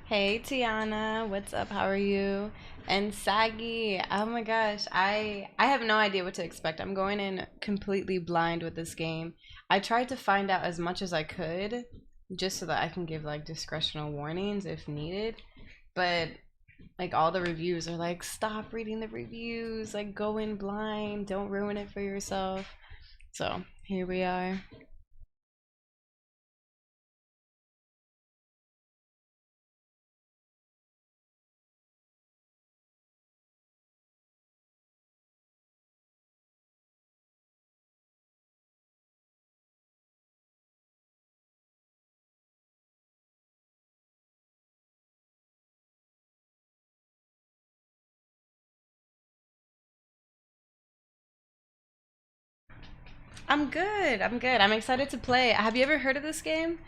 Hey Tiana, what's up? How are you? And Saggy, oh my gosh, I have no idea what to expect. I'm going in completely blind with this game. I tried to find out as much as I could just so that I can give like discretional warnings if needed, but like all the reviews are like stop reading the reviews, like go in blind, don't ruin it for yourself. So, here we are. I'm good. I'm good. I'm excited to play. Have you ever heard of this game?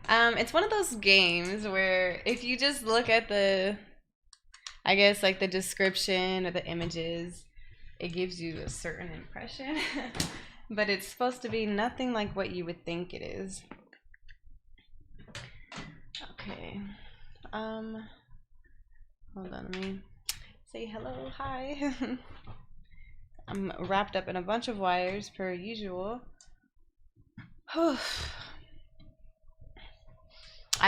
It's one of those games where if you just look at I guess, like the description or the images, it gives you a certain impression. But it's supposed to be nothing like what you would think it is. Okay. Um, Hold on, let me say hello, hi. I'm wrapped up in a bunch of wires per usual. I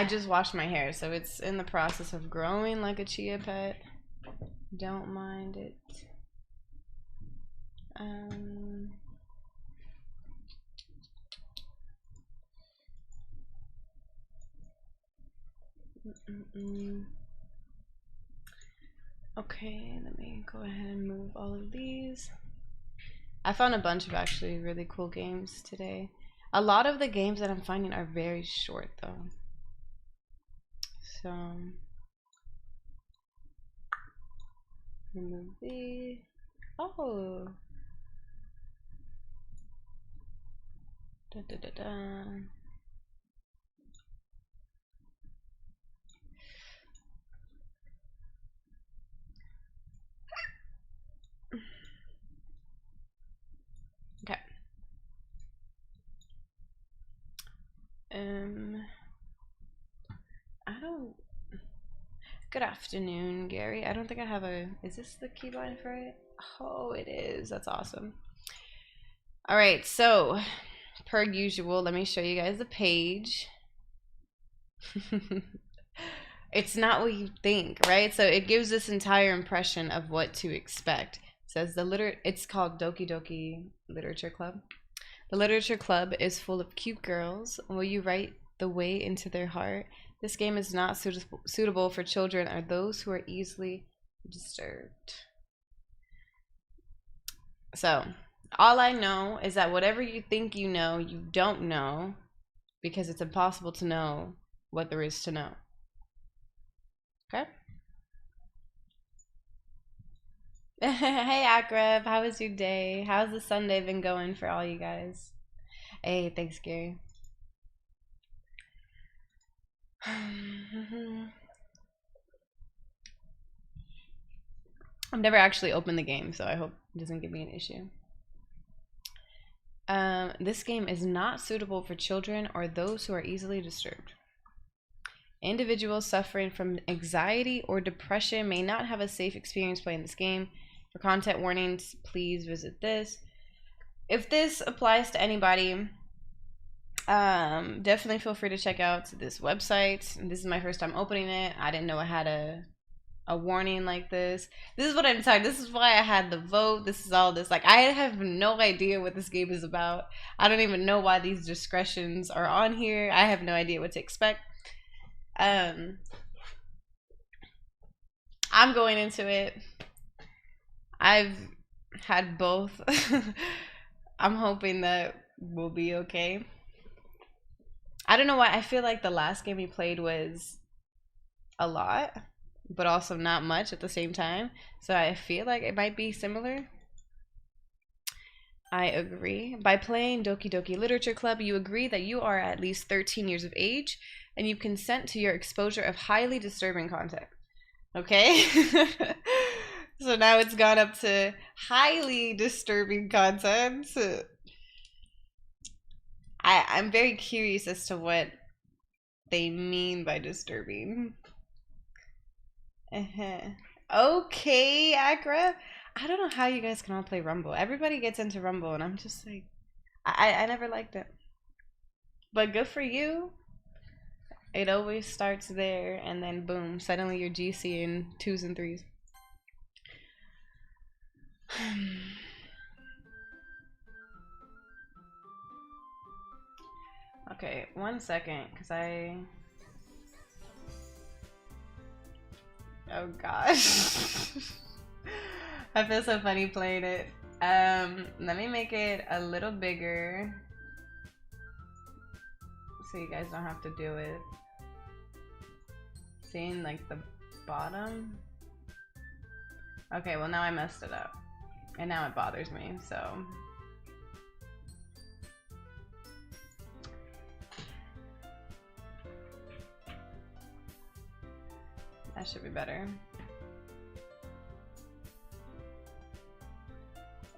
just washed my hair, so it's in the process of growing like a chia pet. Don't mind it. Um, okay, let me go ahead and move all of these. I found a bunch of actually really cool games today. A lot of the games that I'm finding are very short though. So, remove these. Oh. Da, da, da, da. Okay. I don't. Good afternoon, Gary. I don't think I have a. Is this the keybind for it? Oh, it is. That's awesome. All right, so per usual, let me show you guys the page. It's not what you think, right? So it gives this entire impression of what to expect. It says it's called Doki Doki Literature Club. The literature club is full of cute girls. Will you write the way into their heart? This game is not suitable for children or those who are easily disturbed. So, all I know is that whatever you think you know, you don't know because it's impossible to know what there is to know. Okay? Hey Akrab, how was your day? How's the Sunday been going for all you guys? Hey, thanks, Gary. I've never actually opened the game, so I hope it doesn't give me an issue. This game is not suitable for children or those who are easily disturbed. Individuals suffering from anxiety or depression may not have a safe experience playing this game. For content warnings, please visit this. If this applies to anybody, definitely feel free to check out this website. This is my first time opening it. I didn't know I had a warning like this. This is what I'm talking. This is why I had the vote. This is all this. Like, I have no idea what this game is about. I don't even know why these discretions are on here. I have no idea what to expect. I'm going into it. I've had both. I'm hoping that we'll be okay. I don't know why. I feel like the last game we played was a lot, but also not much at the same time. So I feel like it might be similar. I agree. By playing Doki Doki Literature Club, you agree that you are at least 13 years of age and you consent to your exposure of highly disturbing content. Okay? So now it's gone up to highly disturbing content. I'm very curious as to what they mean by disturbing. Okay, Akra. I don't know how you guys can all play Rumble. Everybody gets into Rumble, and I'm just like, I never liked it. But good for you. It always starts there, and then boom, suddenly you're GC in 2s and 3s. Okay, 1 second, because oh gosh. I feel so funny playing it. Let me make it a little bigger so you guys don't have to do it. Seeing like the bottom. Okay, well now I messed it up. And now it bothers me, so. That should be better.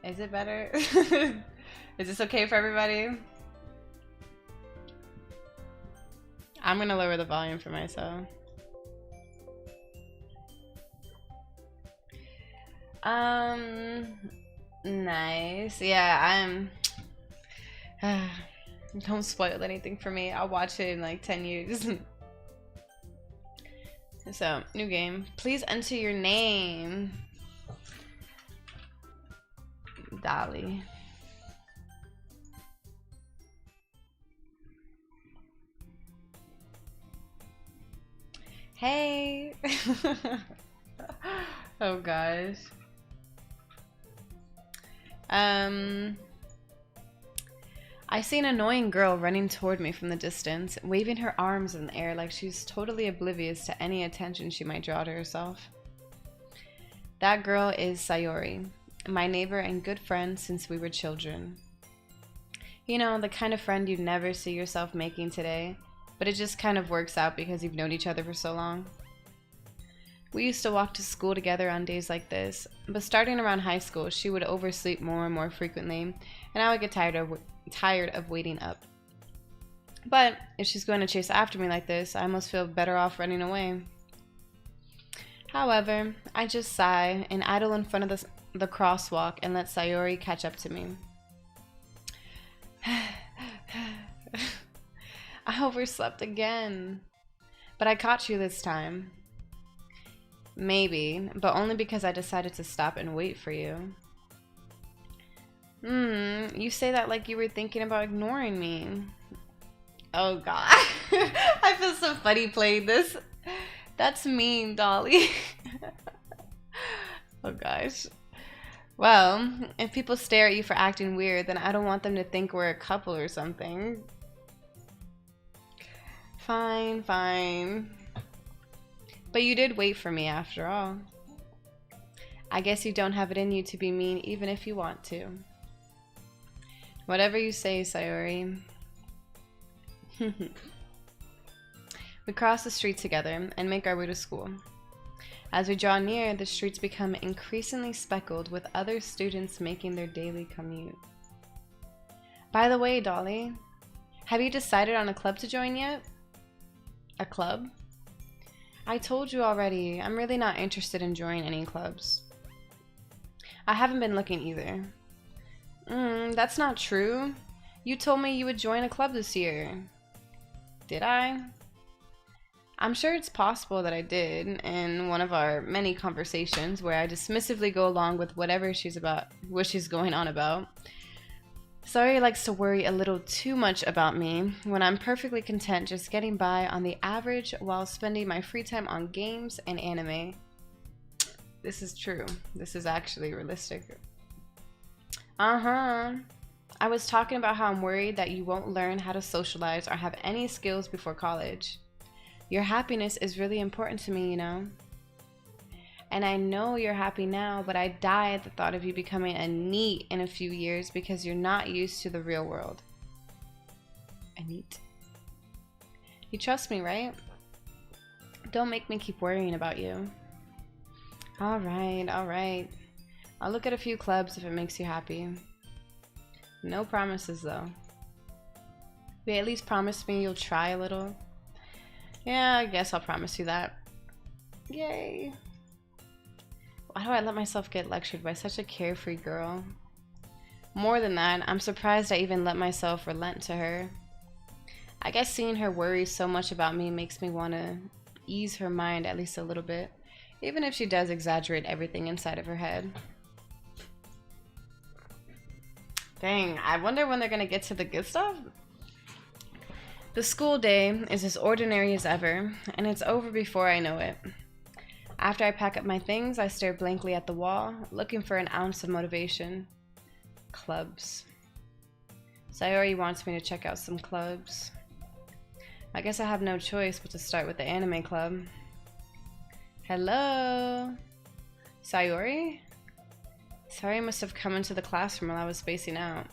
Is it better? Is this okay for everybody? I'm gonna lower the volume for myself. Nice. Yeah, don't spoil anything for me. I'll watch it in like 10 years. So, new game. Please enter your name. Dolly. Hey. Oh gosh. I see an annoying girl running toward me from the distance, waving her arms in the air like she's totally oblivious to any attention she might draw to herself. That girl is Sayori, my neighbor and good friend since we were children. You know, the kind of friend you'd never see yourself making today, but it just kind of works out because you've known each other for so long. We used to walk to school together on days like this, but starting around high school, she would oversleep more and more frequently, and I would get tired of waiting up. But if she's going to chase after me like this, I almost feel better off running away. However, I just sigh and idle in front of the crosswalk and let Sayori catch up to me. I overslept again. But I caught you this time. Maybe, but only because I decided to stop and wait for you. You say that like you were thinking about ignoring me. Oh god. I feel so funny playing this. That's mean, Dolly. Oh gosh. Well, if people stare at you for acting weird, then I don't want them to think we're a couple or something. Fine, fine. But you did wait for me after all. I guess you don't have it in you to be mean even if you want to. Whatever you say, Sayori. We cross the street together and make our way to school. As we draw near, the streets become increasingly speckled with other students making their daily commute. By the way, Dolly, have you decided on a club to join yet? A club? I told you already, I'm really not interested in joining any clubs. I haven't been looking either. That's not true. You told me you would join a club this year. Did I? I'm sure it's possible that I did in one of our many conversations where I dismissively go along with whatever she's going on about. Sayori likes to worry a little too much about me when I'm perfectly content just getting by on the average while spending my free time on games and anime. This is true. This is actually realistic. I was talking about how I'm worried that you won't learn how to socialize or have any skills before college. Your happiness is really important to me, you know. And I know you're happy now, but I die at the thought of you becoming a NEET in a few years because you're not used to the real world. A NEET? You trust me, right? Don't make me keep worrying about you. Alright, alright. I'll look at a few clubs if it makes you happy. No promises, though. Will you at least promise me you'll try a little? Yeah, I guess I'll promise you that. Yay. do I let myself get lectured by such a carefree girl? More than that, I'm surprised I even let myself relent to her. I guess seeing her worry so much about me makes me want to ease her mind at least a little bit, even if she does exaggerate everything inside of her head. Dang, I wonder when they're gonna get to the good stuff. The school day is as ordinary as ever, and it's over before I know it. After I pack up my things, I stare blankly at the wall, looking for an ounce of motivation. Clubs. Sayori wants me to check out some clubs. I guess I have no choice but to start with the anime club. Hello? Sayori? Sayori must have come into the classroom while I was spacing out.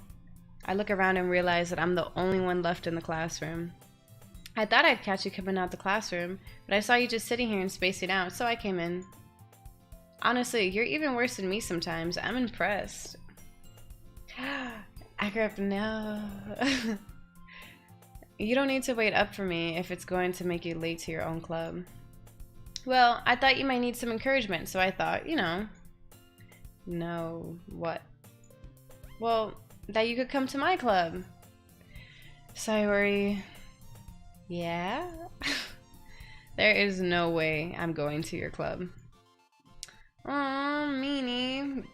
I look around and realize that I'm the only one left in the classroom. I thought I'd catch you coming out the classroom, but I saw you just sitting here and spacing out, so I came in. Honestly, you're even worse than me sometimes. I'm impressed. I grew up, no. You don't need to wait up for me if it's going to make you late to your own club. Well, I thought you might need some encouragement, so I thought, you know. No, what? Well, that you could come to my club. Sayori. Yeah? There is no way I'm going to your club. Aw, meanie.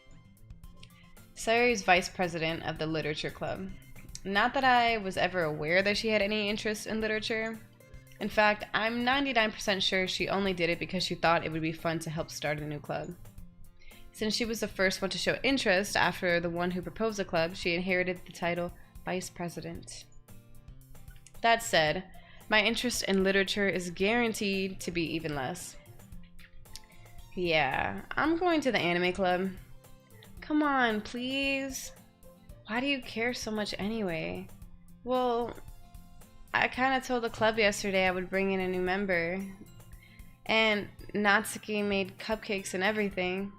Sayori's vice president of the literature club. Not that I was ever aware that she had any interest in literature. In fact, I'm 99% sure she only did it because she thought it would be fun to help start a new club. Since she was the first one to show interest after the one who proposed the club, she inherited the title Vice President. That said, my interest in literature is guaranteed to be even less. Yeah, I'm going to the anime club. Come on, please. Why do you care so much anyway? Well, I kind of told the club yesterday I would bring in a new member. And Natsuki made cupcakes and everything.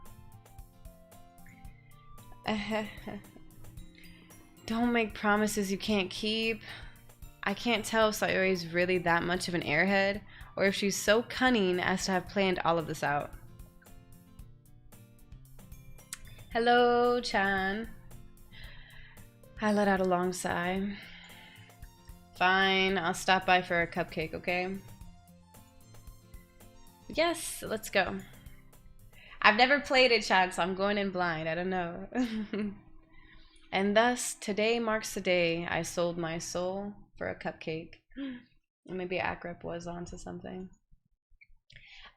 Don't make promises you can't keep. I can't tell if Sayori's really that much of an airhead, or if she's so cunning as to have planned all of this out. Hello, Chan. I let out a long sigh. Fine, I'll stop by for a cupcake, okay? Yes, let's go. I've never played it, Chan, so I'm going in blind. I don't know. And thus, today marks the day I sold my soul for a cupcake. Maybe Akrep was onto something.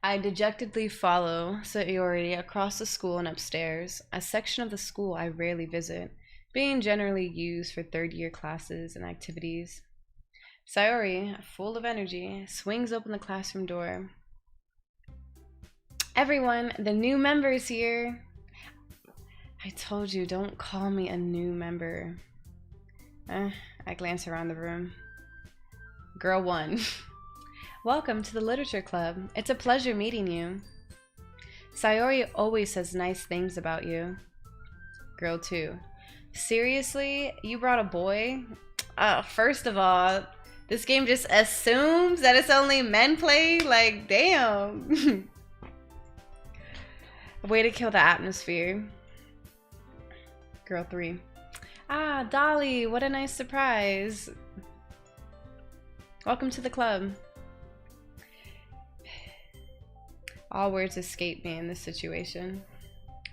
I dejectedly follow Sayori across the school and upstairs, a section of the school I rarely visit, being generally used for third-year classes and activities. Sayori, full of energy, swings open the classroom door. Everyone, the new member's here. I told you, don't call me a new member. I glance around the room. Girl 1. Welcome to the Literature Club. It's a pleasure meeting you. Sayori always says nice things about you. Girl 2. Seriously? You brought a boy? First of all, this game just assumes that it's only men play? Like, damn. Way to kill the atmosphere. Girl 3. Ah, Dolly, what a nice surprise. Welcome to the club. All words escape me in this situation.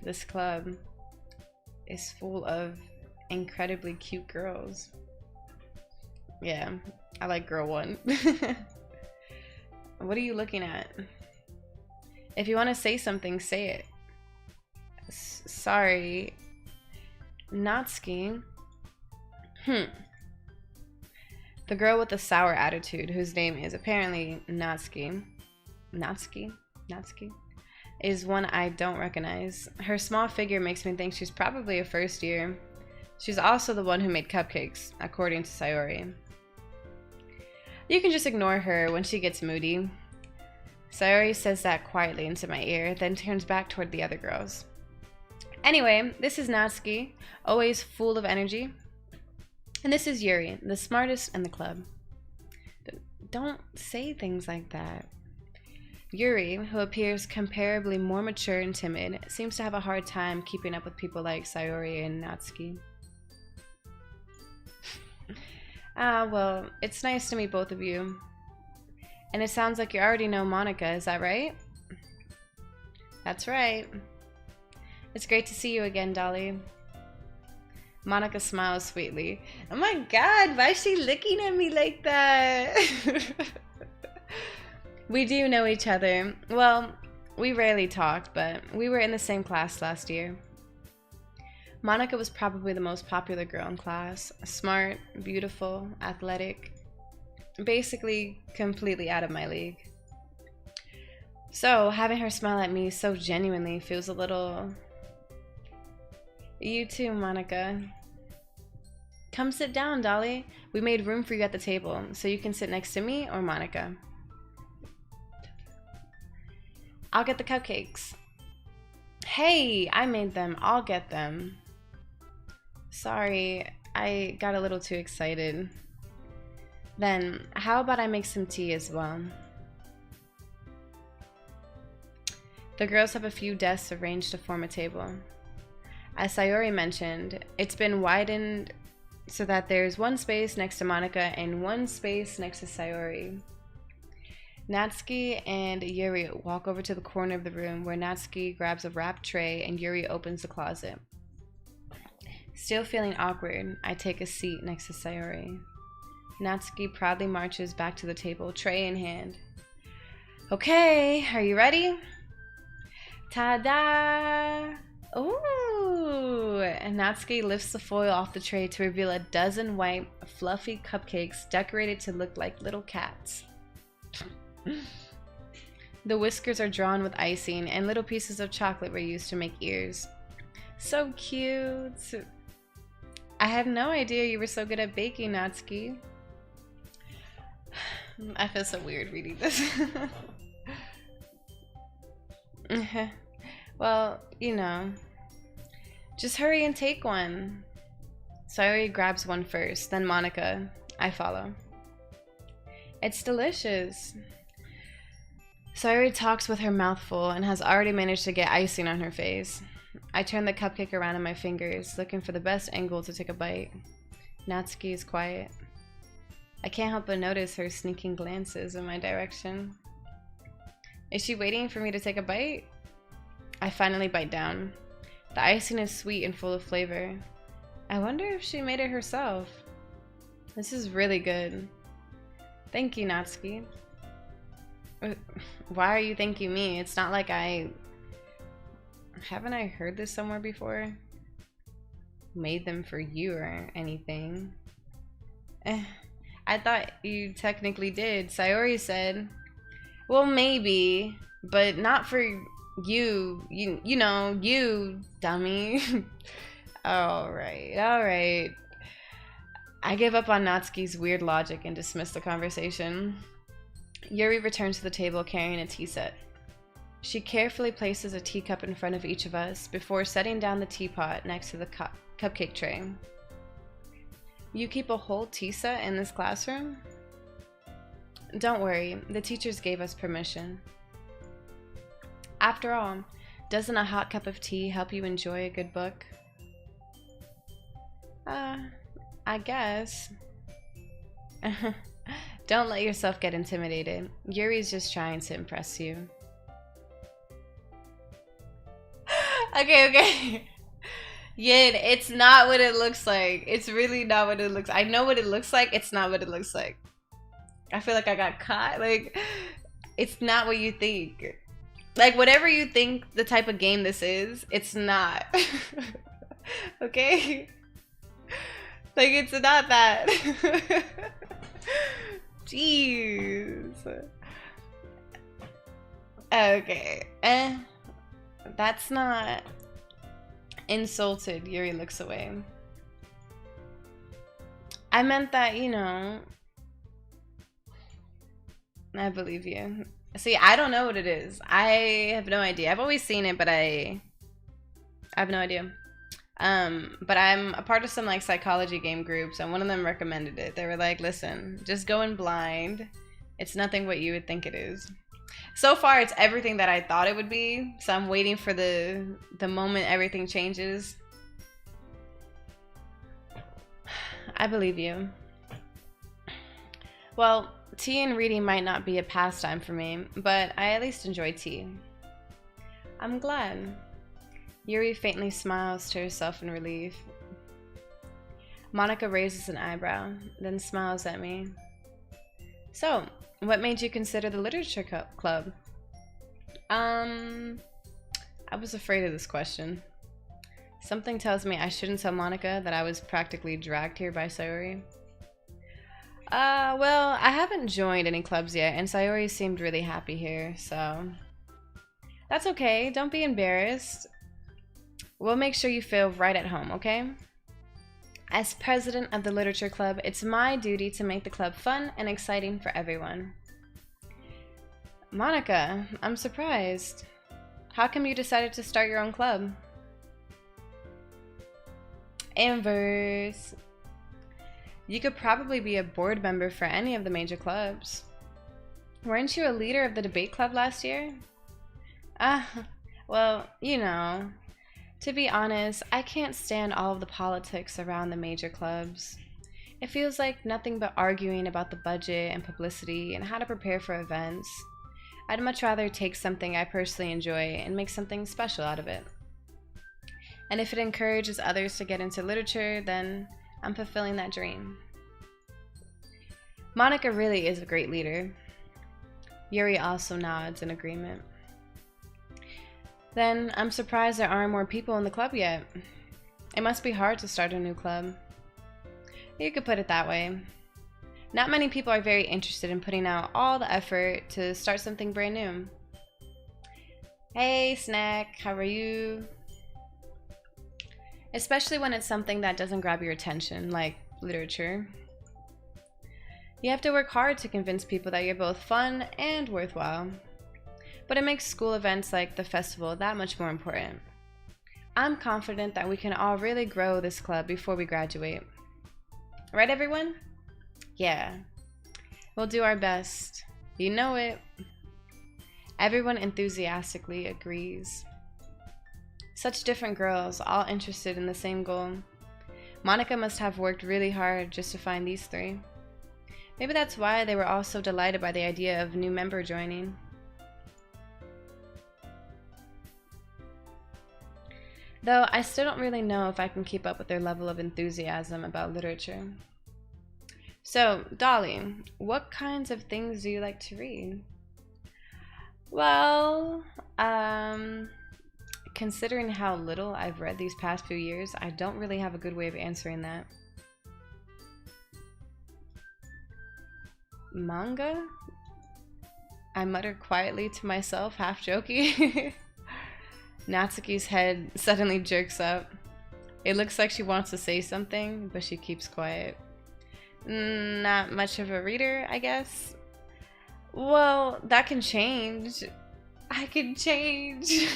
This club is full of incredibly cute girls. Yeah, I like girl 1. What are you looking at? If you want to say something, say it. Sorry. Natsuki. The girl with the sour attitude, whose name is apparently Natsuki, is one I don't recognize. Her small figure makes me think she's probably a first year. She's also the one who made cupcakes, according to Sayori. You can just ignore her when she gets moody. Sayori says that quietly into my ear, then turns back toward the other girls. Anyway, this is Natsuki, always full of energy. And this is Yuri, the smartest in the club. Don't say things like that. Yuri, who appears comparably more mature and timid, seems to have a hard time keeping up with people like Sayori and Natsuki. Well, it's nice to meet both of you. And it sounds like you already know Monica, is that right? That's right. It's great to see you again, Dolly. Monica smiles sweetly. Oh my god, why is she looking at me like that? We do know each other. Well, we rarely talked, but we were in the same class last year. Monica was probably the most popular girl in class. Smart, beautiful, athletic. Basically, completely out of my league. So, having her smile at me so genuinely feels a little... You too, Monica. Come sit down, Dolly. We made room for you at the table, so you can sit next to me or Monica. I'll get the cupcakes. Hey, I made them. I'll get them. Sorry, I got a little too excited. Then, how about I make some tea as well? The girls have a few desks arranged to form a table. As Sayori mentioned, it's been widened so that there's one space next to Monica and one space next to Sayori. Natsuki and Yuri walk over to the corner of the room where Natsuki grabs a wrapped tray and Yuri opens the closet. Still feeling awkward, I take a seat next to Sayori. Natsuki proudly marches back to the table, tray in hand. Okay, are you ready? Ta-da! Ooh! And Natsuki lifts the foil off the tray to reveal a dozen white, fluffy cupcakes decorated to look like little cats. The whiskers are drawn with icing, and little pieces of chocolate were used to make ears. So cute! I had no idea you were so good at baking, Natsuki. I feel so weird reading this. Well, you know. Just hurry and take one. Sayori grabs one first, then Monica. I follow. It's delicious. Sayori talks with her mouth full and has already managed to get icing on her face. I turn the cupcake around in my fingers, looking for the best angle to take a bite. Natsuki is quiet. I can't help but notice her sneaking glances in my direction. Is she waiting for me to take a bite? I finally bite down. The icing is sweet and full of flavor. I wonder if she made it herself. This is really good. Thank you, Natsuki. Why are you thanking me? It's not like haven't I heard this somewhere before? Made them for you or anything. I thought you technically did. Sayori said, well, maybe, but not for you. You know, you dummy. Alright. I give up on Natsuki's weird logic and dismiss the conversation. Yuri returns to the table carrying a tea set. She carefully places a teacup in front of each of us before setting down the teapot next to the cupcake tray. You keep a whole tea set in this classroom? Don't worry, the teachers gave us permission. After all, doesn't a hot cup of tea help you enjoy a good book? I guess. Don't let yourself get intimidated. Yuri's just trying to impress you. Okay. Yin, it's not what it looks like. It's really not what it looks like. I know what it looks like. It's not what it looks like. I feel like I got caught. Like, it's not what you think. Like, whatever you think the type of game this is, it's not. Okay? Like, it's not that. Jeez. Okay. That's not... Insulted, Yuri looks away. I meant that, you know... I believe you. See, I don't know what it is. I have no idea. I've always seen it, but I have no idea. But I'm a part of some like psychology game groups, and one of them recommended it. They were like, listen, just go in blind. It's nothing what you would think it is. So far, it's everything that I thought it would be. So I'm waiting for the moment everything changes. I believe you. Well, tea and reading might not be a pastime for me, but I at least enjoy tea. I'm glad. Yuri faintly smiles to herself in relief. Monica raises an eyebrow, then smiles at me. So, what made you consider the literature club? I was afraid of this question. Something tells me I shouldn't tell Monica that I was practically dragged here by Sayori. Well, I haven't joined any clubs yet, and Sayori seemed really happy here, so... That's okay, don't be embarrassed. We'll make sure you feel right at home, okay? As president of the literature club, it's my duty to make the club fun and exciting for everyone. Monica, I'm surprised. How come you decided to start your own club? Inverse. You could probably be a board member for any of the major clubs. Weren't you a leader of the debate club last year? Well, you know. To be honest, I can't stand all of the politics around the major clubs. It feels like nothing but arguing about the budget and publicity and how to prepare for events. I'd much rather take something I personally enjoy and make something special out of it. And if it encourages others to get into literature, then I'm fulfilling that dream. Monica really is a great leader. Yuri also nods in agreement. Then I'm surprised there aren't more people in the club yet. It must be hard to start a new club. You could put it that way. Not many people are very interested in putting out all the effort to start something brand new. Hey, Snack, how are you? Especially when it's something that doesn't grab your attention, like literature. You have to work hard to convince people that you're both fun and worthwhile. But it makes school events like the festival that much more important. I'm confident that we can all really grow this club before we graduate. Right, everyone? Yeah. We'll do our best. You know it. Everyone enthusiastically agrees. Such different girls, all interested in the same goal. Monica must have worked really hard just to find these three. Maybe that's why they were all so delighted by the idea of a new member joining. Though I still don't really know if I can keep up with their level of enthusiasm about literature. So, Dolly, what kinds of things do you like to read? Well, considering how little I've read these past few years, I don't really have a good way of answering that. Manga? I muttered quietly to myself, half joking. Natsuki's head suddenly jerks up. It looks like she wants to say something, but she keeps quiet. Not much of a reader, I guess. Well, that can change. I can change.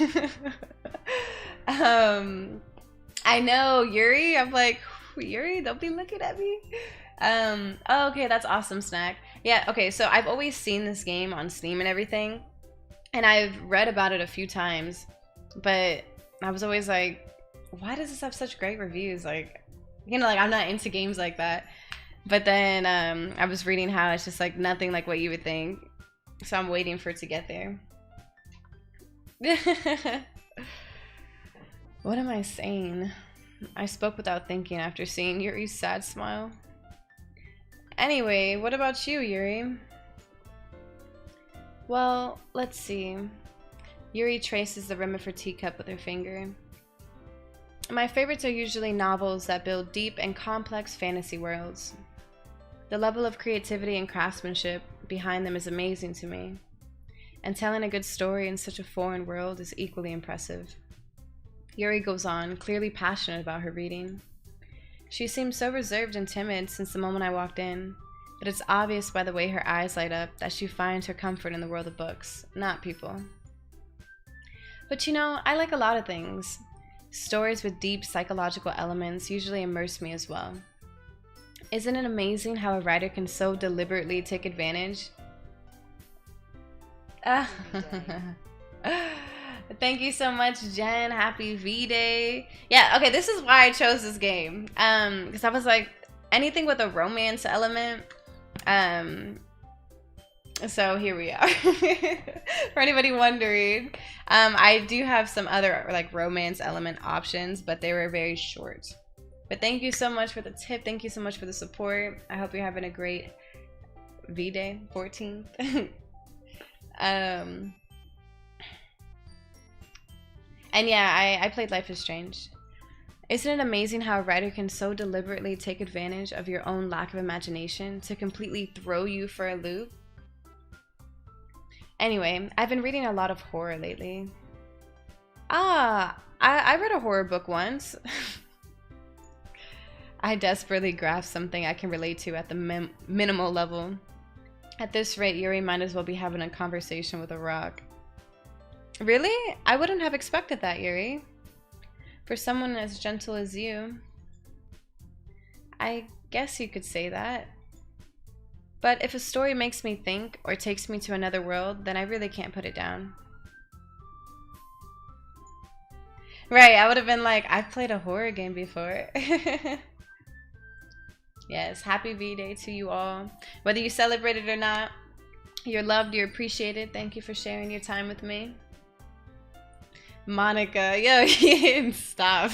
I know, Yuri. I'm like, Yuri, don't be looking at me. Oh, okay, that's awesome, Snack. Yeah, okay, so I've always seen this game on Steam and everything, and I've read about it a few times. But I was always like, why does this have such great reviews? Like, you know, like I'm not into games like that. But then I was reading how it's just like nothing like what you would think. So I'm waiting for it to get there. What am I saying? I spoke without thinking after seeing Yuri's sad smile. Anyway, what about you, Yuri? Well, let's see. Yuri traces the rim of her teacup with her finger. My favorites are usually novels that build deep and complex fantasy worlds. The level of creativity and craftsmanship behind them is amazing to me, and telling a good story in such a foreign world is equally impressive. Yuri goes on, clearly passionate about her reading. She seems so reserved and timid since the moment I walked in, but it's obvious by the way her eyes light up that she finds her comfort in the world of books, not people. But you know, I like a lot of things. Stories with deep psychological elements usually immerse me as well. Isn't it amazing how a writer can so deliberately take advantage Thank you so much, Jen. Happy V-Day. Yeah, okay, this is why I chose this game. Because I was like, anything with a romance element. So here we are. For anybody wondering, I do have some other like romance element options, but they were very short. But thank you so much for the tip. Thank you so much for the support. I hope you're having a great V-Day 14th. And yeah, I played Life is Strange. Isn't it amazing how a writer can so deliberately take advantage of your own lack of imagination to completely throw you for a loop? Anyway, I've been reading a lot of horror lately. I read a horror book once. I desperately grasp something I can relate to at the minimal level. At this rate, Yuri might as well be having a conversation with a rock. Really? I wouldn't have expected that, Yuri. For someone as gentle as you. I guess you could say that. But if a story makes me think or takes me to another world, then I really can't put it down. Right, I would have been like, I've played a horror game before. Yes, happy V-Day to you all. Whether you celebrate it or not, you're loved, you're appreciated. Thank you for sharing your time with me. Monica, yo, stop.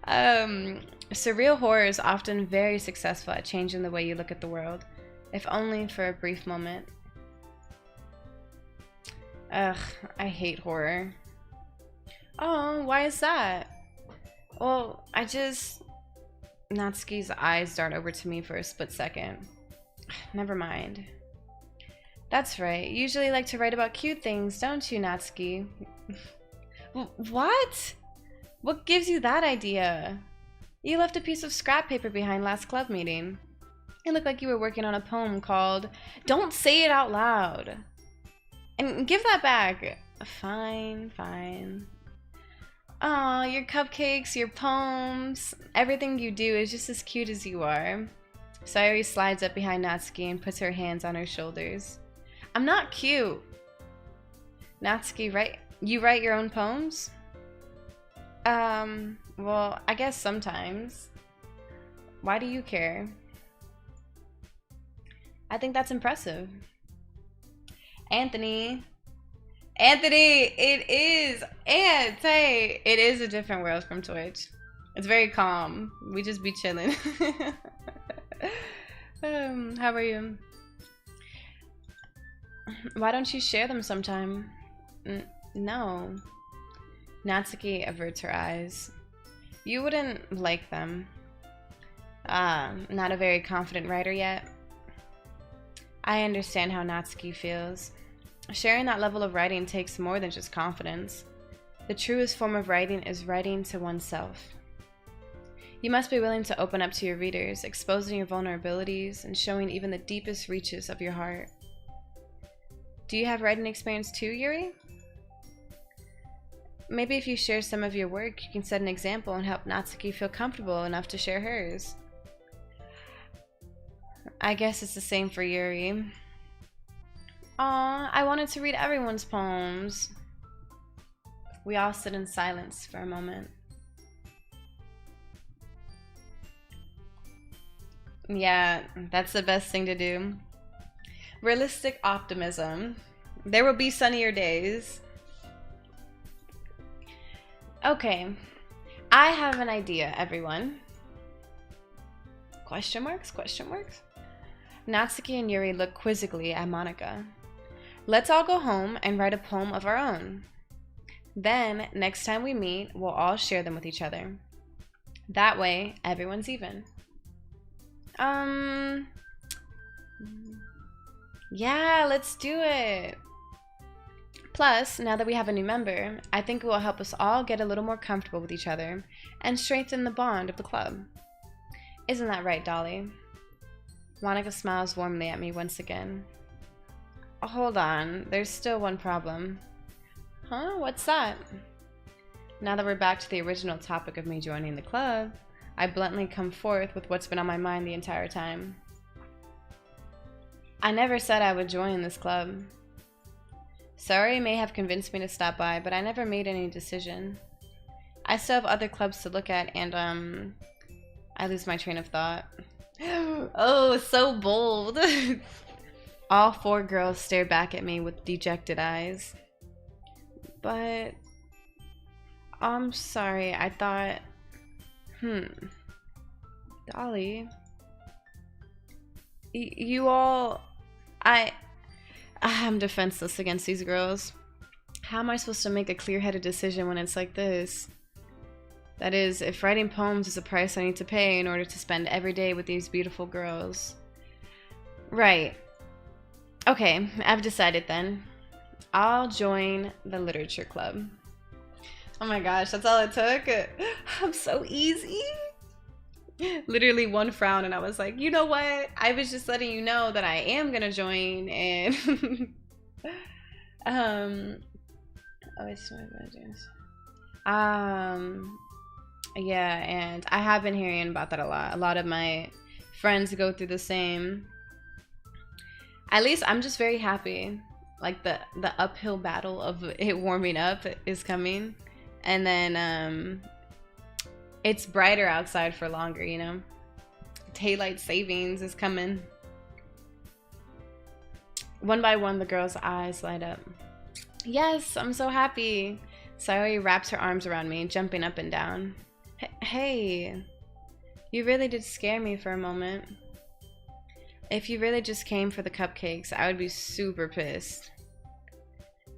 Surreal horror is often very successful at changing the way you look at the world, if only for a brief moment. Ugh, I hate horror. Oh, why is that? Well, Natsuki's eyes dart over to me for a split second. Never mind. That's right. You usually like to write about cute things, don't you, Natsuki? What? What gives you that idea? You left a piece of scrap paper behind last club meeting. It looked like you were working on a poem called Don't Say It Out Loud. And give that back. Fine, fine. Aw, your cupcakes, your poems, everything you do is just as cute as you are. Sayori slides up behind Natsuki and puts her hands on her shoulders. I'm not cute. Natsuki, you write your own poems? Well, I guess sometimes. Why do you care? I think that's impressive. Anthony, it is. Hey, it is a different world from Twitch. It's very calm. We just be chilling. How are you? Why don't you share them sometime? No. Natsuki averts her eyes. You wouldn't like them. Not a very confident writer yet. I understand how Natsuki feels. Sharing that level of writing takes more than just confidence. The truest form of writing is writing to oneself. You must be willing to open up to your readers, exposing your vulnerabilities and showing even the deepest reaches of your heart. Do you have writing experience too, Yuri? Maybe if you share some of your work, you can set an example and help Natsuki feel comfortable enough to share hers. I guess it's the same for Yuri. Aw, I wanted to read everyone's poems. We all sit in silence for a moment. Yeah, that's the best thing to do. Realistic optimism. There will be sunnier days. Okay, I have an idea, everyone. Question marks? Question marks? Natsuki and Yuri look quizzically at Monica. Let's all go home and write a poem of our own. Then, next time we meet, we'll all share them with each other. That way, everyone's even. Yeah, let's do it. Plus, now that we have a new member, I think it will help us all get a little more comfortable with each other and strengthen the bond of the club. Isn't that right, Dolly? Monica smiles warmly at me once again. Hold on, there's still one problem. Huh? What's that? Now that we're back to the original topic of me joining the club, I bluntly come forth with what's been on my mind the entire time. I never said I would join this club. Sorry may have convinced me to stop by, but I never made any decision. I still have other clubs to look at, and I lose my train of thought. Oh, so bold. All 4 girls stared back at me with dejected eyes. But I'm sorry, I thought... Dolly... You all... I'm defenseless against these girls. How am I supposed to make a clear-headed decision when it's like this? That is, if writing poems is a price I need to pay in order to spend every day with these beautiful girls. Right. Okay, I've decided then. I'll join the literature club. Oh my gosh, that's all it took? I'm so easy. Literally 1 frown and I was like, you know what? I was just letting you know that I am gonna join and yeah, and I have been hearing about that a lot. A lot of my friends go through the same. At least I'm just very happy. Like the uphill battle of it warming up is coming. And then it's brighter outside for longer, you know? Daylight savings is coming. One by one, the girl's eyes light up. Yes, I'm so happy. Sayori wraps her arms around me, jumping up and down. Hey, you really did scare me for a moment. If you really just came for the cupcakes, I would be super pissed.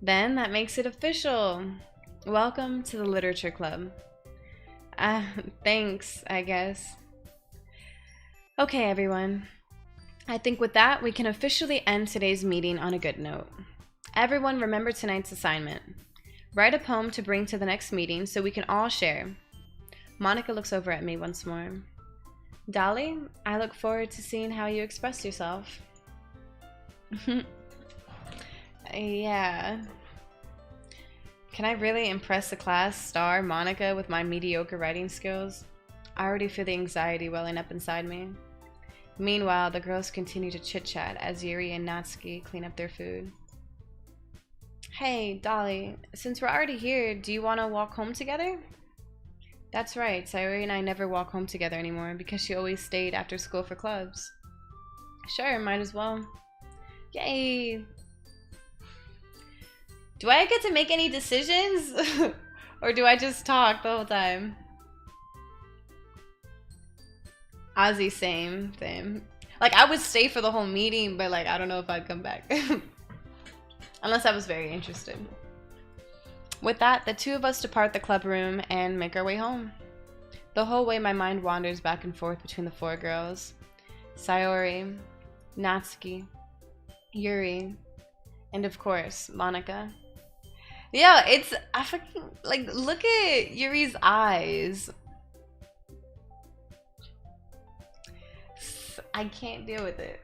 Then that makes it official. Welcome to the literature club. Thanks, I guess. Okay, everyone. I think with that, we can officially end today's meeting on a good note. Everyone remember tonight's assignment. Write a poem to bring to the next meeting so we can all share. Monica looks over at me once more. Dolly, I look forward to seeing how you express yourself. Yeah. Can I really impress the class star Monica with my mediocre writing skills? I already feel the anxiety welling up inside me. Meanwhile, the girls continue to chit-chat as Yuri and Natsuki clean up their food. Hey, Dolly, since we're already here, do you want to walk home together? That's right, Sayori and I never walk home together anymore because she always stayed after school for clubs. Sure, might as well. Yay! Do I get to make any decisions? Or do I just talk the whole time? Ozzy, same. Like, I would stay for the whole meeting, but like, I don't know if I'd come back. Unless I was very interested. With that, the 2 of us depart the club room and make our way home. The whole way my mind wanders back and forth between the 4 girls. Sayori, Natsuki, Yuri, and of course, Monica. Yeah, I fucking, like, look at Yuri's eyes. I can't deal with it.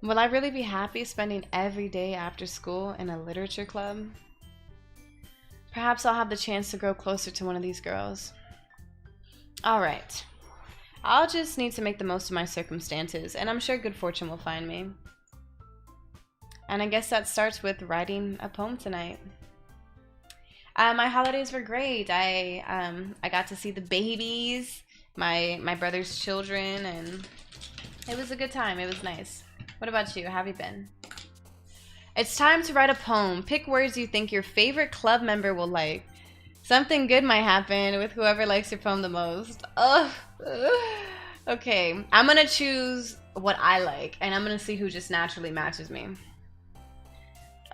Will I really be happy spending every day after school in a literature club? Perhaps I'll have the chance to grow closer to one of these girls. Alright. I'll just need to make the most of my circumstances, and I'm sure good fortune will find me. And I guess that starts with writing a poem tonight. My holidays were great. I got to see the babies, my brother's children, and it was a good time. It was nice. What about you? How have you been? It's time to write a poem. Pick words you think your favorite club member will like. Something good might happen with whoever likes your poem the most. Ugh. Okay, I'm gonna choose what I like, and I'm gonna see who just naturally matches me.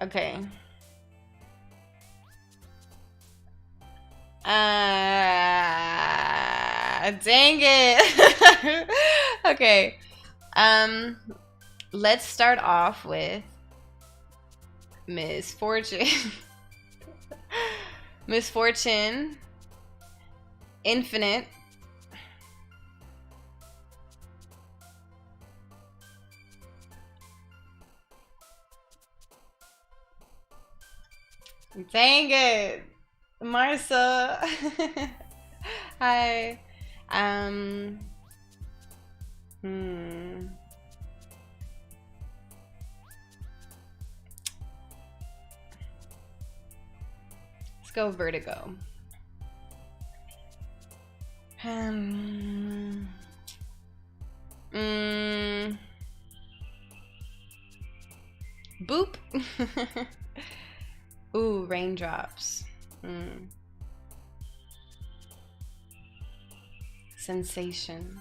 Okay. Dang it. Okay. Let's start off with Misfortune. Misfortune. Infinite. Dang it. Marissa. Hi. go Vertigo. Boop. Ooh, raindrops. Sensation.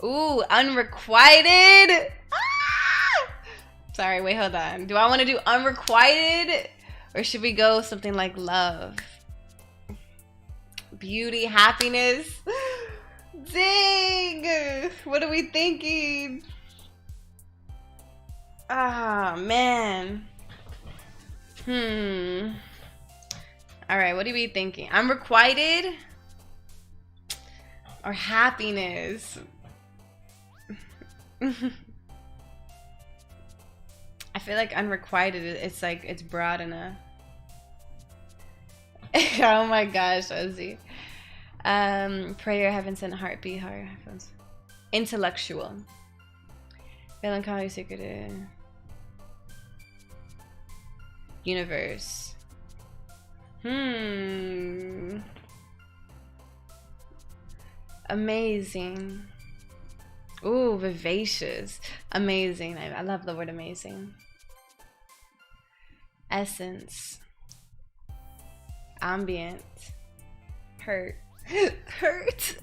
Ooh, unrequited. Ah! Sorry, wait, hold on. Do I want to do unrequited? Or should we go something like love? Beauty, happiness. Dang. What are we thinking? Ah, man. Alright, what are we thinking? Unrequited? Or happiness? I feel like unrequited, it's like, it's broad enough. Oh my gosh, Ozzy. Prayer, heaven sent heartbeat, headphones. Intellectual. Melancholy, secretive. Universe. Amazing. Ooh, vivacious. Amazing. I love the word amazing. Essence. Ambient. Hurt. Hurt.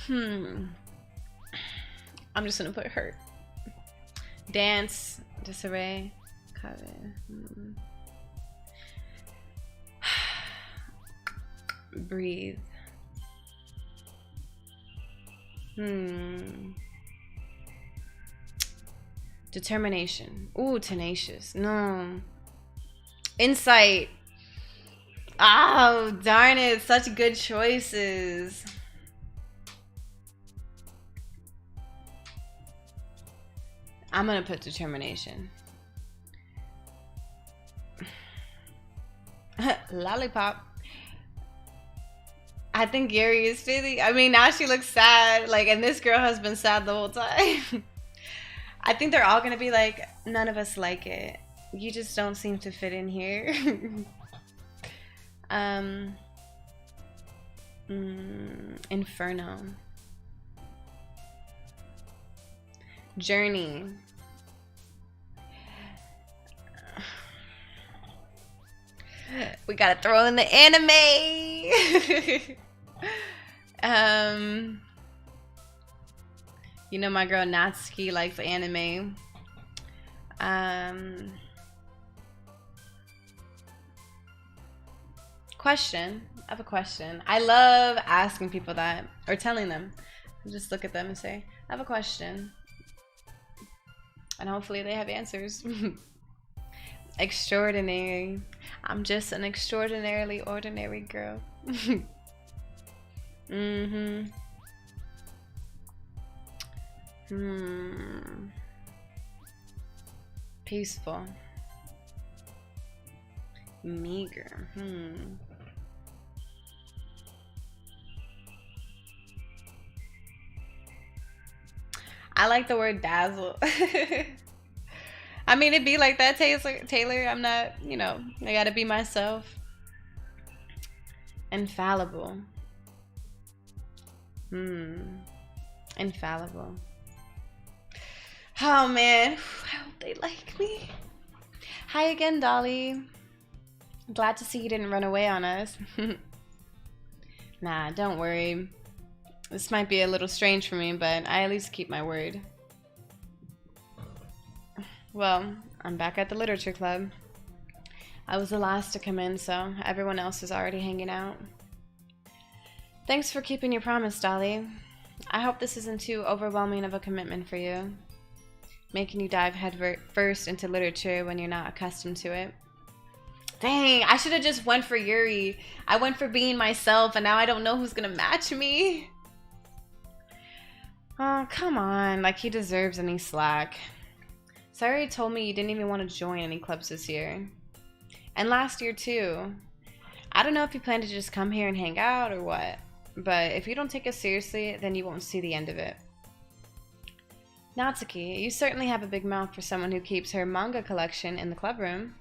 I'm just gonna put hurt. Dance. Disarray. Breathe. Determination. Ooh, tenacious. No. Insight. Oh, darn it. Such good choices. I'm gonna put determination. Lollipop. I think Yuri is feeling. I mean, now she looks sad. Like, and this girl has been sad the whole time. I think they're all gonna be like, none of us like it. You just don't seem to fit in here. Inferno. Journey. We gotta throw in the anime. You know my girl Natsuki likes anime. Question. I have a question. I love asking people that, or telling them. I just look at them and say, I have a question. And hopefully they have answers. Extraordinary. I'm just an extraordinarily ordinary girl. Peaceful. Meager. I like the word dazzle. I mean, it'd be like that, Taylor. I'm not, you know, I gotta be myself. Infallible. Infallible. Oh man, I hope they like me. Hi again, Dolly. Glad to see you didn't run away on us. Nah, don't worry. This might be a little strange for me, but I at least keep my word. Well, I'm back at the literature club. I was the last to come in, so everyone else is already hanging out. Thanks for keeping your promise, Dolly. I hope this isn't too overwhelming of a commitment for you, making you dive head first into literature when you're not accustomed to it. Dang, I should have just went for Yuri. I went for being myself, and now I don't know who's gonna match me. Oh, come on. Like, he deserves any slack. Sari told me you didn't even want to join any clubs this year. And last year, too. I don't know if you plan to just come here and hang out or what. But if you don't take us seriously, then you won't see the end of it. Natsuki, you certainly have a big mouth for someone who keeps her manga collection in the club room.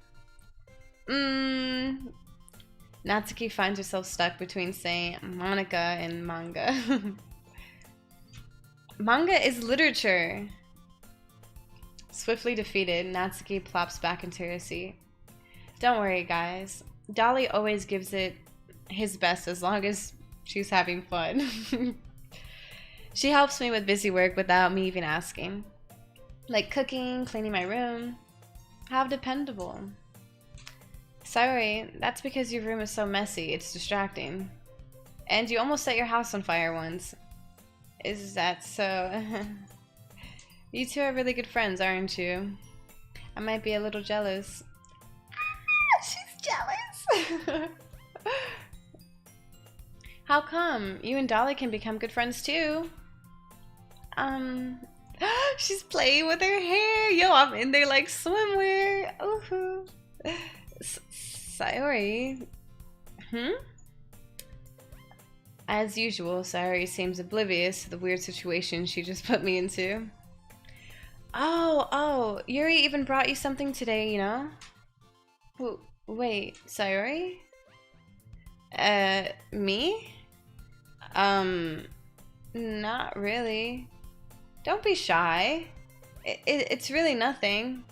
Mmm. Natsuki finds herself stuck between saying Monica and manga. Manga is literature. Swiftly defeated, Natsuki plops back into her seat. Don't worry, guys. Dolly always gives it his best as long as she's having fun. She helps me with busy work without me even asking. Like cooking, cleaning my room. How dependable. Sorry, that's because your room is so messy, it's distracting. And you almost set your house on fire once. Is that so? You two are really good friends, aren't you? I might be a little jealous. She's jealous! How come? You and Dolly can become good friends too. She's playing with her hair. Yo, I'm in there like swimwear. Ooh. Sayori. As usual, Sayori seems oblivious to the weird situation she just put me into. Oh, Yuri even brought you something today, you know? Wait, Sayori? Me? Not really. Don't be shy. It's really nothing.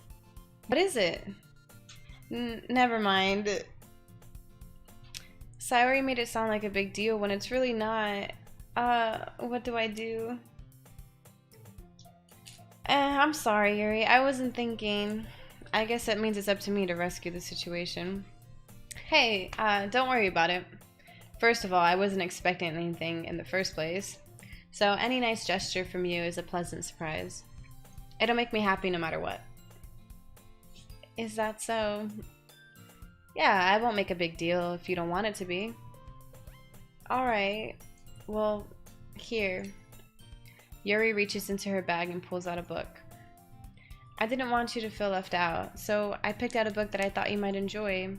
What is it? Never mind. Sayori made it sound like a big deal when it's really not. What do I do? I'm sorry, Yuri. I wasn't thinking. I guess that means it's up to me to rescue the situation. Hey, don't worry about it. First of all, I wasn't expecting anything in the first place. So any nice gesture from you is a pleasant surprise. It'll make me happy no matter what. Is that so? Yeah, I won't make a big deal if you don't want it to be. Alright. Well, here. Yuri reaches into her bag and pulls out a book. I didn't want you to feel left out, so I picked out a book that I thought you might enjoy.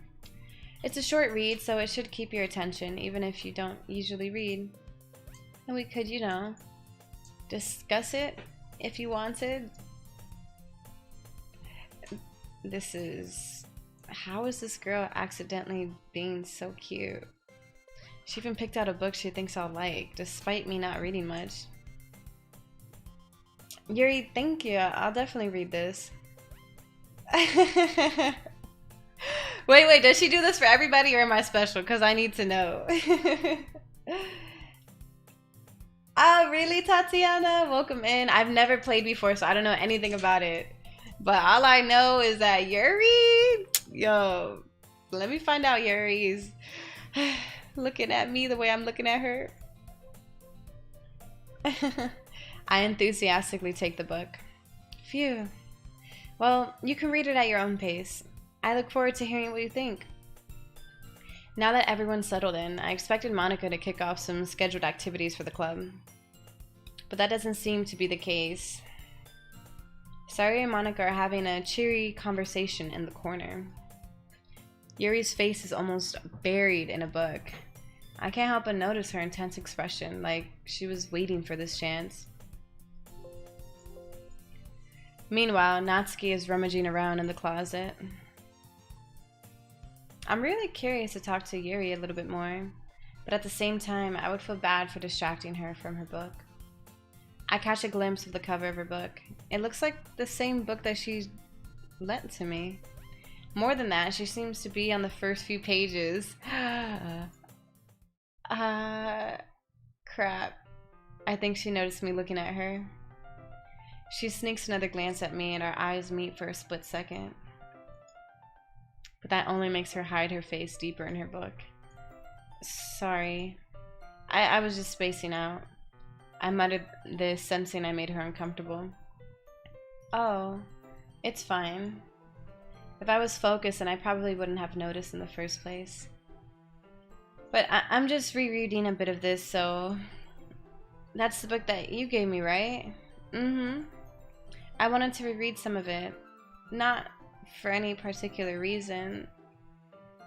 It's a short read, so it should keep your attention, even if you don't usually read. And we could, you know, discuss it if you wanted. This is... How is this girl accidentally being so cute? She even picked out a book she thinks I'll like, despite me not reading much. Yuri, thank you. I'll definitely read this. Wait, does she do this for everybody or am I special? Because I need to know. Oh, really, Tatiana? Welcome in. I've never played before, so I don't know anything about it. But all I know is that Yuri... Yo, let me find out Yuri's looking at me the way I'm looking at her. I enthusiastically take the book. Phew. Well, you can read it at your own pace. I look forward to hearing what you think. Now that everyone's settled in, I expected Monica to kick off some scheduled activities for the club. But that doesn't seem to be the case. Sayori and Monica are having a cheery conversation in the corner. Yuri's face is almost buried in a book. I can't help but notice her intense expression, like she was waiting for this chance. Meanwhile, Natsuki is rummaging around in the closet. I'm really curious to talk to Yuri a little bit more, but at the same time, I would feel bad for distracting her from her book. I catch a glimpse of the cover of her book. It looks like the same book that she lent to me. More than that, she seems to be on the first few pages. Crap. I think she noticed me looking at her. She sneaks another glance at me and our eyes meet for a split second. But that only makes her hide her face deeper in her book. Sorry. I was just spacing out. I muttered this, sensing I made her uncomfortable. Oh, it's fine. If I was focused, then I probably wouldn't have noticed in the first place. But I'm just rereading a bit of this, so... That's the book that you gave me, right? Mm-hmm. I wanted to reread some of it. Not for any particular reason.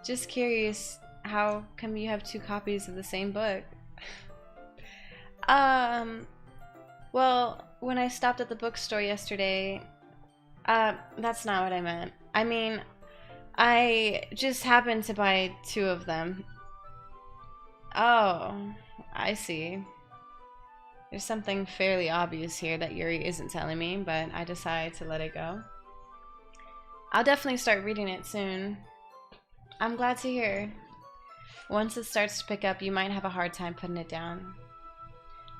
Just curious, how come you have 2 copies of the same book? Well, when I stopped at the bookstore yesterday, that's not what I meant. I mean, I just happened to buy 2 of them. Oh, I see. There's something fairly obvious here that Yuri isn't telling me, but I decide to let it go. I'll definitely start reading it soon. I'm glad to hear. Once it starts to pick up, you might have a hard time putting it down.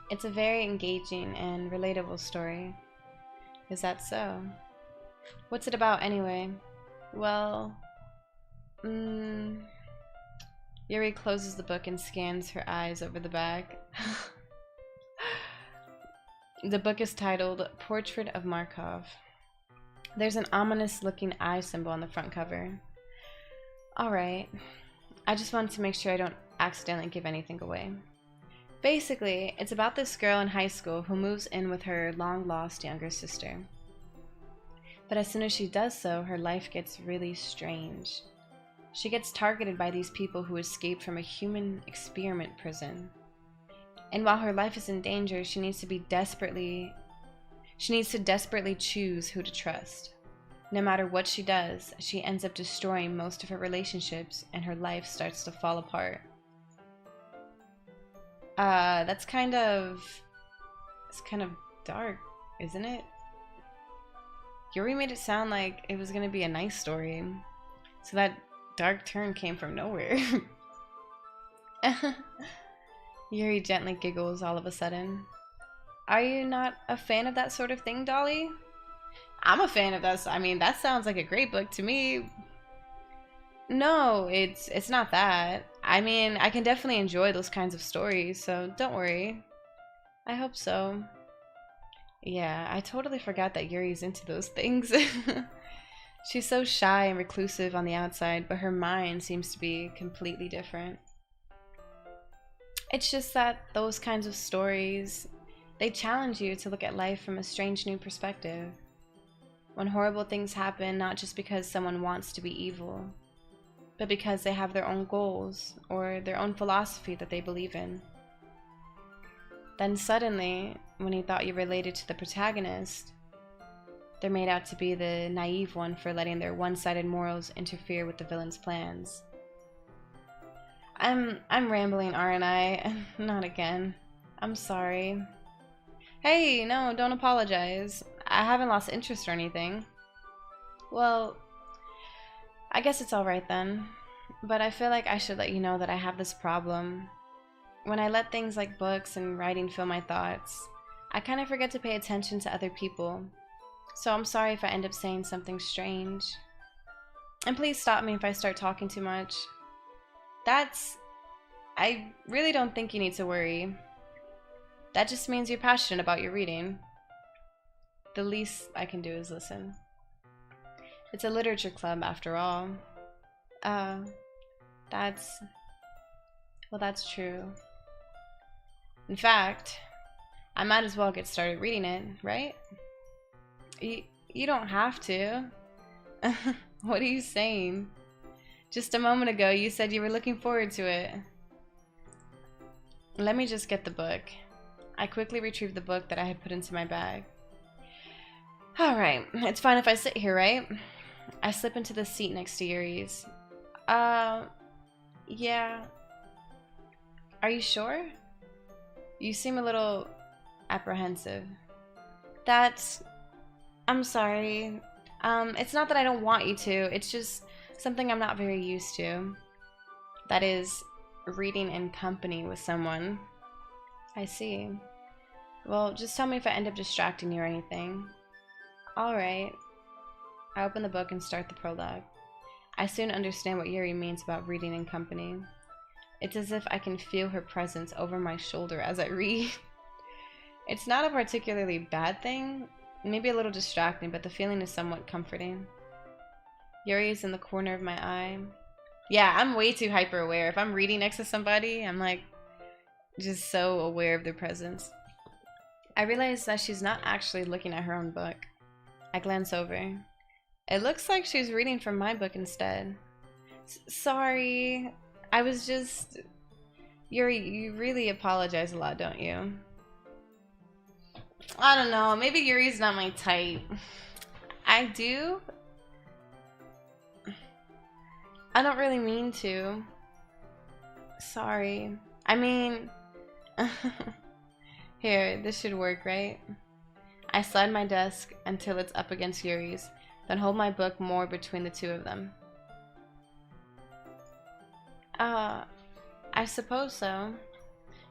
It's a very engaging and relatable story. Is that so? What's it about anyway? Well, Yuri closes the book and scans her eyes over the back. The book is titled Portrait of Markov. There's an ominous looking eye symbol on the front cover. Alright, I just wanted to make sure I don't accidentally give anything away. Basically, it's about this girl in high school who moves in with her long-lost younger sister. But as soon as she does so, her life gets really strange. She gets targeted by these people who escaped from a human experiment prison. And while her life is in danger, she needs to desperately choose who to trust. No matter what she does, she ends up destroying most of her relationships and her life starts to fall apart. It's kind of dark, isn't it? Yuri made it sound like it was gonna be a nice story. So that dark turn came from nowhere. Yuri gently giggles all of a sudden. Are you not a fan of that sort of thing, Dolly? I'm a fan of that. I mean, that sounds like a great book to me. No, it's not that. I mean, I can definitely enjoy those kinds of stories, so don't worry. I hope so. Yeah, I totally forgot that Yuri's into those things. She's so shy and reclusive on the outside, but her mind seems to be completely different. It's just that those kinds of stories, they challenge you to look at life from a strange new perspective. When horrible things happen, not just because someone wants to be evil, but because they have their own goals or their own philosophy that they believe in. Then suddenly, when you thought you related to the protagonist, they're made out to be the naive one for letting their one-sided morals interfere with the villain's plans. I'm rambling, aren't I? Not again. I'm sorry. Hey, no, don't apologize. I haven't lost interest or anything. Well, I guess it's alright then. But I feel like I should let you know that I have this problem. When I let things like books and writing fill my thoughts, I kind of forget to pay attention to other people. So I'm sorry if I end up saying something strange. And please stop me if I start talking too much. I really don't think you need to worry. That just means you're passionate about your reading. The least I can do is listen. It's a literature club after all. That's true. In fact, I might as well get started reading it, right? You don't have to. What are you saying? Just a moment ago, you said you were looking forward to it. Let me just get the book. I quickly retrieved the book that I had put into my bag. Alright, it's fine if I sit here, right? I slip into the seat next to Yuri's. Yeah. Are you sure? You seem a little apprehensive. I'm sorry. It's not that I don't want you to, it's just something I'm not very used to. That is, reading in company with someone. I see. Well, just tell me if I end up distracting you or anything. Alright. I open the book and start the prologue. I soon understand what Yuri means about reading in company. It's as if I can feel her presence over my shoulder as I read. It's not a particularly bad thing, maybe a little distracting, but the feeling is somewhat comforting. Yuri is in the corner of my eye. Yeah, I'm way too hyper aware. If I'm reading next to somebody, I'm like just so aware of their presence. I realize that she's not actually looking at her own book. I glance over. It looks like she's reading from my book instead. Sorry, I was just... Yuri, you really apologize a lot, don't you? I don't know, maybe Yuri's not my type. I do? I don't really mean to. Sorry. I mean... Here, this should work, right? I slide my desk until it's up against Yuri's, then hold my book more between the two of them. I suppose so.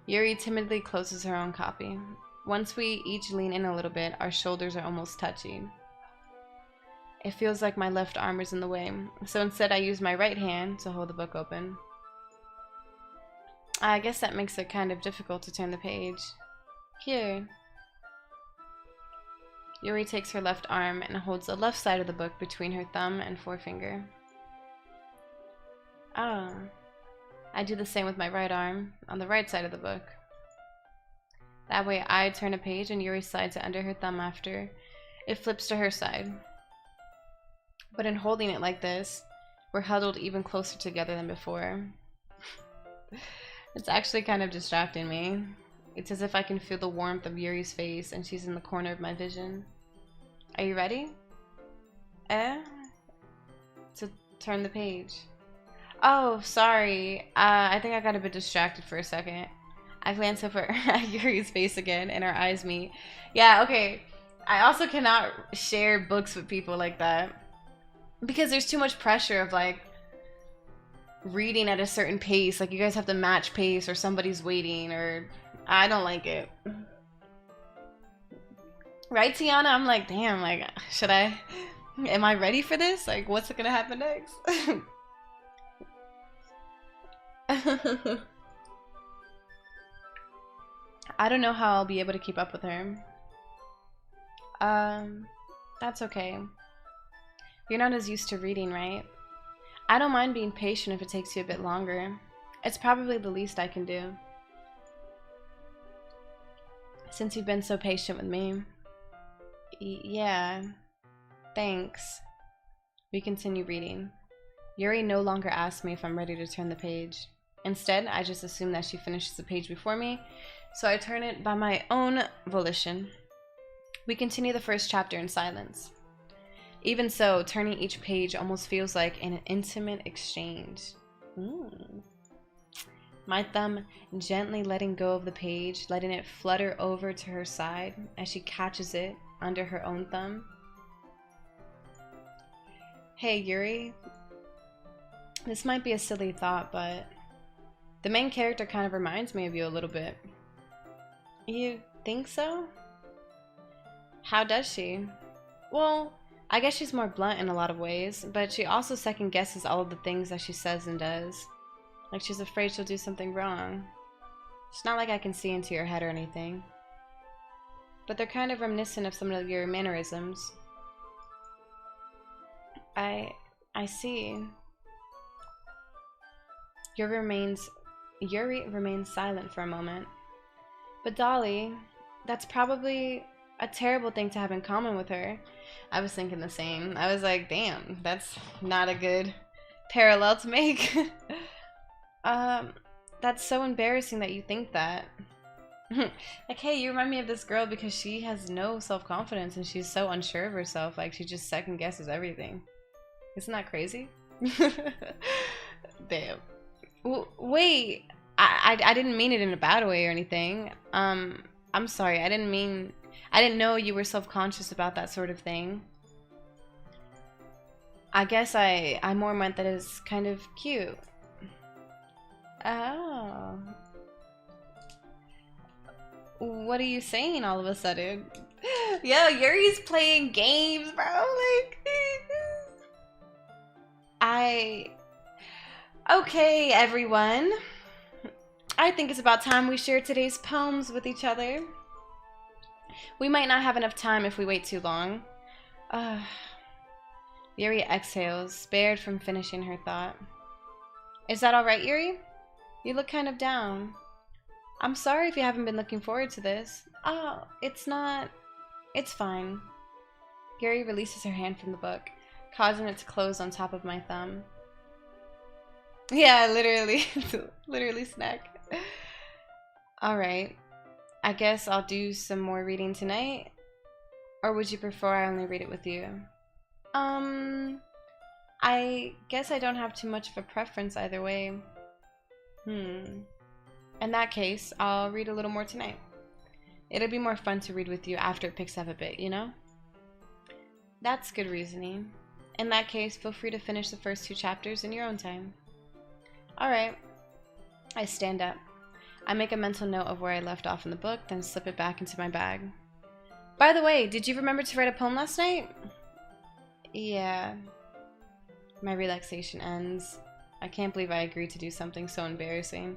Yuri timidly closes her own copy. Once we each lean in a little bit, our shoulders are almost touching. It feels like my left arm is in the way, so instead I use my right hand to hold the book open. I guess that makes it kind of difficult to turn the page. Here. Yuri takes her left arm and holds the left side of the book between her thumb and forefinger. Oh. I do the same with my right arm, on the right side of the book. That way I turn a page and Yuri slides it under her thumb after it flips to her side. But in holding it like this, we're huddled even closer together than before. It's actually kind of distracting me. It's as if I can feel the warmth of Yuri's face and she's in the corner of my vision. Are you ready? To turn the page. Oh, sorry. I think I got a bit distracted for a second. I glance over at Yuri's face again and our eyes meet. Yeah, okay. I also cannot share books with people like that. Because there's too much pressure of like reading at a certain pace. Like you guys have to match pace or somebody's waiting or... I don't like it. Right, Tiana? I'm like, damn, like, should I... Am I ready for this? Like, what's gonna happen next? I don't know how I'll be able to keep up with her. That's okay. You're not as used to reading, right? I don't mind being patient if it takes you a bit longer. It's probably the least I can do. Since you've been so patient with me. Yeah. Thanks. We continue reading. Yuri no longer asks me if I'm ready to turn the page. Instead, I just assume that she finishes the page before me, so I turn it by my own volition. We continue the first chapter in silence. Even so, turning each page almost feels like an intimate exchange. My thumb gently letting go of the page, letting it flutter over to her side as she catches it under her own thumb. Hey, Yuri. This might be a silly thought, but the main character kind of reminds me of you a little bit. You think so? How does she? Well, I guess she's more blunt in a lot of ways, but she also second guesses all of the things that she says and does. Like she's afraid she'll do something wrong. It's not like I can see into your head or anything. But they're kind of reminiscent of some of your mannerisms. I see. Yuri remains silent for a moment. But Dolly, that's probably a terrible thing to have in common with her. I was thinking the same. I was like, damn, that's not a good parallel to make. That's so embarrassing that you think that. Like, hey, you remind me of this girl because she has no self-confidence and she's so unsure of herself. Like, she just second guesses everything. Isn't that crazy? Damn. Wait, I didn't mean it in a bad way or anything. I'm sorry. I didn't know you were self-conscious about that sort of thing. I guess I more meant that it's kind of cute. Oh. What are you saying all of a sudden? Yo, Yuri's playing games, bro. Like, Okay, everyone. I think it's about time we share today's poems with each other. We might not have enough time if we wait too long. Yuri exhales, spared from finishing her thought. Is that alright, Yuri? You look kind of down. I'm sorry if you haven't been looking forward to this. Oh, it's not... It's fine. Yuri releases her hand from the book, causing it to close on top of my thumb. Yeah, literally. Literally snack. Alright. I guess I'll do some more reading tonight. Or would you prefer I only read it with you? I guess I don't have too much of a preference either way. In that case, I'll read a little more tonight. It'll be more fun to read with you after it picks up a bit, you know? That's good reasoning. In that case, feel free to finish the first 2 chapters in your own time. Alright. I stand up. I make a mental note of where I left off in the book, then slip it back into my bag. By the way, did you remember to write a poem last night? Yeah. My relaxation ends. I can't believe I agreed to do something so embarrassing.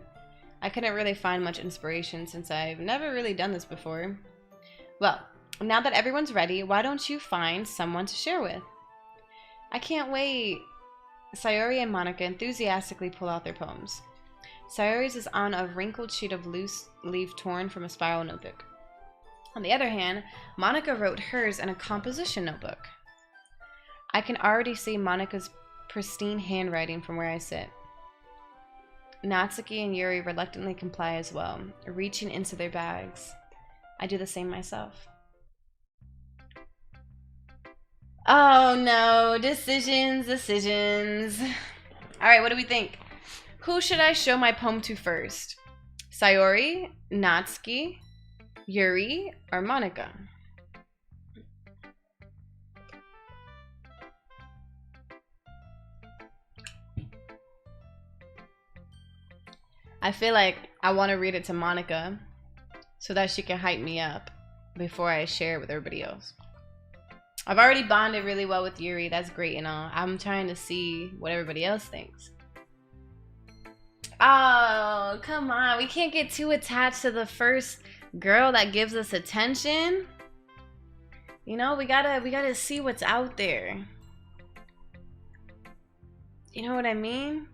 I couldn't really find much inspiration since I've never really done this before. Well, now that everyone's ready, why don't you find someone to share with? I can't wait. Sayori and Monica enthusiastically pull out their poems. Sayori's is on a wrinkled sheet of loose leaf torn from a spiral notebook. On the other hand, Monica wrote hers in a composition notebook. I can already see Monica's pristine handwriting from where I sit. Natsuki and Yuri reluctantly comply as well, reaching into their bags. I do the same myself. Oh no, decisions. Alright, what do we think? Who should I show my poem to first? Sayori, Natsuki, Yuri, or Monica? I feel like I want to read it to Monica so that she can hype me up before I share it with everybody else. I've already bonded really well with Yuri. That's great and all. I'm trying to see what everybody else thinks. Oh, come on. We can't get too attached to the first girl that gives us attention. You know, we gotta see what's out there. You know what I mean?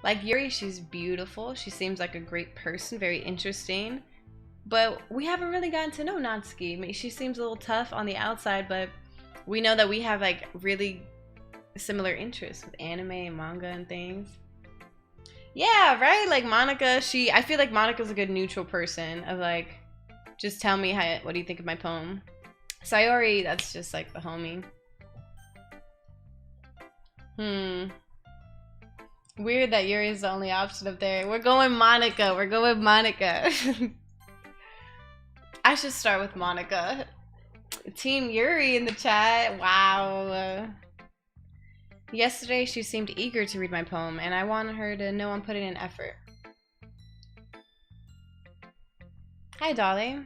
Like Yuri, she's beautiful. She seems like a great person, very interesting. But we haven't really gotten to know Natsuki. I mean, she seems a little tough on the outside, but we know that we have like really similar interests with anime and manga and things. Yeah, right? Like Monica, I feel like Monica's a good neutral person of like, just tell me what do you think of my poem. Sayori, that's just like the homie. Weird that Yuri is the only option up there. We're going Monica. I should start with Monica. Team Yuri in the chat. Wow. Yesterday, she seemed eager to read my poem, and I wanted her to know I'm putting in effort. Hi, Dolly.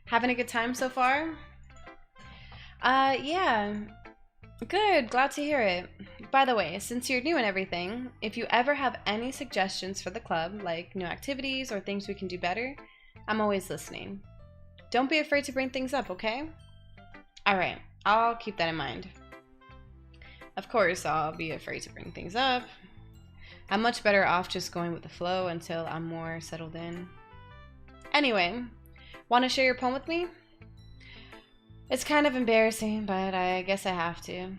Having a good time so far? Yeah. Good, glad to hear it. By the way, since you're new and everything, if you ever have any suggestions for the club, like new activities or things we can do better, I'm always listening. Don't be afraid to bring things up, okay? Alright, I'll keep that in mind. Of course, I'll be afraid to bring things up. I'm much better off just going with the flow until I'm more settled in. Anyway, want to share your poem with me? It's kind of embarrassing, but I guess I have to.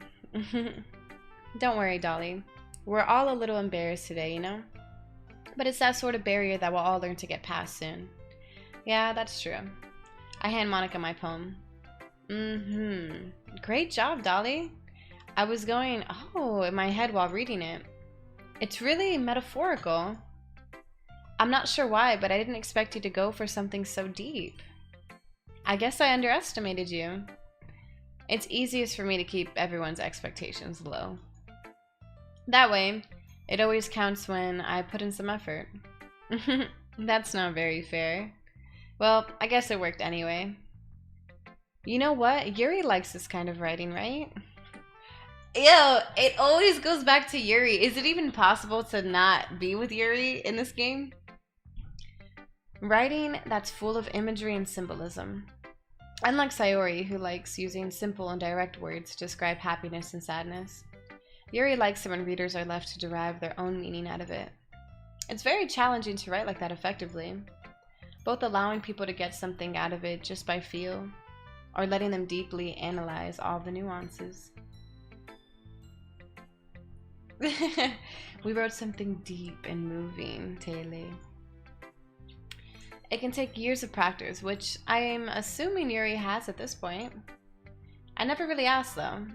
Don't worry, Dolly. We're all a little embarrassed today, you know? But it's that sort of barrier that we'll all learn to get past soon. Yeah, that's true. I hand Monica my poem. Great job, Dolly. I was going, in my head while reading it. It's really metaphorical. I'm not sure why, but I didn't expect you to go for something so deep. I guess I underestimated you. It's easiest for me to keep everyone's expectations low. That way, it always counts when I put in some effort. That's not very fair. Well, I guess it worked anyway. You know what? Yuri likes this kind of writing, right? Ew, it always goes back to Yuri. Is it even possible to not be with Yuri in this game? Writing that's full of imagery and symbolism. Unlike Sayori, who likes using simple and direct words to describe happiness and sadness, Yuri likes it when readers are left to derive their own meaning out of it. It's very challenging to write like that effectively, both allowing people to get something out of it just by feel, or letting them deeply analyze all the nuances. We wrote something deep and moving, Taylor. It can take years of practice, which I am assuming Yuri has at this point. I never really asked though.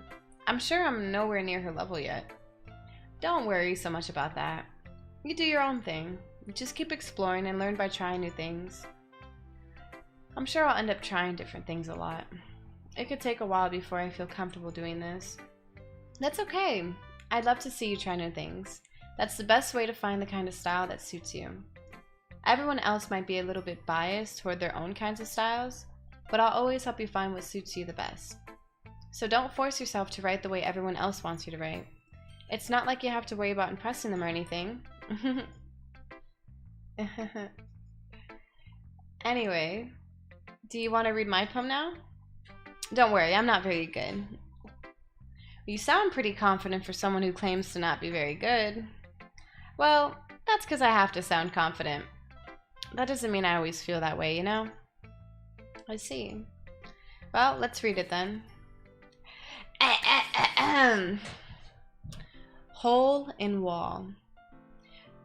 I'm sure I'm nowhere near her level yet. Don't worry so much about that. You do your own thing. Just keep exploring and learn by trying new things. I'm sure I'll end up trying different things a lot. It could take a while before I feel comfortable doing this. That's okay. I'd love to see you try new things. That's the best way to find the kind of style that suits you. Everyone else might be a little bit biased toward their own kinds of styles, but I'll always help you find what suits you the best. So don't force yourself to write the way everyone else wants you to write. It's not like you have to worry about impressing them or anything. Anyway, do you want to read my poem now? Don't worry, I'm not very good. You sound pretty confident for someone who claims to not be very good. Well, that's because I have to sound confident. That doesn't mean I always feel that way, you know? I see. Well, let's read it then. Hole in wall.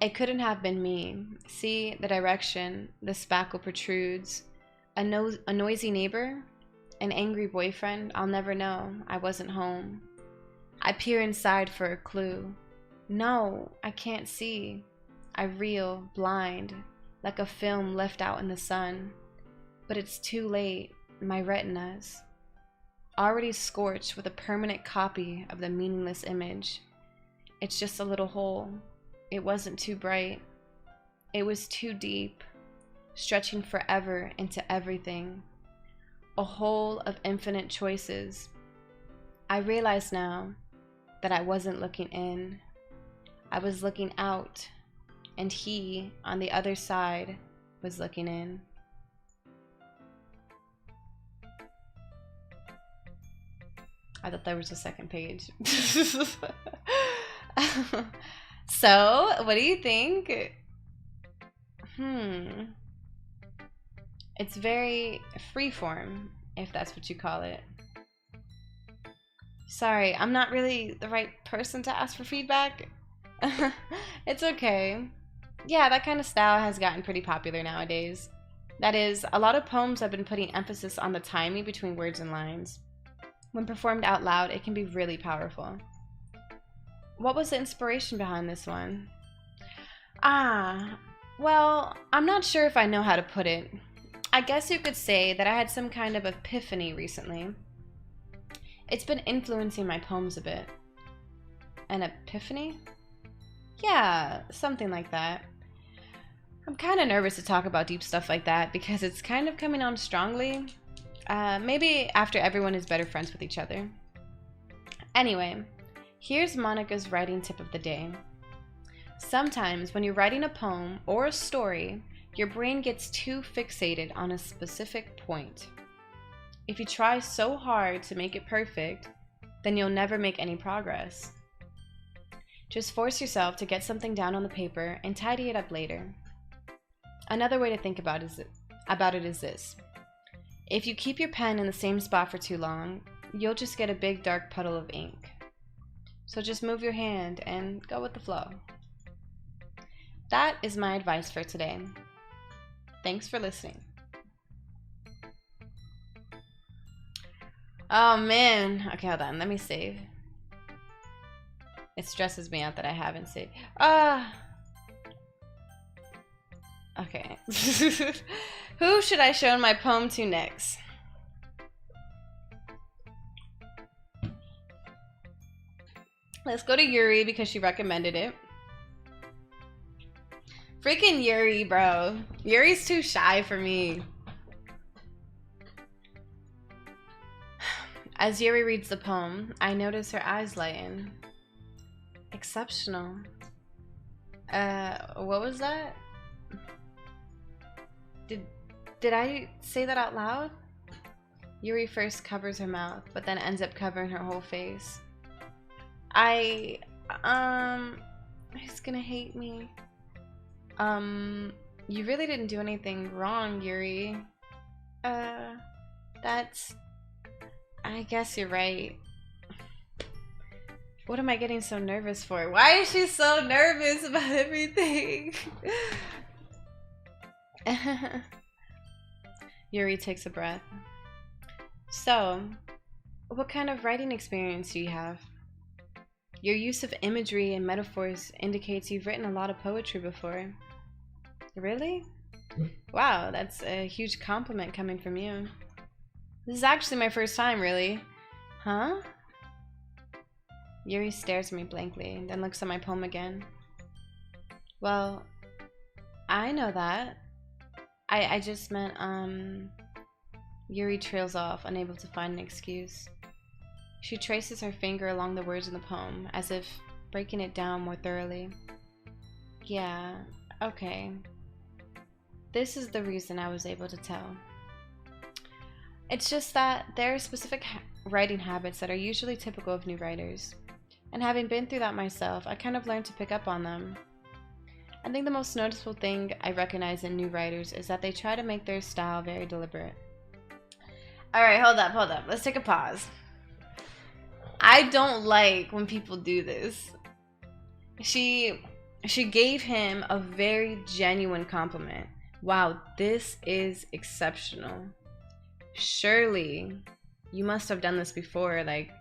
It couldn't have been me. See the direction the spackle protrudes. A noisy neighbor? An angry boyfriend? I'll never know. I wasn't home. I peer inside for a clue. No, I can't see. I reel, blind, like a film left out in the sun. But it's too late. My retinas, already scorched with a permanent copy of the meaningless image. It's just a little hole. It wasn't too bright. It was too deep, stretching forever into everything. A hole of infinite choices. I realize now that I wasn't looking in. I was looking out, and he, on the other side, was looking in. I thought there was a second page. So, what do you think? It's very freeform, if that's what you call it. Sorry, I'm not really the right person to ask for feedback. It's okay. Yeah, that kind of style has gotten pretty popular nowadays. That is, a lot of poems have been putting emphasis on the timing between words and lines. When performed out loud, it can be really powerful. What was the inspiration behind this one? Well, I'm not sure if I know how to put it. I guess you could say that I had some kind of epiphany recently. It's been influencing my poems a bit. An epiphany? Yeah, something like that. I'm kind of nervous to talk about deep stuff like that because it's kind of coming on strongly. Maybe after everyone is better friends with each other. Anyway, here's Monica's writing tip of the day. Sometimes when you're writing a poem or a story, your brain gets too fixated on a specific point. If you try so hard to make it perfect, then you'll never make any progress. Just force yourself to get something down on the paper and tidy it up later. Another way to think about it is this. If you keep your pen in the same spot for too long, you'll just get a big dark puddle of ink. So just move your hand and go with the flow. That is my advice for today. Thanks for listening. Oh man. Okay, hold on. Let me save. It stresses me out that I haven't saved. Okay. Who should I show my poem to next? Let's go to Yuri because she recommended it. Freaking Yuri, bro. Yuri's too shy for me. As Yuri reads the poem, I notice her eyes lighten. Exceptional. What was that? Did I say that out loud? Yuri first covers her mouth, but then ends up covering her whole face. He's gonna hate me. You really didn't do anything wrong, Yuri. I guess you're right. What am I getting so nervous for? Why is she so nervous about everything? Yuri takes a breath. So, What kind of writing experience do you have? Your use of imagery and metaphors indicates you've written a lot of poetry before. Really? Wow, that's a huge compliment coming from you. This is actually my first time, really. Huh? Yuri stares at me blankly, then looks at my poem again. Well, I know that. I just meant, Yuri trails off, unable to find an excuse. She traces her finger along the words in the poem, as if breaking it down more thoroughly. Yeah, okay. This is the reason I was able to tell. It's just that there are specific writing habits that are usually typical of new writers. And having been through that myself, I kind of learned to pick up on them. I think the most noticeable thing I recognize in new writers is that they try to make their style very deliberate. Alright, hold up. Let's take a pause. I don't like when people do this. She gave him a very genuine compliment. Wow, this is exceptional. Surely, you must have done this before. Like,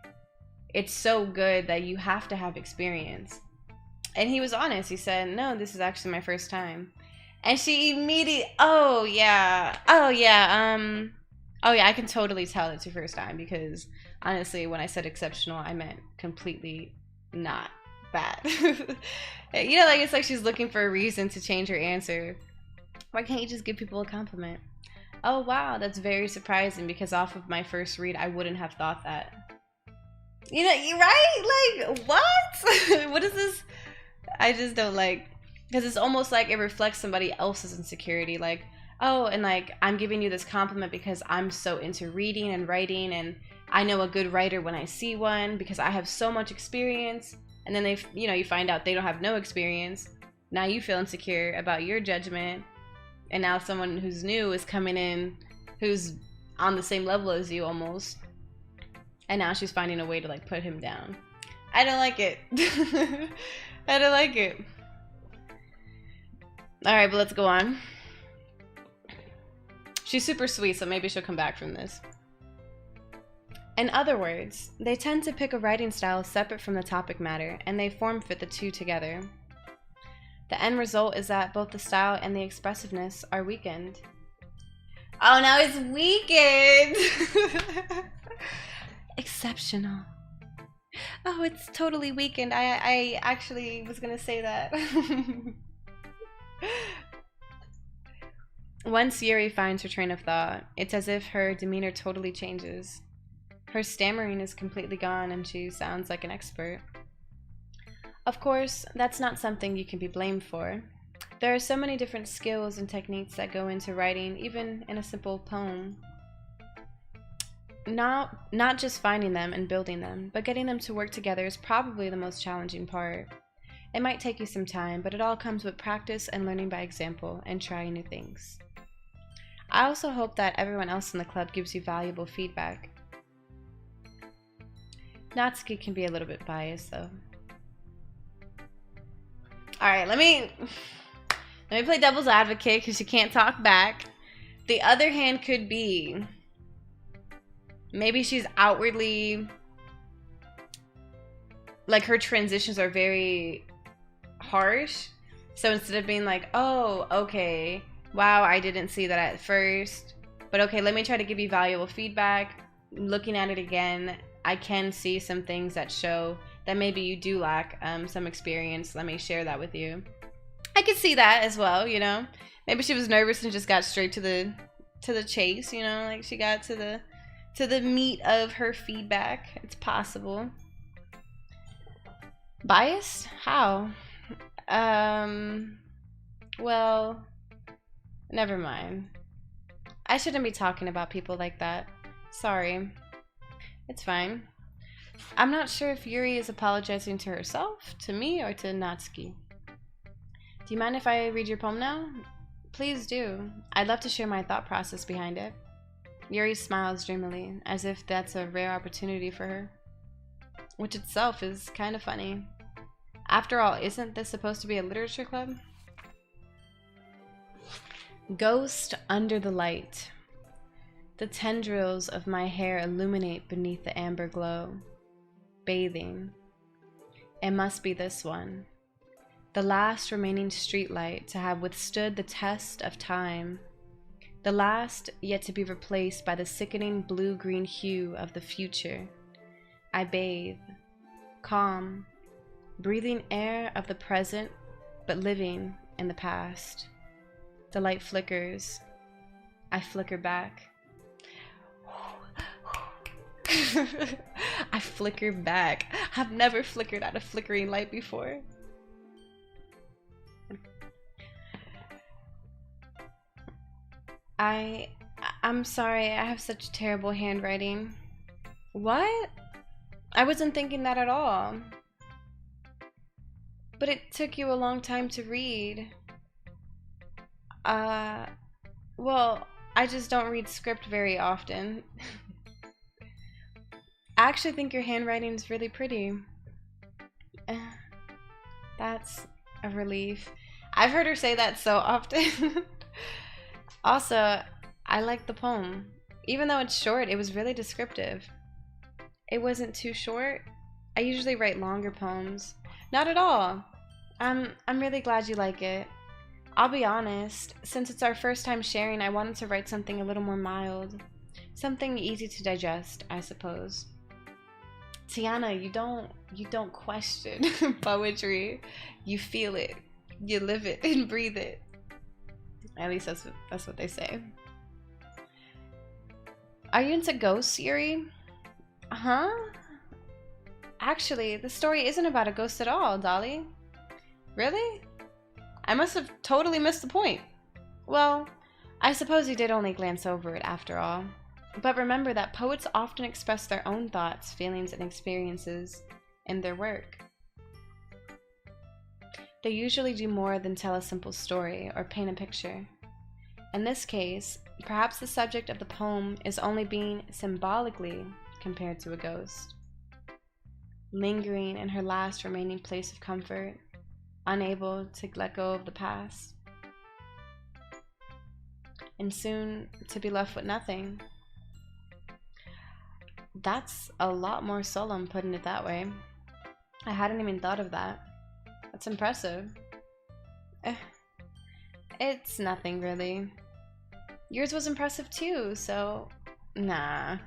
it's so good that you have to have experience. And he was honest. He said, no, this is actually my first time. And she immediately, oh yeah, I can totally tell it's your first time, because honestly, when I said exceptional, I meant completely not bad. You know, like, it's like she's looking for a reason to change her answer. Why can't you just give people a compliment? Oh wow, that's very surprising, because off of my first read, I wouldn't have thought that. You know, you right? Like, what? What is this? I just don't like, because it's almost like it reflects somebody else's insecurity. Like, oh, and like, I'm giving you this compliment because I'm so into reading and writing, and I know a good writer when I see one because I have so much experience. And then you find out they don't have no experience. Now you feel insecure about your judgment. And now someone who's new is coming in, who's on the same level as you almost. And now she's finding a way to like put him down. I don't like it. I don't like it. Alright, but let's go on. She's super sweet, so maybe she'll come back from this. In other words, they tend to pick a writing style separate from the topic matter, and they form-fit the two together. The end result is that both the style and the expressiveness are weakened. Oh, now it's weakened! Exceptional. Oh, it's totally weakened. I actually was gonna say that. Once Yuri finds her train of thought, it's as if her demeanor totally changes. Her stammering is completely gone and she sounds like an expert. Of course, that's not something you can be blamed for. There are so many different skills and techniques that go into writing, even in a simple poem. Not just finding them and building them, but getting them to work together is probably the most challenging part. It might take you some time, but it all comes with practice and learning by example and trying new things. I also hope that everyone else in the club gives you valuable feedback. Natsuki can be a little bit biased though. Alright, let me play devil's advocate because she can't talk back. The other hand could be, maybe she's outwardly, like, her transitions are very harsh. So instead of being like, oh, okay, wow, I didn't see that at first, but okay, let me try to give you valuable feedback. Looking at it again, I can see some things that show that maybe you do lack some experience. Let me share that with you. I could see that as well, you know. Maybe she was nervous and just got straight to the chase, you know, like she got to the meat of her feedback. It's possible. Biased? How? Well, never mind. I shouldn't be talking about people like that. Sorry. It's fine. I'm not sure if Yuri is apologizing to herself, to me, or to Natsuki. Do you mind if I read your poem now? Please do. I'd love to share my thought process behind it. Yuri smiles dreamily, as if that's a rare opportunity for her. Which itself is kind of funny. After all, isn't this supposed to be a literature club? Ghost under the light. The tendrils of my hair illuminate beneath the amber glow. Bathing. It must be this one. The last remaining streetlight to have withstood the test of time. The last yet to be replaced by the sickening blue-green hue of the future. I bathe. Calm. Breathing air of the present, but living in the past. The light flickers. I flicker back. I flicker back. I've never flickered at a flickering light before. I'm sorry, I have such terrible handwriting. What? I wasn't thinking that at all. But it took you a long time to read. Well, I just don't read script very often. I actually think your handwriting is really pretty. That's a relief. I've heard her say that so often. Also, I like the poem. Even though it's short, it was really descriptive. It wasn't too short. I usually write longer poems. Not at all. I'm really glad you like it. I'll be honest, since it's our first time sharing, I wanted to write something a little more mild. Something easy to digest, I suppose. Tiana, you don't question poetry. You feel it. You live it and breathe it. At least that's what they say. Are you into ghosts, Yuri? Huh? Actually, the story isn't about a ghost at all, Dolly. Really? I must have totally missed the point. Well, I suppose you did only glance over it after all. But remember that poets often express their own thoughts, feelings, and experiences in their work. They usually do more than tell a simple story or paint a picture. In this case, perhaps the subject of the poem is only being symbolically compared to a ghost, lingering in her last remaining place of comfort, unable to let go of the past, and soon to be left with nothing. That's a lot more solemn, putting it that way. I hadn't even thought of that. That's impressive. It's nothing really. Yours was impressive too, so nah.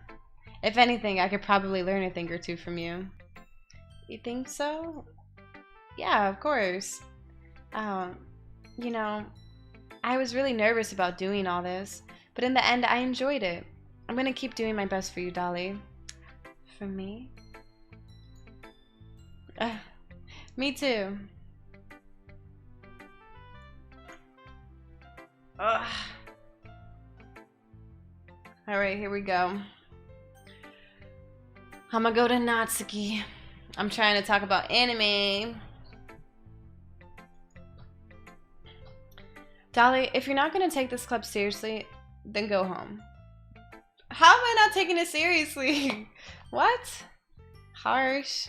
If anything, I could probably learn a thing or two from you. You think so? Yeah, of course. You know, I was really nervous about doing all this, but in the end I enjoyed it. I'm gonna keep doing my best for you, Dolly. For me? Me too. Ugh. Alright, here we go. I'ma go to Natsuki. I'm trying to talk about anime. Dolly, if you're not gonna take this club seriously, then go home. How am I not taking it seriously? What? Harsh.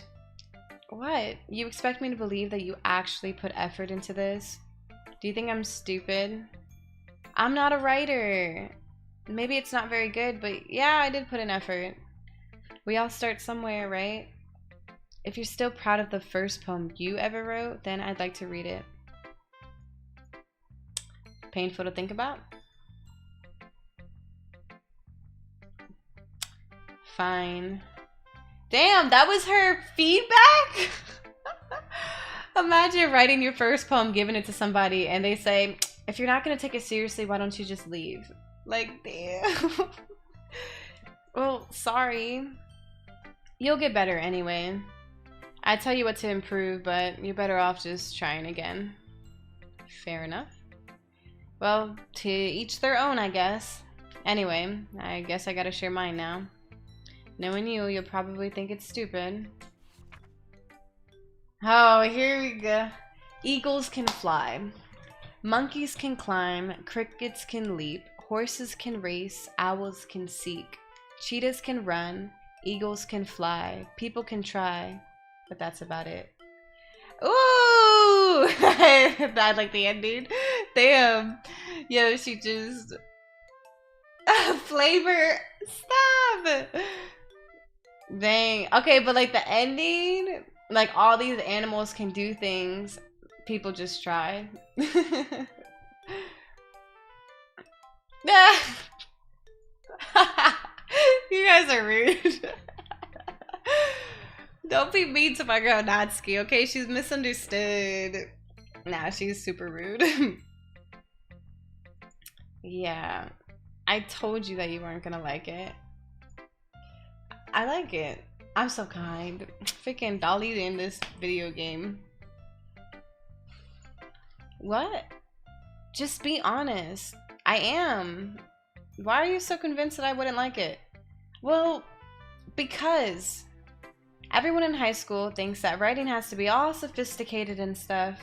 What? You expect me to believe that you actually put effort into this? Do you think I'm stupid? I'm not a writer. Maybe it's not very good, but yeah, I did put in effort. We all start somewhere, right? If you're still proud of the first poem you ever wrote, then I'd like to read it. Painful to think about? Fine. Damn, that was her feedback? Imagine writing your first poem, giving it to somebody, and they say, if you're not gonna take it seriously, why don't you just leave? Like, damn. Well, sorry. You'll get better anyway. I tell you what to improve, but you're better off just trying again. Fair enough. Well, to each their own, I guess. Anyway, I guess I gotta share mine now. Knowing you, you'll probably think it's stupid. Oh, here we go. Eagles can fly. Monkeys can climb. Crickets can leap. Horses can race. Owls can seek. Cheetahs can run. Eagles can fly. People can try. But that's about it. Ooh! I like the ending. Damn. Yo, she just... Flavor. Stop. Dang. Okay, but like the ending, like all these animals can do things. People just try. Yeah. You guys are rude. Don't be mean to my girl Natsuki, okay? She's misunderstood. Nah, she's super rude. Yeah. I told you that you weren't gonna like it. I like it. I'm so kind. Freaking Dolly in this video game. What? Just be honest. I am. Why are you so convinced that I wouldn't like it? Well, because everyone in high school thinks that writing has to be all sophisticated and stuff.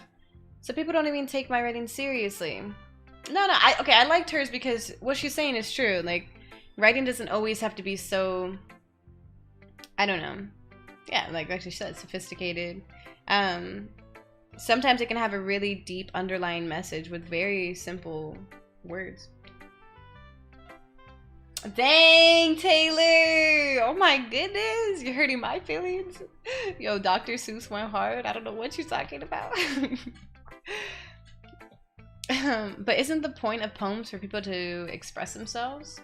So people don't even take my writing seriously. No, I liked hers because what she's saying is true. Like, writing doesn't always have to be so, I don't know. Yeah, like she said, sophisticated. Sometimes it can have a really deep underlying message with very simple words. Dang, Taylor! Oh my goodness, you're hurting my feelings. Yo, Dr. Seuss went hard. I don't know what you're talking about. But isn't the point of poems for people to express themselves?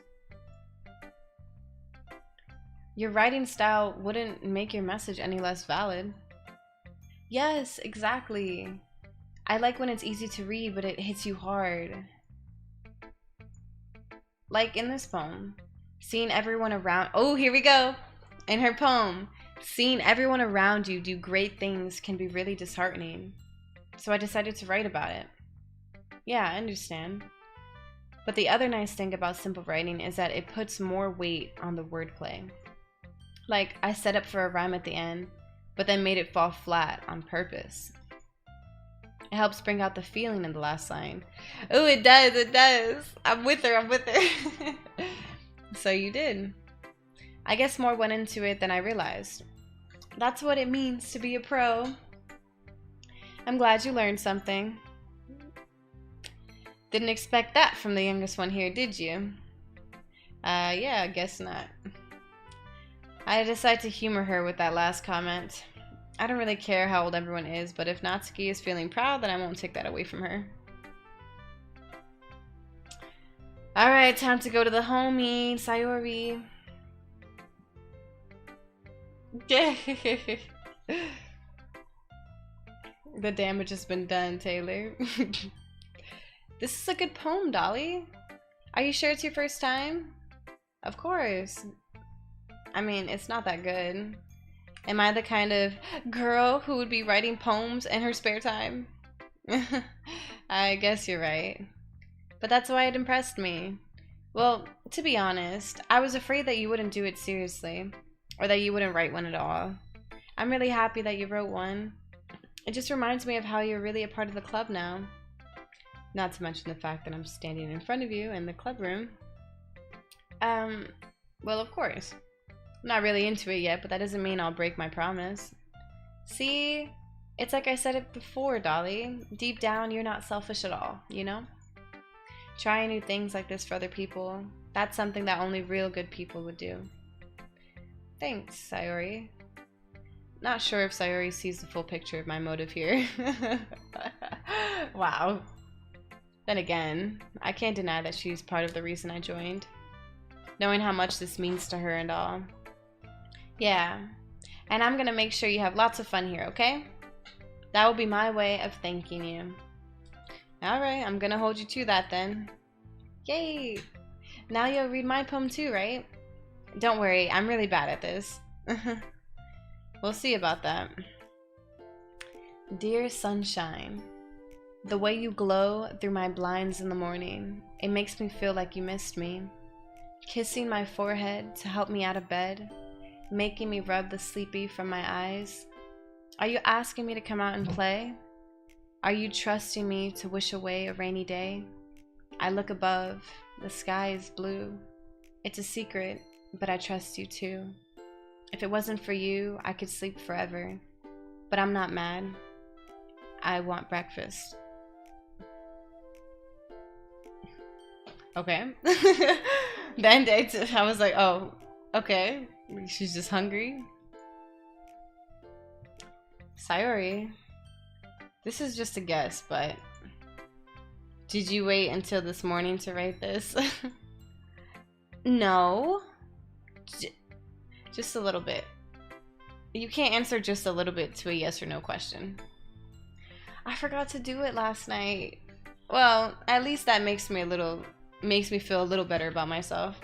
Your writing style wouldn't make your message any less valid. Yes, exactly. I like when it's easy to read, but it hits you hard. Like in this poem, seeing everyone around, oh, here we go. In her poem, seeing everyone around you do great things can be really disheartening. So I decided to write about it. Yeah, I understand. But the other nice thing about simple writing is that it puts more weight on the wordplay. Like, I set up for a rhyme at the end, but then made it fall flat on purpose. It helps bring out the feeling in the last line. Oh, it does, it does. I'm with her, I'm with her. So you did. I guess more went into it than I realized. That's what it means to be a pro. I'm glad you learned something. Didn't expect that from the youngest one here, did you? Yeah, I guess not. I decided to humor her with that last comment. I don't really care how old everyone is, but if Natsuki is feeling proud, then I won't take that away from her. Alright, time to go to the homie, Sayori. The damage has been done, Taylor. This is a good poem, Dolly. Are you sure it's your first time? Of course. I mean, it's not that good. Am I the kind of girl who would be writing poems in her spare time? I guess you're right. But that's why it impressed me. Well, to be honest, I was afraid that you wouldn't do it seriously, or that you wouldn't write one at all. I'm really happy that you wrote one. It just reminds me of how you're really a part of the club now. Not to mention the fact that I'm standing in front of you in the club room. Well, of course. I'm not really into it yet, but that doesn't mean I'll break my promise. See? It's like I said it before, Dolly. Deep down, you're not selfish at all, you know? Trying new things like this for other people, that's something that only real good people would do. Thanks, Sayori. Not sure if Sayori sees the full picture of my motive here. Wow. Then again, I can't deny that she's part of the reason I joined. Knowing how much this means to her and all. Yeah, and I'm gonna make sure you have lots of fun here, okay? That will be my way of thanking you. Alright, I'm gonna hold you to that then. Yay! Now you'll read my poem too, right? Don't worry, I'm really bad at this. We'll see about that. Dear sunshine, the way you glow through my blinds in the morning, it makes me feel like you missed me. Kissing my forehead to help me out of bed, making me rub the sleepy from my eyes. Are you asking me to come out and play? Are you trusting me to wish away a rainy day? I look above, the sky is blue. It's a secret, but I trust you too. If it wasn't for you, I could sleep forever. But I'm not mad. I want breakfast. Okay. Band-aids. I was like, oh, okay. She's just hungry. Sayori. This is just a guess, but did you wait until this morning to write this? No. Just a little bit. You can't answer just a little bit to a yes or no question. I forgot to do it last night. Well, at least that makes me feel a little better about myself.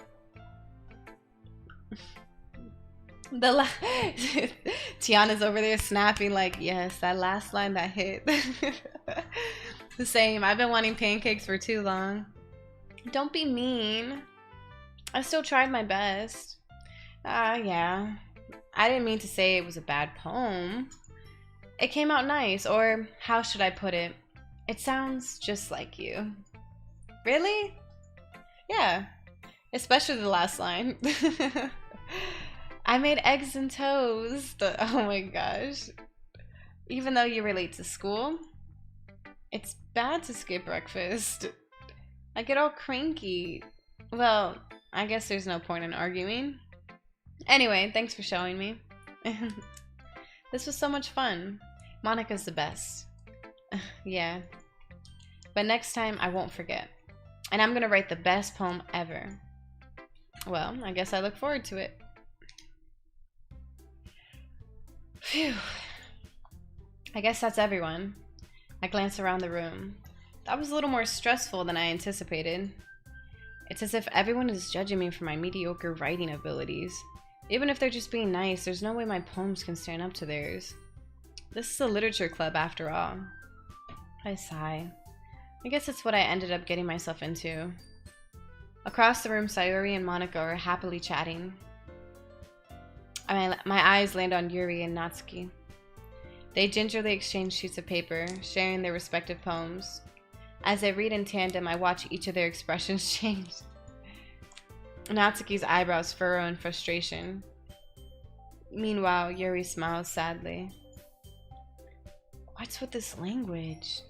Tiana's over there snapping like, yes, that last line that hit. The same. I've been wanting pancakes for too long. Don't be mean. I still tried my best. Yeah. I didn't mean to say it was a bad poem. It came out nice, or how should I put it? It sounds just like you. Really? Yeah. Especially the last line. I made eggs and toast. Oh my gosh. Even though you relate to school, it's bad to skip breakfast. I get all cranky. Well, I guess there's no point in arguing. Anyway, thanks for showing me. This was so much fun. Monica's the best. Yeah. But next time I won't forget. And I'm gonna write the best poem ever. Well, I guess I look forward to it. Phew. I guess that's everyone. I glance around the room. That was a little more stressful than I anticipated. It's as if everyone is judging me for my mediocre writing abilities. Even if they're just being nice, there's no way my poems can stand up to theirs. This is a literature club after all. I sigh. I guess it's what I ended up getting myself into. Across the room, Sayori and Monica are happily chatting. My eyes land on Yuri and Natsuki. They gingerly exchange sheets of paper, sharing their respective poems. As they read in tandem, I watch each of their expressions change. Natsuki's eyebrows furrow in frustration. Meanwhile, Yuri smiles sadly. What's with this language?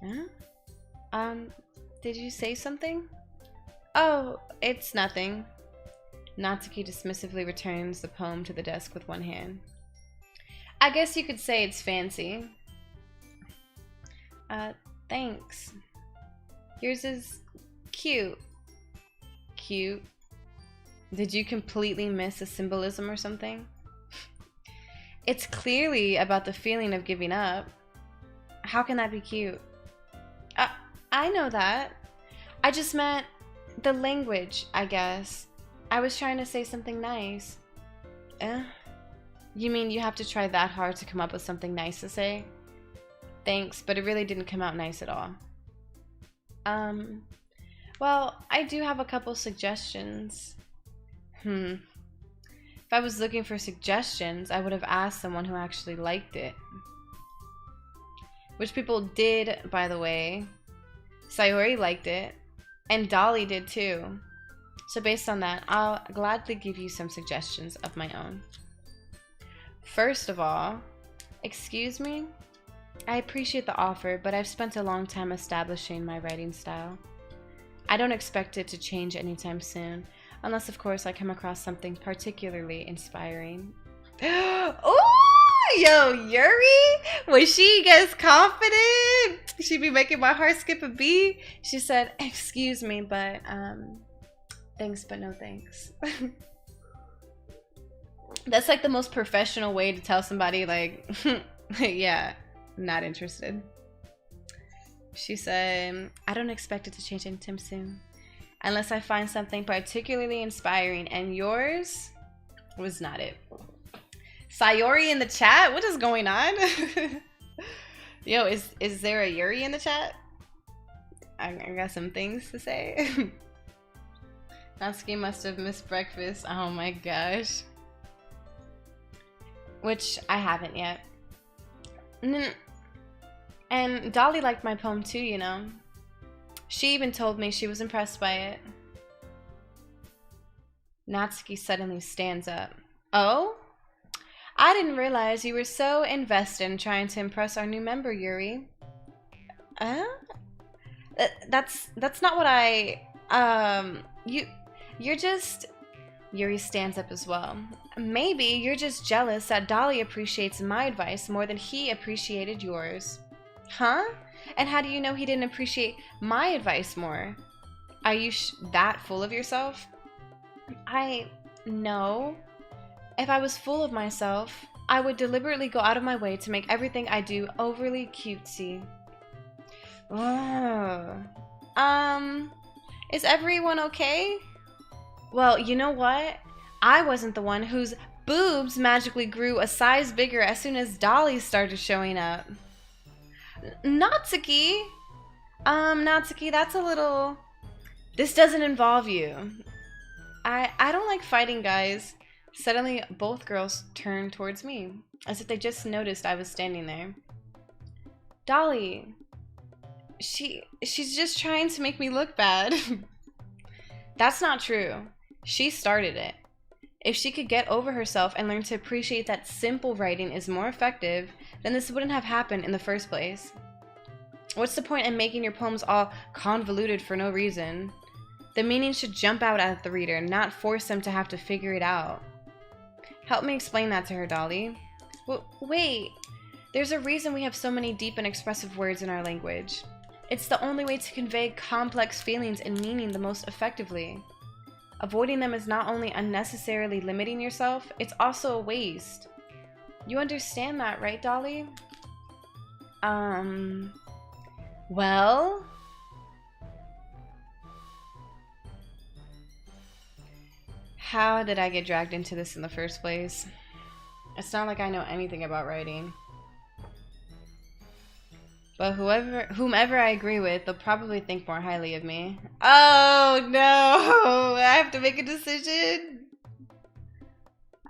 Huh? Did you say something? Oh, it's nothing. Natsuki dismissively returns the poem to the desk with one hand. I guess you could say it's fancy. Thanks. Yours is cute. Cute? Did you completely miss a symbolism or something? It's clearly about the feeling of giving up. How can that be cute? I know that. I just meant the language, I guess. I was trying to say something nice. You mean you have to try that hard to come up with something nice to say? Thanks, but it really didn't come out nice at all. Well, I do have a couple suggestions. If I was looking for suggestions, I would have asked someone who actually liked it. Which people did, by the way. Sayori liked it, and Dolly did too. So based on that, I'll gladly give you some suggestions of my own. First of all, excuse me? I appreciate the offer, but I've spent a long time establishing my writing style. I don't expect it to change anytime soon, unless of course I come across something particularly inspiring. Oh, yo, Yuri! When she gets confident, she be making my heart skip a beat. She said, excuse me, but thanks, but no thanks. That's like the most professional way to tell somebody, like, yeah, not interested. She said, I don't expect it to change anytime soon, unless I find something particularly inspiring, and yours was not it. Sayori in the chat? What is going on? Yo, is there a Yuri in the chat? I got some things to say. Natsuki must have missed breakfast. Oh my gosh. Which I haven't yet. And Dolly liked my poem too, you know. She even told me she was impressed by it. Natsuki suddenly stands up. Oh? I didn't realize you were so invested in trying to impress our new member, Yuri. That's not what I... You're just... Yuri stands up as well. Maybe you're just jealous that Dolly appreciates my advice more than he appreciated yours. Huh? And how do you know he didn't appreciate my advice more? Are you that full of yourself? No. If I was full of myself, I would deliberately go out of my way to make everything I do overly cutesy. Is everyone okay? Well, you know what? I wasn't the one whose boobs magically grew a size bigger as soon as Dolly started showing up. Natsuki? Natsuki, that's a little... This doesn't involve you. I don't like fighting, guys. Suddenly, both girls turned towards me, as if they just noticed I was standing there. Dolly. She's just trying to make me look bad. That's not true. She started it. If she could get over herself and learn to appreciate that simple writing is more effective, then this wouldn't have happened in the first place. What's the point in making your poems all convoluted for no reason? The meaning should jump out at the reader, not force them to have to figure it out. Help me explain that to her, Dolly. Wait, there's a reason we have so many deep and expressive words in our language. It's the only way to convey complex feelings and meaning the most effectively. Avoiding them is not only unnecessarily limiting yourself, it's also a waste. You understand that, right, Dolly? Well... How did I get dragged into this in the first place? It's not like I know anything about writing. But whomever I agree with, they'll probably think more highly of me. Oh no! I have to make a decision?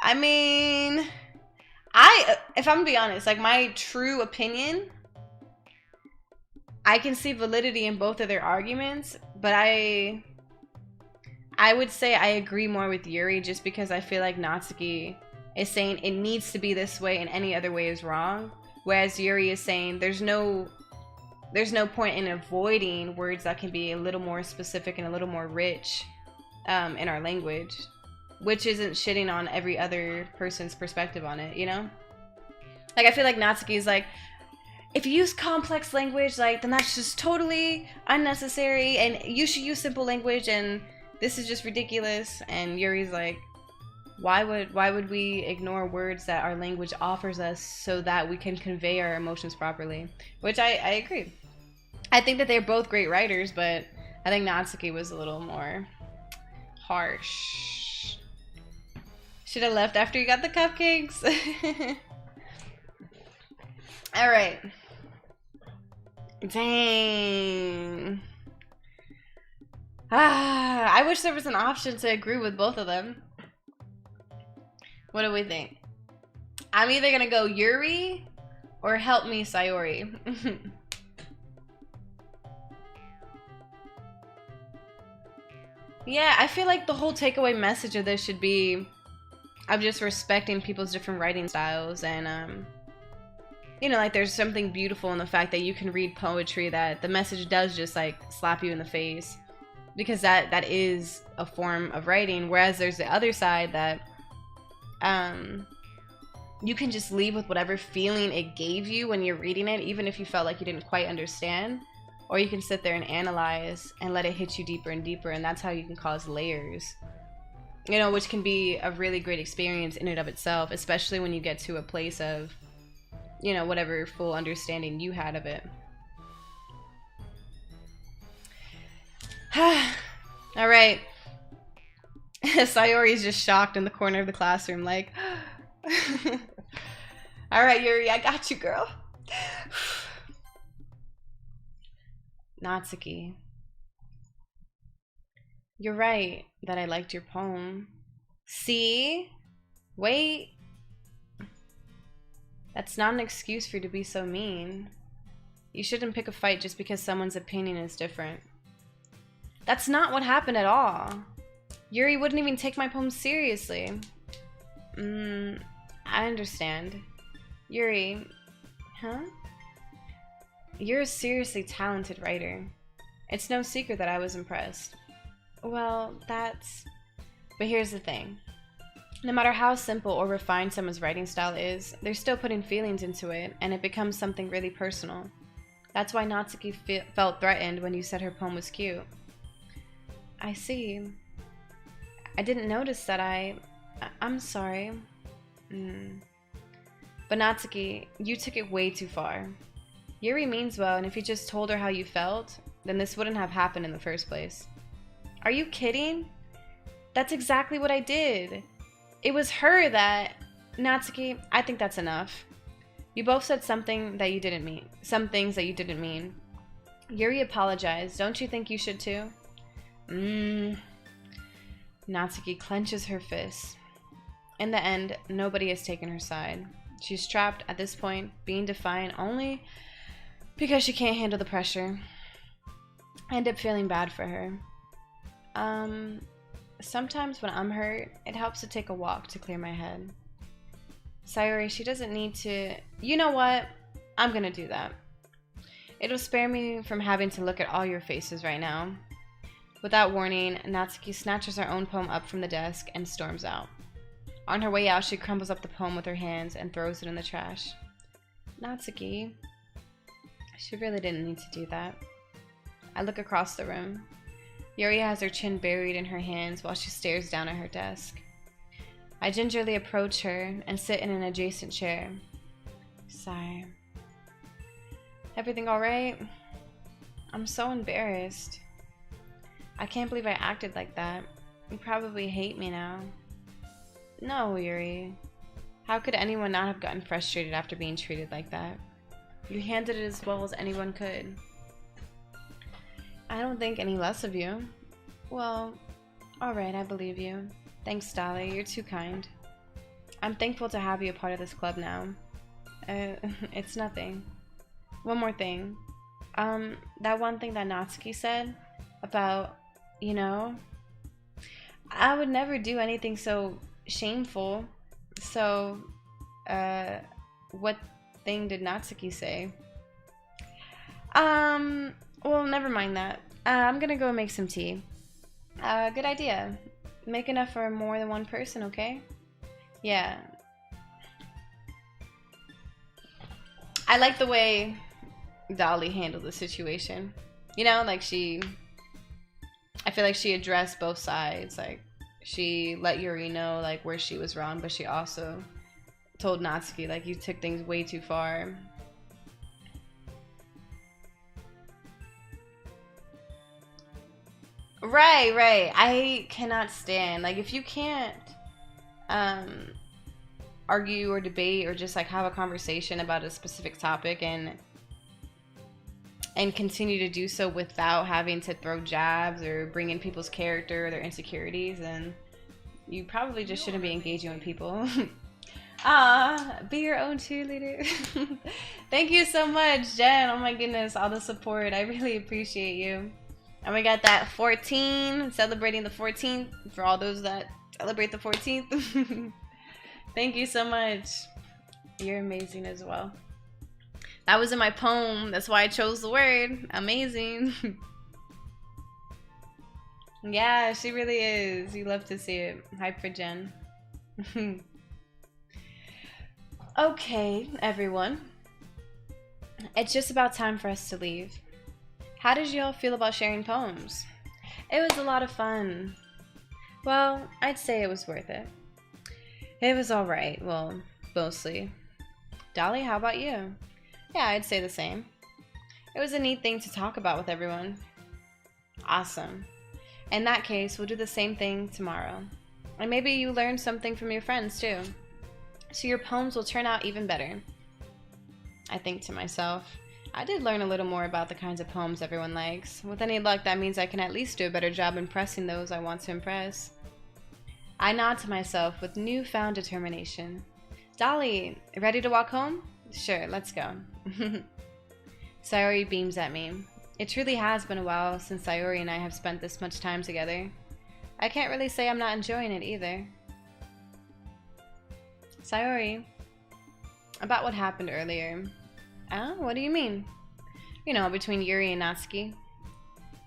I mean... if I'm gonna be honest, like my true opinion, I can see validity in both of their arguments, but I would say I agree more with Yuri just because I feel like Natsuki is saying it needs to be this way and any other way is wrong. Whereas Yuri is saying there's no point in avoiding words that can be a little more specific and a little more rich in our language. Which isn't shitting on every other person's perspective on it, you know? Like, I feel like Natsuki is like, if you use complex language, like, then that's just totally unnecessary and you should use simple language and this is just ridiculous. And Yuri's like, why would we ignore words that our language offers us so that we can convey our emotions properly? Which I agree. I think that they're both great writers, but I think Natsuki was a little more harsh. Should have left after you got the cupcakes. Alright. Dang. I wish there was an option to agree with both of them. What do we think? I'm either gonna go Yuri or help me Sayori. Yeah, I feel like the whole takeaway message of this should be of just respecting people's different writing styles and you know, like there's something beautiful in the fact that you can read poetry that the message does just like slap you in the face, because that is a form of writing, whereas there's the other side that you can just leave with whatever feeling it gave you when you're reading it, even if you felt like you didn't quite understand. Or you can sit there and analyze and let it hit you deeper and deeper, and that's how you can cause layers. You know, which can be a really great experience in and of itself, especially when you get to a place of, you know, whatever full understanding you had of it. Alright. Sayori's just shocked in the corner of the classroom, like, alright, Yuri, I got you, girl. Natsuki. You're right that I liked your poem. See? Wait. That's not an excuse for you to be so mean. You shouldn't pick a fight just because someone's opinion is different. That's not what happened at all. Yuri wouldn't even take my poem seriously. I understand. Yuri. Huh? You're a seriously talented writer. It's no secret that I was impressed. Well, that's... But here's the thing. No matter how simple or refined someone's writing style is, they're still putting feelings into it, and it becomes something really personal. That's why Natsuki felt threatened when you said her poem was cute. I see. I didn't notice that I'm sorry. But Natsuki, you took it way too far. Yuri means well, and if you just told her how you felt, then this wouldn't have happened in the first place. Are you kidding? That's exactly what I did. It was her that... Natsuki, I think that's enough. You both said something that you didn't mean. Some things that you didn't mean. Yuri apologized. Don't you think you should too? Natsuki clenches her fists. In the end, nobody has taken her side. She's trapped at this point, being defiant only because she can't handle the pressure. I end up feeling bad for her. Sometimes when I'm hurt, it helps to take a walk to clear my head. Sayori, she doesn't need to... You know what? I'm gonna do that. It'll spare me from having to look at all your faces right now. Without warning, Natsuki snatches her own poem up from the desk and storms out. On her way out, she crumbles up the poem with her hands and throws it in the trash. Natsuki... She really didn't need to do that. I look across the room. Yuri has her chin buried in her hands while she stares down at her desk. I gingerly approach her and sit in an adjacent chair. Sigh. Everything alright? I'm so embarrassed. I can't believe I acted like that. You probably hate me now. No, Yuri. How could anyone not have gotten frustrated after being treated like that? You handled it as well as anyone could. I don't think any less of you. Well, alright, I believe you. Thanks, Dolly. You're too kind. I'm thankful to have you a part of this club now. It's nothing. One more thing. That one thing that Natsuki said about, you know, I would never do anything so shameful. So, what thing did Natsuki say? Well, never mind that. I'm gonna go make some tea. Good idea. Make enough for more than one person, okay? Yeah. I like the way Dolly handled the situation. You know, like I feel like she addressed both sides. Like, she let Yuri know, like, where she was wrong, but she also told Natsuki, like, you took things way too far. Right. I cannot stand, like, if you can't argue or debate or just like have a conversation about a specific topic and continue to do so without having to throw jabs or bring in people's character or their insecurities, then you probably just shouldn't be engaging with people. Be your own cheerleader. Thank you so much, Jen. Oh my goodness, all the support. I really appreciate you. And we got that 14, celebrating the 14th for all those that celebrate the 14th. Thank you so much. You're amazing as well. That was in my poem. That's why I chose the word. Amazing. Yeah, she really is. You love to see it. Hype for Jen. Okay, everyone. It's just about time for us to leave. How did you all feel about sharing poems? It was a lot of fun. Well, I'd say it was worth it. It was alright. Well, mostly. Dolly, how about you? Yeah, I'd say the same. It was a neat thing to talk about with everyone. Awesome. In that case, we'll do the same thing tomorrow. And maybe you learned something from your friends too. So your poems will turn out even better. I think to myself, I did learn a little more about the kinds of poems everyone likes. With any luck, that means I can at least do a better job impressing those I want to impress. I nod to myself with newfound determination. Dolly, ready to walk home? Sure, let's go. Sayori beams at me. It truly has been a while since Sayori and I have spent this much time together. I can't really say I'm not enjoying it either. Sayori, about what happened earlier. What do you mean? You know, between Yuri and Natsuki.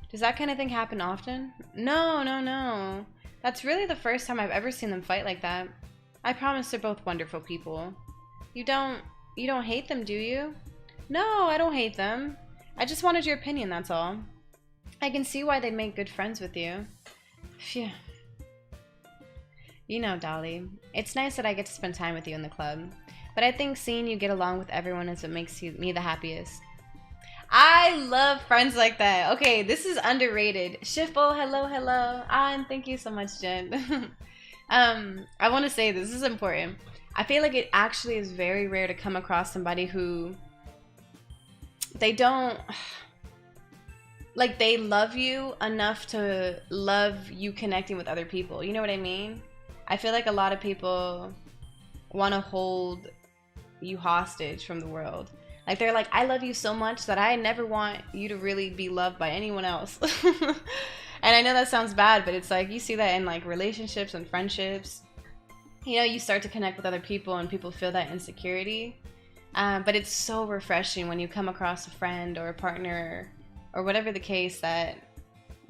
Does that kind of thing happen often? No. That's really the first time I've ever seen them fight like that. I promise they're both wonderful people. You don't hate them, do you? No, I don't hate them. I just wanted your opinion, that's all. I can see why they'd make good friends with you. Phew. You know, Dolly, it's nice that I get to spend time with you in the club, but I think seeing you get along with everyone is what makes me the happiest. I love friends like that. Okay, this is underrated. Shifble, hello, hello. And thank you so much, Jen. I want to say this is important. I feel like it actually is very rare to come across somebody who they don't like they love you enough to love you connecting with other people. You know what I mean? I feel like a lot of people want to hold you hostage from the world. Like they're like, I love you so much that I never want you to really be loved by anyone else. And I know that sounds bad, but it's like you see that in like relationships and friendships. You know, you start to connect with other people and people feel that insecurity. But it's so refreshing when you come across a friend or a partner or whatever the case that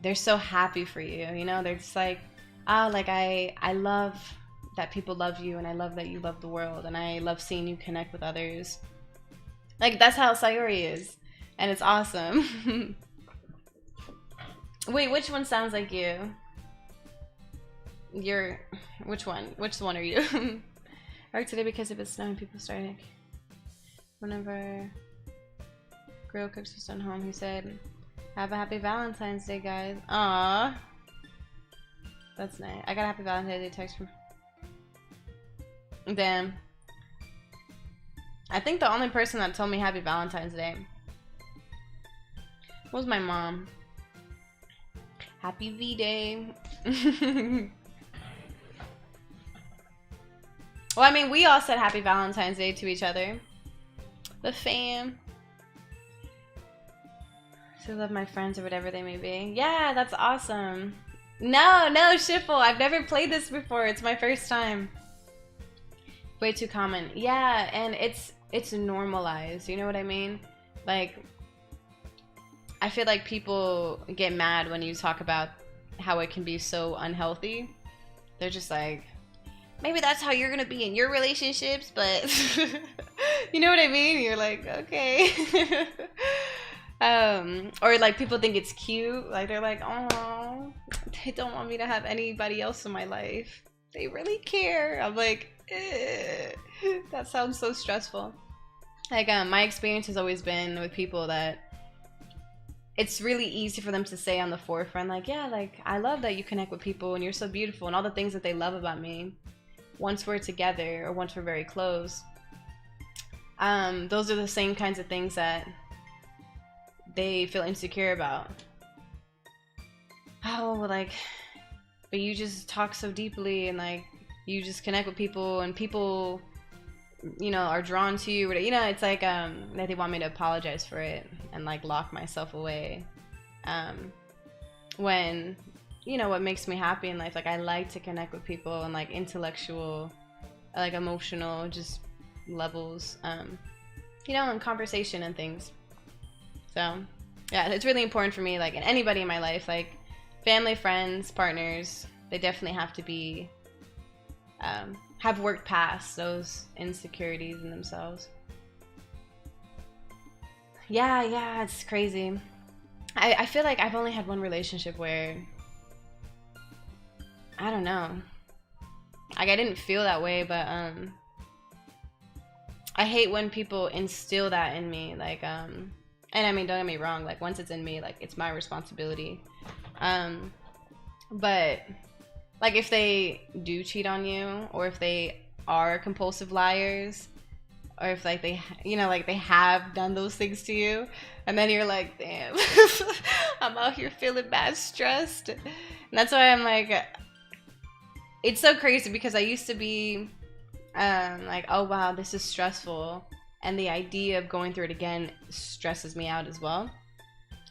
they're so happy for you. You know, they're just like, oh, like I love that people love you, and I love that you love the world, and I love seeing you connect with others. Like that's how Sayori is, and it's awesome. Wait, which one sounds like you? Which one are you? Work today because if it's snowing, people started. Whenever Grill Cooks was done home, he said, "Have a happy Valentine's Day, guys." Aww, that's nice. I got a happy Valentine's Day text from. Damn. I think the only person that told me happy Valentine's Day was my mom. Happy V-Day. Well, I mean, we all said happy Valentine's Day to each other. The fam. To love my friends or whatever they may be. Yeah, that's awesome. No, Shifle. I've never played this before. It's my first time. Way too common. Yeah, and it's normalized. You know what I mean? Like, I feel like people get mad when you talk about how it can be so unhealthy. They're just like, maybe that's how you're gonna be in your relationships, but you know what I mean? You're like, okay. Or like people think it's cute. Like they're like, oh, they don't want me to have anybody else in my life. They really care. I'm like, that sounds so stressful. Like my experience has always been with people that it's really easy for them to say on the forefront, like, yeah, like I love that you connect with people and you're so beautiful and all the things that they love about me once we're together or once we're very close. Those are the same kinds of things that they feel insecure about. Oh, like, but you just talk so deeply and like you just connect with people and people, you know, are drawn to you. You know, it's like that they want me to apologize for it and like lock myself away. When, you know, what makes me happy in life, like I like to connect with people and like intellectual, like emotional, just levels, you know, and conversation and things. So yeah, it's really important for me, like in anybody in my life, like family, friends, partners, they definitely have to be have worked past those insecurities in themselves. Yeah, it's crazy. I feel like I've only had one relationship where, I don't know, like I didn't feel that way, but I hate when people instill that in me, like and I mean, don't get me wrong, like once it's in me, like it's my responsibility, but like if they do cheat on you, or if they are compulsive liars, or if like they, you know, like they have done those things to you, and then you're like, damn, I'm out here feeling bad, stressed. And that's why I'm like, it's so crazy because I used to be like, oh wow, this is stressful, and the idea of going through it again stresses me out as well.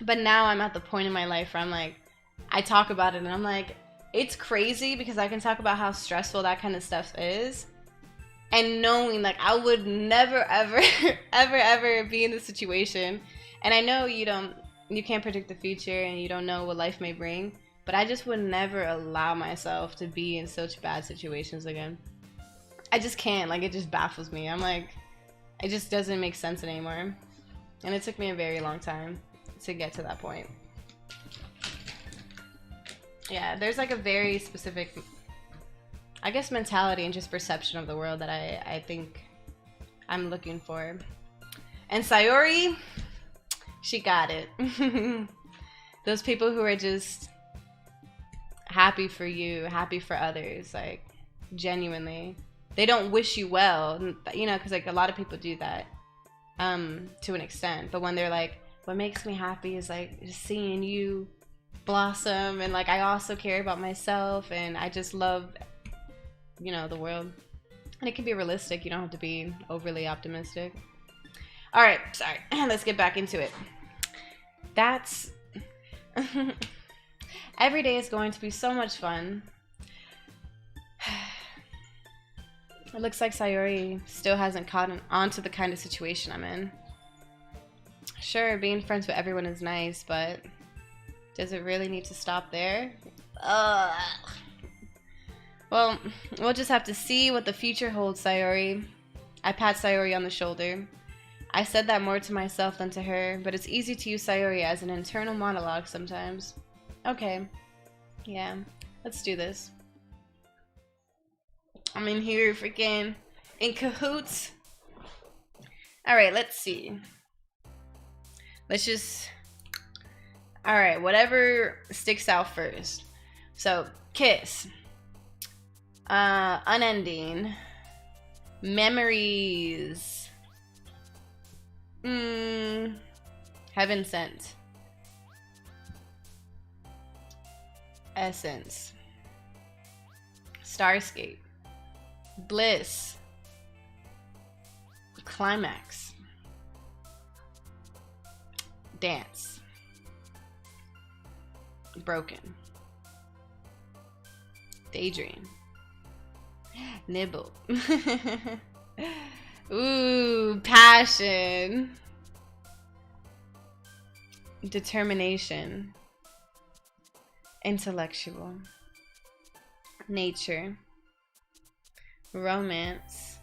But now I'm at the point in my life where I'm like, I talk about it and I'm like, it's crazy because I can talk about how stressful that kind of stuff is, and knowing like I would never ever ever be in this situation. And I know you can't predict the future and you don't know what life may bring, But I just would never allow myself to be in such bad situations again. I just can't. Like, it just baffles me. I'm like, it just doesn't make sense anymore. And it took me a very long time to get to that point. Yeah, there's like a very specific, I guess, mentality and just perception of the world that I think I'm looking for. And Sayori, she got it. Those people who are just happy for you, happy for others, like, genuinely. They don't wish you well, you know, because like a lot of people do that to an extent. But when they're like, what makes me happy is like just seeing you blossom, and like I also care about myself, and I just love, you know, the world. And it can be realistic. You don't have to be overly optimistic. All right, sorry. Let's get back into it. That's every day is going to be so much fun. It looks like Sayori still hasn't caught on to the kind of situation I'm in. Sure, being friends with everyone is nice, but does it really need to stop there? Well, we'll just have to see what the future holds, Sayori. I pat Sayori on the shoulder. I said that more to myself than to her, but it's easy to use Sayori as an internal monologue sometimes. Okay. Yeah, let's do this. I'm in here freaking in cahoots. Alright, let's see. Let's just... Alright, whatever sticks out first. So, kiss. Unending. Memories. Heaven sent. Essence. Starscape. Bliss. Climax. Dance. Broken. Daydream. Nibble. Ooh, passion. Determination. Intellectual. Nature. Romance.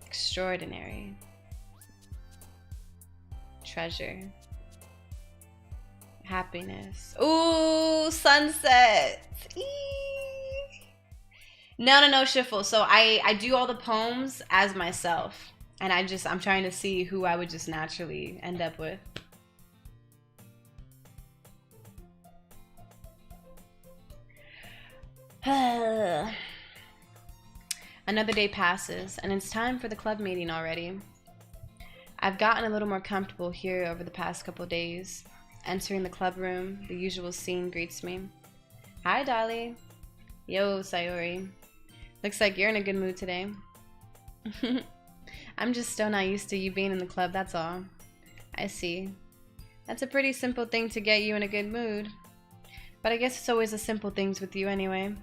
Extraordinary. Treasure. Happiness. Ooh, sunset. Eee. No, Shuffle. So I do all the poems as myself. And I'm trying to see who I would just naturally end up with. Another day passes, and it's time for the club meeting already. I've gotten a little more comfortable here over the past couple days. Entering the club room, the usual scene greets me. Hi, Dolly. Yo, Sayori. Looks like you're in a good mood today. I'm just still not used to you being in the club, that's all. I see. That's a pretty simple thing to get you in a good mood. But I guess it's always the simple things with you anyway.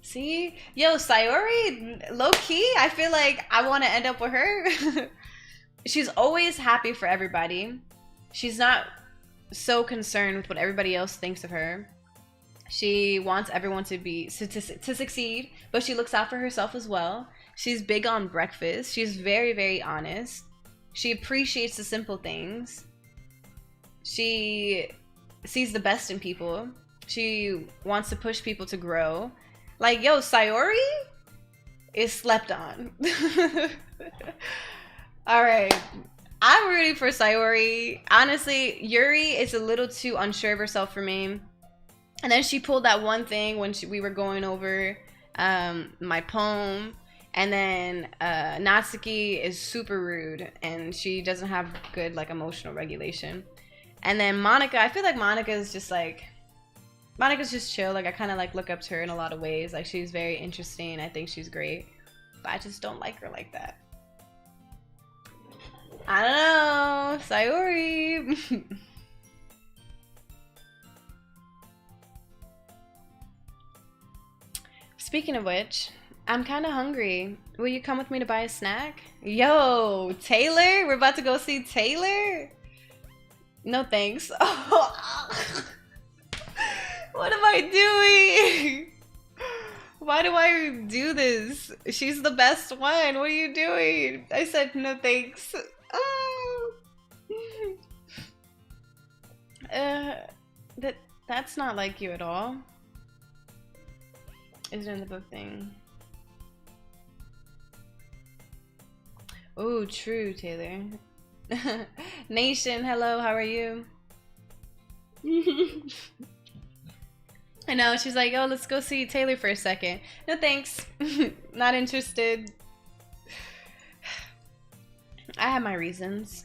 See? Yo, Sayori, low-key, I feel like I want to end up with her. She's always happy for everybody. She's not so concerned with what everybody else thinks of her. She wants everyone to succeed, but she looks out for herself as well. She's big on breakfast. She's very, very honest. She appreciates the simple things. She sees the best in people. She wants to push people to grow. Like, yo, Sayori is slept on. Alright. I'm rooting for Sayori. Honestly, Yuri is a little too unsure of herself for me. And then she pulled that one thing when we were going over my poem. And then Natsuki is super rude. And she doesn't have good, like, emotional regulation. And then Monica, I feel like Monica's just chill. Like, I kind of like look up to her in a lot of ways. Like, she's very interesting. I think she's great. But I just don't like her like that. I don't know. Sayori. Speaking of which, I'm kind of hungry. Will you come with me to buy a snack? Yo, Taylor? We're about to go see Taylor? No thanks. What am I doing? Why do I do this? She's the best one. What are you doing? I said no thanks. Oh. That's not like you at all. Is it in the book thing? Oh, true, Taylor. Nation, hello, how are you? I know, she's like, oh, let's go see Taylor for a second. No thanks. Not interested. I have my reasons.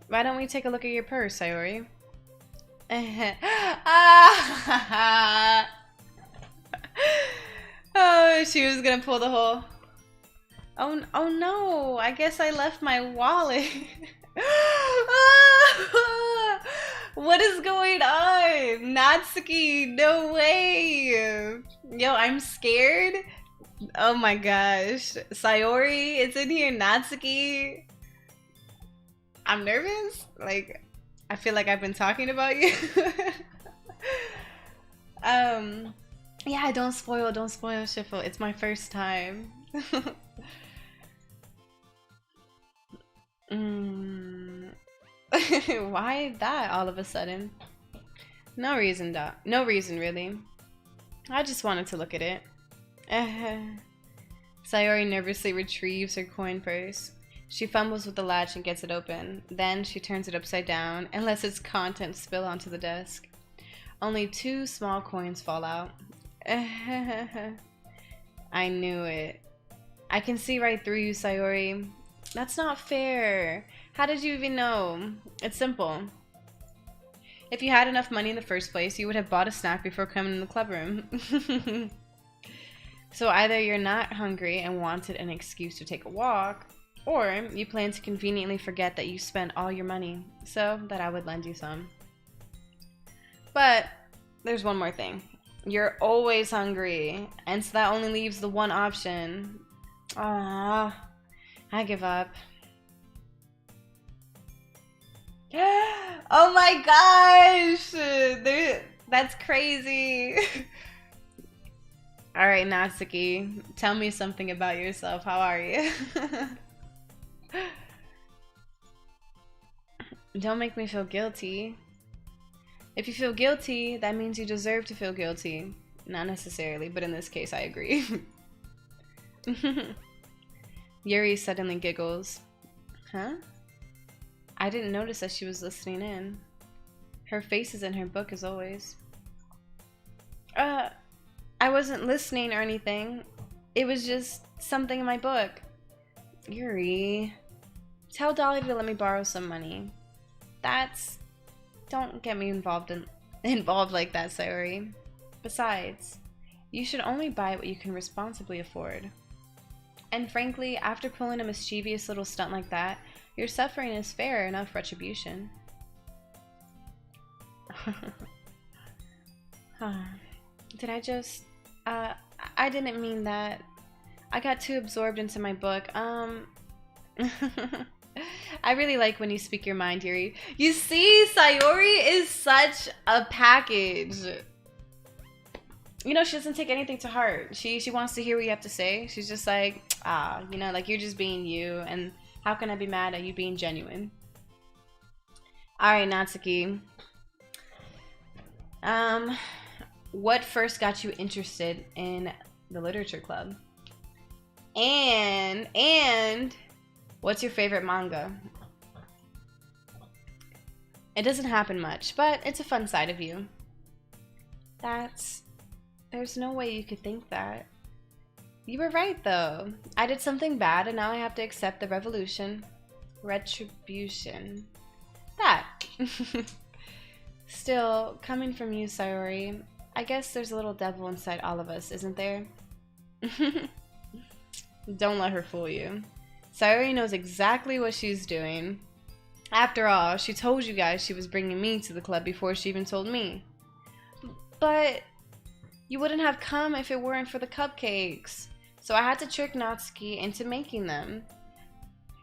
Why don't we take a look at your purse, Sayori? Oh, she was gonna pull the whole... Oh no, I guess I left my wallet. What is going on? Natsuki, no way. Yo, I'm scared. Oh my gosh. Sayori, it's in here. Natsuki. I'm nervous. Like, I feel like I've been talking about you. Yeah, don't spoil Shiffle. It's my first time. Why that all of a sudden? No reason, no reason really. I just wanted to look at it. Sayori nervously retrieves her coin purse. She fumbles with the latch and gets it open. Then she turns it upside down and lets its contents spill onto the desk. Only 2 small coins fall out. I knew it. I can see right through you, Sayori. That's not fair. How did you even know? It's simple. If you had enough money in the first place, you would have bought a snack before coming in the club room. So either you're not hungry and wanted an excuse to take a walk, or you plan to conveniently forget that you spent all your money, so that I would lend you some. But there's one more thing. You're always hungry, and so that only leaves the one option. Ah, I give up. Oh my gosh! That's crazy. Alright, Natsuki, tell me something about yourself. How are you? Don't make me feel guilty. If you feel guilty, that means you deserve to feel guilty. Not necessarily, but in this case, I agree. Yuri suddenly giggles. Huh? I didn't notice that she was listening in. Her face is in her book as always. I wasn't listening or anything. It was just something in my book. Yuri, tell Dolly to let me borrow some money. Don't get me involved like that, Sayori. Besides, you should only buy what you can responsibly afford. And frankly, after pulling a mischievous little stunt like that, your suffering is fair enough retribution. Did I just... I didn't mean that. I got too absorbed into my book. I really like when you speak your mind, Yuri. You see, Sayori is such a package. You know, she doesn't take anything to heart. She wants to hear what you have to say. She's just like, you know, like you're just being you, and how can I be mad at you being genuine? Alright, Natsuki. What first got you interested in the literature club? And what's your favorite manga? It doesn't happen much, but it's a fun side of you. There's no way you could think that. You were right, though. I did something bad, and now I have to accept the retribution. That. Still, coming from you, Sayori, I guess there's a little devil inside all of us, isn't there? Don't let her fool you. Sayori knows exactly what she's doing. After all, she told you guys she was bringing me to the club before she even told me. But you wouldn't have come if it weren't for the cupcakes. So I had to trick Natsuki into making them.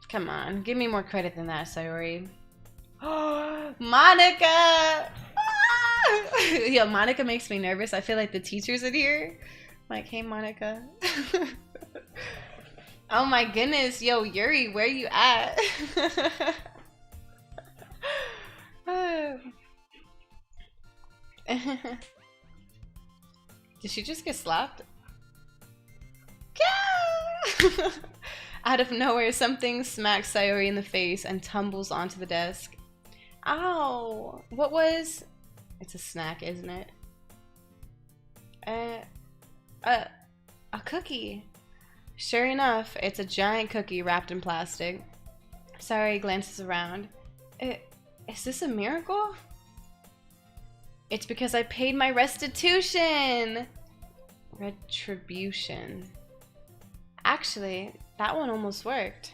Come on, give me more credit than that, Sayori. Monica! Ah! Yo, Monica makes me nervous. I feel like the teacher's in here. I'm like, hey, Monica. Oh my goodness. Yo, Yuri, where you at? Did she just get slapped? Out of nowhere, something smacks Sayori in the face and tumbles onto the desk. Ow! What was... It's a snack, isn't it? A cookie. Sure enough, it's a giant cookie wrapped in plastic. Sayori glances around. Is this a miracle? It's because I paid my restitution! Retribution. Actually, that one almost worked.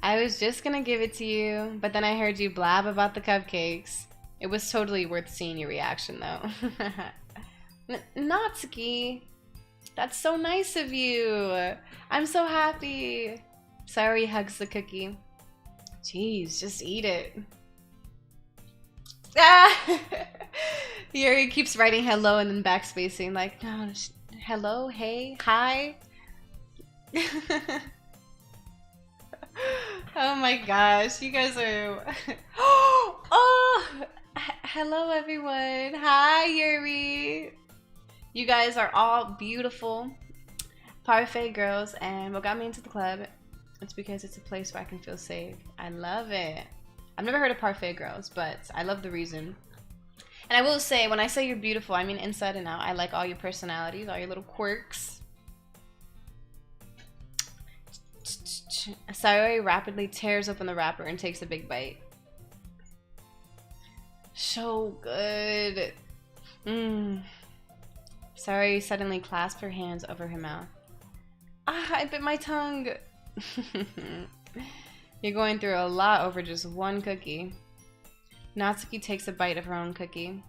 I was just gonna give it to you, but then I heard you blab about the cupcakes. It was totally worth seeing your reaction, though. Natsuki! That's so nice of you! I'm so happy! Sayori hugs the cookie. Jeez, just eat it. Ah! Yuri keeps writing hello and then backspacing, like, no, hello, hey, hi. Oh my gosh, you guys are... Oh! Hello everyone. Hi Yuri. You guys are all beautiful, parfait girls, and what got me into the club, it's because it's a place where I can feel safe. I love it. I've never heard of parfait girls, but I love the reason. And I will say, when I say you're beautiful, I mean inside and out. I like all your personalities, all your little quirks. Sayori rapidly tears open the wrapper and takes a big bite. So good. Sayori suddenly clasped her hands over her mouth. Ah, I bit my tongue. You're going through a lot over just one cookie. Natsuki takes a bite of her own cookie.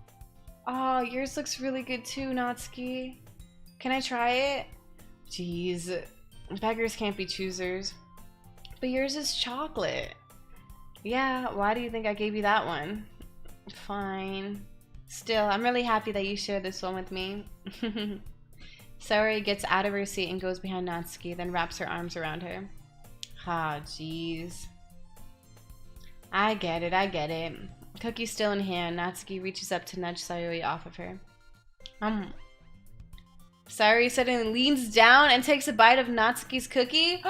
Oh, yours looks really good too, Natsuki. Can I try it? Jeez, beggars can't be choosers. But yours is chocolate. Yeah, why do you think I gave you that one? Fine. Still, I'm really happy that you shared this one with me. Sayori gets out of her seat and goes behind Natsuki, then wraps her arms around her. Ah, jeez. I get it, I get it. Cookie still in hand, Natsuki reaches up to nudge Sayori off of her. Sayori suddenly leans down and takes a bite of Natsuki's cookie.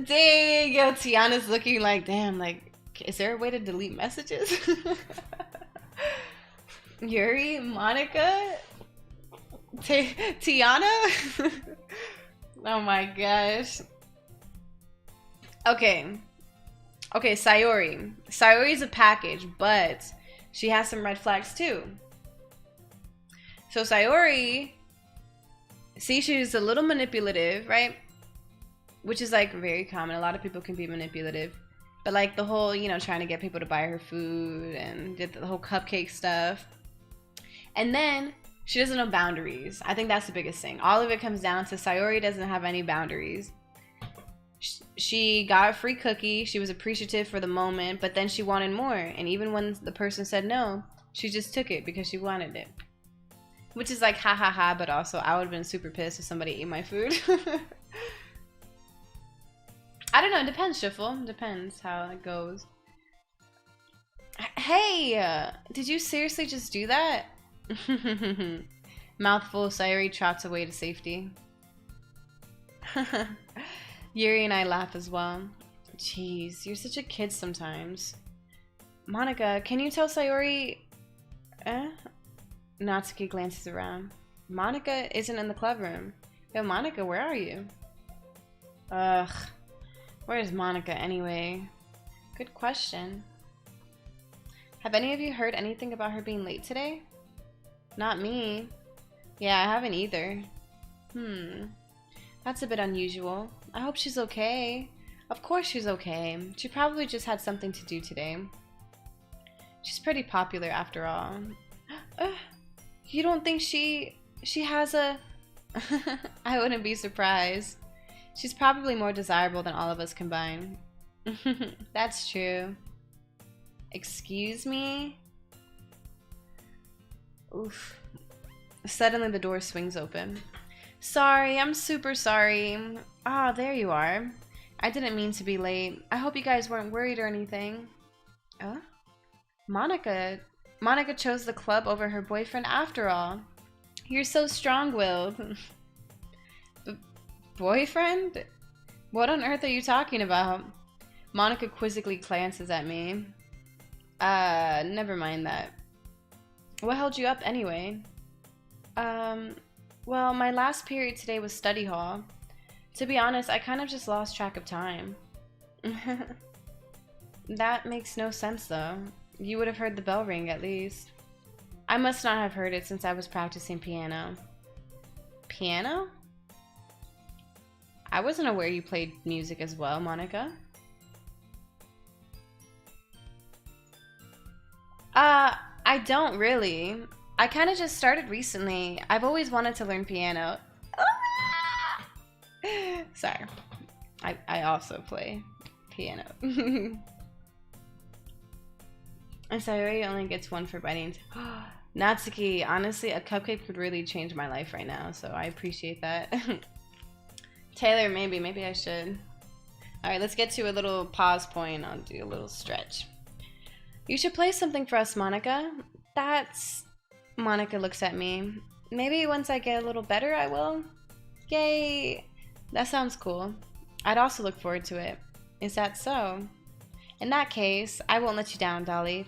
Dang, yo, Tiana's looking like, damn, like, is there a way to delete messages? Yuri, Monica, Tiana? Oh my gosh. Okay. Okay, Sayori. Sayori's a package, but she has some red flags too. So Sayori, see, she's a little manipulative, right? Which is like very common. A lot of people can be manipulative. But like the whole, you know, trying to get people to buy her food and did the whole cupcake stuff. And then she doesn't know boundaries. I think that's the biggest thing. All of it comes down to Sayori doesn't have any boundaries. She got a free cookie. She was appreciative for the moment, but then she wanted more. And even when the person said no, she just took it because she wanted it. Which is like ha ha ha, but also I would have been super pissed if somebody ate my food. I don't know, it depends, Shuffle. Depends how it goes. Hey! Did you seriously just do that? Mouthful, Sayori trots away to safety. Yuri and I laugh as well. Jeez, you're such a kid sometimes. Monica, can you tell Sayori... Natsuki glances around. Monica isn't in the club room. Yo, Monica, where are you? Ugh. Where's Monica anyway? Good question. Have any of you heard anything about her being late today? Not me. Yeah, I haven't either. That's a bit unusual. I hope she's okay. Of course she's okay. She probably just had something to do today. She's pretty popular after all. You don't think she has a... I wouldn't be surprised. She's probably more desirable than all of us combined. That's true. Excuse me? Oof. Suddenly the door swings open. Sorry, I'm super sorry. Ah, there you are. I didn't mean to be late. I hope you guys weren't worried or anything. Monica. Monica chose the club over her boyfriend after all. You're so strong-willed. Boyfriend? What on earth are you talking about? Monica quizzically glances at me. Never mind that. What held you up anyway? Well, my last period today was study hall. To be honest, I kind of just lost track of time. That makes no sense though. You would have heard the bell ring at least. I must not have heard it since I was practicing piano. Piano? I wasn't aware you played music as well, Monica. I don't really. I kind of just started recently. I've always wanted to learn piano. Sorry. I also play piano. And Sayori only gets one for biting. Natsuki, honestly, a cupcake would really change my life right now, so I appreciate that. Taylor, maybe I should. Alright, let's get to a little pause point. I'll do a little stretch. You should play something for us, Monica. Monica looks at me. Maybe once I get a little better, I will. Yay! That sounds cool. I'd also look forward to it. Is that so? In that case, I won't let you down, Dolly.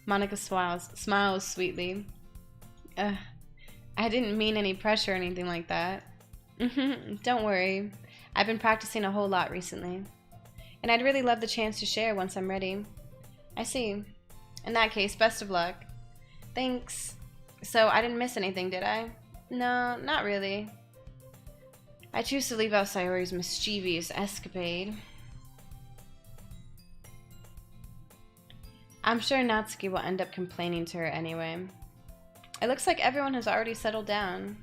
Monica smiles sweetly. I didn't mean any pressure or anything like that. Don't worry. I've been practicing a whole lot recently. And I'd really love the chance to share once I'm ready. I see. In that case, best of luck. Thanks. So, I didn't miss anything, did I? No, not really. I choose to leave out Sayori's mischievous escapade. I'm sure Natsuki will end up complaining to her anyway. It looks like everyone has already settled down.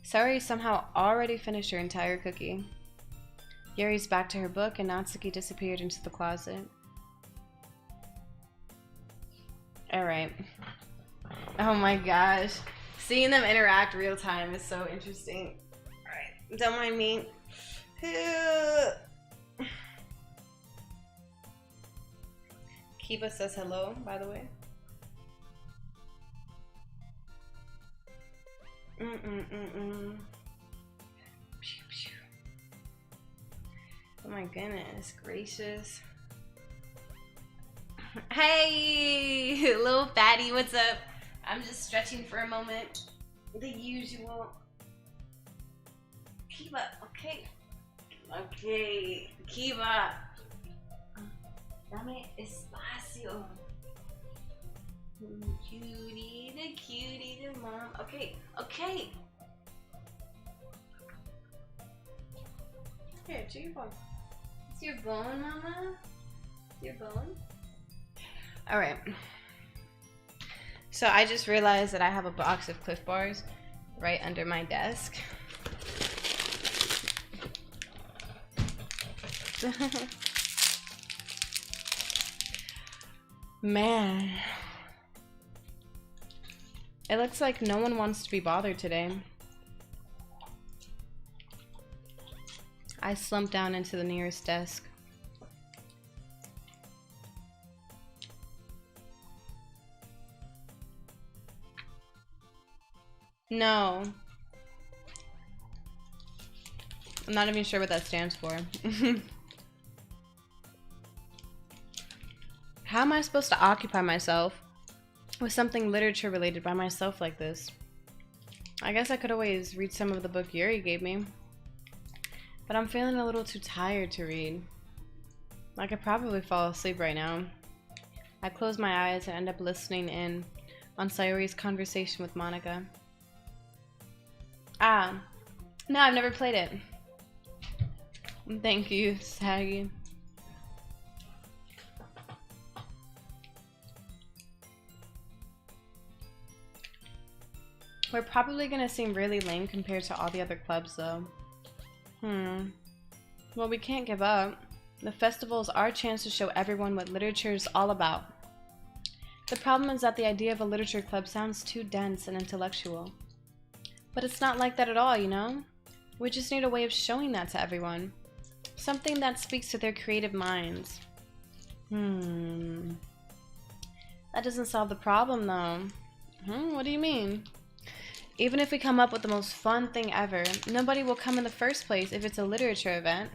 Sayori somehow already finished her entire cookie. Yuri's back to her book and Natsuki disappeared into the closet. Alright. Oh my gosh. Seeing them interact real time is so interesting. Alright, don't mind me. Kiba says hello, by the way. Oh my goodness gracious. Hey, little fatty, what's up? I'm just stretching for a moment. The usual. Kiba, okay. Okay, Kiba. Dame espacio. Cutie, the mom. Okay. Here, chew your bone. It's your bone, mama? It's your bone? Alright. So I just realized that I have a box of Cliff Bars right under my desk. Man. It looks like no one wants to be bothered today. I slumped down into the nearest desk. No. I'm not even sure what that stands for. How am I supposed to occupy myself with something literature related by myself like this? I guess I could always read some of the book Yuri gave me. But I'm feeling a little too tired to read. I could probably fall asleep right now. I close my eyes and end up listening in on Sayori's conversation with Monica. Ah, no, I've never played it. Thank you, Saggy. We're probably gonna seem really lame compared to all the other clubs though. Well, we can't give up. The festival is our chance to show everyone what literature is all about. The problem is that the idea of a literature club sounds too dense and intellectual. But it's not like that at all, you know? We just need a way of showing that to everyone. Something that speaks to their creative minds. That doesn't solve the problem, though. What do you mean? Even if we come up with the most fun thing ever, nobody will come in the first place if it's a literature event.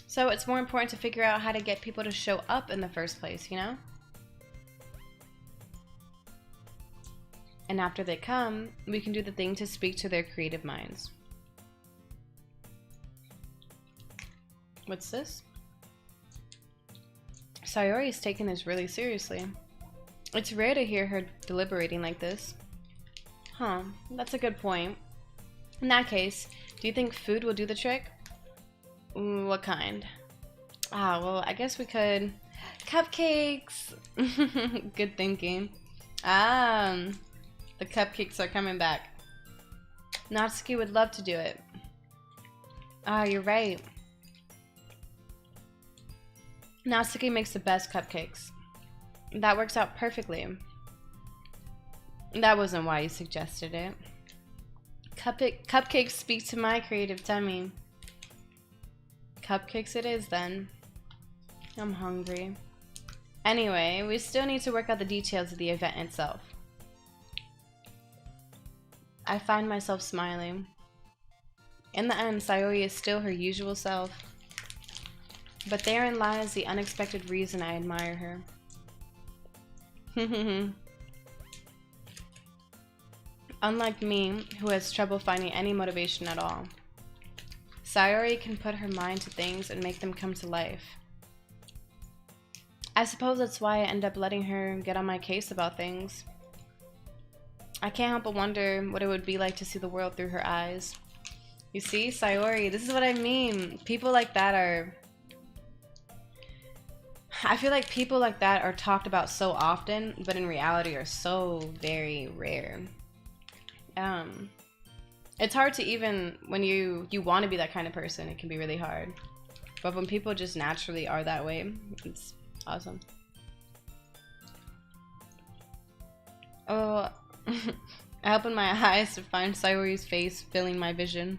So it's more important to figure out how to get people to show up in the first place, you know? And after they come, we can do the thing to speak to their creative minds. What's this? Sayori's taking this really seriously. It's rare to hear her deliberating like this. Huh, that's a good point. In that case, do you think food will do the trick? What kind? Well, I guess we could... Cupcakes! Good thinking. The cupcakes are coming back. Natsuki would love to do it. You're right. Natsuki makes the best cupcakes. That works out perfectly. That wasn't why you suggested it. Cupcakes speak to my creative tummy. Cupcakes it is then. I'm hungry. Anyway, we still need to work out the details of the event itself. I find myself smiling. In the end, Sayori is still her usual self. But therein lies the unexpected reason I admire her. Unlike me, who has trouble finding any motivation at all, Sayori can put her mind to things and make them come to life. I suppose that's why I end up letting her get on my case about things. I can't help but wonder what it would be like to see the world through her eyes. You see, Sayori, this is what I mean. People like that are... I feel like people like that are talked about so often, but in reality are so very rare. It's hard to even, when you want to be that kind of person, it can be really hard. But when people just naturally are that way, it's awesome. Oh, I open my eyes to find Sayori's face filling my vision.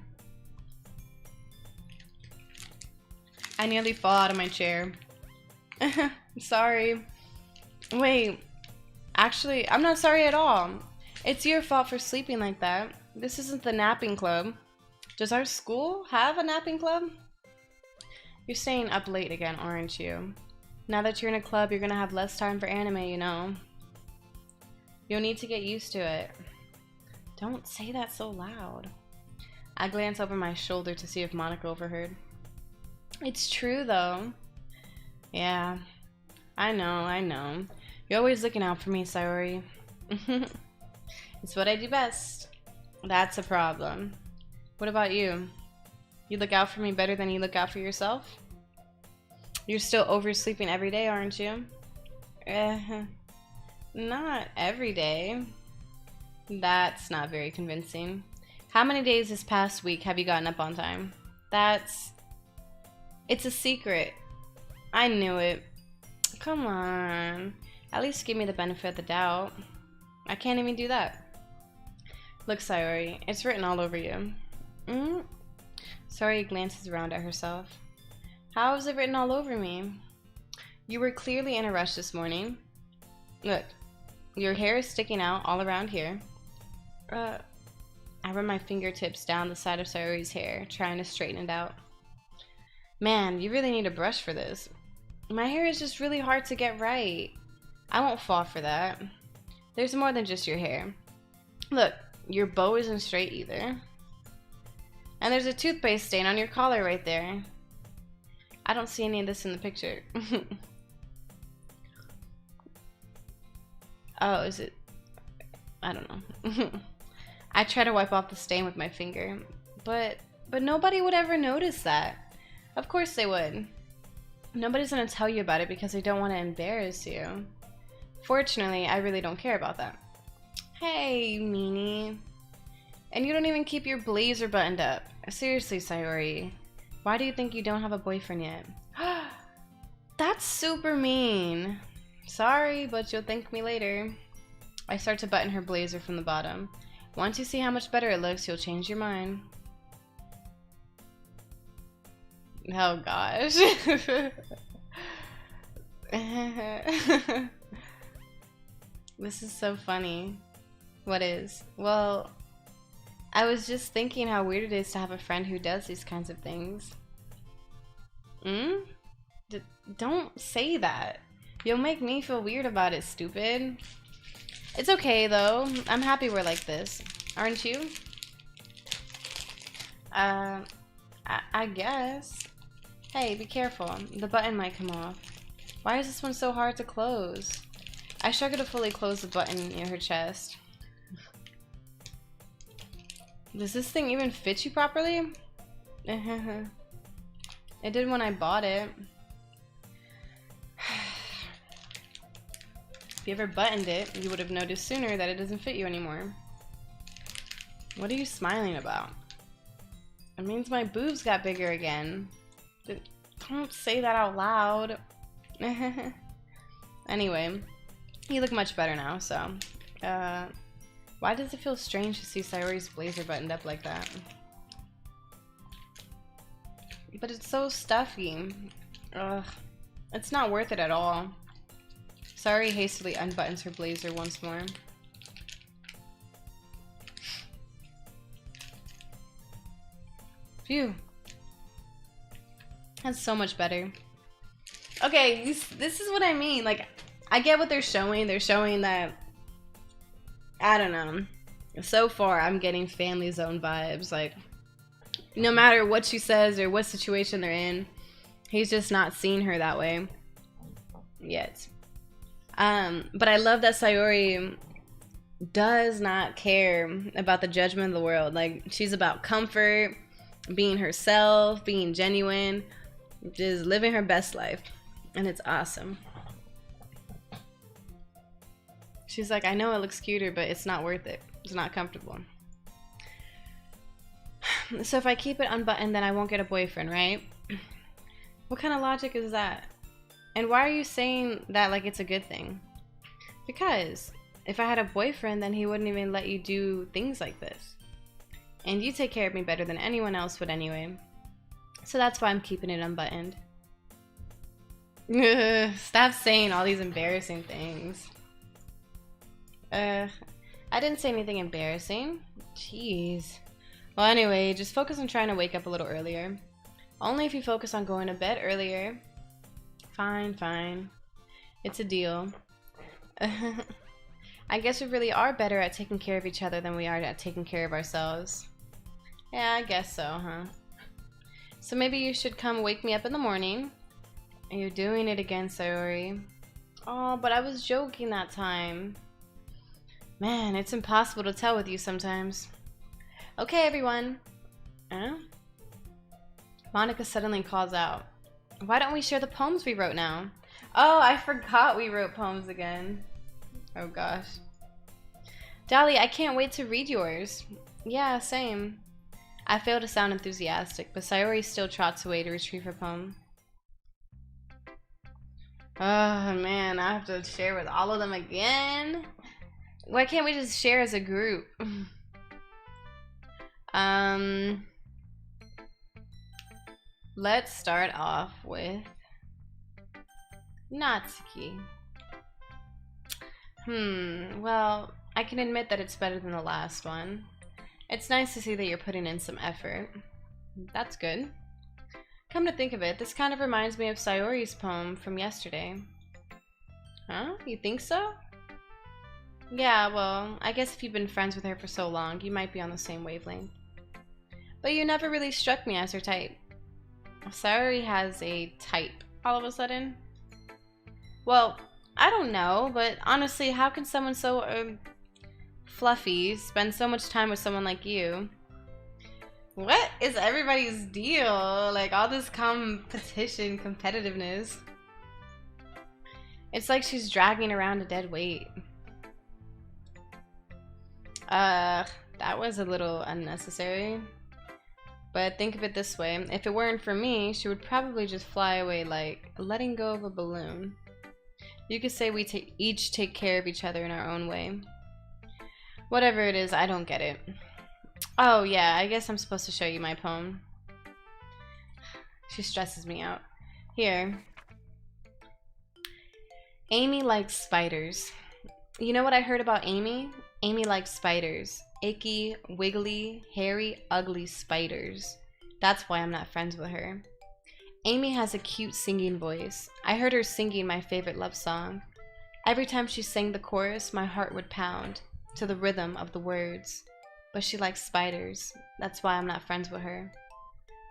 I nearly fall out of my chair. Sorry. Wait, actually, I'm not sorry at all. It's your fault for sleeping like that. This isn't the napping club. Does our school have a napping club? You're staying up late again, aren't you? Now that you're in a club, you're gonna have less time for anime, you know. You'll need to get used to it. Don't say that so loud. I glance over my shoulder to see if Monica overheard. It's true, though. Yeah, I know. You're always looking out for me, Sayori. It's what I do best. That's a problem. What about you? You look out for me better than you look out for yourself? You're still oversleeping every day, aren't you? Not every day. That's not very convincing. How many days this past week have you gotten up on time? It's a secret. I knew it. Come on. At least give me the benefit of the doubt. I can't even do that. Look, Sayori, it's written all over you. Sayori glances around at herself. How is it written all over me? You were clearly in a rush this morning. Look, your hair is sticking out all around here. I run my fingertips down the side of Sayori's hair, trying to straighten it out. Man, you really need a brush for this. My hair is just really hard to get right. I won't fall for that. There's more than just your hair. Look, your bow isn't straight either. And there's a toothpaste stain on your collar right there. I don't see any of this in the picture. Oh, is it? I don't know. I try to wipe off the stain with my finger, but nobody would ever notice that. Of course they would. Nobody's gonna tell you about it because they don't want to embarrass you. Fortunately, I really don't care about that. Hey, meanie. And you don't even keep your blazer buttoned up. Seriously, Sayori. Why do you think you don't have a boyfriend yet? That's super mean. Sorry, but you'll thank me later. I start to button her blazer from the bottom. Once you see how much better it looks, you'll change your mind. Oh gosh. This is so funny. What is? Well, I was just thinking how weird it is to have a friend who does these kinds of things. Don't say that. You'll make me feel weird about it, stupid. It's okay though. I'm happy we're like this. Aren't you? I guess. Hey, be careful. The button might come off. Why is this one so hard to close? I struggle to fully close the button near her chest. Does this thing even fit you properly? It did when I bought it. If you ever buttoned it, you would have noticed sooner that it doesn't fit you anymore. What are you smiling about? It means my boobs got bigger again. Don't say that out loud. Anyway, you look much better now, so... why does it feel strange to see Sayori's blazer buttoned up like that? But it's so stuffy. Ugh. It's not worth it at all. Sayori hastily unbuttons her blazer once more. Phew. That's so much better. Okay, this is what I mean. Like, I get what they're showing. They're showing that, I don't know. So far, I'm getting Family Zone vibes. Like, no matter what she says or what situation they're in, he's just not seeing her that way yet. But I love that Sayori does not care about the judgment of the world. Like, she's about comfort, being herself, being genuine, just living her best life. And it's awesome. She's like, I know it looks cuter, but it's not worth it. It's not comfortable. So if I keep it unbuttoned, then I won't get a boyfriend, right? What kind of logic is that? And why are you saying that like it's a good thing? Because if I had a boyfriend, then he wouldn't even let you do things like this. And you take care of me better than anyone else would anyway. So that's why I'm keeping it unbuttoned. Stop saying all these embarrassing things. I didn't say anything embarrassing. Jeez. Well, anyway, just focus on trying to wake up a little earlier. Only if you focus on going to bed earlier. Fine, fine. It's a deal. I guess we really are better at taking care of each other than we are at taking care of ourselves. Yeah, I guess so, huh? So maybe you should come wake me up in the morning. And you're doing it again, Sayori. Oh, but I was joking that time. Man, it's impossible to tell with you sometimes. Okay, everyone. Monica suddenly calls out. Why don't we share the poems we wrote now? Oh, I forgot we wrote poems again. Oh gosh. Dolly, I can't wait to read yours. Yeah, same. I fail to sound enthusiastic, but Sayori still trots away to retrieve her poem. Oh man, I have to share with all of them again? Why can't we just share as a group? Let's start off with Natsuki. Well, I can admit that it's better than the last one. It's nice to see that you're putting in some effort. That's good. Come to think of it, this kind of reminds me of Sayori's poem from yesterday. Huh? You think so? Yeah, well, I guess if you've been friends with her for so long, you might be on the same wavelength. But you never really struck me as her type. Sayori has a type all of a sudden. Well, I don't know, but honestly, how can someone so fluffy spend so much time with someone like you? What is everybody's deal? Like all this competition, competitiveness. It's like she's dragging around a dead weight. That was a little unnecessary. But think of it this way. If it weren't for me, she would probably just fly away like letting go of a balloon. You could say we each take care of each other in our own way. Whatever it is, I don't get it. Oh yeah, I guess I'm supposed to show you my poem. She stresses me out. Here. Amy likes spiders. You know what I heard about Amy? Amy likes spiders. Icky, wiggly, hairy, ugly spiders. That's why I'm not friends with her. Amy has a cute singing voice. I heard her singing my favorite love song. Every time she sang the chorus, my heart would pound to the rhythm of the words. But she likes spiders. That's why I'm not friends with her.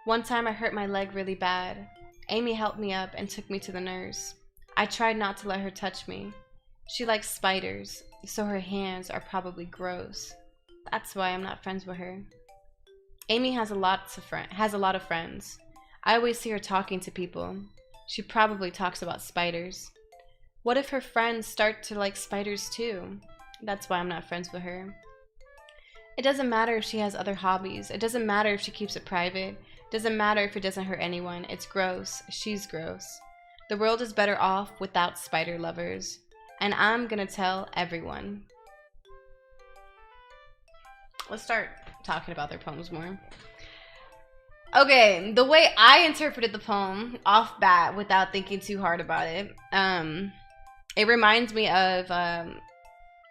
One time I hurt my leg really bad. Amy helped me up and took me to the nurse. I tried not to let her touch me. She likes spiders, so her hands are probably gross. That's why I'm not friends with her. Amy has a lot of friends. I always see her talking to people. She probably talks about spiders. What if her friends start to like spiders too? That's why I'm not friends with her. It doesn't matter if she has other hobbies. It doesn't matter if she keeps it private. It doesn't matter if it doesn't hurt anyone. It's gross. She's gross. The world is better off without spider lovers. And I'm gonna tell everyone. Let's start talking about their poems more. Okay, the way I interpreted the poem off bat without thinking too hard about it, it reminds me of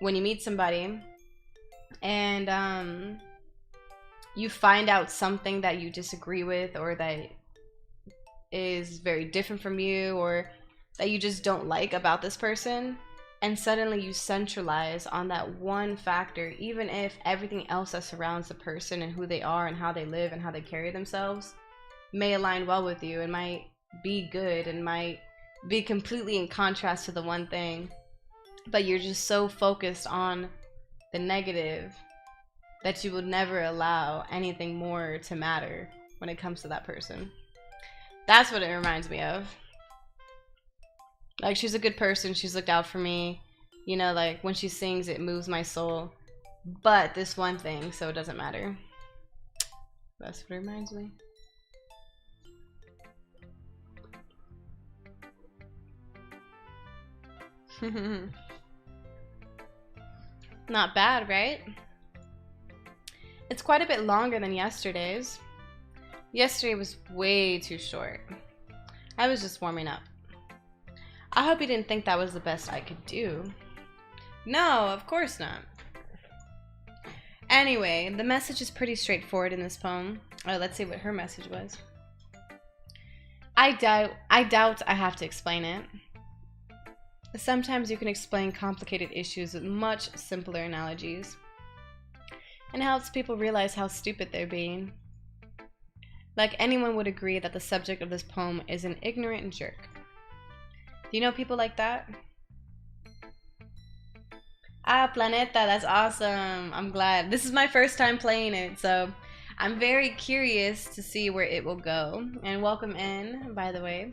when you meet somebody and you find out something that you disagree with or that is very different from you or that you just don't like about this person, and suddenly you centralize on that one factor, even if everything else that surrounds the person and who they are and how they live and how they carry themselves may align well with you and might be good and might be completely in contrast to the one thing, but you're just so focused on the negative that you would never allow anything more to matter when it comes to that person. That's what it reminds me of. Like, she's a good person, she's looked out for me, you know, like when she sings it moves my soul, but this one thing, so it doesn't matter. That's what it reminds me. Not bad, right? It's quite a bit longer than yesterday's. Yesterday was way too short. I was just warming up. I hope you didn't think that was the best I could do. No, of course not. Anyway, the message is pretty straightforward in this poem. Oh, let's see what her message was. I doubt I have to explain it. Sometimes you can explain complicated issues with much simpler analogies. And it helps people realize how stupid they're being. Like, anyone would agree that the subject of this poem is an ignorant jerk. Do you know people like that? Ah, Planeta, that's awesome. I'm glad. This is my first time playing it, so I'm very curious to see where it will go. And welcome in, by the way.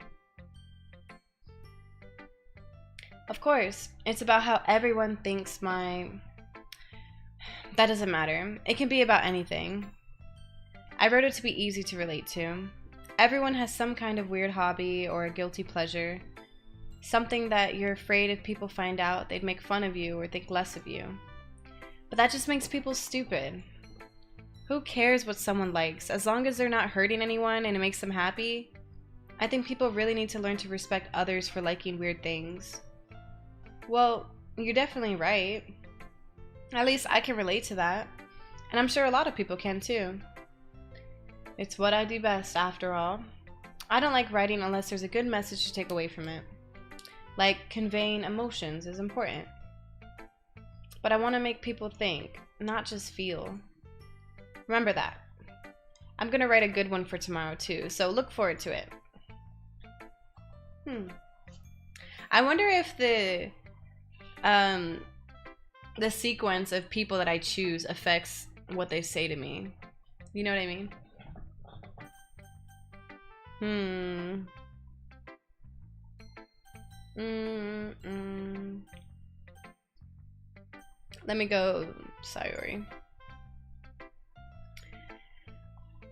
Of course, it's about how everyone thinks that doesn't matter. It can be about anything. I wrote it to be easy to relate to. Everyone has some kind of weird hobby or a guilty pleasure. Something that you're afraid if people find out, they'd make fun of you or think less of you. But that just makes people stupid. Who cares what someone likes? As long as they're not hurting anyone and it makes them happy, I think people really need to learn to respect others for liking weird things. Well, you're definitely right. At least I can relate to that. And I'm sure a lot of people can too. It's what I do best, after all. I don't like writing unless there's a good message to take away from it. Like, conveying emotions is important. But I want to make people think, not just feel. Remember that. I'm gonna write a good one for tomorrow too, so look forward to it. I wonder if the sequence of people that I choose affects what they say to me. You know what I mean? Let me go Sayori.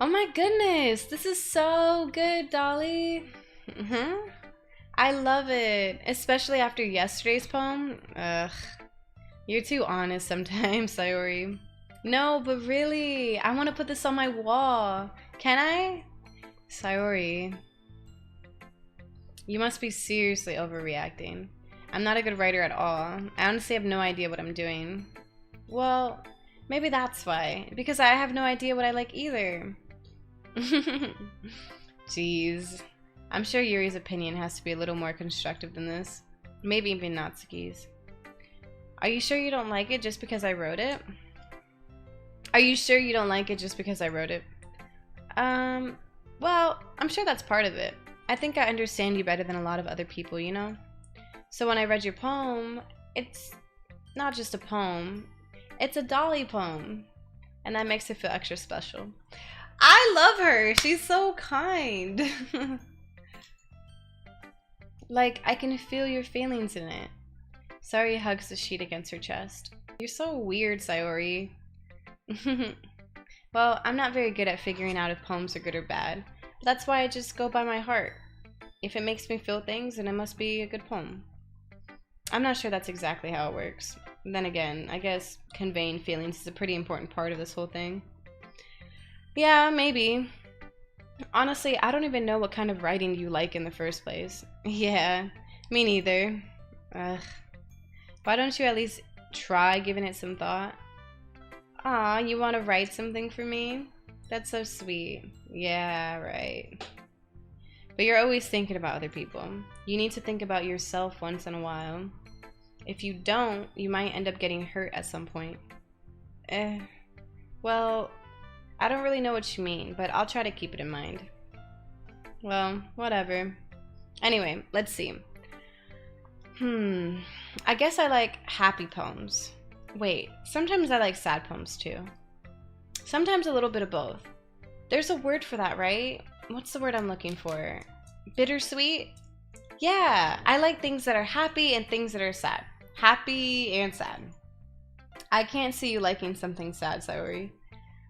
Oh my goodness, this is so good, Dolly. I love it, especially after yesterday's poem. Ugh, you're too honest sometimes, Sayori. No, but really, I want to put this on my wall. Can I? Sayori, you must be seriously overreacting. I'm not a good writer at all. I honestly have no idea what I'm doing. Well, maybe that's why. Because I have no idea what I like either. Jeez. I'm sure Yuri's opinion has to be a little more constructive than this. Maybe even Natsuki's. Are you sure you don't like it just because I wrote it? Are you sure you don't like it just because I wrote it? Well, I'm sure that's part of it. I think I understand you better than a lot of other people, you know? So when I read your poem, it's not just a poem, it's a Dolly poem. And that makes it feel extra special. I love her! She's so kind! Like, I can feel your feelings in it. Sayori hugs the sheet against her chest. You're so weird, Sayori. Well, I'm not very good at figuring out if poems are good or bad. But that's why I just go by my heart. If it makes me feel things, then it must be a good poem. I'm not sure that's exactly how it works. Then again, I guess conveying feelings is a pretty important part of this whole thing. Yeah, maybe. Honestly, I don't even know what kind of writing you like in the first place. Yeah, me neither. Ugh. Why don't you at least try giving it some thought? Aw, you want to write something for me? That's so sweet. Yeah, right. But you're always thinking about other people. You need to think about yourself once in a while. If you don't, you might end up getting hurt at some point. Well, I don't really know what you mean, but I'll try to keep it in mind. Well, whatever. Anyway, let's see. I guess I like happy poems. Wait, sometimes I like sad poems too. Sometimes a little bit of both. There's a word for that, right? What's the word I'm looking for? Bittersweet? Yeah, I like things that are happy and things that are sad. Happy and sad. I can't see you liking something sad, Sayori.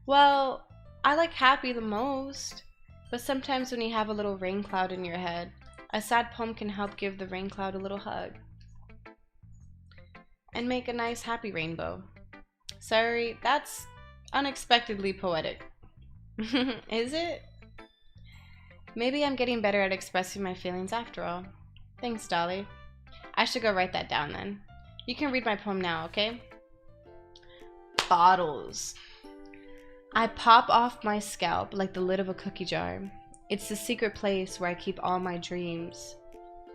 Well, I like happy the most. But sometimes when you have a little rain cloud in your head, a sad poem can help give the rain cloud a little hug. And make a nice happy rainbow. Sorry, that's unexpectedly poetic. Is it? Maybe I'm getting better at expressing my feelings after all. Thanks, Dolly. I should go write that down then. You can read my poem now, okay? Bottles. I pop off my scalp like the lid of a cookie jar. It's the secret place where I keep all my dreams.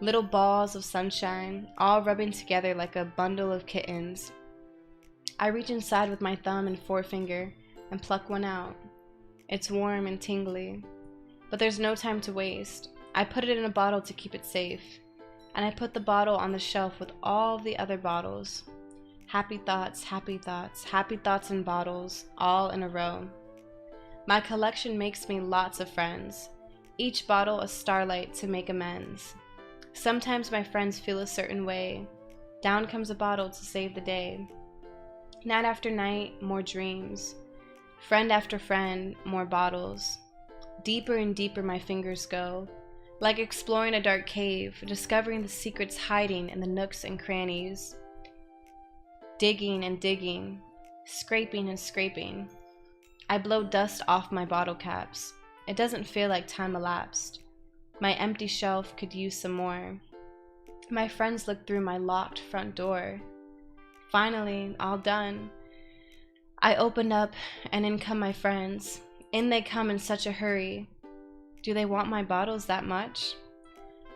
Little balls of sunshine, all rubbing together like a bundle of kittens. I reach inside with my thumb and forefinger and pluck one out. It's warm and tingly, but there's no time to waste. I put it in a bottle to keep it safe, and I put the bottle on the shelf with all the other bottles. Happy thoughts, happy thoughts, happy thoughts in bottles, all in a row. My collection makes me lots of friends, each bottle a starlight to make amends. Sometimes my friends feel a certain way. Down comes a bottle to save the day. Night after night, more dreams. Friend after friend, more bottles. Deeper and deeper my fingers go, like exploring a dark cave, discovering the secrets hiding in the nooks and crannies. Digging and digging, scraping and scraping. I blow dust off my bottle caps. It doesn't feel like time elapsed. My empty shelf could use some more. My friends look through my locked front door. Finally, all done. I open up and in come my friends. In they come in such a hurry. Do they want my bottles that much?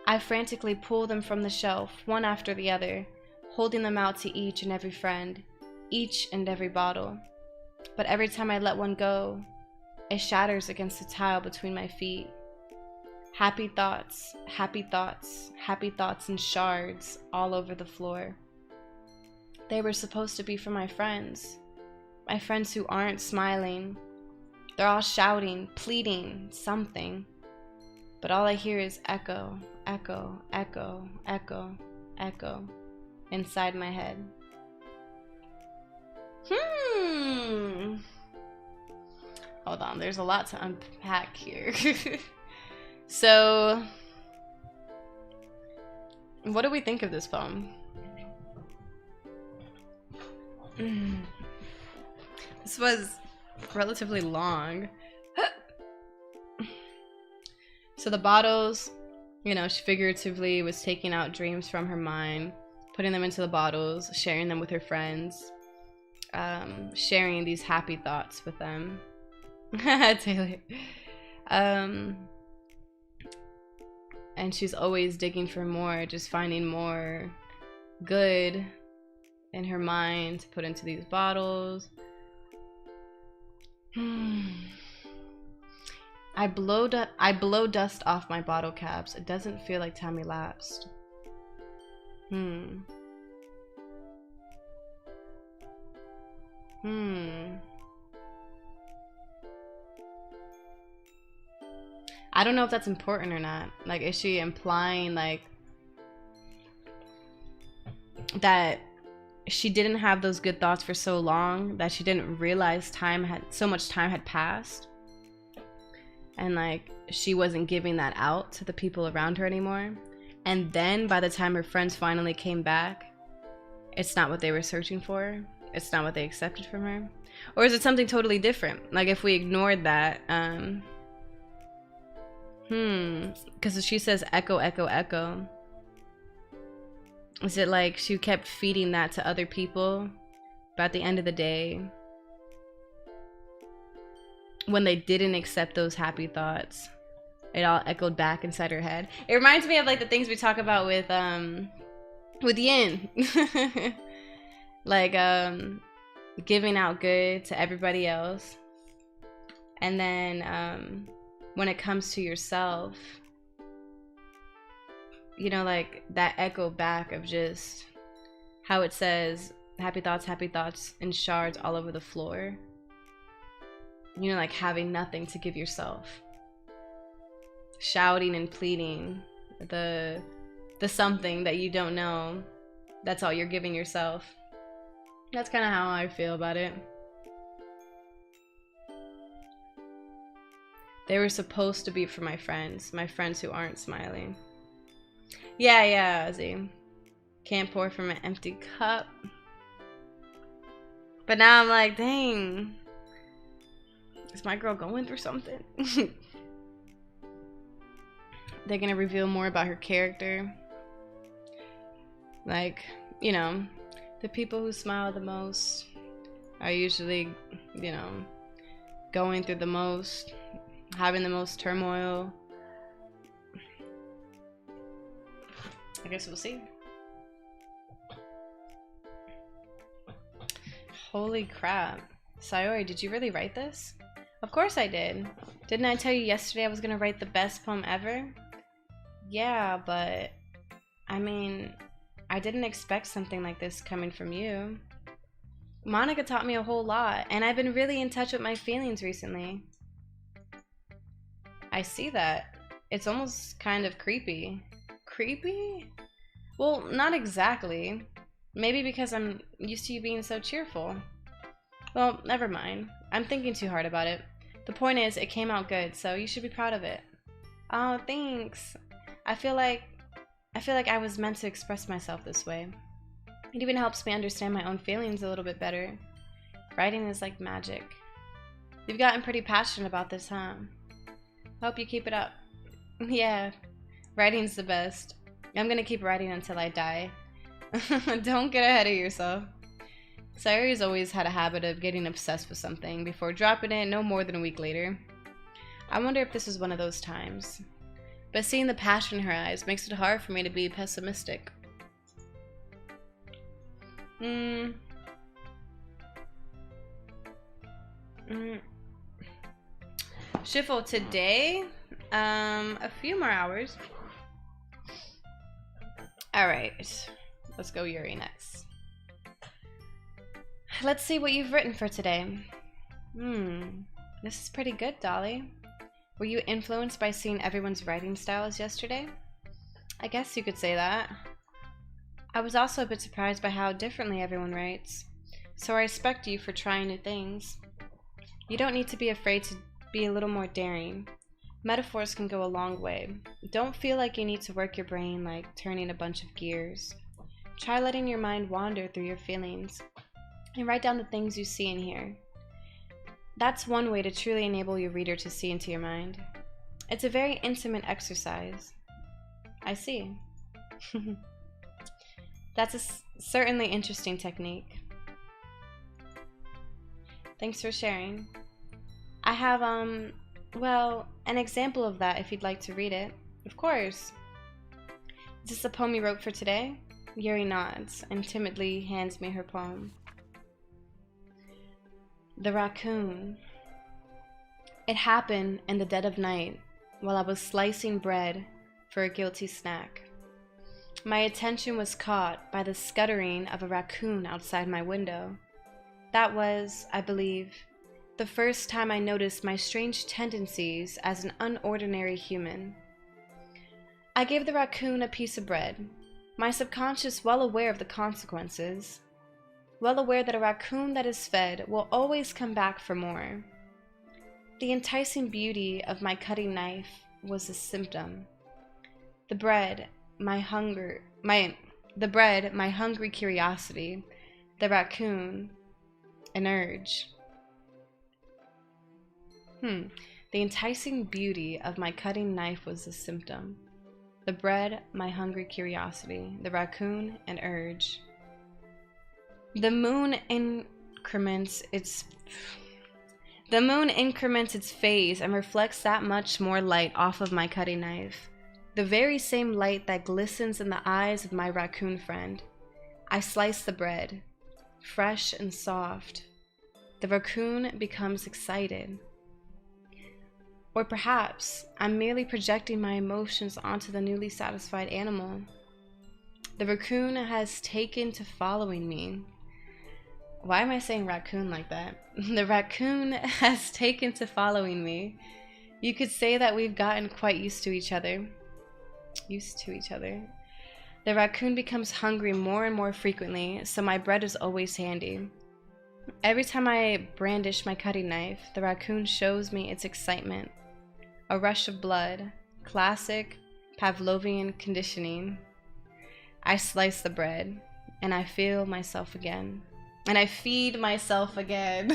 I frantically pull them from the shelf, one after the other, holding them out to each and every friend, each and every bottle. But every time I let one go, it shatters against the tile between my feet. Happy thoughts, happy thoughts, happy thoughts in shards all over the floor. They were supposed to be for my friends who aren't smiling. They're all shouting, pleading, something. But all I hear is echo, echo, echo, echo, echo inside my head. Hold on, there's a lot to unpack here. So, what do we think of this poem? This was relatively long. So the bottles, you know, she figuratively was taking out dreams from her mind, putting them into the bottles, sharing them with her friends, sharing these happy thoughts with them. Taylor. And she's always digging for more, just finding more good in her mind to put into these bottles. I blow dust off my bottle caps. It doesn't feel like time elapsed. I don't know if that's important or not. Like, is she implying like that she didn't have those good thoughts for so long that she didn't realize so much time had passed, and like she wasn't giving that out to the people around her anymore, and then by the time her friends finally came back, it's not what they were searching for, it's not what they accepted from her? Or is it something totally different? Like, if we ignored that, because she says echo, echo, echo. Is it like she kept feeding that to other people, but at the end of the day, when they didn't accept those happy thoughts, it all echoed back inside her head? It reminds me of like the things we talk about with Yin. Like giving out good to everybody else, and then when it comes to yourself, you know, like that echo back of just how it says happy thoughts in shards all over the floor. You know, like having nothing to give yourself, shouting and pleading the something that you don't know, that's all you're giving yourself. That's kind of how I feel about it. They were supposed to be for my friends who aren't smiling. Yeah, Ozzy. Can't pour from an empty cup. But now I'm like, dang, is my girl going through something? They're gonna reveal more about her character. Like, you know, the people who smile the most are usually, you know, going through the most, having the most turmoil. I guess we'll see. Holy crap. Sayori, did you really write this? Of course I did. Didn't I tell you yesterday I was gonna write the best poem ever? Yeah, but I mean, I didn't expect something like this coming from you. Monica taught me a whole lot, and I've been really in touch with my feelings recently. I see that. It's almost kind of creepy. Creepy? Well, not exactly. Maybe because I'm used to you being so cheerful. Well, never mind. I'm thinking too hard about it. The point is, it came out good, so you should be proud of it. Oh, thanks. I feel like I was meant to express myself this way. It even helps me understand my own feelings a little bit better. Writing is like magic. You've gotten pretty passionate about this, huh? Hope you keep it up. Yeah, writing's the best. I'm gonna keep writing until I die. Don't get ahead of yourself. Sayori's always had a habit of getting obsessed with something before dropping it no more than a week later. I wonder if this is one of those times. But seeing the passion in her eyes makes it hard for me to be pessimistic. Shiffle, today, a few more hours. Alright, let's go Yuri next. Let's see what you've written for today. This is pretty good, Dolly. Were you influenced by seeing everyone's writing styles yesterday? I guess you could say that. I was also a bit surprised by how differently everyone writes, so I respect you for trying new things. You don't need to be afraid to be a little more daring. Metaphors can go a long way. Don't feel like you need to work your brain like turning a bunch of gears. Try letting your mind wander through your feelings and write down the things you see and hear. That's one way to truly enable your reader to see into your mind. It's a very intimate exercise. I see. That's a certainly interesting technique. Thanks for sharing. I have, well, an example of that if you'd like to read it. Of course. Is this a poem you wrote for today? Yuri nods and timidly hands me her poem. The Raccoon. It happened in the dead of night while I was slicing bread for a guilty snack. My attention was caught by the scuttering of a raccoon outside my window. That was, I believe, the first time I noticed my strange tendencies as an unordinary human. I gave the raccoon a piece of bread, my subconscious well aware of the consequences, well aware that a raccoon that is fed will always come back for more. The enticing beauty of my cutting knife was a symptom. The bread, my hungry curiosity, the raccoon, an urge. The enticing beauty of my cutting knife was a symptom. The bread, my hungry curiosity, the raccoon, an urge. The moon increments its phase and reflects that much more light off of my cutting knife. The very same light that glistens in the eyes of my raccoon friend. I slice the bread, fresh and soft. The raccoon becomes excited. Or perhaps I'm merely projecting my emotions onto the newly satisfied animal. The raccoon has taken to following me. Why am I saying raccoon like that? The raccoon has taken to following me. You could say that we've gotten quite used to each other. The raccoon becomes hungry more and more frequently, so my bread is always handy. Every time I brandish my cutting knife, the raccoon shows me its excitement. A rush of blood, classic Pavlovian conditioning. I slice the bread, and I feel myself again. And I feed myself again.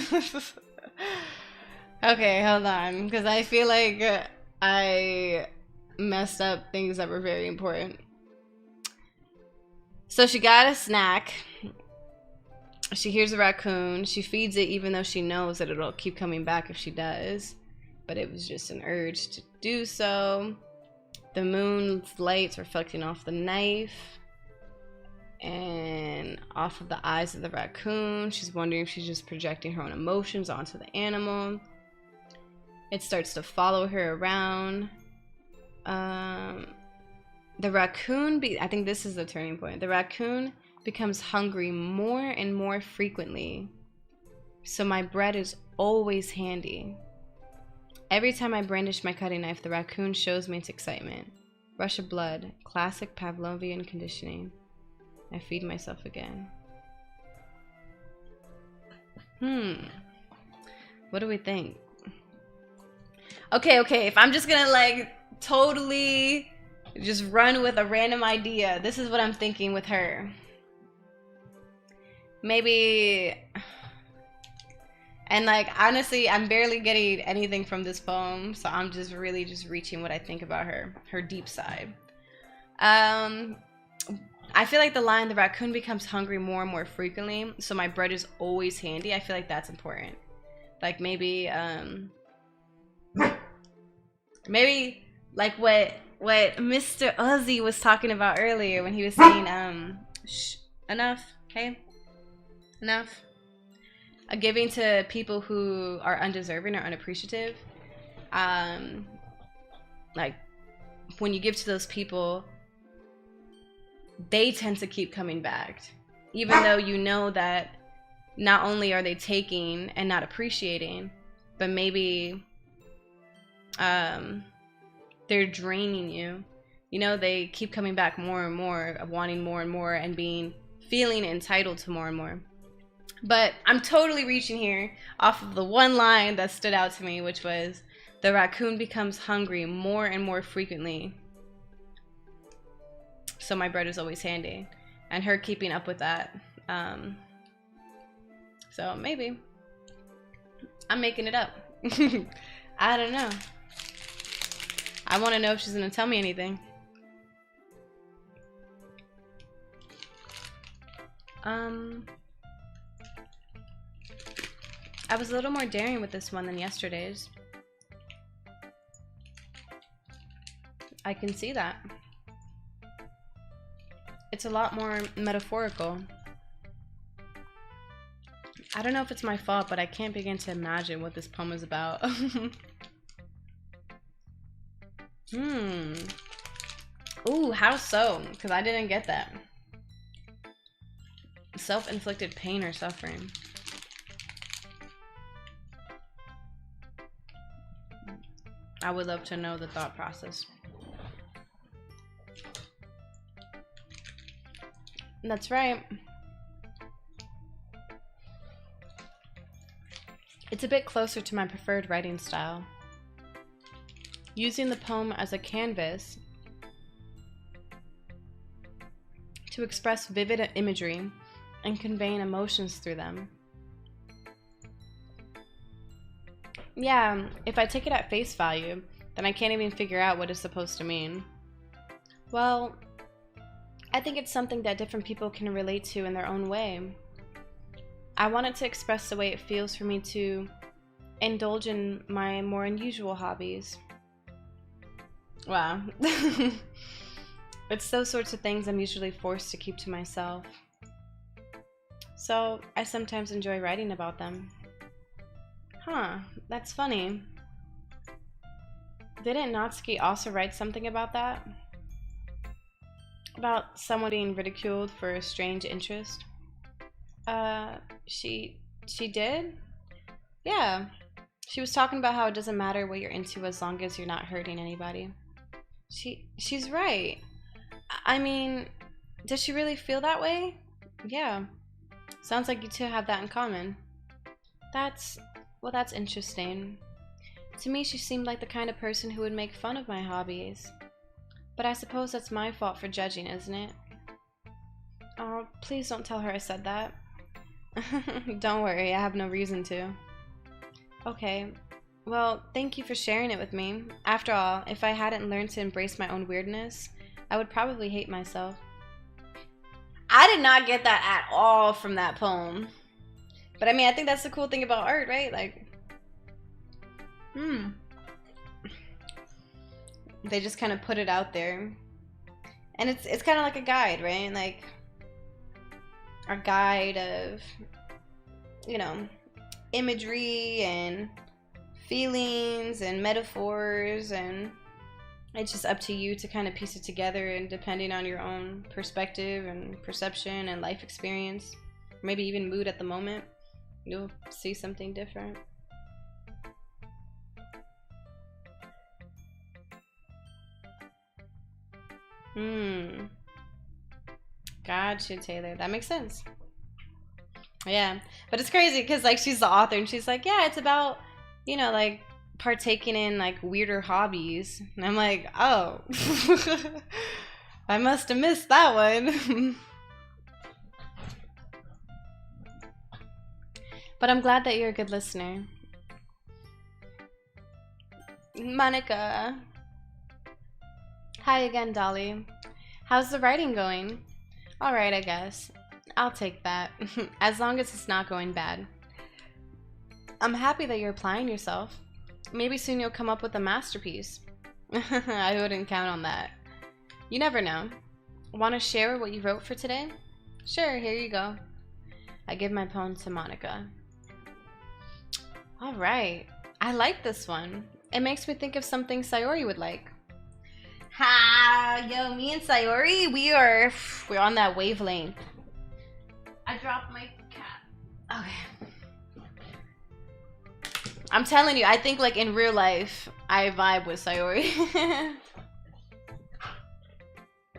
Okay, hold on, because I feel like I messed up things that were very important. So she got a snack. She hears a raccoon. She feeds it even though she knows that it'll keep coming back if she does. But it was just an urge to do so. The moon's lights reflecting off the knife and off of the eyes of the raccoon. She's wondering if she's just projecting her own emotions onto the animal. It starts to follow her around. The raccoon, I think this is the turning point. The raccoon becomes hungry more and more frequently. So my bread is always handy. Every time I brandish my cutting knife, the raccoon shows me its excitement. Rush of blood, classic Pavlovian conditioning. I feed myself again. What do we think? Okay, if I'm just gonna like totally just run with a random idea, this is what I'm thinking with her. Maybe, and like honestly, I'm barely getting anything from this poem, so I'm just really just reaching what I think about her deep side. I feel like the line, the raccoon becomes hungry more and more frequently, so my bread is always handy. I feel like that's important. Like maybe like what Mr. Ozzy was talking about earlier when he was saying shh, enough, okay? Enough. Giving to people who are undeserving or unappreciative. Like when you give to those people, they tend to keep coming back, even though you know that not only are they taking and not appreciating, but maybe they're draining you. You know, they keep coming back more and more, wanting more and more, and feeling entitled to more and more. But I'm totally reaching here off of the one line that stood out to me, which was, the raccoon becomes hungry more and more frequently, so my bread is always handy. And her keeping up with that. So maybe. I'm making it up. I don't know. I want to know if she's going to tell me anything. I was a little more daring with this one than yesterday's. I can see that. It's a lot more metaphorical. I don't know if it's my fault, but I can't begin to imagine what this poem is about. Ooh, how so? Because I didn't get that. Self-inflicted pain or suffering. I would love to know the thought process. That's right. It's a bit closer to my preferred writing style. Using the poem as a canvas to express vivid imagery and conveying emotions through them. Yeah, if I take it at face value, then I can't even figure out what it's supposed to mean. Well, I think it's something that different people can relate to in their own way. I wanted to express the way it feels for me to indulge in my more unusual hobbies. Wow. It's those sorts of things I'm usually forced to keep to myself. So I sometimes enjoy writing about them. Huh, that's funny. Didn't Natsuki also write something about that? About someone being ridiculed for a strange interest? She did? Yeah. She was talking about how it doesn't matter what you're into as long as you're not hurting anybody. She's right. I mean, does she really feel that way? Yeah. Sounds like you two have that in common. That's interesting. To me, she seemed like the kind of person who would make fun of my hobbies. But I suppose that's my fault for judging, isn't it? Oh, please don't tell her I said that. Don't worry, I have no reason to. Okay, well, thank you for sharing it with me. After all, if I hadn't learned to embrace my own weirdness, I would probably hate myself. I did not get that at all from that poem. But I mean, I think that's the cool thing about art, right? Like, they just kind of put it out there. And it's kind of like a guide, right? Like, a guide of, you know, imagery and feelings and metaphors, and it's just up to you to kind of piece it together, and depending on your own perspective and perception and life experience, maybe even mood at the moment, you'll see something different. Gotcha, Taylor. That makes sense. Yeah, but it's crazy because, like, she's the author and she's like, yeah, it's about, you know, like, partaking in, like, weirder hobbies. And I'm like, oh. I must have missed that one. But I'm glad that you're a good listener. Monica. Hi again, Dolly. How's the writing going? Alright, I guess. I'll take that. As long as it's not going bad. I'm happy that you're applying yourself. Maybe soon you'll come up with a masterpiece. I wouldn't count on that. You never know. Want to share what you wrote for today? Sure, here you go. I give my poem to Monica. Alright. I like this one. It makes me think of something Sayori would like. Ha! Yo, me and Sayori, we're on that wavelength. I dropped my cat. Okay. I'm telling you, I think, like, in real life, I vibe with Sayori.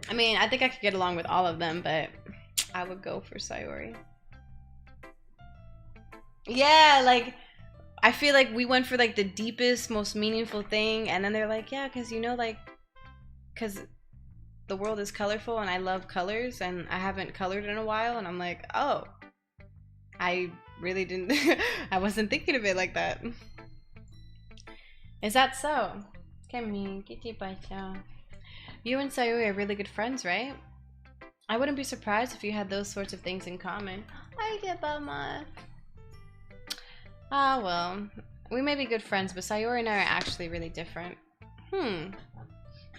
I mean, I think I could get along with all of them, but I would go for Sayori. Yeah, like I feel like we went for like the deepest, most meaningful thing, and then they're like, yeah, because you know, like, because the world is colorful and I love colors and I haven't colored in a while, and I'm like, oh, I really didn't, I wasn't thinking of it like that. Is that so? Come here, kitty pacha. You and Sayuri are really good friends, right? I wouldn't be surprised if you had those sorts of things in common. I get Mama. Ah, well. We may be good friends, but Sayori and I are actually really different.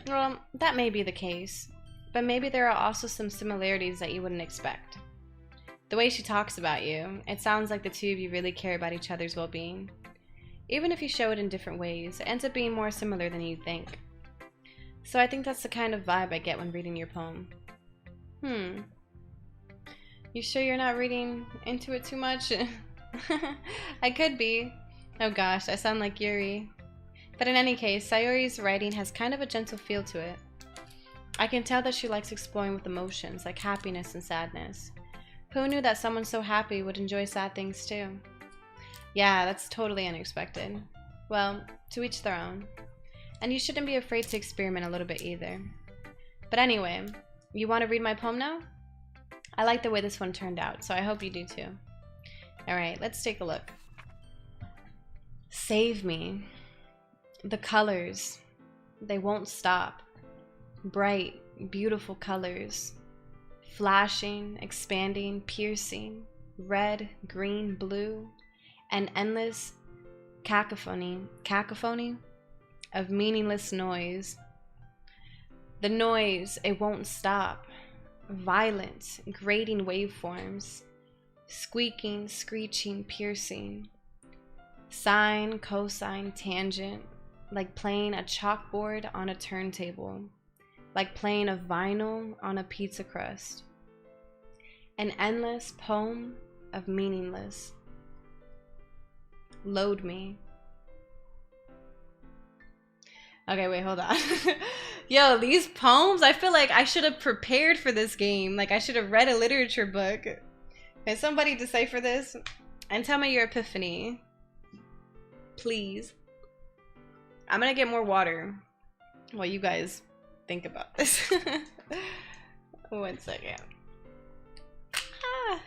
Well, that may be the case. But maybe there are also some similarities that you wouldn't expect. The way she talks about you, it sounds like the two of you really care about each other's well-being. Even if you show it in different ways, it ends up being more similar than you'd think. So I think that's the kind of vibe I get when reading your poem. You sure you're not reading into it too much? I could be. Oh gosh, I sound like Yuri. But in any case, Sayori's writing has kind of a gentle feel to it. I can tell that she likes exploring with emotions, like happiness and sadness. Who knew that someone so happy would enjoy sad things too? Yeah, that's totally unexpected. Well, to each their own. And you shouldn't be afraid to experiment a little bit either. But anyway, you want to read my poem now? I like the way this one turned out, so I hope you do too. Alright, let's take a look. Save me. The colors, they won't stop. Bright, beautiful colors. Flashing, expanding, piercing. Red, green, blue. An endless cacophony of meaningless noise. The noise, it won't stop. Violent, grating waveforms. Squeaking, screeching, piercing. Sine, cosine, tangent. Like playing a chalkboard on a turntable. Like playing a vinyl on a pizza crust. An endless poem of meaningless. Load me. Okay, wait, hold on. Yo, these poems, I feel like I should have prepared for this game. Like, I should have read a literature book. Can somebody decipher this? And tell me your epiphany. Please. I'm gonna get more water while you guys think about this. 1 second. Ah.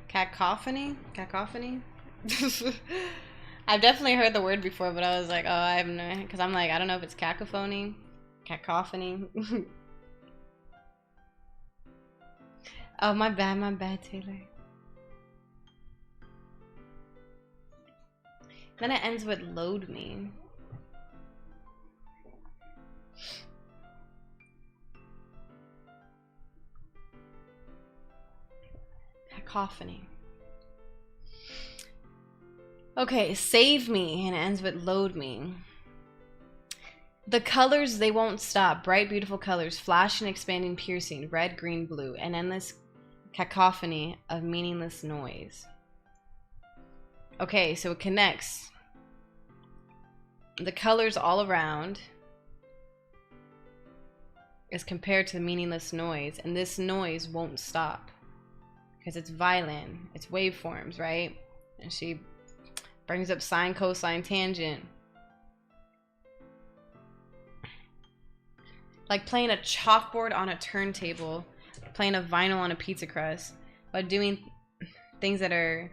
Cacophony? Cacophony? I've definitely heard the word before, but I was like, oh, I have no, because I'm like, I don't know if it's cacophony, cacophony. Oh, my bad, Taylor. Then it ends with load me. Cacophony. Okay, save me, and it ends with load me. The colors, they won't stop. Bright, beautiful colors, flash and expanding, piercing, red, green, blue, an endless cacophony of meaningless noise. Okay, so it connects the colors all around as compared to the meaningless noise, and this noise won't stop because it's violent, it's waveforms, right? And she brings up sine, cosine, tangent. Like playing a chalkboard on a turntable, playing a vinyl on a pizza crust, but doing things that are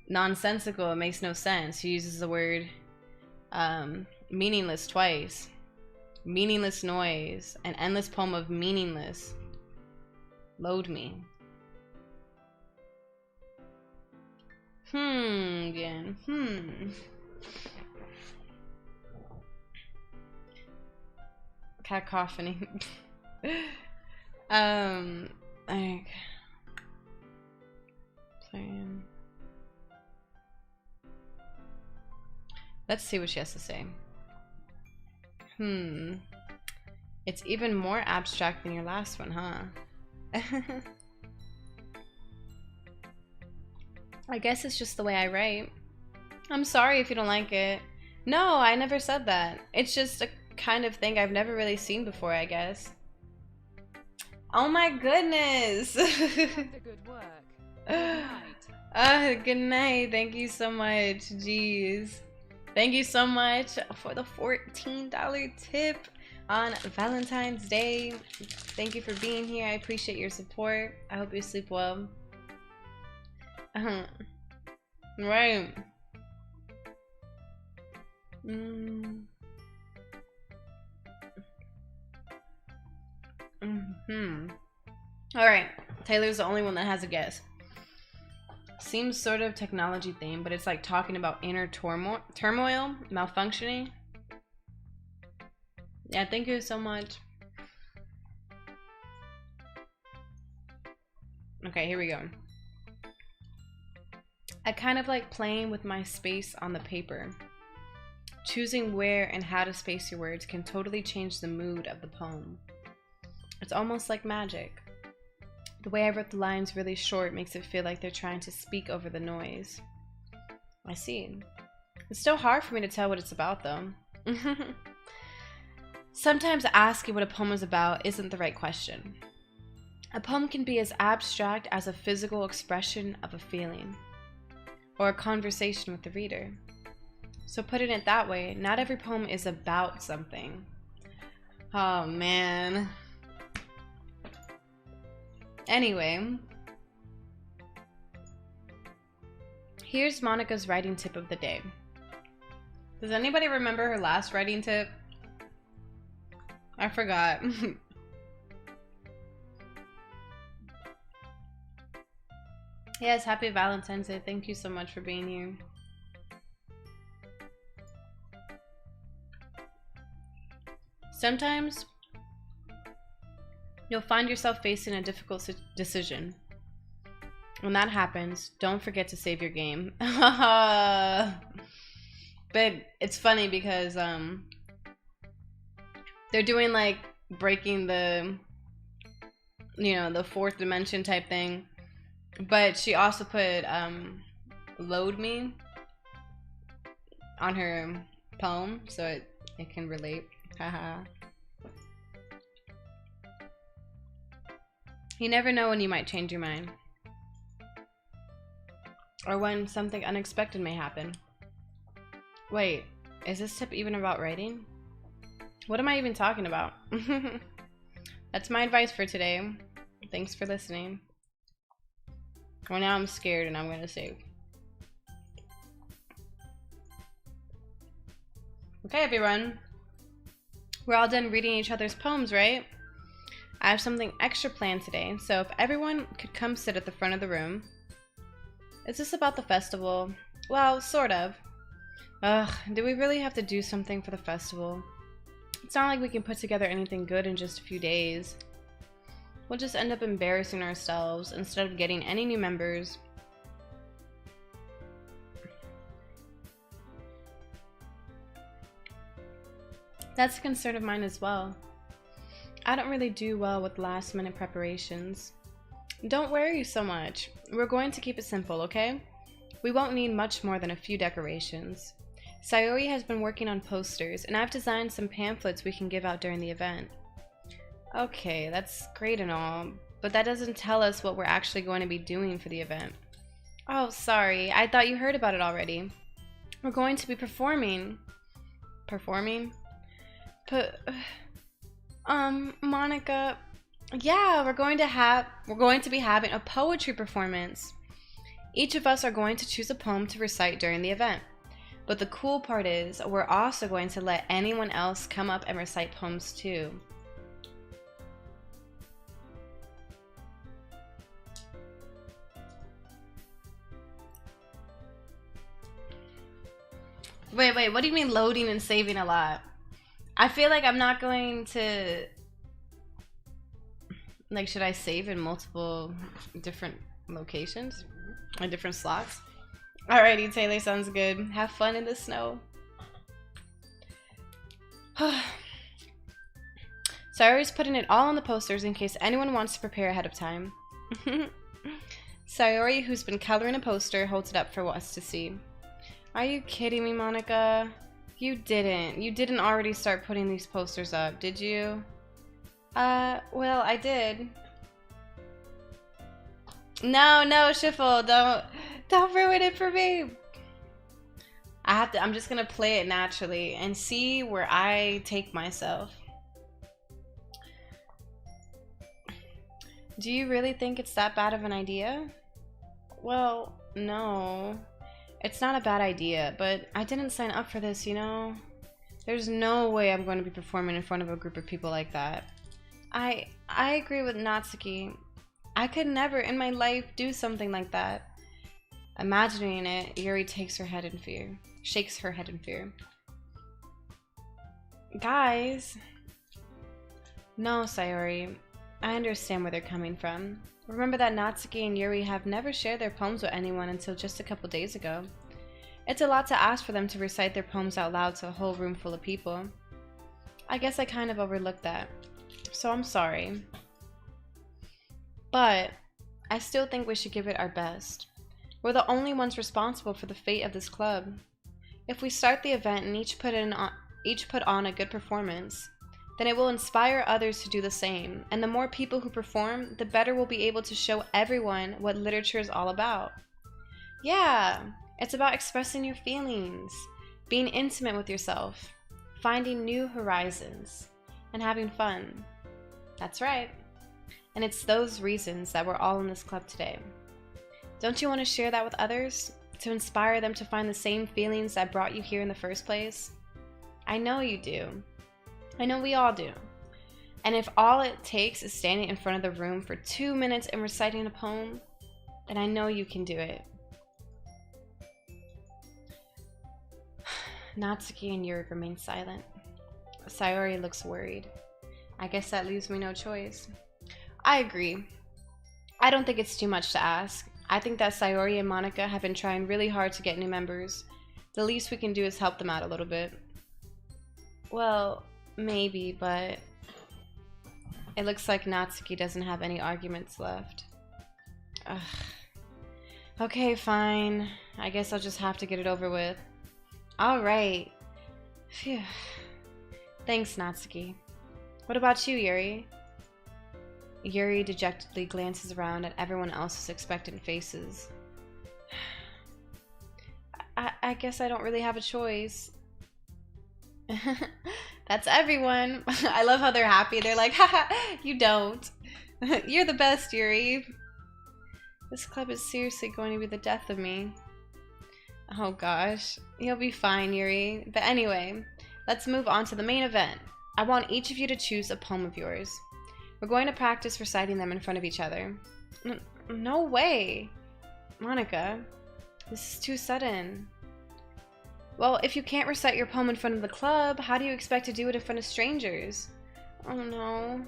nonsensical. It makes no sense. She uses the word meaningless twice. Meaningless noise. An endless poem of meaningless. Load me. Again. Cacophony. Like playing. Let's see what she has to say. It's even more abstract than your last one, huh? I guess it's just the way I write. I'm sorry if you don't like it. No, I never said that. It's just a kind of thing I've never really seen before, I guess. Oh my goodness. Good work. Good night. Good night. Thank you so much. Jeez. Thank you so much for the $14 tip on Valentine's Day. Thank you for being here. I appreciate your support. I hope you sleep well. Right. Alright. Taylor's the only one that has a guess. Seems sort of technology themed, but it's like talking about inner turmoil, malfunctioning. Yeah, thank you so much. Okay, here we go. I kind of like playing with my space on the paper. Choosing where and how to space your words can totally change the mood of the poem. It's almost like magic. The way I wrote the lines really short makes it feel like they're trying to speak over the noise. I see. It's still hard for me to tell what it's about, though. Sometimes asking what a poem is about isn't the right question. A poem can be as abstract as a physical expression of a feeling, or a conversation with the reader. So putting it that way, not every poem is about something. Oh, man. Anyway, here's Monica's writing tip of the day. Does anybody remember her last writing tip? I forgot. Yes, happy Valentine's Day. Thank you so much for being here. Sometimes you'll find yourself facing a difficult decision. When that happens, don't forget to save your game. But it's funny because they're doing like breaking the, you know, the fourth dimension type thing. But she also put load me on her poem so it can relate. Haha. You never know when you might change your mind. Or when something unexpected may happen. Wait, is this tip even about writing? What am I even talking about? That's my advice for today. Thanks for listening. Well, now I'm scared and I'm gonna save. Okay, everyone. We're all done reading each other's poems, right? I have something extra planned today, so if everyone could come sit at the front of the room. Is this about the festival? Well, sort of. Ugh, do we really have to do something for the festival? It's not like we can put together anything good in just a few days. We'll just end up embarrassing ourselves instead of getting any new members. That's a concern of mine as well. I don't really do well with last-minute preparations. Don't worry so much. We're going to keep it simple, okay? We won't need much more than a few decorations. Sayori has been working on posters, and I've designed some pamphlets we can give out during the event. Okay, that's great and all, but that doesn't tell us what we're actually going to be doing for the event. Oh, sorry. I thought you heard about it already. We're going to be performing. Performing? Monica. Yeah, we're going to be having a poetry performance. Each of us are going to choose a poem to recite during the event. But the cool part is, we're also going to let anyone else come up and recite poems too. Wait, what do you mean loading and saving a lot? I feel like I'm not going to... Like, should I save in multiple different locations? Or different slots? Alrighty, Taylor, sounds good. Have fun in the snow. Sayori's putting it all on the posters in case anyone wants to prepare ahead of time. Sayori, who's been coloring a poster, holds it up for us to see. Are you kidding me, Monica? You didn't already start putting these posters up, did you? Well, I did. No, Schiffle, don't ruin it for me. I'm just gonna play it naturally and see where I take myself. Do you really think it's that bad of an idea? Well, no. It's not a bad idea, but I didn't sign up for this, you know? There's no way I'm going to be performing in front of a group of people like that. I agree with Natsuki. I could never in my life do something like that. Imagining it, Yuri shakes her head in fear. Guys. No, Sayori. I understand where they're coming from. Remember that Natsuki and Yuri have never shared their poems with anyone until just a couple days ago. It's a lot to ask for them to recite their poems out loud to a whole room full of people. I guess I kind of overlooked that. So I'm sorry. But I still think we should give it our best. We're the only ones responsible for the fate of this club. If we start the event and each put on a good performance, then it will inspire others to do the same, and the more people who perform, the better we'll be able to show everyone what literature is all about. Yeah, it's about expressing your feelings, being intimate with yourself, finding new horizons, and having fun. That's right. And it's those reasons that we're all in this club today. Don't you want to share that with others? To inspire them to find the same feelings that brought you here in the first place? I know you do. I know we all do. And if all it takes is standing in front of the room for 2 minutes and reciting a poem, then I know you can do it. Natsuki and Yuri remain silent. Sayori looks worried. I guess that leaves me no choice. I agree. I don't think it's too much to ask. I think that Sayori and Monica have been trying really hard to get new members. The least we can do is help them out a little bit. Well, maybe, but it looks like Natsuki doesn't have any arguments left. Ugh. Okay, fine. I guess I'll just have to get it over with. Alright. Phew. Thanks, Natsuki. What about you, Yuri? Yuri dejectedly glances around at everyone else's expectant faces. I guess I don't really have a choice. That's everyone. I love how they're happy. They're like, haha, you don't. You're the best, Yuri. This club is seriously going to be the death of me. Oh gosh. You'll be fine, Yuri. But anyway, let's move on to the main event. I want each of you to choose a poem of yours. We're going to practice reciting them in front of each other. No way. Monica, this is too sudden. Well, if you can't recite your poem in front of the club, how do you expect to do it in front of strangers? Oh no.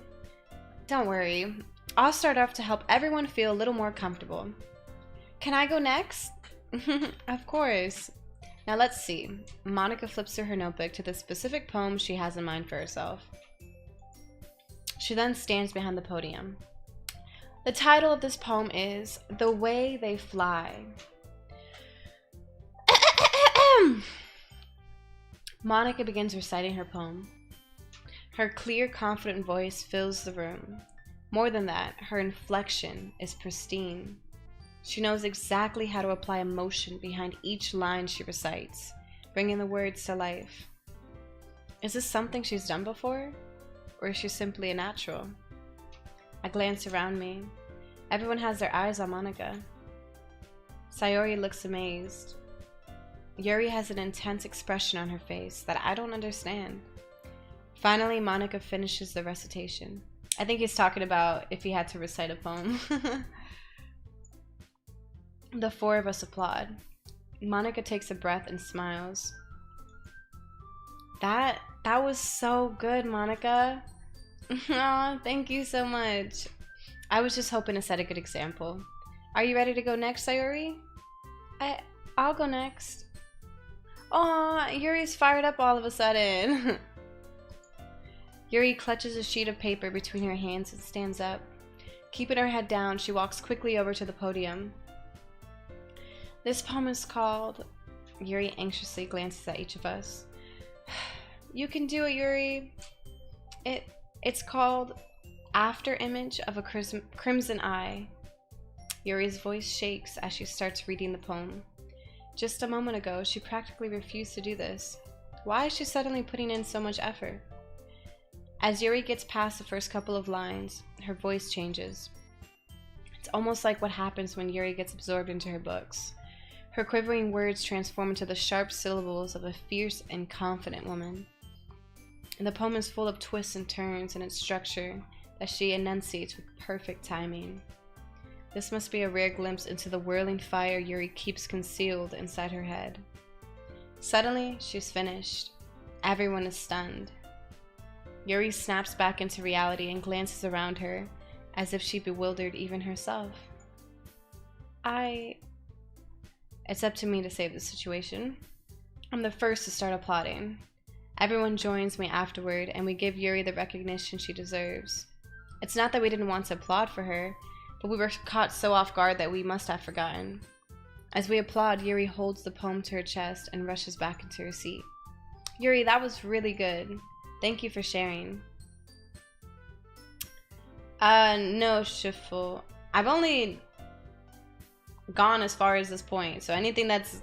Don't worry. I'll start off to help everyone feel a little more comfortable. Can I go next? Of course. Now let's see. Monica flips through her notebook to the specific poem she has in mind for herself. She then stands behind the podium. The title of this poem is The Way They Fly. Monica begins reciting her poem. Her clear, confident voice fills the room. More than that, her inflection is pristine. She knows exactly how to apply emotion behind each line she recites, bringing the words to life. Is this something she's done before? Or is she simply a natural? I glance around me. Everyone has their eyes on Monica. Sayori looks amazed. Yuri has an intense expression on her face that I don't understand. Finally, Monica finishes the recitation. I think he's talking about if he had to recite a poem. The four of us applaud. Monica takes a breath and smiles. That was so good, Monica. Aw, thank you so much. I was just hoping to set a good example. Are you ready to go next, Sayori? I'll go next. Aw, Yuri's fired up all of a sudden. Yuri clutches a sheet of paper between her hands and stands up. Keeping her head down, she walks quickly over to the podium. This poem is called... Yuri anxiously glances at each of us. You can do it, Yuri. It's called After Image of a Crimson Eye. Yuri's voice shakes as she starts reading the poem. Just a moment ago, she practically refused to do this. Why is she suddenly putting in so much effort? As Yuri gets past the first couple of lines, her voice changes. It's almost like what happens when Yuri gets absorbed into her books. Her quivering words transform into the sharp syllables of a fierce and confident woman. And the poem is full of twists and turns in its structure that she enunciates with perfect timing. This must be a rare glimpse into the whirling fire Yuri keeps concealed inside her head. Suddenly, she's finished. Everyone is stunned. Yuri snaps back into reality and glances around her, as if she bewildered even herself. It's up to me to save the situation. I'm the first to start applauding. Everyone joins me afterward, and we give Yuri the recognition she deserves. It's not that we didn't want to applaud for her, but we were caught so off guard that we must have forgotten. As we applaud, Yuri holds the poem to her chest and rushes back into her seat. Yuri, that was really good. Thank you for sharing. No, Shifu. I've only gone as far as this point, so anything that's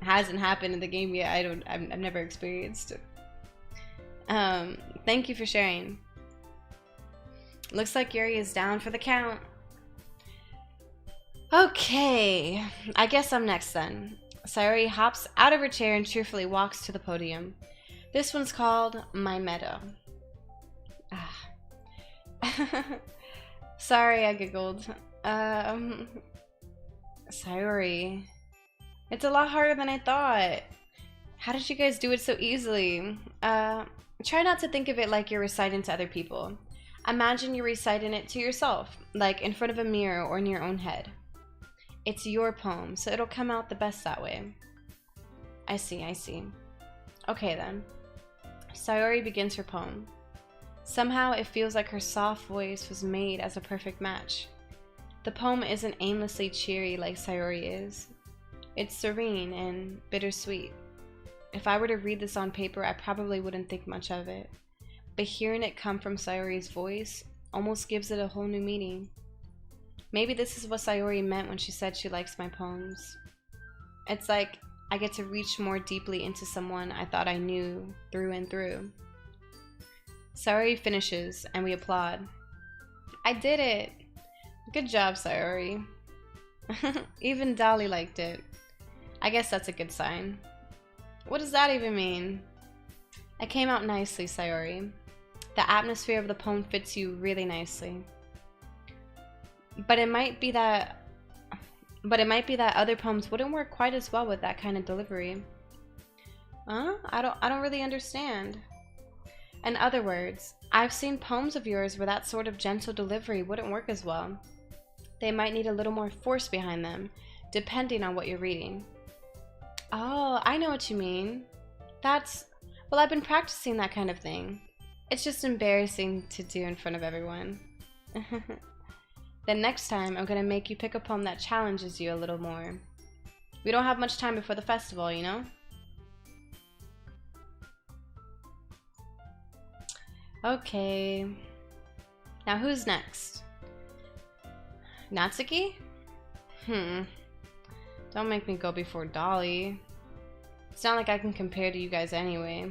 hasn't happened in the game yet, I've never experienced. Thank you for sharing. Looks like Yuri is down for the count. Okay, I guess I'm next then. Sayori hops out of her chair and cheerfully walks to the podium. This one's called My Meadow. Sorry, I giggled. Sayori. It's a lot harder than I thought. How did you guys do it so easily? Try not to think of it like you're reciting to other people. Imagine you're reciting it to yourself, like in front of a mirror or in your own head. It's your poem, so it'll come out the best that way. I see. Okay then. Sayori begins her poem. Somehow it feels like her soft voice was made as a perfect match. The poem isn't aimlessly cheery like Sayori is. It's serene and bittersweet. If I were to read this on paper, I probably wouldn't think much of it. But hearing it come from Sayori's voice almost gives it a whole new meaning. Maybe this is what Sayori meant when she said she likes my poems. It's like I get to reach more deeply into someone I thought I knew through and through. Sayori finishes and we applaud. I did it! Good job, Sayori. Even Dolly liked it. I guess that's a good sign. What does that even mean? It came out nicely, Sayori. The atmosphere of the poem fits you really nicely. But it might be that other poems wouldn't work quite as well with that kind of delivery. Huh? I don't really understand. In other words, I've seen poems of yours where that sort of gentle delivery wouldn't work as well. They might need a little more force behind them, depending on what you're reading. Oh, I know what you mean. Well, I've been practicing that kind of thing. It's just embarrassing to do in front of everyone. Then next time, I'm gonna make you pick a poem that challenges you a little more. We don't have much time before the festival, you know? Okay. Now who's next? Natsuki? Don't make me go before Dolly. It's not like I can compare to you guys anyway.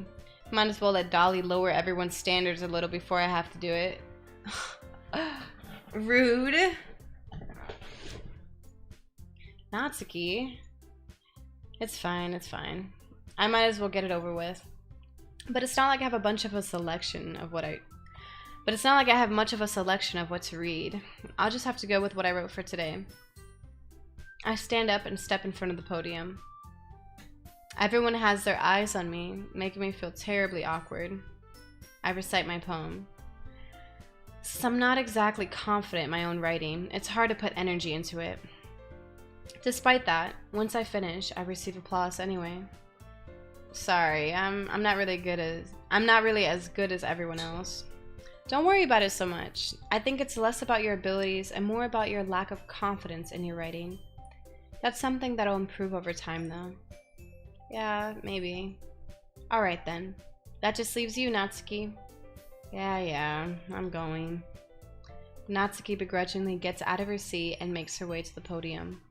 Might as well let Dolly lower everyone's standards a little before I have to do it. Rude. Natsuki. It's fine, it's fine. I might as well get it over with. But it's not like I have much of a selection of what to read. I'll just have to go with what I wrote for today. I stand up and step in front of the podium. Everyone has their eyes on me, making me feel terribly awkward. I recite my poem. Since I'm not exactly confident in my own writing, it's hard to put energy into it. Despite that, once I finish, I receive applause anyway. Sorry, I'm not really as good as everyone else. Don't worry about it so much. I think it's less about your abilities and more about your lack of confidence in your writing. That's something that'll improve over time, though. Yeah, maybe. Alright then. That just leaves you, Natsuki. Yeah, I'm going. Natsuki begrudgingly gets out of her seat and makes her way to the podium.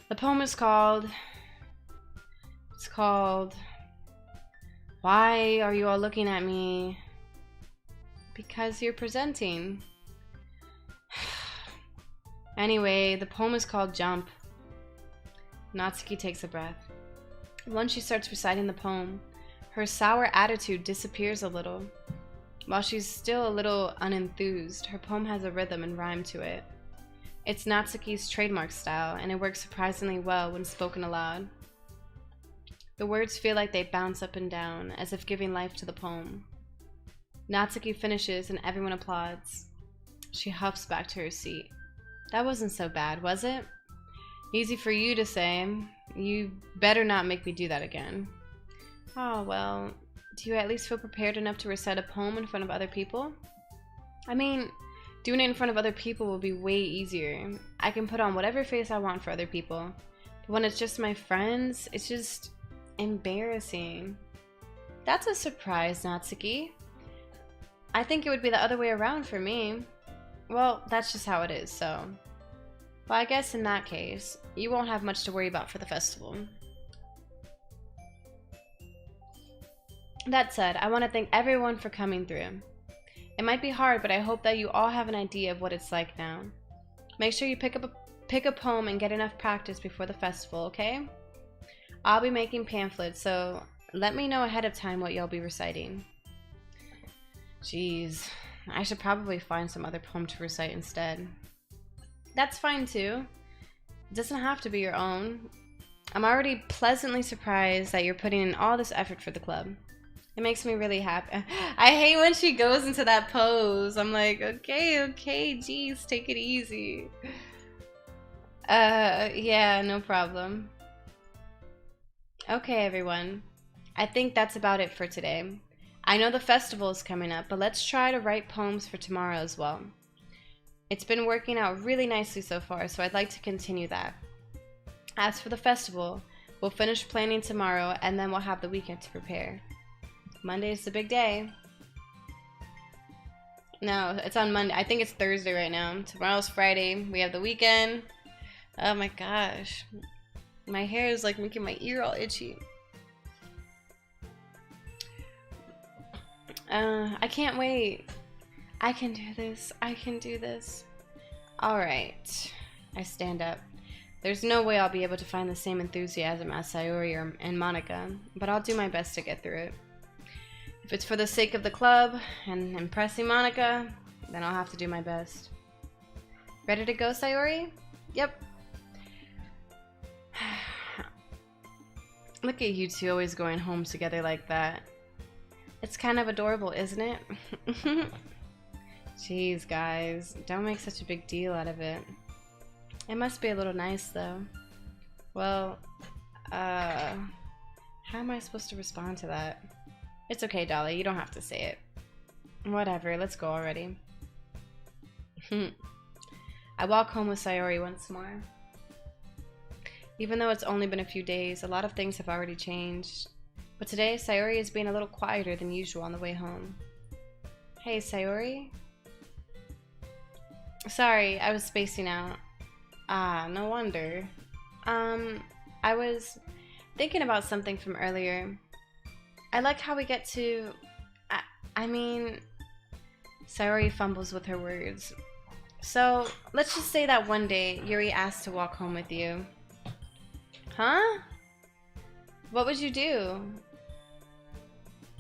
The poem is called... It's called... Why are you all looking at me? Because you're presenting. Anyway, the poem is called Jump. Natsuki takes a breath. Once she starts reciting the poem, her sour attitude disappears a little. While she's still a little unenthused, her poem has a rhythm and rhyme to it. It's Natsuki's trademark style, and it works surprisingly well when spoken aloud. The words feel like they bounce up and down, as if giving life to the poem. Natsuki finishes and everyone applauds. She huffs back to her seat. That wasn't so bad, was it? Easy for you to say. You better not make me do that again. Oh, well, do you at least feel prepared enough to recite a poem in front of other people? I mean, doing it in front of other people will be way easier. I can put on whatever face I want for other people. But when it's just my friends, it's just embarrassing. That's a surprise, Natsuki. I think it would be the other way around for me. Well, that's just how it is, so... Well, I guess in that case, you won't have much to worry about for the festival. That said, I want to thank everyone for coming through. It might be hard, but I hope that you all have an idea of what it's like now. Make sure you pick a poem and get enough practice before the festival, okay? I'll be making pamphlets, so let me know ahead of time what you'll be reciting. Jeez, I should probably find some other poem to recite instead. That's fine too. It doesn't have to be your own. I'm already pleasantly surprised that you're putting in all this effort for the club. It makes me really happy. I hate when she goes into that pose. I'm like, okay, geez, take it easy. Yeah, no problem. Okay, everyone. I think that's about it for today. I know the festival is coming up, but let's try to write poems for tomorrow as well. It's been working out really nicely so far, so I'd like to continue that. As for the festival, we'll finish planning tomorrow, and then we'll have the weekend to prepare. Monday is the big day. No, it's on Monday. I think it's Thursday right now. Tomorrow's Friday. We have the weekend. Oh my gosh. My hair is like making my ear all itchy. I can't wait. I can do this. I can do this. Alright. I stand up. There's no way I'll be able to find the same enthusiasm as Sayori and Monica, but I'll do my best to get through it. If it's for the sake of the club and impressing Monica, then I'll have to do my best. Ready to go, Sayori? Yep. Look at you two always going home together like that. It's kind of adorable, isn't it? Jeez, guys. Don't make such a big deal out of it. It must be a little nice, though. Well, how am I supposed to respond to that? It's okay, Dolly. You don't have to say it. Whatever. Let's go already. I walk home with Sayori once more. Even though it's only been a few days, a lot of things have already changed. But today, Sayori is being a little quieter than usual on the way home. Hey, Sayori? Sorry, I was spacing out. Ah, no wonder. I was thinking about something from earlier. I like how we get to... I mean... Sayori fumbles with her words. So, let's just say that one day, Yuri asked to walk home with you. Huh? What would you do?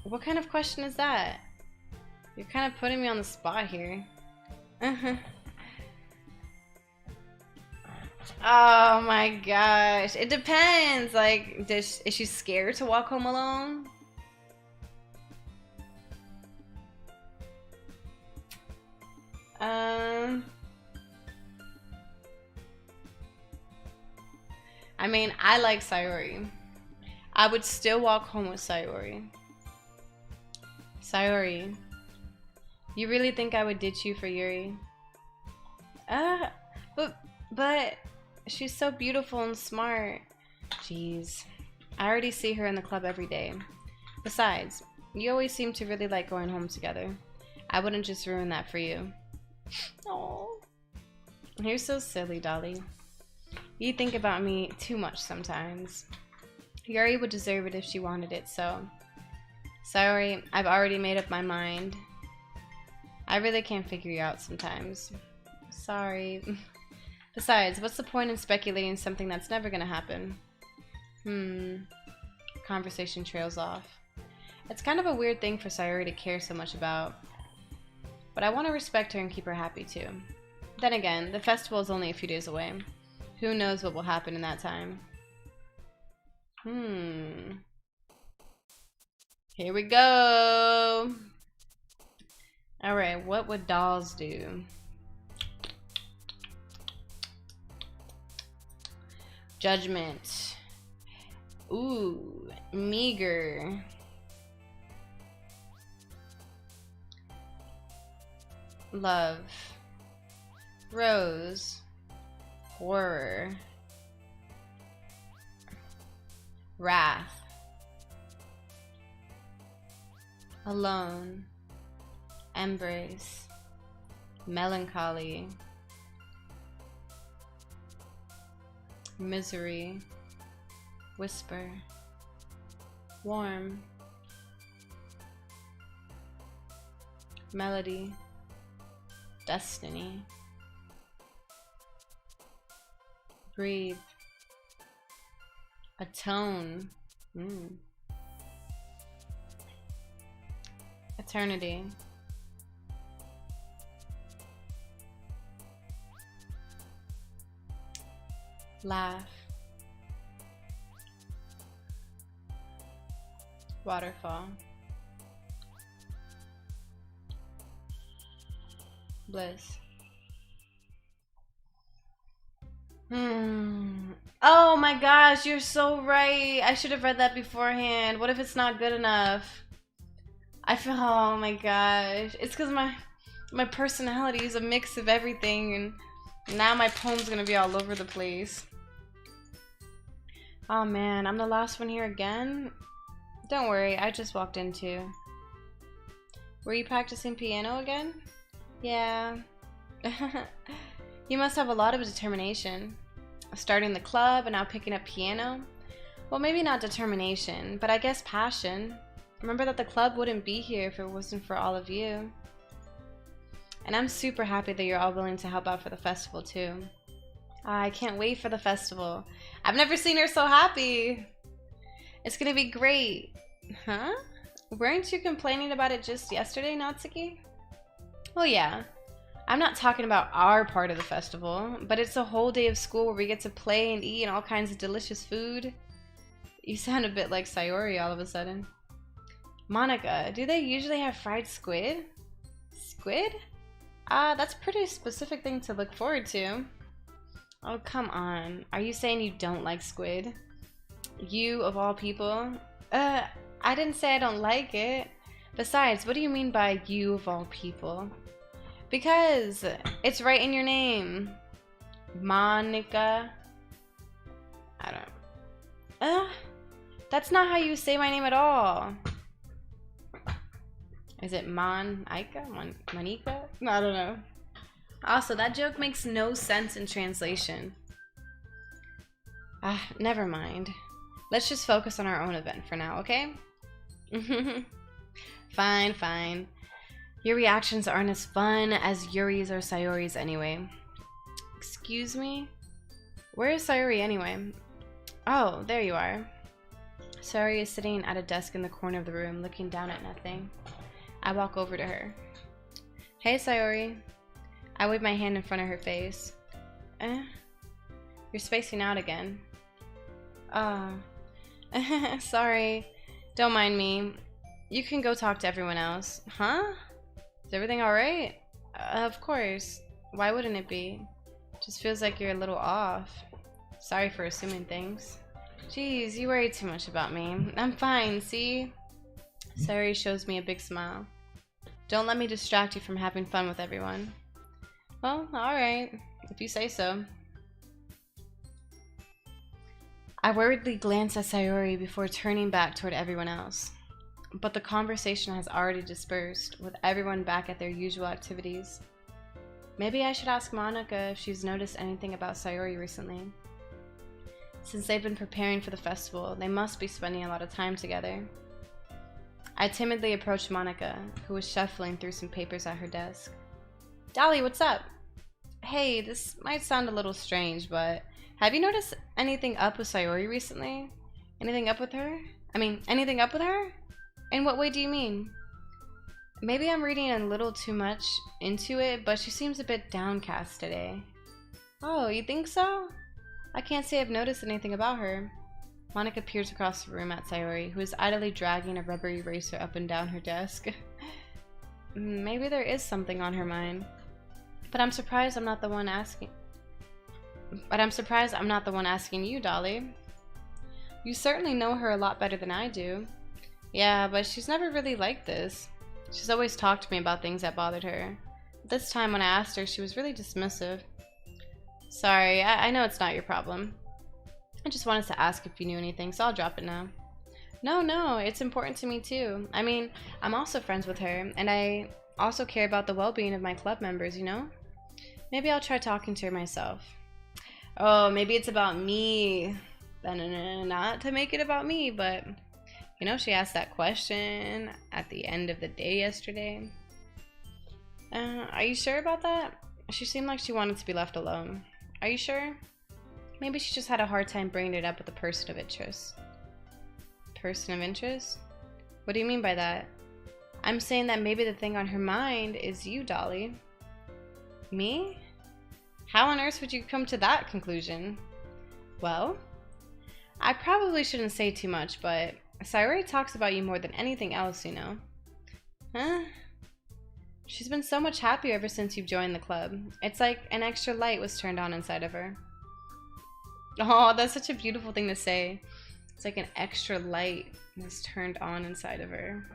What kind of question is that? You're kind of putting me on the spot here. Oh my gosh. It depends. Like, is she scared to walk home alone? I mean, I like Sayori. I would still walk home with Sayori. Sayori, you really think I would ditch you for Yuri? But she's so beautiful and smart. Jeez. I already see her in the club every day. Besides, you always seem to really like going home together. I wouldn't just ruin that for you. Oh, you're so silly, Dolly. You think about me too much sometimes. Yuri would deserve it if she wanted it, so... Sorry, I've already made up my mind. I really can't figure you out sometimes. Sorry. Besides, what's the point in speculating something that's never gonna happen? Conversation trails off. It's kind of a weird thing for Sayori to care so much about. But I want to respect her and keep her happy too. Then again, the festival is only a few days away. Who knows what will happen in that time? Here we go! Alright, what would dolls do? Judgment. Ooh, meager. Love. Rose. Horror. Wrath. Alone. Embrace. Melancholy. Misery. Whisper. Warm. Melody. Destiny. Breathe. Atone. Eternity. Laugh. Waterfall. Bliss. Oh my gosh, you're so right. I should have read that beforehand. What if it's not good enough? I feel, oh my gosh. It's because my personality is a mix of everything, and now my poem's gonna be all over the place. Oh man, I'm the last one here again? Don't worry, I just walked in too. Were you practicing piano again? Yeah. You must have a lot of determination. Starting the club and now picking up piano. Well, maybe not determination, but I guess passion. Remember that the club wouldn't be here if it wasn't for all of you. And I'm super happy that you're all willing to help out for the festival too. I can't wait for the festival. I've never seen her so happy. It's gonna be great. Huh? Weren't you complaining about it just yesterday, Natsuki? Well, yeah. I'm not talking about our part of the festival, but it's a whole day of school where we get to play and eat and all kinds of delicious food. You sound a bit like Sayori all of a sudden. Monica, do they usually have fried squid? Squid? That's a pretty specific thing to look forward to. Oh, come on. Are you saying you don't like squid? You, of all people? I didn't say I don't like it. Besides, what do you mean by you, of all people? Because it's right in your name. Monica. I don't... That's not how you say my name at all. Is it Monica? Monica? I don't know. Also, that joke makes no sense in translation. Never mind. Let's just focus on our own event for now, okay? Fine, fine. Your reactions aren't as fun as Yuri's or Sayori's anyway. Excuse me? Where is Sayori anyway? Oh, there you are. Sayori is sitting at a desk in the corner of the room, looking down at nothing. I walk over to her. Hey, Sayori. I wave my hand in front of her face. You're spacing out again. Sorry. Don't mind me. You can go talk to everyone else. Huh? Is everything alright? Of course. Why wouldn't it be? Just feels like you're a little off. Sorry for assuming things. Jeez, you worry too much about me. I'm fine, see? Sayori shows me a big smile. Don't let me distract you from having fun with everyone. Well, alright. If you say so. I worriedly glance at Sayori before turning back toward everyone else. But the conversation has already dispersed, with everyone back at their usual activities. Maybe I should ask Monica if she's noticed anything about Sayori recently. Since they've been preparing for the festival, they must be spending a lot of time together. I timidly approached Monica, who was shuffling through some papers at her desk. Dolly, what's up? Hey, this might sound a little strange, but have you noticed anything up with Sayori recently? Anything up with her? Anything up with her? In what way do you mean? Maybe I'm reading a little too much into it, but she seems a bit downcast today. Oh, you think so? I can't say I've noticed anything about her. Monica peers across the room at Sayori, who is idly dragging a rubber eraser up and down her desk. Maybe there is something on her mind. But I'm surprised I'm not the one asking you, Dolly. You certainly know her a lot better than I do. Yeah, but she's never really like this. She's always talked to me about things that bothered her. But this time when I asked her, she was really dismissive. Sorry, I know it's not your problem. I just wanted to ask if you knew anything, so I'll drop it now. No, it's important to me too. I'm also friends with her, and I also care about the well-being of my club members, you know? Maybe I'll try talking to her myself. Oh, maybe it's about me. Not to make it about me, but... You know, she asked that question at the end of the day yesterday. Are you sure about that? She seemed like she wanted to be left alone. Are you sure? Maybe she just had a hard time bringing it up with a person of interest. Person of interest? What do you mean by that? I'm saying that maybe the thing on her mind is you, Dolly. Me? How on earth would you come to that conclusion? Well, I probably shouldn't say too much, but Sayori talks about you more than anything else, you know. Huh? She's been so much happier ever since you've joined the club. It's like an extra light was turned on inside of her. Oh, that's such a beautiful thing to say. It's like an extra light was turned on inside of her.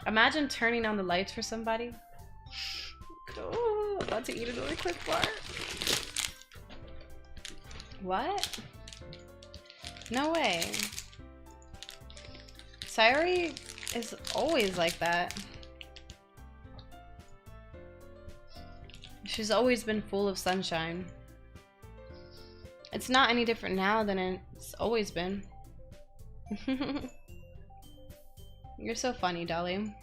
Imagine turning on the lights for somebody. Oh, about to eat another quick bar. What? No way. Sayori is always like that. She's always been full of sunshine. It's not any different now than it's always been. You're so funny, Dolly.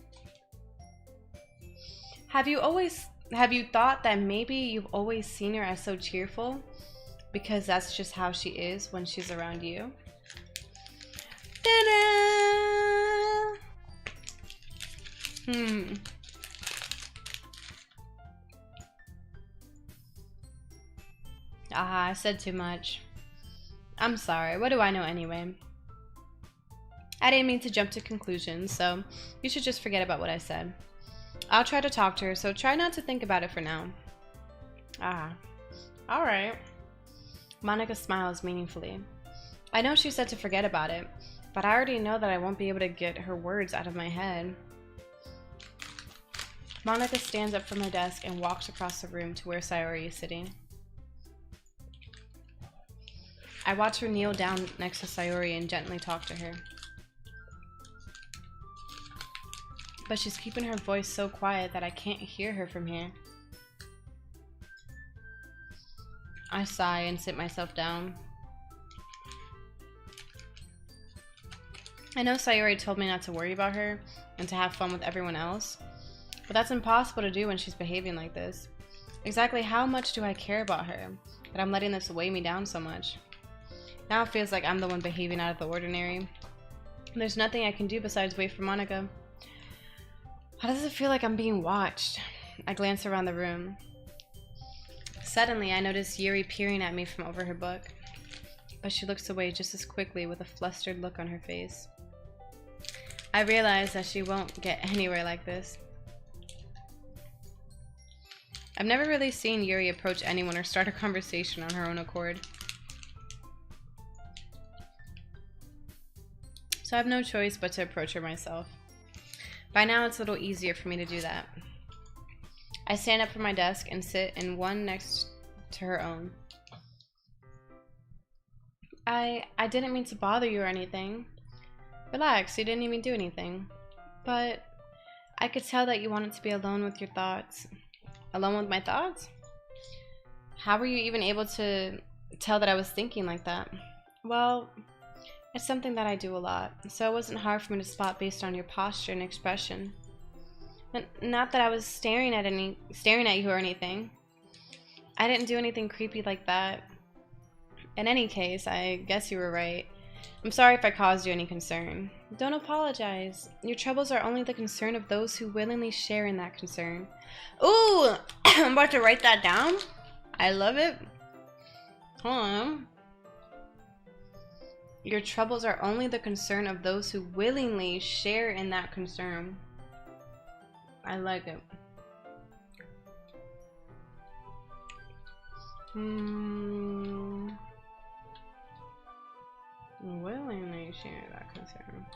Have you thought that maybe you've always seen her as so cheerful? Because that's just how she is when she's around you? Ta-da! I said too much. I'm sorry. What do I know anyway? I didn't mean to jump to conclusions, so you should just forget about what I said. I'll try to talk to her, so try not to think about it for now. Ah, alright. Monica smiles meaningfully. I know she said to forget about it, but I already know that I won't be able to get her words out of my head. Monica stands up from her desk and walks across the room to where Sayori is sitting. I watch her kneel down next to Sayori and gently talk to her. But she's keeping her voice so quiet that I can't hear her from here. I sigh and sit myself down. I know Sayori told me not to worry about her and to have fun with everyone else, but that's impossible to do when she's behaving like this. Exactly how much do I care about her that I'm letting this weigh me down so much? Now it feels like I'm the one behaving out of the ordinary. There's nothing I can do besides wait for Monica. How does it feel like I'm being watched? I glance around the room. Suddenly, I notice Yuri peering at me from over her book, but she looks away just as quickly with a flustered look on her face. I realize that she won't get anywhere like this. I've never really seen Yuri approach anyone or start a conversation on her own accord. So I have no choice but to approach her myself. By now it's a little easier for me to do that. I stand up from my desk and sit in one next to her own. I didn't mean to bother you or anything. Relax, you didn't even do anything. But I could tell that you wanted to be alone with your thoughts. Alone with my thoughts? How were you even able to tell that I was thinking like that? Well, it's something that I do a lot, so it wasn't hard for me to spot based on your posture and expression. Not that I was staring at you or anything. I didn't do anything creepy like that. In any case, I guess you were right. I'm sorry if I caused you any concern. Don't apologize. Your troubles are only the concern of those who willingly share in that concern. Ooh! I'm about to write that down. I love it. Hold on. Your troubles are only the concern of those who willingly share in that concern. I like it. Willingly share that concern.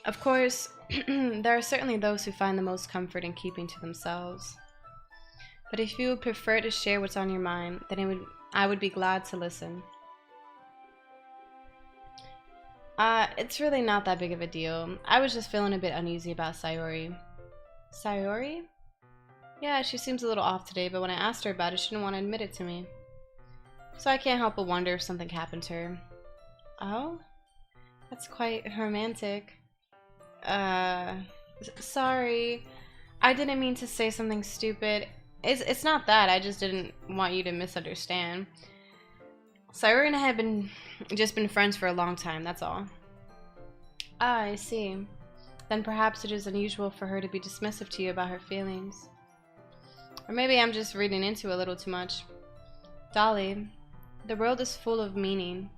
Of course, there are certainly those who find the most comfort in keeping to themselves. But if you would prefer to share what's on your mind, then I would be glad to listen. It's really not that big of a deal. I was just feeling a bit uneasy about Sayori. Sayori? Yeah, she seems a little off today, but when I asked her about it, she didn't want to admit it to me. So I can't help but wonder if something happened to her. Oh? That's quite romantic. Sorry. I didn't mean to say something stupid. It's not that, I just didn't want you to misunderstand. Sayori and I have just been friends for a long time, that's all. Ah, I see. Then perhaps it is unusual for her to be dismissive to you about her feelings. Or maybe I'm just reading into it a little too much. Dolly, the world is full of meaning,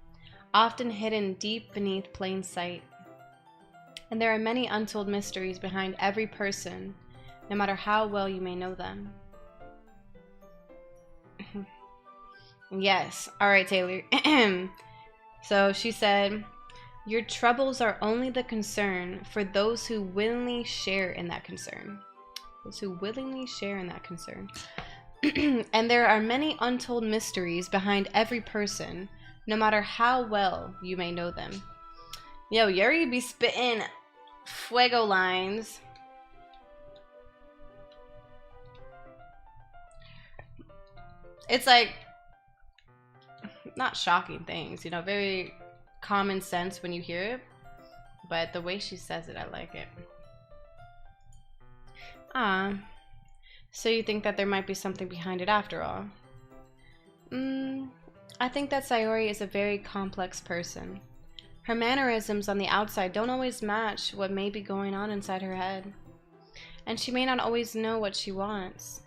often hidden deep beneath plain sight. And there are many untold mysteries behind every person, no matter how well you may know them. Yes. Alright, Taylor. So she said, your troubles are only the concern for those who willingly share in that concern. Those who willingly share in that concern. And there are many untold mysteries behind every person, no matter how well you may know them. Yo, Yuri be spitting fuego lines. It's like, not shocking things, you know, very common sense when you hear it, but the way she says it, I like it. So you think that there might be something behind it after all? I think that Sayori is a very complex person. Her mannerisms on the outside don't always match what may be going on inside her head. And she may not always know what she wants.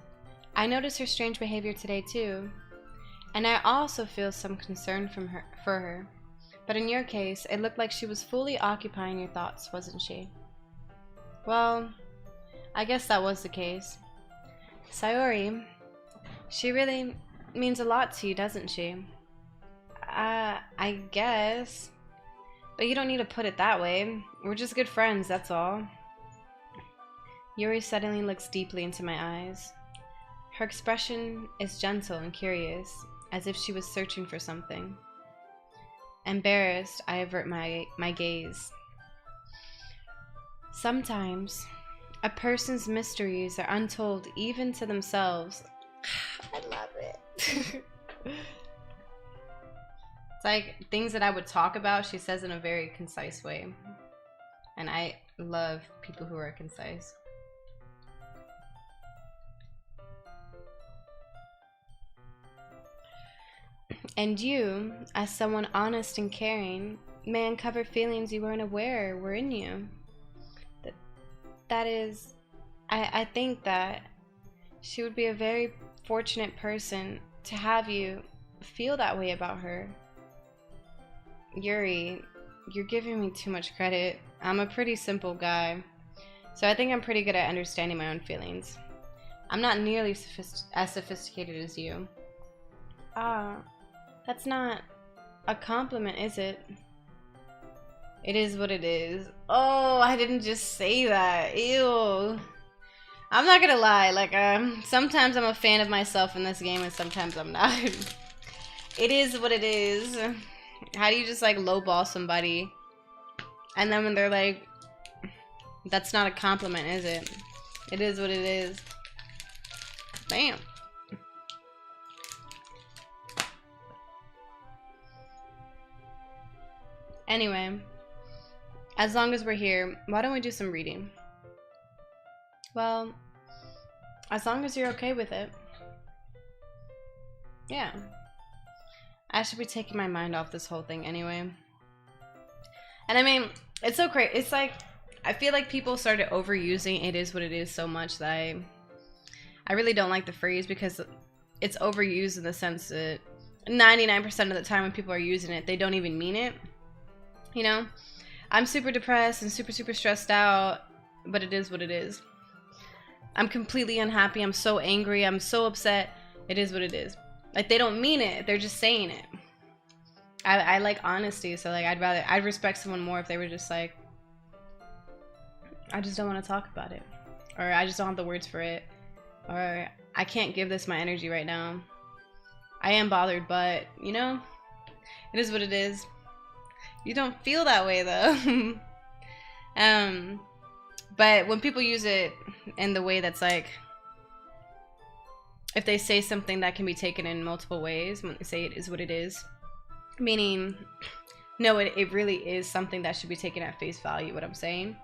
I noticed her strange behavior today too. And I also feel some concern for her. But in your case, it looked like she was fully occupying your thoughts, wasn't she? Well, I guess that was the case. Sayori, she really means a lot to you, doesn't she? I guess. But you don't need to put it that way. We're just good friends, that's all. Yuri suddenly looks deeply into my eyes. Her expression is gentle and curious, as if she was searching for something. Embarrassed, I avert my gaze. Sometimes, a person's mysteries are untold even to themselves. I love it. It's like things that I would talk about, she says in a very concise way. And I love people who are concise. And you, as someone honest and caring, may uncover feelings you weren't aware were in you. That is, I think that she would be a very fortunate person to have you feel that way about her. Yuri, you're giving me too much credit. I'm a pretty simple guy, so I think I'm pretty good at understanding my own feelings. I'm not nearly as sophisticated as you. That's not a compliment, is it? It is what it is. Oh, I didn't just say that. Ew. I'm not gonna lie, like, sometimes I'm a fan of myself in this game and sometimes I'm not. It is what it is. How do you just, like, lowball somebody? And then when they're like, that's not a compliment, is it? It is what it is. Bam. Anyway, as long as we're here, why don't we do some reading? Well, as long as you're okay with it. Yeah. I should be taking my mind off this whole thing anyway. And I mean, it's so crazy. It's like, I feel like people started overusing "it is what it is" so much that I really don't like the phrase, because it's overused in the sense that 99% of the time when people are using it, they don't even mean it. You know? I'm super depressed and super stressed out, but it is what it is. I'm completely unhappy. I'm so angry. I'm so upset. It is what it is. Like, they don't mean it. They're just saying it. I like honesty, so like I'd respect someone more if they were just like, I just don't want to talk about it, or I just don't have the words for it, or I can't give this my energy right now. I am bothered, but you know, it is what it is. You don't feel that way though. But when people use it in the way that's like, if they say something that can be taken in multiple ways, when they say it is what it is, meaning, no, it really is something that should be taken at face value, what I'm saying.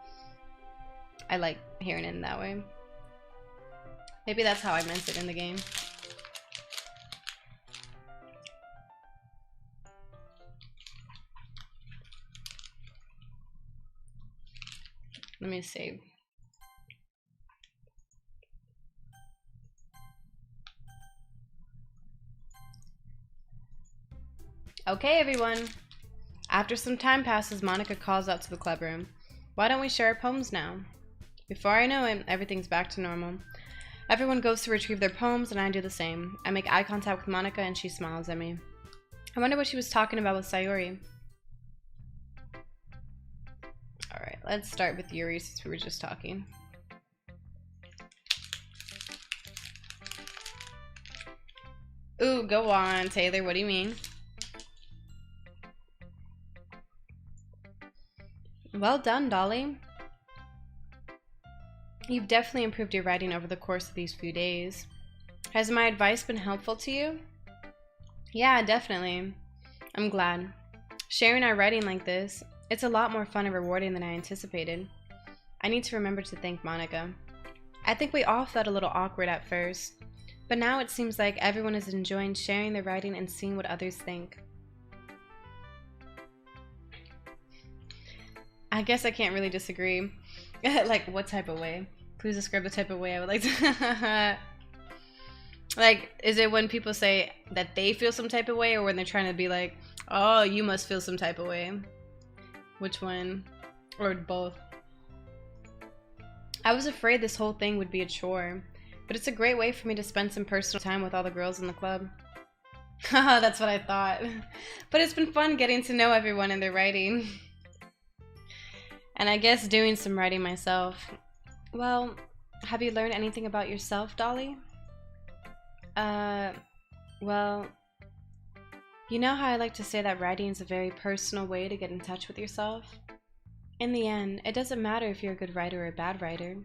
I like hearing it in that way. Maybe that's how I meant it in the game. Let me save. Okay, everyone. After some time passes, Monica calls out to the club room. Why don't we share our poems now? Before I know it, everything's back to normal. Everyone goes to retrieve their poems, and I do the same. I make eye contact with Monica, and she smiles at me. I wonder what she was talking about with Sayori. Alright, let's start with Yuri since we were just talking. Ooh, go on, Taylor. What do you mean? Well done, Dolly. You've definitely improved your writing over the course of these few days. Has my advice been helpful to you? Yeah, definitely. I'm glad. Sharing our writing like this, it's a lot more fun and rewarding than I anticipated. I need to remember to thank Monica. I think we all felt a little awkward at first, but now it seems like everyone is enjoying sharing their writing and seeing what others think. I guess I can't really disagree. Like, what type of way? Please describe the type of way I would like to... Like, is it when people say, that they feel some type of way, or when they're trying to be like, oh, you must feel some type of way? Which one? Or both? I was afraid this whole thing would be a chore, but it's a great way for me to spend some personal time with all the girls in the club. Haha, that's what I thought. But it's been fun getting to know everyone and their writing. And I guess doing some writing myself. Well, have you learned anything about yourself, Dolly? Well, you know how I like to say that writing is a very personal way to get in touch with yourself? In the end, it doesn't matter if you're a good writer or a bad writer.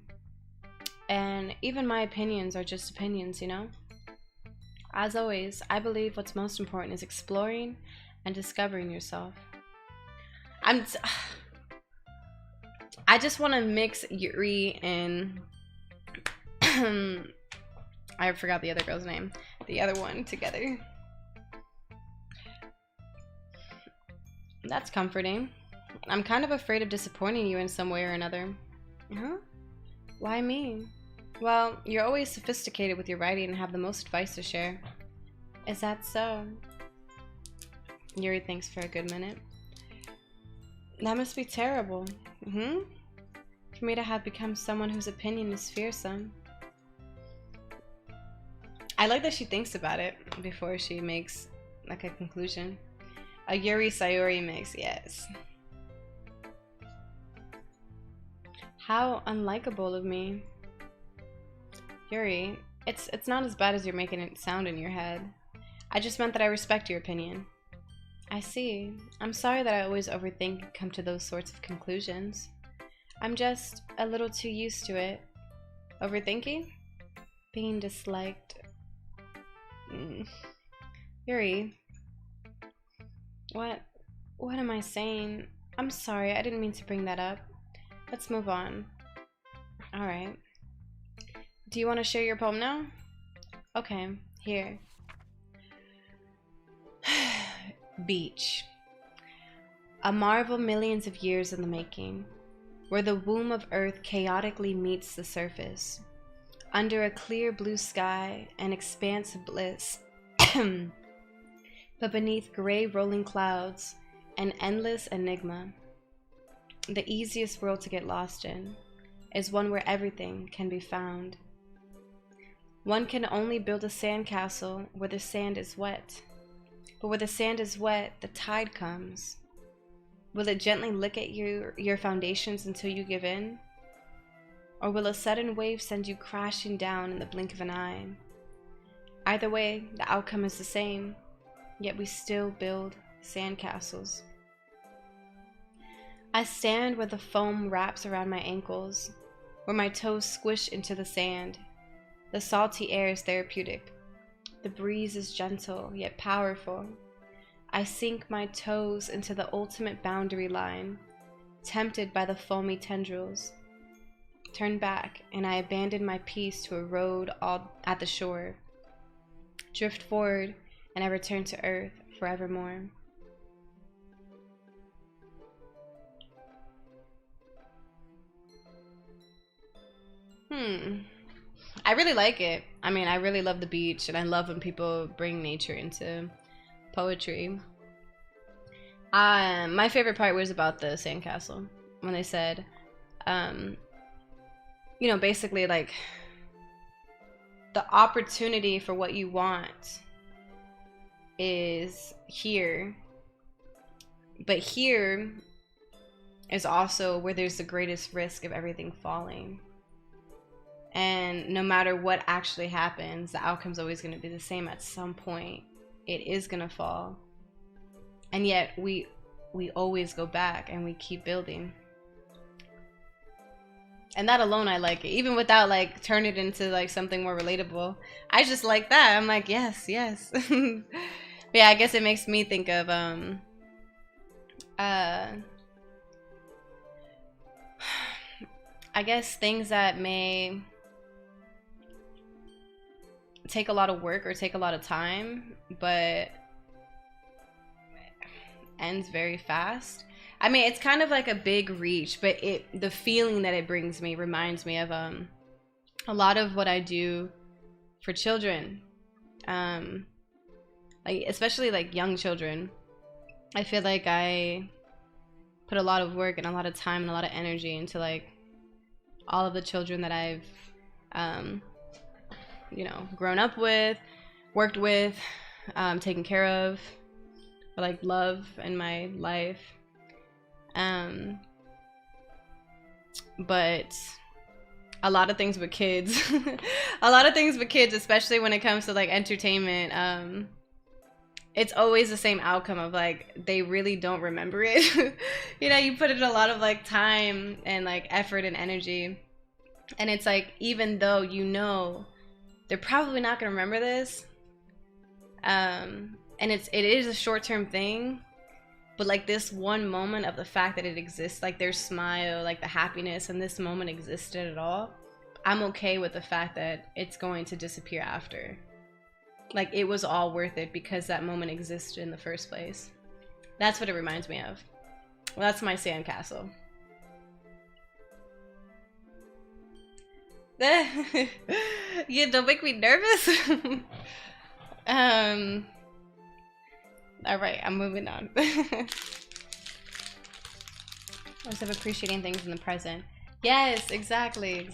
And even my opinions are just opinions, you know? As always, I believe what's most important is exploring and discovering yourself. I just want to mix Yuri and I forgot the other girl's name. The other one together. That's comforting. I'm kind of afraid of disappointing you in some way or another. Huh? Why me? Well, you're always sophisticated with your writing and have the most advice to share. Is that so? Yuri thinks for a good minute. That must be terrible. For me to have become someone whose opinion is fearsome. I like that she thinks about it before she makes like a conclusion. A Yuri Sayori mix, yes. How unlikable of me. Yuri, it's not as bad as you're making it sound in your head. I just meant that I respect your opinion. I see. I'm sorry that I always overthink and come to those sorts of conclusions. I'm just a little too used to it. Overthinking? Being disliked. Yuri. What am I saying? I'm sorry, I didn't mean to bring that up. Let's move on. Alright. Do you want to share your poem now? Okay, here. Beach. A marvel millions of years in the making, where the womb of earth chaotically meets the surface, under a clear blue sky, an expanse of bliss, but beneath gray rolling clouds, an endless enigma. The easiest world to get lost in is one where everything can be found. One can only build a sandcastle where the sand is wet. But where the sand is wet, the tide comes. Will it gently lick at your foundations until you give in? Or will a sudden wave send you crashing down in the blink of an eye? Either way, the outcome is the same, yet we still build sandcastles. I stand where the foam wraps around my ankles, where my toes squish into the sand. The salty air is therapeutic. The breeze is gentle, yet powerful. I sink my toes into the ultimate boundary line, tempted by the foamy tendrils. Turn back, and I abandon my peace to erode all at the shore. Drift forward, and I return to earth forevermore. I really like it. I mean, I really love the beach, and I love when people bring nature into poetry. My favorite part was about the sandcastle, when they said, you know, basically like the opportunity for what you want is here, but here is also where there's the greatest risk of everything falling. And no matter what actually happens, the outcome's always going to be the same. At some point it is going to fall, and yet we always go back and we keep building. And that alone, I like it, even without like turning it into like something more relatable. I just like that. I'm like, yes. But yeah, I guess it makes me think of I guess things that may take a lot of work or take a lot of time, but ends very fast. I mean, it's kind of like a big reach, but the feeling that it brings me reminds me of a lot of what I do for children. especially like young children. I feel like I put a lot of work and a lot of time and a lot of energy into like all of the children that I've you know, grown up with, worked with, taken care of, or like love in my life. But a lot of things with kids, a lot of things with kids, especially when it comes to like entertainment, it's always the same outcome of like they really don't remember it. You know, you put in a lot of like time and like effort and energy, and it's like, even though you know they're probably not gonna remember this, and it is a short-term thing, but like this one moment of the fact that it exists, like their smile, like the happiness, and this moment existed at all, I'm okay with the fact that it's going to disappear after. Like it was all worth it because that moment existed in the first place. That's what it reminds me of. Well, that's my sandcastle. Yeah, don't make me nervous. All right, I'm moving on. I was of appreciating things in the present. Yes, exactly.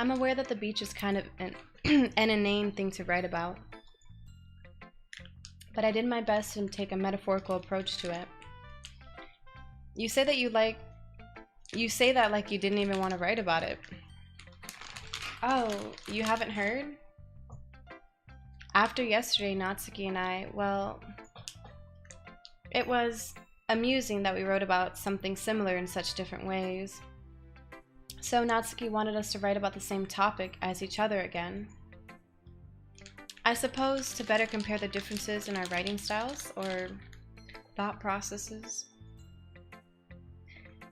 I'm aware that the beach is kind of an inane thing to write about, but I did my best to take a metaphorical approach to it. You say that like you didn't even want to write about it. Oh, you haven't heard? After yesterday, Natsuki and I, well, it was amusing that we wrote about something similar in such different ways. So Natsuki wanted us to write about the same topic as each other again. I suppose to better compare the differences in our writing styles or thought processes.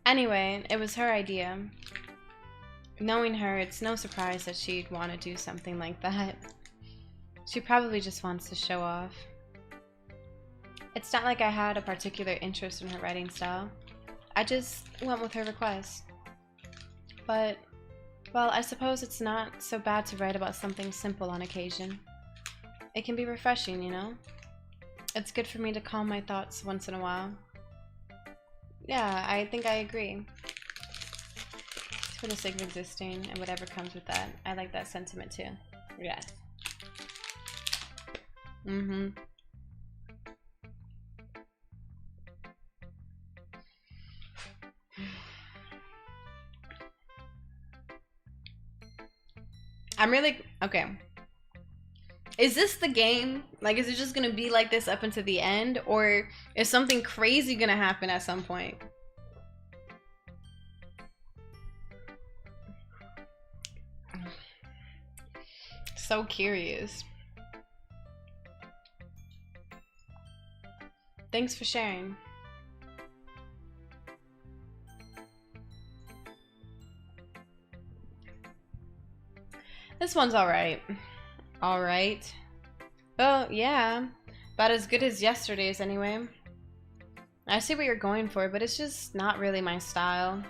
Anyway, it was her idea. Knowing her, it's no surprise that she'd want to do something like that. She probably just wants to show off. It's not like I had a particular interest in her writing style. I just went with her request. But, well, I suppose it's not so bad to write about something simple on occasion. It can be refreshing, you know? It's good for me to calm my thoughts once in a while. Yeah, I think I agree. For the sake of existing and whatever comes with that. I like that sentiment too. Yeah. Mm-hmm. I'm really... Okay. Is this the game? Like, is it just gonna be like this up until the end? Or is something crazy gonna happen at some point? So curious. Thanks for sharing. This one's alright. Alright. Well, yeah. About as good as yesterday's anyway. I see what you're going for, but it's just not really my style.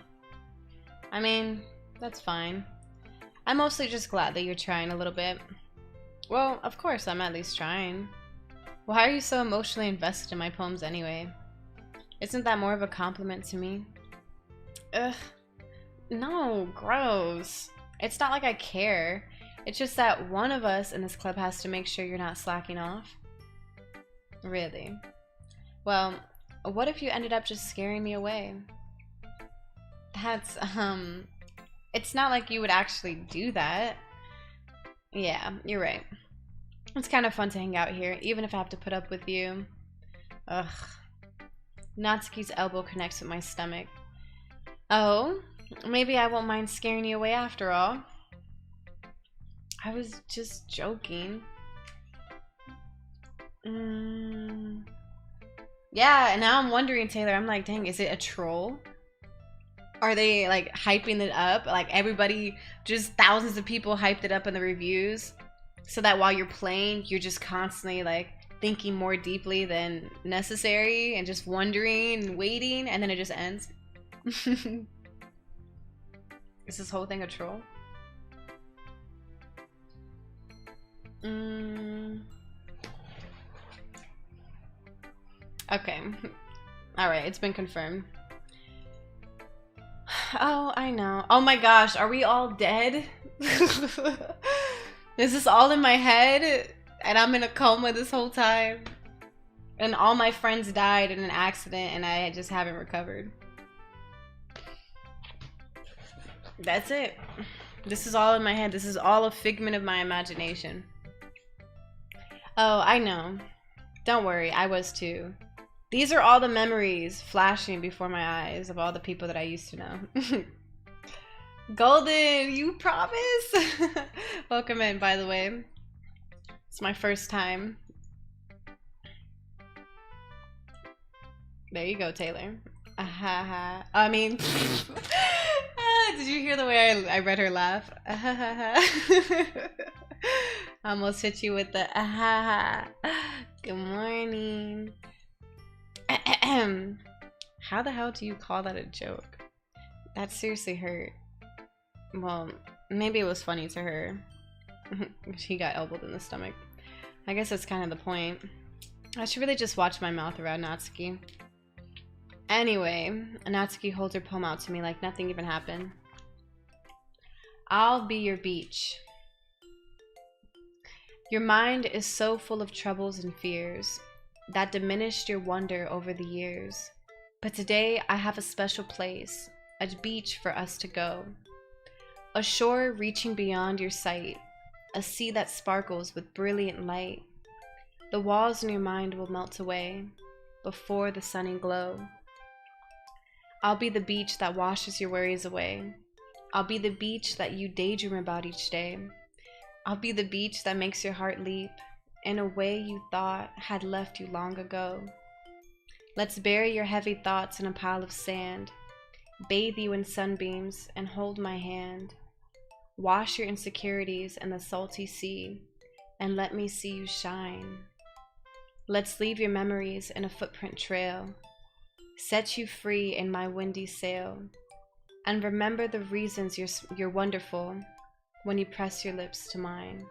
I mean, that's fine. I'm mostly just glad that you're trying a little bit. Well, of course I'm at least trying. Why are you so emotionally invested in my poems anyway? Isn't that more of a compliment to me? Ugh. No, gross. It's not like I care. It's just that one of us in this club has to make sure you're not slacking off. Really? Well, what if you ended up just scaring me away? That's, it's not like you would actually do that. Yeah, you're right. It's kind of fun to hang out here, even if I have to put up with you. Ugh. Natsuki's elbow connects with my stomach. Oh, maybe I won't mind scaring you away after all. I was just joking. Yeah, and now I'm wondering, Taylor, I'm like, dang, is it a troll? Are they like hyping it up? Like everybody, just thousands of people hyped it up in the reviews so that while you're playing, you're just constantly like thinking more deeply than necessary and just wondering and waiting, and then it just ends. Is this whole thing a troll? Mm. Okay. Alright, it's been confirmed. Oh, I know. Oh my gosh, are we all dead? Is this all in my head? And I'm in a coma this whole time? And all my friends died in an accident and I just haven't recovered. That's it. This is all in my head. This is all a figment of my imagination. Oh, I know. Don't worry, I was too. These are all the memories flashing before my eyes of all the people that I used to know. Golden, you promise? Welcome in, by the way. It's my first time. There you go, Taylor. I mean, did you hear the way I read her laugh? I almost hit you with the Good morning. How the hell do you call that a joke? That seriously hurt. Well, maybe it was funny to her. She got elbowed in the stomach. I guess that's kind of the point. I should really just watch my mouth around Natsuki. Anyway, Natsuki holds her palm out to me like nothing even happened. I'll be your beach. Your mind is so full of troubles and fears that diminished your wonder over the years. But today I have a special place, a beach for us to go. A shore reaching beyond your sight, a sea that sparkles with brilliant light. The walls in your mind will melt away before the sunny glow. I'll be the beach that washes your worries away. I'll be the beach that you daydream about each day. I'll be the beach that makes your heart leap in a way you thought had left you long ago. Let's bury your heavy thoughts in a pile of sand, bathe you in sunbeams and hold my hand. Wash your insecurities in the salty sea and let me see you shine. Let's leave your memories in a footprint trail, set you free in my windy sail, and remember the reasons you're wonderful when you press your lips to mine.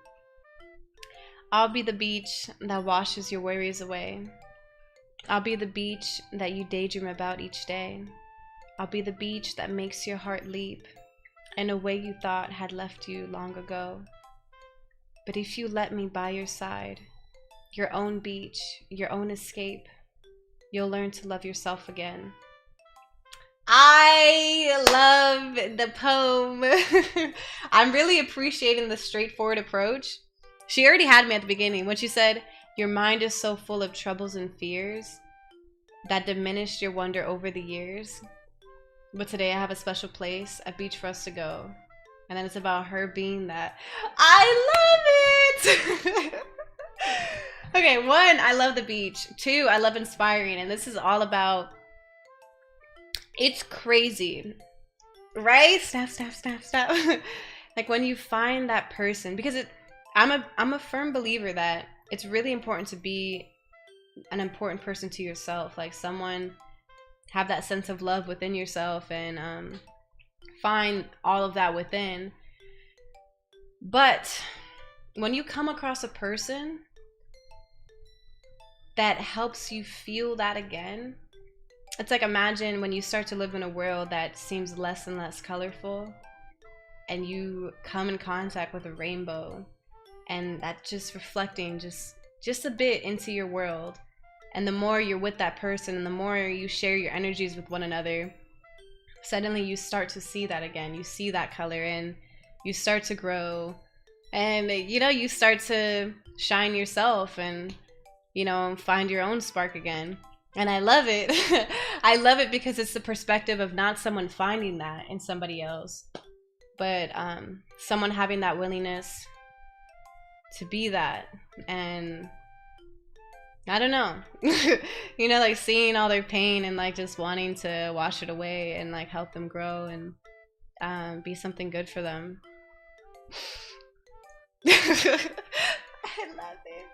I'll be the beach that washes your worries away. I'll be the beach that you daydream about each day. I'll be the beach that makes your heart leap in a way you thought had left you long ago. But if you let me by your side, your own beach, your own escape, you'll learn to love yourself again. I love the poem. I'm really appreciating the straightforward approach. She already had me at the beginning when she said, your mind is so full of troubles and fears that diminished your wonder over the years. But today I have a special place, a beach for us to go. And then it's about her being that. I love it! Okay, 1, I love the beach. 2, I love inspiring. And this is all about, it's crazy, right? Snap. Like when you find that person, because I'm a firm believer that it's really important to be an important person to yourself. Like someone, have that sense of love within yourself and find all of that within. But when you come across a person that helps you feel that again, it's like, imagine when you start to live in a world that seems less and less colorful and you come in contact with a rainbow and that just reflecting just a bit into your world. And the more you're with that person and the more you share your energies with one another, suddenly you start to see that again. You see that color and you start to grow and, you know, you start to shine yourself and, you know, find your own spark again. And I love it. I love it because it's the perspective of not someone finding that in somebody else, but someone having that willingness to be that. And I don't know, you know, like seeing all their pain and like just wanting to wash it away and like help them grow and be something good for them. I love it.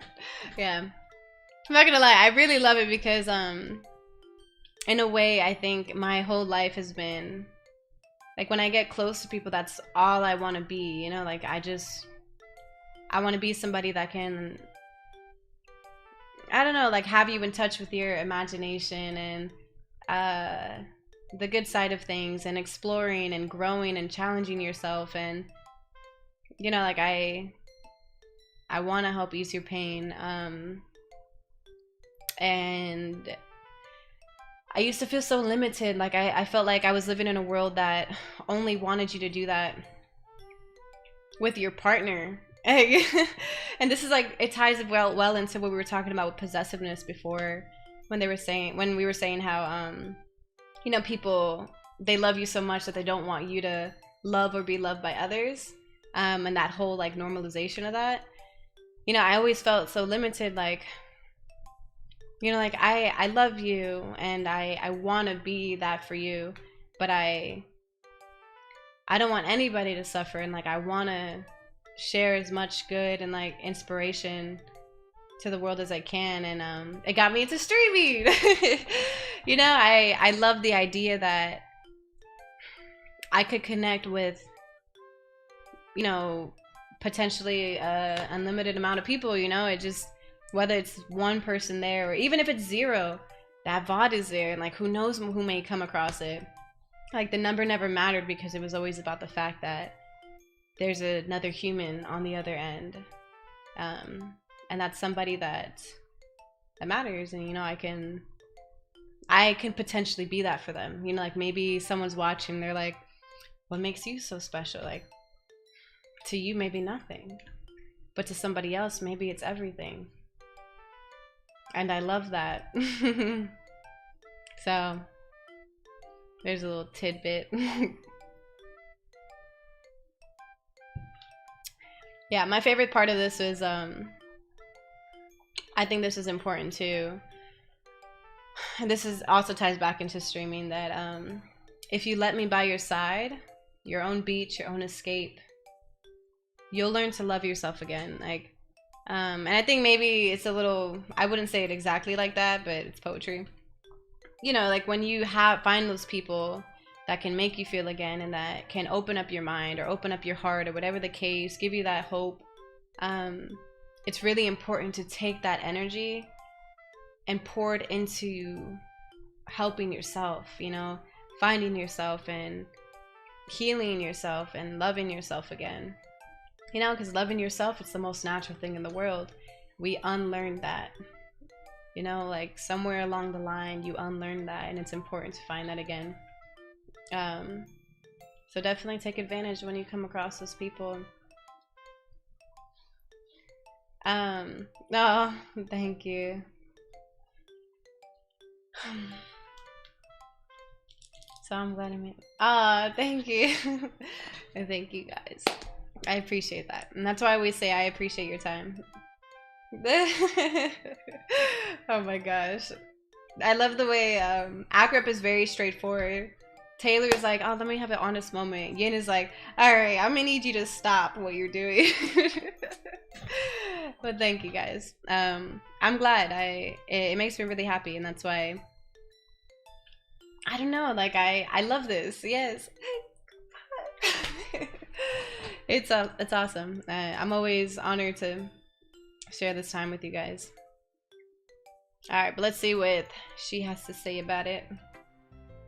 Yeah, I'm not gonna lie, I really love it because in a way I think my whole life has been like, when I get close to people, that's all I want to be, you know, like I want to be somebody that can, I don't know, like have you in touch with your imagination and the good side of things, and exploring and growing and challenging yourself. And you know, like I want to help ease your pain. And I used to feel so limited. Like I felt like I was living in a world that only wanted you to do that with your partner. And this is like, it ties well into what we were talking about with possessiveness before, when we were saying how you know, people, they love you so much that they don't want you to love or be loved by others, and that whole like normalization of that. You know, I always felt so limited, like, you know, like I love you and I want to be that for you, but I don't want anybody to suffer, and like I want to share as much good and like inspiration to the world as I can. And it got me into streaming. You know, I love the idea that I could connect with, you know, potentially unlimited amount of people. You know, it just, whether it's one person there or even if it's zero, that VOD is there, and like who knows who may come across it. Like the number never mattered, because it was always about the fact that there's another human on the other end, and that's somebody that matters. And you know, I can potentially be that for them. You know, like maybe someone's watching, they're like, what makes you so special? Like, to you maybe nothing, but to somebody else maybe it's everything. And I love that. So there's a little tidbit. Yeah, my favorite part of this is I think this is important too, and this is also ties back into streaming, that if you let me by your side, your own beach, your own escape, you'll learn to love yourself again. Like and I think maybe it's a little, I wouldn't say it exactly like that, but it's poetry. You know, like when you find those people that can make you feel again, and that can open up your mind or open up your heart or whatever the case, give you that hope. It's really important to take that energy and pour it into helping yourself, you know, finding yourself and healing yourself and loving yourself again. You know, because loving yourself, it's the most natural thing in the world. We unlearned that. You know, like somewhere along the line, you unlearn that, and it's important to find that again. So definitely take advantage when you come across those people. Oh, thank you. So I'm glad I made it. Ah, thank you. And thank you guys. I appreciate that. And that's why we say I appreciate your time. Oh my gosh. I love the way Agrip is very straightforward. Taylor is like, oh, let me have an honest moment. Yin is like, all right, I'm gonna need you to stop what you're doing. But thank you guys. I'm glad. It makes me really happy, and that's why, I don't know, like I love this. Yes. It's awesome. I'm always honored to share this time with you guys. All right, but let's see what she has to say about it.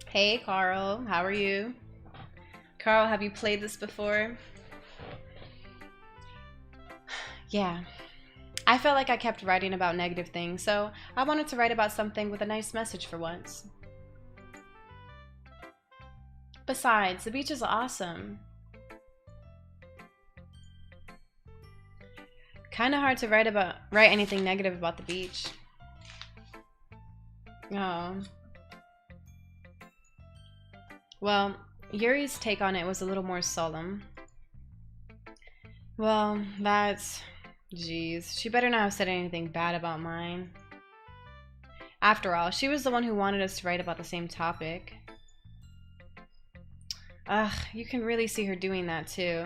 Hey Carl, how are you? Carl, have you played this before? Yeah, I felt like I kept writing about negative things, so I wanted to write about something with a nice message for once. Besides, the beach is awesome. Kind of hard to write anything negative about the beach. Oh. Well, Yuri's take on it was a little more solemn. Well, that's... Jeez, she better not have said anything bad about mine. After all, she was the one who wanted us to write about the same topic. Ugh, you can really see her doing that too.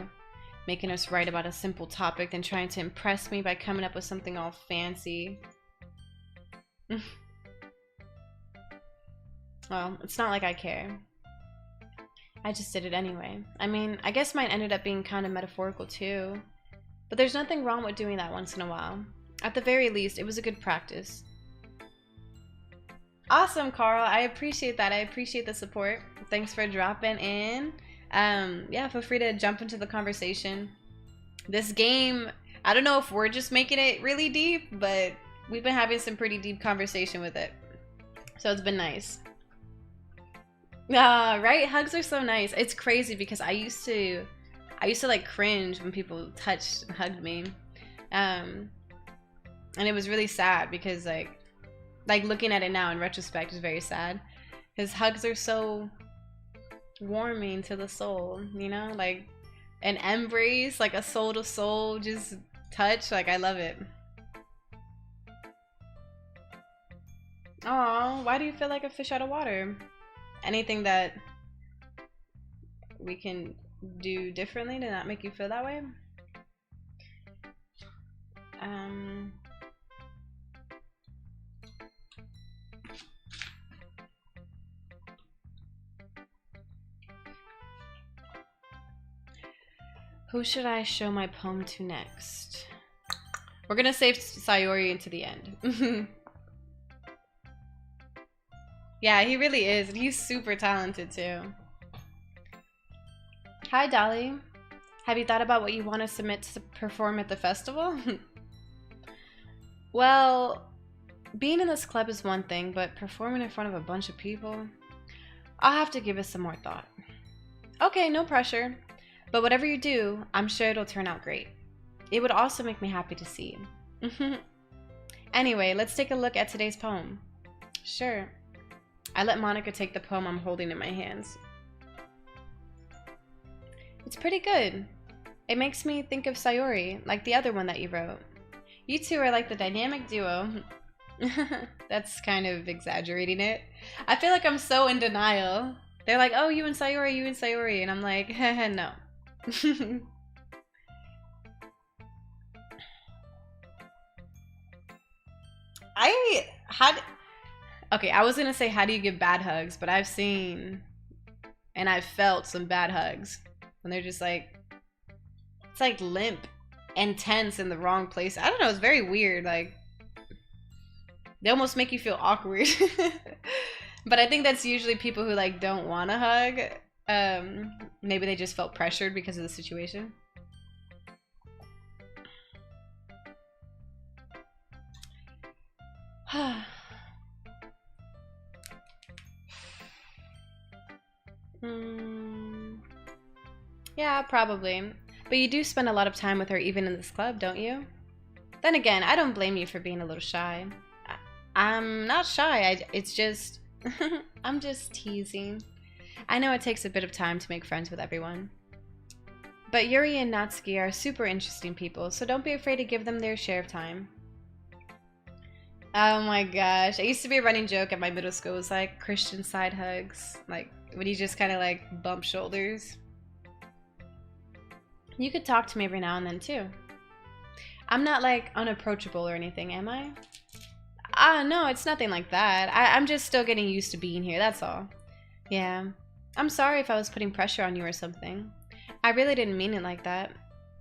Making us write about a simple topic, then trying to impress me by coming up with something all fancy. Well, it's not like I care. I just did it anyway. I mean, I guess mine ended up being kind of metaphorical too. But there's nothing wrong with doing that once in a while. At the very least, it was a good practice. Awesome, Carl. I appreciate that. I appreciate the support. Thanks for dropping in. Yeah, feel free to jump into the conversation. This game, I don't know if we're just making it really deep, but we've been having some pretty deep conversation with it. So it's been nice. Right? Hugs are so nice. It's crazy because I used to like cringe when people touched and hugged me. And it was really sad because like looking at it now in retrospect is very sad. His hugs are so warming to the soul, you know? Like an embrace, like a soul to soul just touch. Like I love it. Aw, why do you feel like a fish out of water? Anything that we can do differently to not make you feel that way? Who should I show my poem to next? We're gonna save Sayori into the end. Yeah, he really is. And he's super talented too. Hi, Dolly. Have you thought about what you want to submit to perform at the festival? Well, being in this club is one thing, but performing in front of a bunch of people, I'll have to give it some more thought. Okay, no pressure. But whatever you do, I'm sure it'll turn out great. It would also make me happy to see. Anyway, let's take a look at today's poem. Sure. I let Monica take the poem I'm holding in my hands. It's pretty good. It makes me think of Sayori, like the other one that you wrote. You two are like the dynamic duo. That's kind of exaggerating it. I feel like I'm so in denial. They're like, oh, you and Sayori, and I'm like, no. Okay, I was gonna say how do you give bad hugs, but I've seen and I've felt some bad hugs when they're just like, it's like limp and tense in the wrong place. I don't know, it's very weird. Like they almost make you feel awkward. But I think that's usually people who like don't want to hug. Maybe they just felt pressured because of the situation. Yeah, probably. But you do spend a lot of time with her even in this club, don't you? Then again, I don't blame you for being a little shy. I'm not shy, it's just... I'm just teasing. I know it takes a bit of time to make friends with everyone. But Yuri and Natsuki are super interesting people, so don't be afraid to give them their share of time. Oh my gosh. It used to be a running joke at my middle school. It was like Christian side hugs. Like when you just kind of like bump shoulders. You could talk to me every now and then too. I'm not like unapproachable or anything, am I? No, it's nothing like that. I'm just still getting used to being here, that's all. Yeah. I'm sorry if I was putting pressure on you or something. I really didn't mean it like that.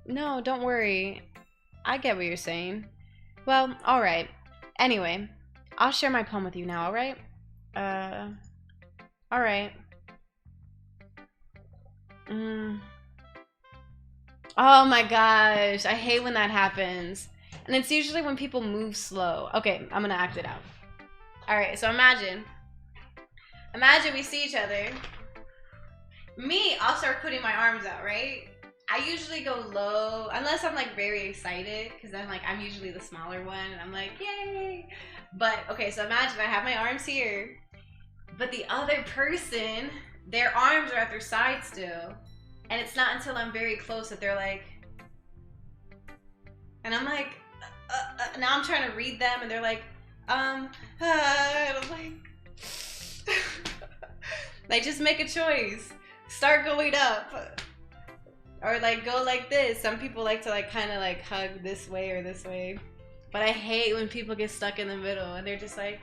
No, don't worry. I get what you're saying. Well, alright. Anyway, I'll share my poem with you now, alright? Alright. Oh my gosh, I hate when that happens. And it's usually when people move slow. Okay, I'm gonna act it out. Alright, so imagine we see each other. Me, I'll start putting my arms out, right? I usually go low, unless I'm like very excited, because I'm usually the smaller one, and I'm like, yay! But, okay, so imagine I have my arms here, but the other person, their arms are at their side still, and it's not until I'm very close that they're like, and I'm like, now I'm trying to read them, and they're like, and I'm like, just make a choice. Start going up. Or like go like this. Some people like to like kind of like hug this way or this way. But I hate when people get stuck in the middle and they're just like,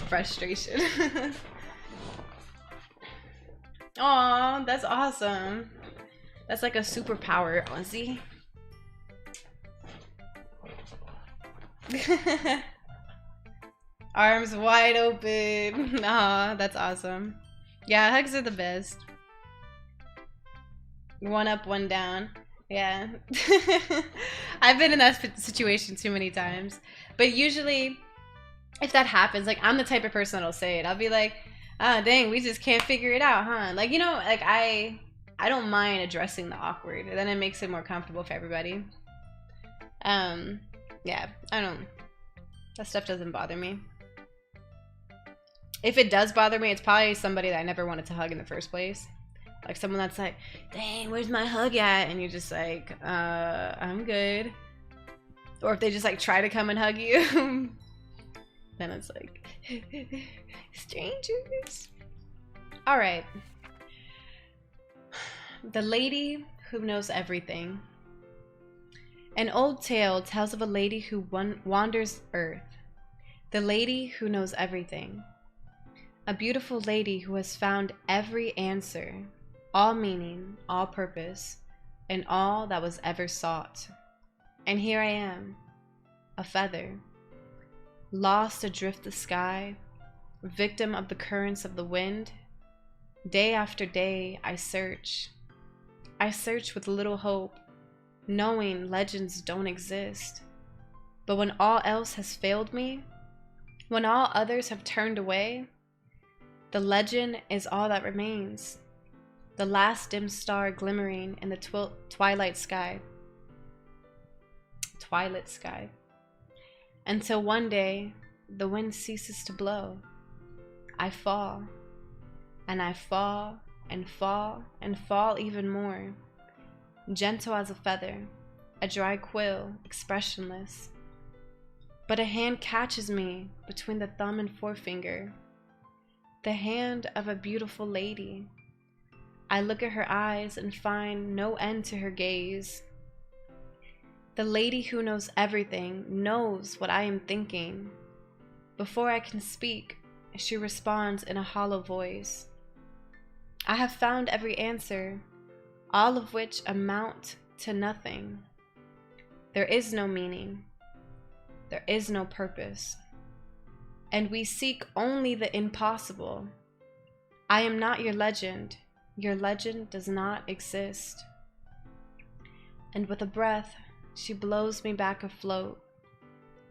frustration. Aw, that's awesome. That's like a superpower, Ozzy. Arms wide open. Aw, that's awesome. Yeah, hugs are the best. One up, one down. Yeah. I've been in that situation too many times. But usually, if that happens, like, I'm the type of person that'll say it. I'll be like, oh, dang, we just can't figure it out, huh? Like, you know, like, I don't mind addressing the awkward. Then it makes it more comfortable for everybody. Yeah, I don't... That stuff doesn't bother me. If it does bother me, it's probably somebody that I never wanted to hug in the first place. Like someone that's like, dang, where's my hug at? And you're just like, I'm good. Or if they just like try to come and hug you, then it's like, strangers. All right. The lady who knows everything. An old tale tells of a lady who wanders Earth. The lady who knows everything. A beautiful lady who has found every answer, all meaning, all purpose, and all that was ever sought. And here I am, a feather, lost adrift the sky, victim of the currents of the wind. Day after day, I search. I search with little hope, knowing legends don't exist. But when all else has failed me, when all others have turned away, the legend is all that remains. The last dim star glimmering in the twilight sky. Twilight sky. Until one day, the wind ceases to blow. I fall. And I fall, and fall, and fall even more. Gentle as a feather, a dry quill, expressionless. But a hand catches me between the thumb and forefinger. The hand of a beautiful lady. I look at her eyes and find no end to her gaze. The lady who knows everything knows what I am thinking. Before I can speak, she responds in a hollow voice. I have found every answer, all of which amount to nothing. There is no meaning. There is no purpose. And we seek only the impossible. I am not your legend. Your legend does not exist. And with a breath, she blows me back afloat,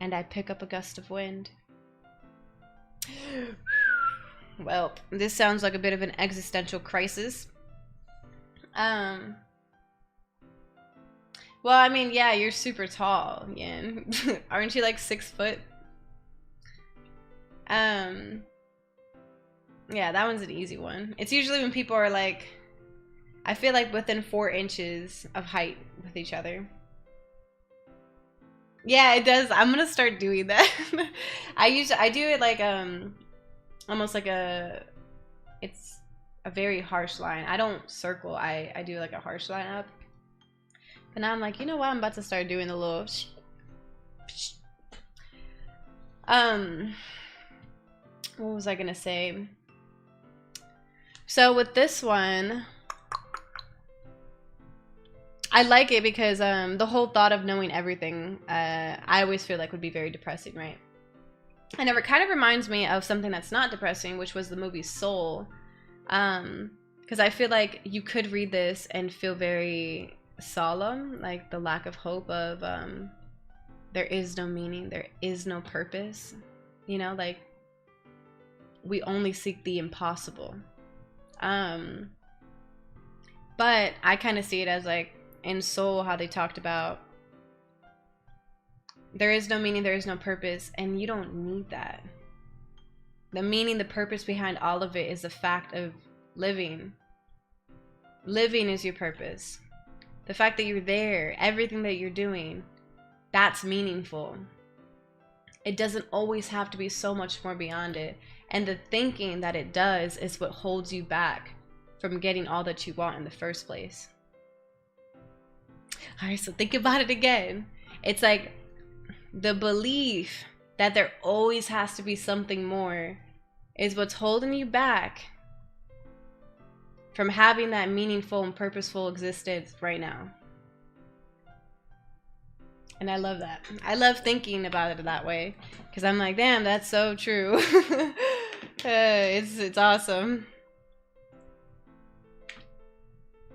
and I pick up a gust of wind. Well, this sounds like a bit of an existential crisis. Well, I mean, yeah, you're super tall, Yin. Aren't you like 6 foot? Yeah, that one's an easy one. It's usually when people are like, I feel like within 4 inches of height with each other. Yeah, it does. I'm gonna start doing that. I do it like almost like it's a very harsh line. I don't circle. I do like a harsh line up. But now I'm like, you know what? I'm about to start doing the little what was I gonna say? So with this one, I like it because the whole thought of knowing everything, I always feel like would be very depressing, right? And it kind of reminds me of something that's not depressing, which was the movie Soul. Because I feel like you could read this and feel very solemn, like the lack of hope of there is no meaning, there is no purpose. You know, like we only seek the impossible. But I kind of see it as like in Soul, how they talked about there is no meaning, there is no purpose, and you don't need that. The meaning, the purpose behind all of it is the fact of living. Living is your purpose. The fact that you're there, everything that you're doing, that's meaningful. It doesn't always have to be so much more beyond it. And the thinking that it does is what holds you back from getting all that you want in the first place. All right, so think about it again. It's like the belief that there always has to be something more is what's holding you back from having that meaningful and purposeful existence right now. And I love that. I love thinking about it that way, because I'm like, damn, that's so true. It's awesome.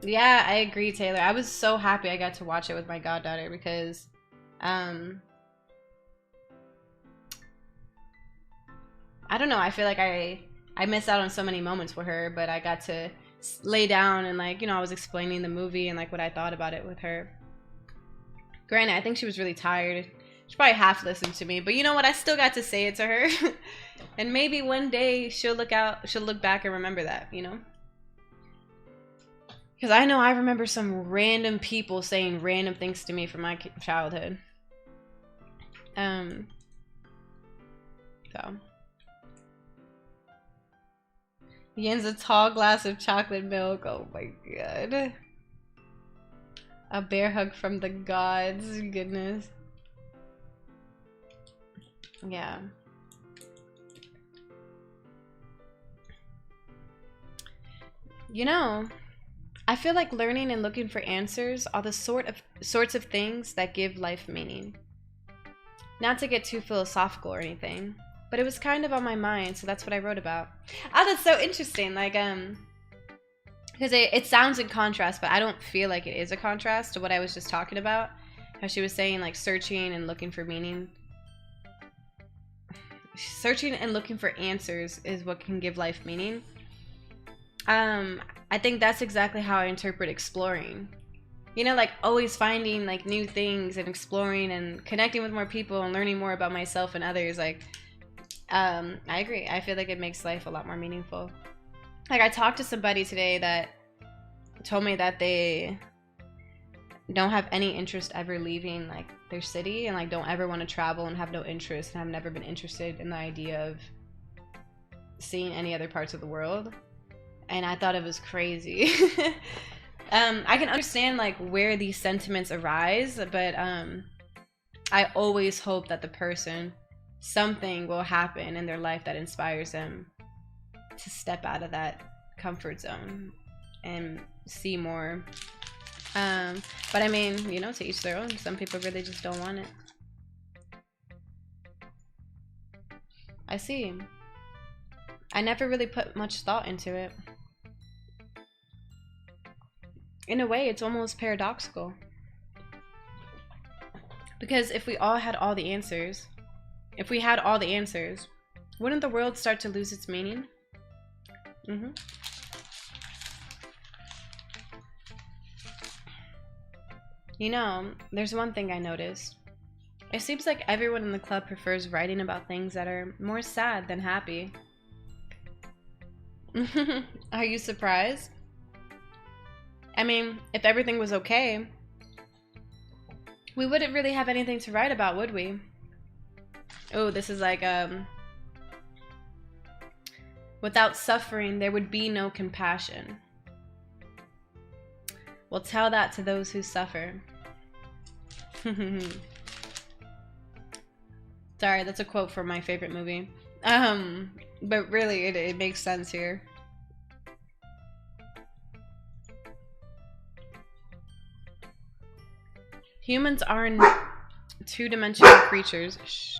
Yeah, I agree, Taylor. I was so happy I got to watch it with my goddaughter, because I don't know, I feel like I missed out on so many moments with her, but I got to lay down and, like, you know, I was explaining the movie and like what I thought about it with her. Granted, I think she was really tired. She probably half listened to me, but you know what? I still got to say it to her. And maybe one day she'll look back and remember that, you know? Because I know I remember some random people saying random things to me from my childhood. So. Yin's a tall glass of chocolate milk. Oh my god. A bear hug from the gods. Goodness. Yeah. You know, I feel like learning and looking for answers are the sorts of things that give life meaning. Not to get too philosophical or anything, but it was kind of on my mind, so that's what I wrote about. Oh, that's so interesting. Like, because it sounds in contrast, but I don't feel like it is a contrast to what I was just talking about. How she was saying, like, searching and looking for meaning. Searching and looking for answers is what can give life meaning. I think that's exactly how I interpret exploring. You know, like, always finding, like, new things and exploring and connecting with more people and learning more about myself and others. Like, I agree. I feel like it makes life a lot more meaningful. Like, I talked to somebody today that told me that they don't have any interest ever leaving, like, their city, and, like, don't ever want to travel and have no interest and have never been interested in the idea of seeing any other parts of the world. And I thought it was crazy. I can understand, like, where these sentiments arise, but I always hope that the person, something will happen in their life that inspires them to step out of that comfort zone and see more. But I mean, you know, to each their own. Some people really just don't want it. I see. I never really put much thought into it. In a way, it's almost paradoxical. Because if we all had all the answers, wouldn't the world start to lose its meaning? You know, there's one thing I noticed. It seems like everyone in the club prefers writing about things that are more sad than happy. Are you surprised? I mean, if everything was okay, we wouldn't really have anything to write about, would we? Oh, this is like, without suffering, there would be no compassion. Well, tell that to those who suffer. Sorry, that's a quote from my favorite movie. But really, it makes sense here. Humans aren't two-dimensional creatures. Shh.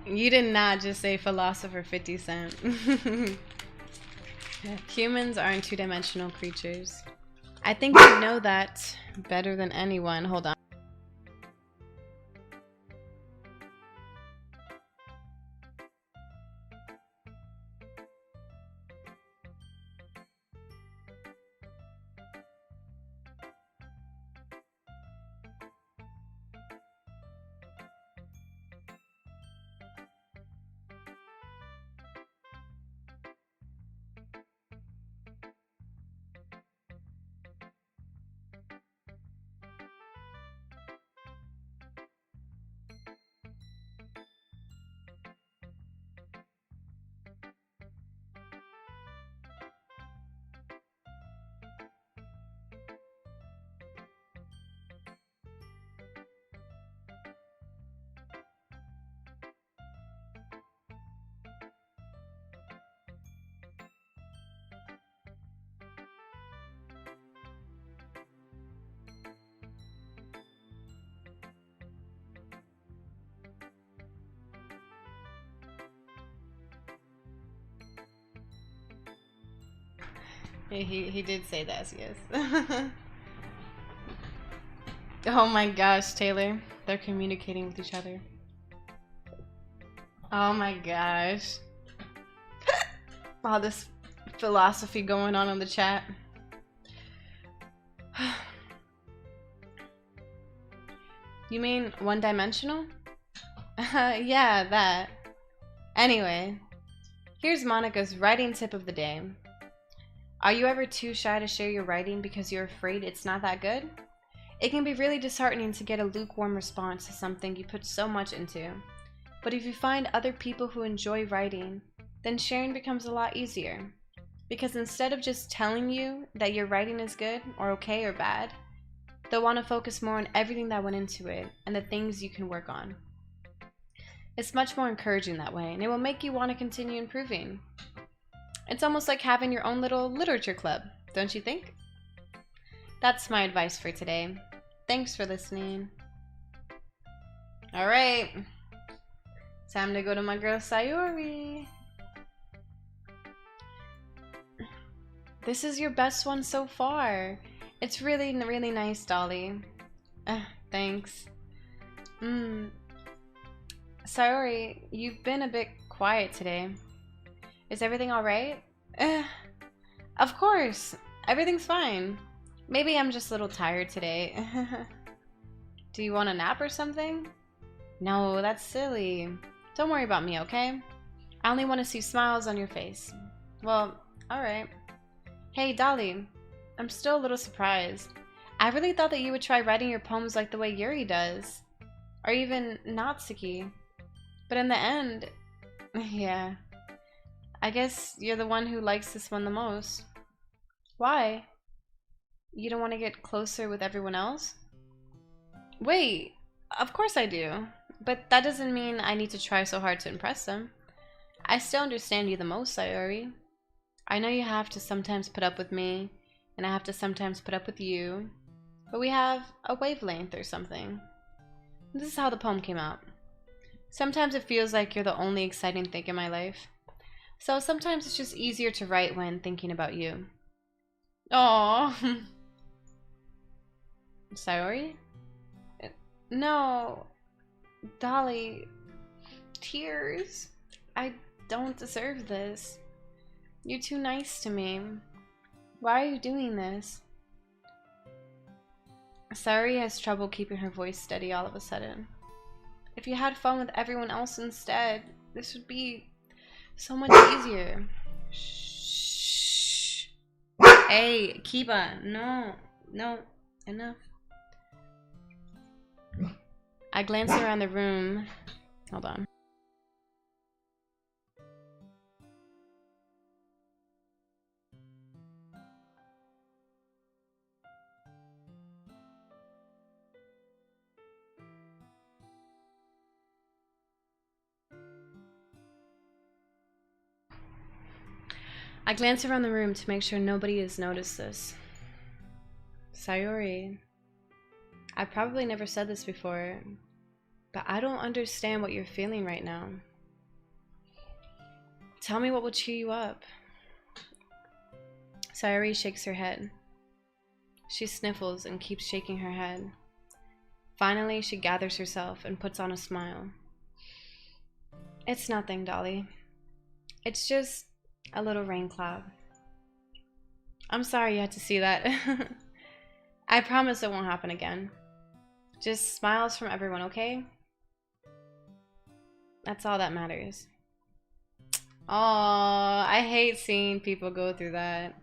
You did not just say philosopher 50 Cent. Humans aren't two-dimensional creatures. I think you know that better than anyone. Hold on. He did say that, yes. Oh my gosh, Taylor. They're communicating with each other. Oh my gosh. All this philosophy going on in the chat. You mean one-dimensional? Yeah, that. Anyway, here's Monica's writing tip of the day. Are you ever too shy to share your writing because you're afraid it's not that good? It can be really disheartening to get a lukewarm response to something you put so much into. But if you find other people who enjoy writing, then sharing becomes a lot easier. Because instead of just telling you that your writing is good or okay or bad, they'll want to focus more on everything that went into it and the things you can work on. It's much more encouraging that way, and it will make you want to continue improving. It's almost like having your own little literature club, don't you think? That's my advice for today. Thanks for listening. Alright. Time to go to my girl Sayori. This is your best one so far. It's really, really nice, Dolly. Thanks. Sayori, you've been a bit quiet today. Is everything alright? Of course. Everything's fine. Maybe I'm just a little tired today. Do you want a nap or something? No, that's silly. Don't worry about me, okay? I only want to see smiles on your face. Well, alright. Hey, Dolly. I'm still a little surprised. I really thought that you would try writing your poems like the way Yuri does. Or even Natsuki. But in the end, yeah. I guess you're the one who likes this one the most. Why? You don't want to get closer with everyone else? Wait, of course I do. But that doesn't mean I need to try so hard to impress them. I still understand you the most, Sayori. I know you have to sometimes put up with me, and I have to sometimes put up with you. But we have a wavelength or something. This is how the poem came out. Sometimes it feels like you're the only exciting thing in my life. So sometimes it's just easier to write when thinking about you. Aww. Sayori? No. Dolly. Tears. I don't deserve this. You're too nice to me. Why are you doing this? Sayori has trouble keeping her voice steady all of a sudden. If you had fun with everyone else instead, this would be so much easier. Shh. Hey, Kiba. No. No. Enough. I glance around the room. Hold on. I glance around the room to make sure nobody has noticed this. Sayori, I probably never said this before, but I don't understand what you're feeling right now. Tell me what will cheer you up. Sayori shakes her head. She sniffles and keeps shaking her head. Finally, she gathers herself and puts on a smile. It's nothing, Dolly. It's just a little rain cloud. I'm sorry you had to see that. I promise it won't happen again. Just smiles from everyone, okay? That's all that matters. Aww, I hate seeing people go through that.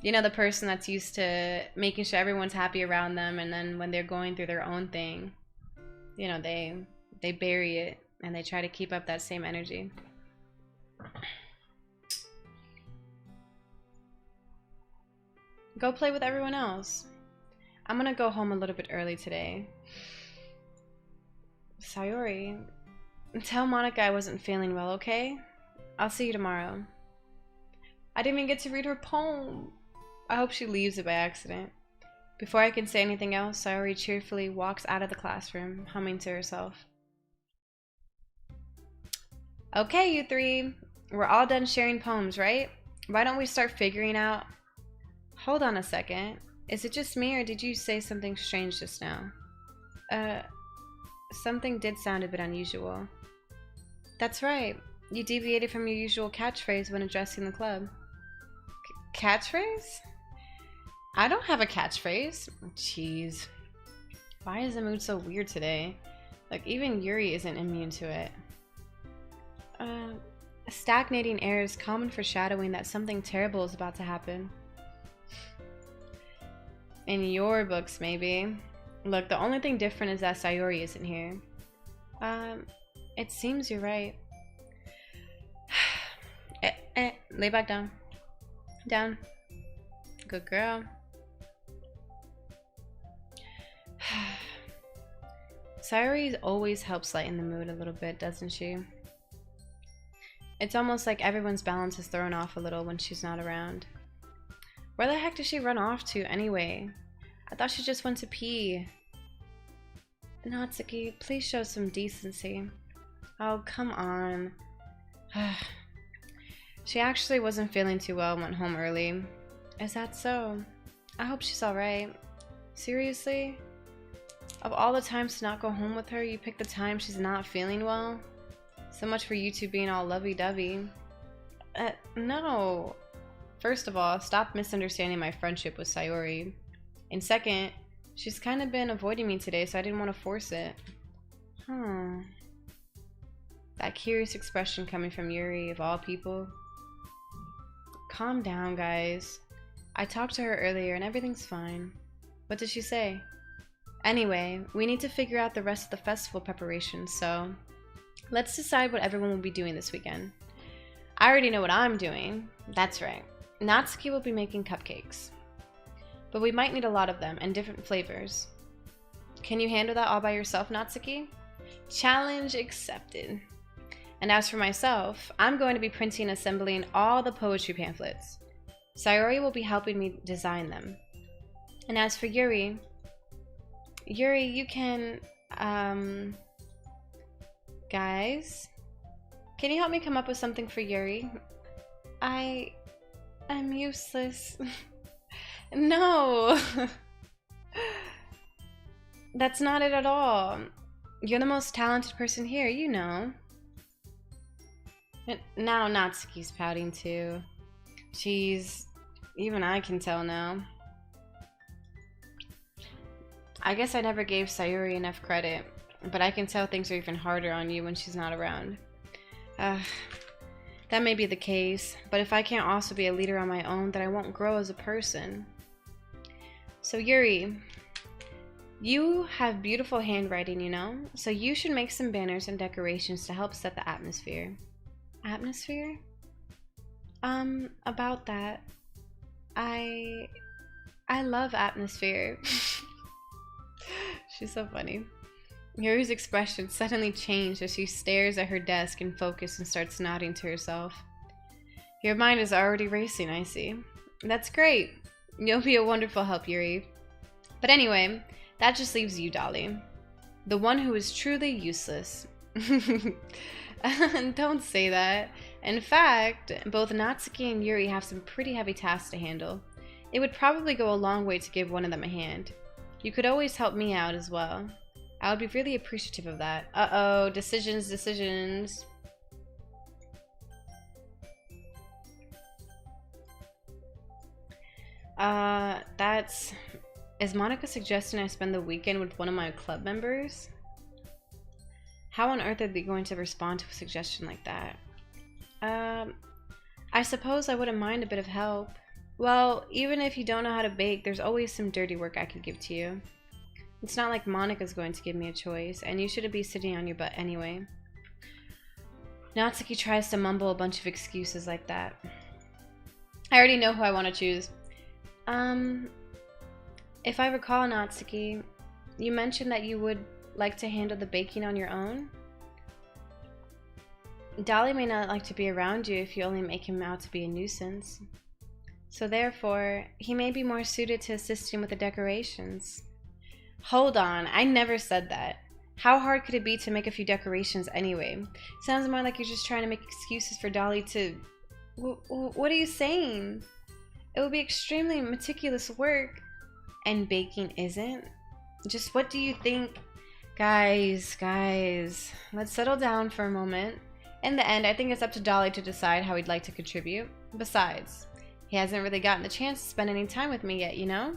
You know, the person that's used to making sure everyone's happy around them, and then when they're going through their own thing, you know, they bury it and they try to keep up that same energy. Go play with everyone else. I'm gonna go home a little bit early today. Sayori, tell Monica I wasn't feeling well, okay? I'll see you tomorrow. I didn't even get to read her poem. I hope she leaves it by accident. Before I can say anything else, Sayori cheerfully walks out of the classroom, humming to herself. Okay, you three. We're all done sharing poems, right? Why don't we start figuring out... Hold on a second. Is it just me, or did you say something strange just now? Something did sound a bit unusual. That's right. You deviated from your usual catchphrase when addressing the club. Catchphrase? I don't have a catchphrase. Jeez. Why is the mood so weird today? Like, even Yuri isn't immune to it. A stagnating air is common foreshadowing that something terrible is about to happen. In your books, maybe. Look, the only thing different is that Sayori isn't here. It seems you're right. Lay back down. Down. Good girl. Sayori always helps lighten the mood a little bit, doesn't she? It's almost like everyone's balance is thrown off a little when she's not around. Where the heck did she run off to anyway? I thought she just went to pee. Natsuki, please show some decency. Oh, come on. She actually wasn't feeling too well and went home early. Is that so? I hope she's alright. Seriously? Of all the times to not go home with her, you picked the time she's not feeling well? So much for you two being all lovey-dovey. No. First of all, stop misunderstanding my friendship with Sayori. And second, she's kind of been avoiding me today, so I didn't want to force it. That curious expression coming from Yuri, of all people. Calm down, guys. I talked to her earlier and everything's fine. What did she say? Anyway, we need to figure out the rest of the festival preparations, so let's decide what everyone will be doing this weekend. I already know what I'm doing. That's right. Natsuki will be making cupcakes. But we might need a lot of them and different flavors. Can you handle that all by yourself, Natsuki? Challenge accepted. And as for myself, I'm going to be printing and assembling all the poetry pamphlets. Sayori will be helping me design them. And as for Yuri, you can, guys, can you help me come up with something for Yuri? I'm useless. No! That's not it at all. You're the most talented person here, you know. And now Natsuki's pouting too. Jeez, even I can tell now. I guess I never gave Sayuri enough credit, but I can tell things are even harder on you when she's not around. That may be the case, but if I can't also be a leader on my own, then I won't grow as a person. So Yuri, you have beautiful handwriting, you know? So you should make some banners and decorations to help set the atmosphere. Atmosphere? About that. I love atmosphere. She's so funny. Yuri's expression suddenly changed as she stares at her desk in focus and starts nodding to herself. Your mind is already racing, I see. That's great. You'll be a wonderful help, Yuri. But anyway, that just leaves you, Dolly. The one who is truly useless. Don't say that. In fact, both Natsuki and Yuri have some pretty heavy tasks to handle. It would probably go a long way to give one of them a hand. You could always help me out as well. I would be really appreciative of that. Uh-oh, decisions, decisions. Is Monica suggesting I spend the weekend with one of my club members? How on earth are they going to respond to a suggestion like that? I suppose I wouldn't mind a bit of help. Well, even if you don't know how to bake, there's always some dirty work I could give to you. It's not like Monica's going to give me a choice, and you shouldn't be sitting on your butt anyway. Natsuki tries to mumble a bunch of excuses like that. I already know who I want to choose. If I recall, Natsuki, you mentioned that you would like to handle the baking on your own? Dolly may not like to be around you if you only make him out to be a nuisance. So therefore, he may be more suited to assisting with the decorations. Hold on, I never said that. How hard could it be to make a few decorations anyway? Sounds more like you're just trying to make excuses for Dolly to... What are you saying? It would be extremely meticulous work. And baking isn't? Just what do you think? Guys, let's settle down for a moment. In the end, I think it's up to Dolly to decide how he'd like to contribute. Besides, he hasn't really gotten the chance to spend any time with me yet, you know?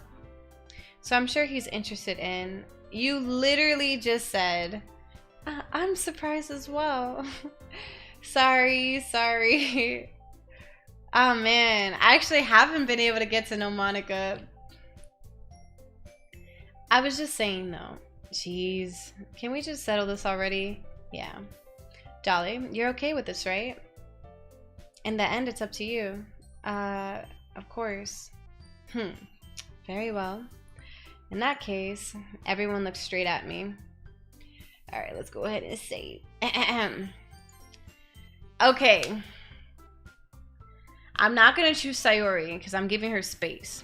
So I'm sure he's interested in... You literally just said, I'm surprised as well. Sorry. Oh man, I actually haven't been able to get to know Monica. I was just saying though, jeez, can we just settle this already? Yeah. Dolly, you're okay with this, right? In the end, it's up to you. Of course. Very well. In that case, everyone looks straight at me. Alright, let's go ahead and say okay. I'm not gonna choose Sayori because I'm giving her space.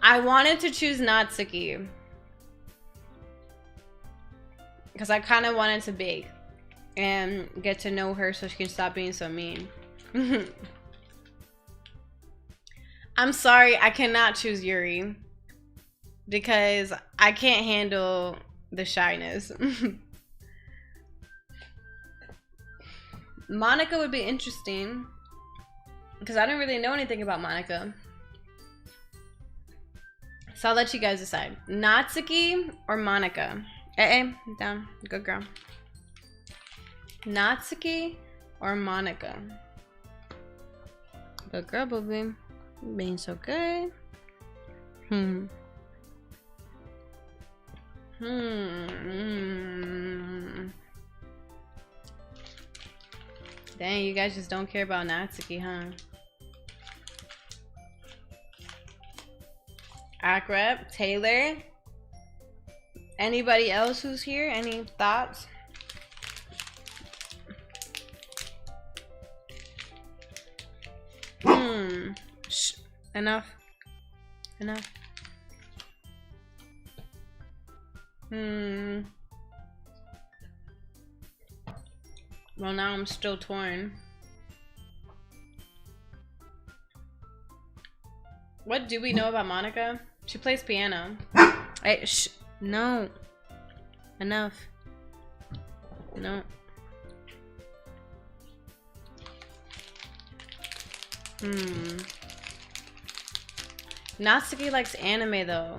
I wanted to choose Natsuki because I kind of wanted to bake and get to know her so she can stop being so mean. I'm sorry, I cannot choose Yuri because I can't handle the shyness. Monica would be interesting because I don't really know anything about Monica. So I'll let you guys decide. Natsuki or Monica? Down. Good girl. Natsuki or Monica? Good girl, booby. Being so good. Dang, you guys just don't care about Natsuki, huh? Akrep, Taylor. Anybody else who's here? Any thoughts? Enough. Well, now I'm still torn. What do we know about Monica? She plays piano. No. Enough. No. Natsuki likes anime though.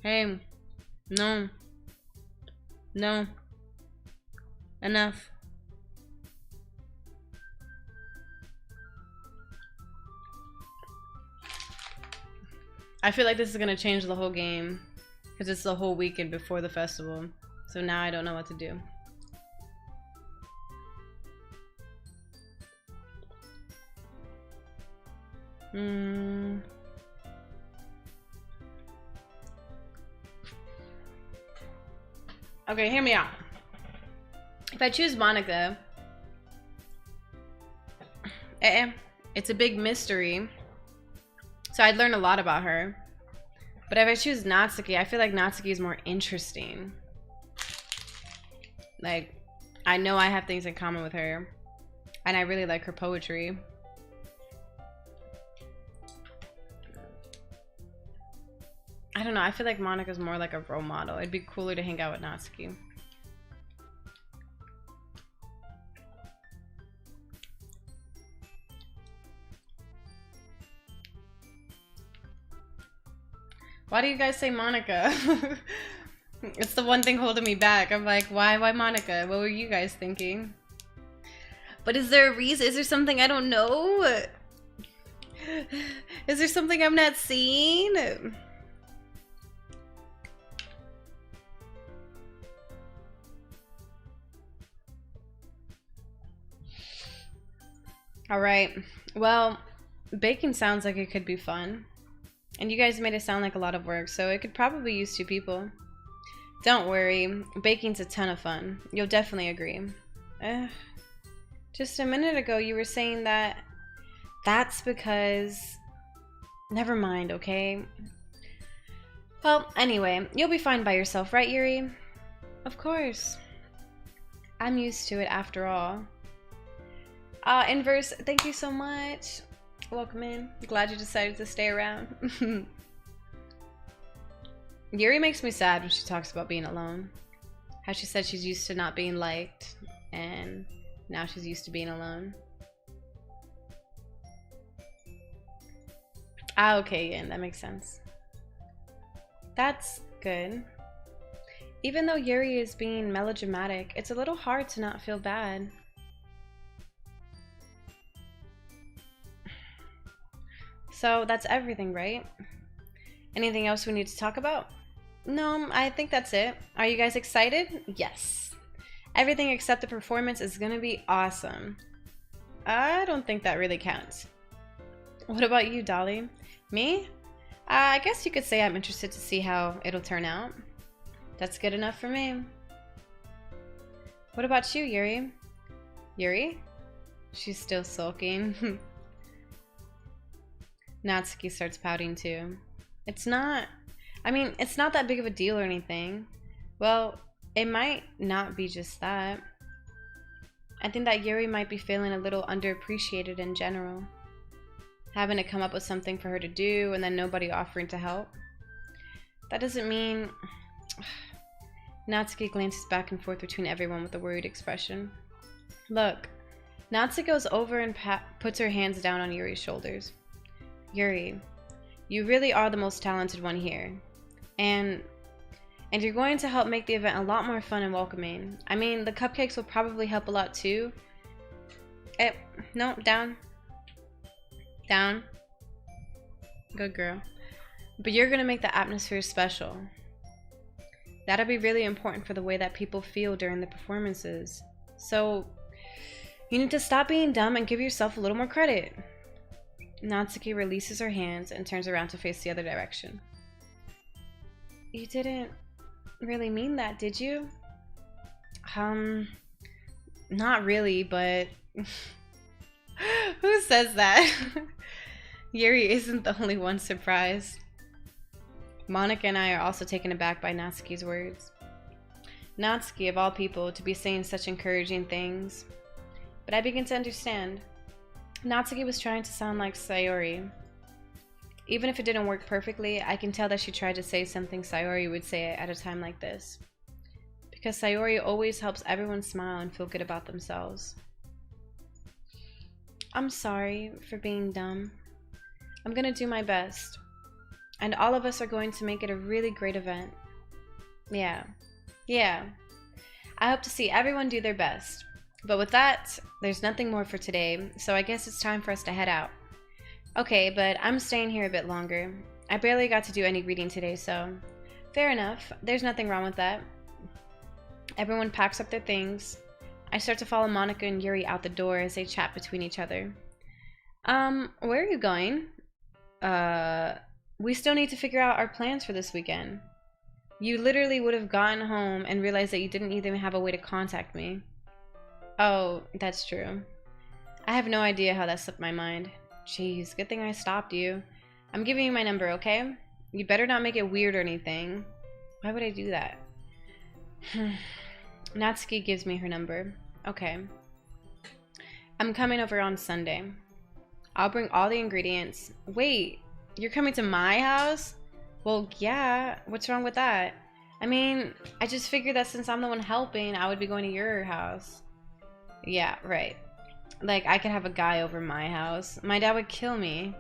Hey. No. No. Enough. I feel like this is gonna change the whole game because it's the whole weekend before the festival. So now I don't know what to do. Okay, hear me out. If I choose Monica, it's a big mystery. So I'd learn a lot about her. But if I choose Natsuki, I feel like Natsuki is more interesting. Like, I know I have things in common with her. And I really like her poetry. I don't know, I feel like Monika's more like a role model. It'd be cooler to hang out with Natsuki. Why do you guys say Monika? It's the one thing holding me back. I'm like, why Monika? What were you guys thinking? But is there a reason? Is there something I don't know? Is there something I'm not seeing? Alright, well, baking sounds like it could be fun. And you guys made it sound like a lot of work, so it could probably use 2 people. Don't worry, baking's a ton of fun. You'll definitely agree. Just a minute ago you were saying that that's because... Never mind, okay? Well, anyway, you'll be fine by yourself, right, Yuri? Of course. I'm used to it after all. Inverse, thank you so much. Welcome in. Glad you decided to stay around. Yuri makes me sad when she talks about being alone. How she said she's used to not being liked, and now she's used to being alone. Ah, okay, yeah, that makes sense. That's good. Even though Yuri is being melodramatic, it's a little hard to not feel bad. So that's everything, right? Anything else we need to talk about? No, I think that's it. Are you guys excited? Yes. Everything except the performance is gonna be awesome. I don't think that really counts. What about you, Dolly? Me? I guess you could say I'm interested to see how it'll turn out. That's good enough for me. What about you, Yuri? Yuri? She's still sulking. Natsuki starts pouting too. It's not that big of a deal or anything. Well, it might not be just that. I think that Yuri might be feeling a little underappreciated in general. Having to come up with something for her to do and then nobody offering to help. That doesn't mean... Natsuki glances back and forth between everyone with a worried expression. Look, Natsuki goes over and puts her hands down on Yuri's shoulders. Yuri, you really are the most talented one here. And you're going to help make the event a lot more fun and welcoming. I mean, the cupcakes will probably help a lot too. No, down. Down. Good girl. But you're gonna make the atmosphere special. That'll be really important for the way that people feel during the performances. So, you need to stop being dumb and give yourself a little more credit. Natsuki releases her hands and turns around to face the other direction. You didn't really mean that, did you? Not really, but... Who says that? Yuri isn't the only one surprised. Monika and I are also taken aback by Natsuki's words. Natsuki, of all people, to be saying such encouraging things. But I begin to understand. Natsuki was trying to sound like Sayori. Even if it didn't work perfectly, I can tell that she tried to say something Sayori would say at a time like this. Because Sayori always helps everyone smile and feel good about themselves. I'm sorry for being dumb. I'm gonna do my best. And all of us are going to make it a really great event. Yeah. I hope to see everyone do their best. But with that, there's nothing more for today, so I guess it's time for us to head out. Okay, but I'm staying here a bit longer. I barely got to do any reading today, so... Fair enough. There's nothing wrong with that. Everyone packs up their things. I start to follow Monika and Yuri out the door as they chat between each other. Where are you going? We still need to figure out our plans for this weekend. You literally would have gotten home and realized that you didn't even have a way to contact me. Oh, that's true. I have no idea how that slipped my mind. Jeez, good thing I stopped you. I'm giving you my number, okay? You better not make it weird or anything. Why would I do that? Natsuki gives me her number. Okay. I'm coming over on Sunday. I'll bring all the ingredients. Wait, you're coming to my house? Well, yeah. What's wrong with that? I mean, I just figured that since I'm the one helping, I would be going to your house. Yeah, right. Like, I could have a guy over my house. My dad would kill me.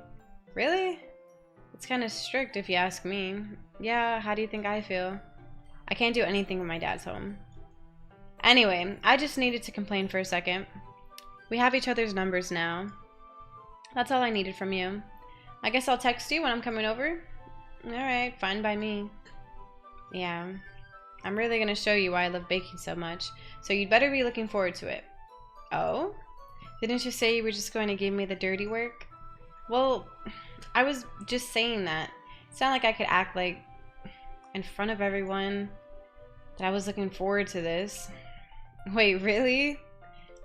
Really? It's kind of strict if you ask me. Yeah, how do you think I feel? I can't do anything when my dad's home. Anyway, I just needed to complain for a second. We have each other's numbers now. That's all I needed from you. I guess I'll text you when I'm coming over. Alright, fine by me. Yeah. I'm really gonna show you why I love baking so much, so you'd better be looking forward to it. Oh? Didn't you say you were just going to give me the dirty work? Well, I was just saying that. It's not like I could act like in front of everyone that I was looking forward to this. Wait, really?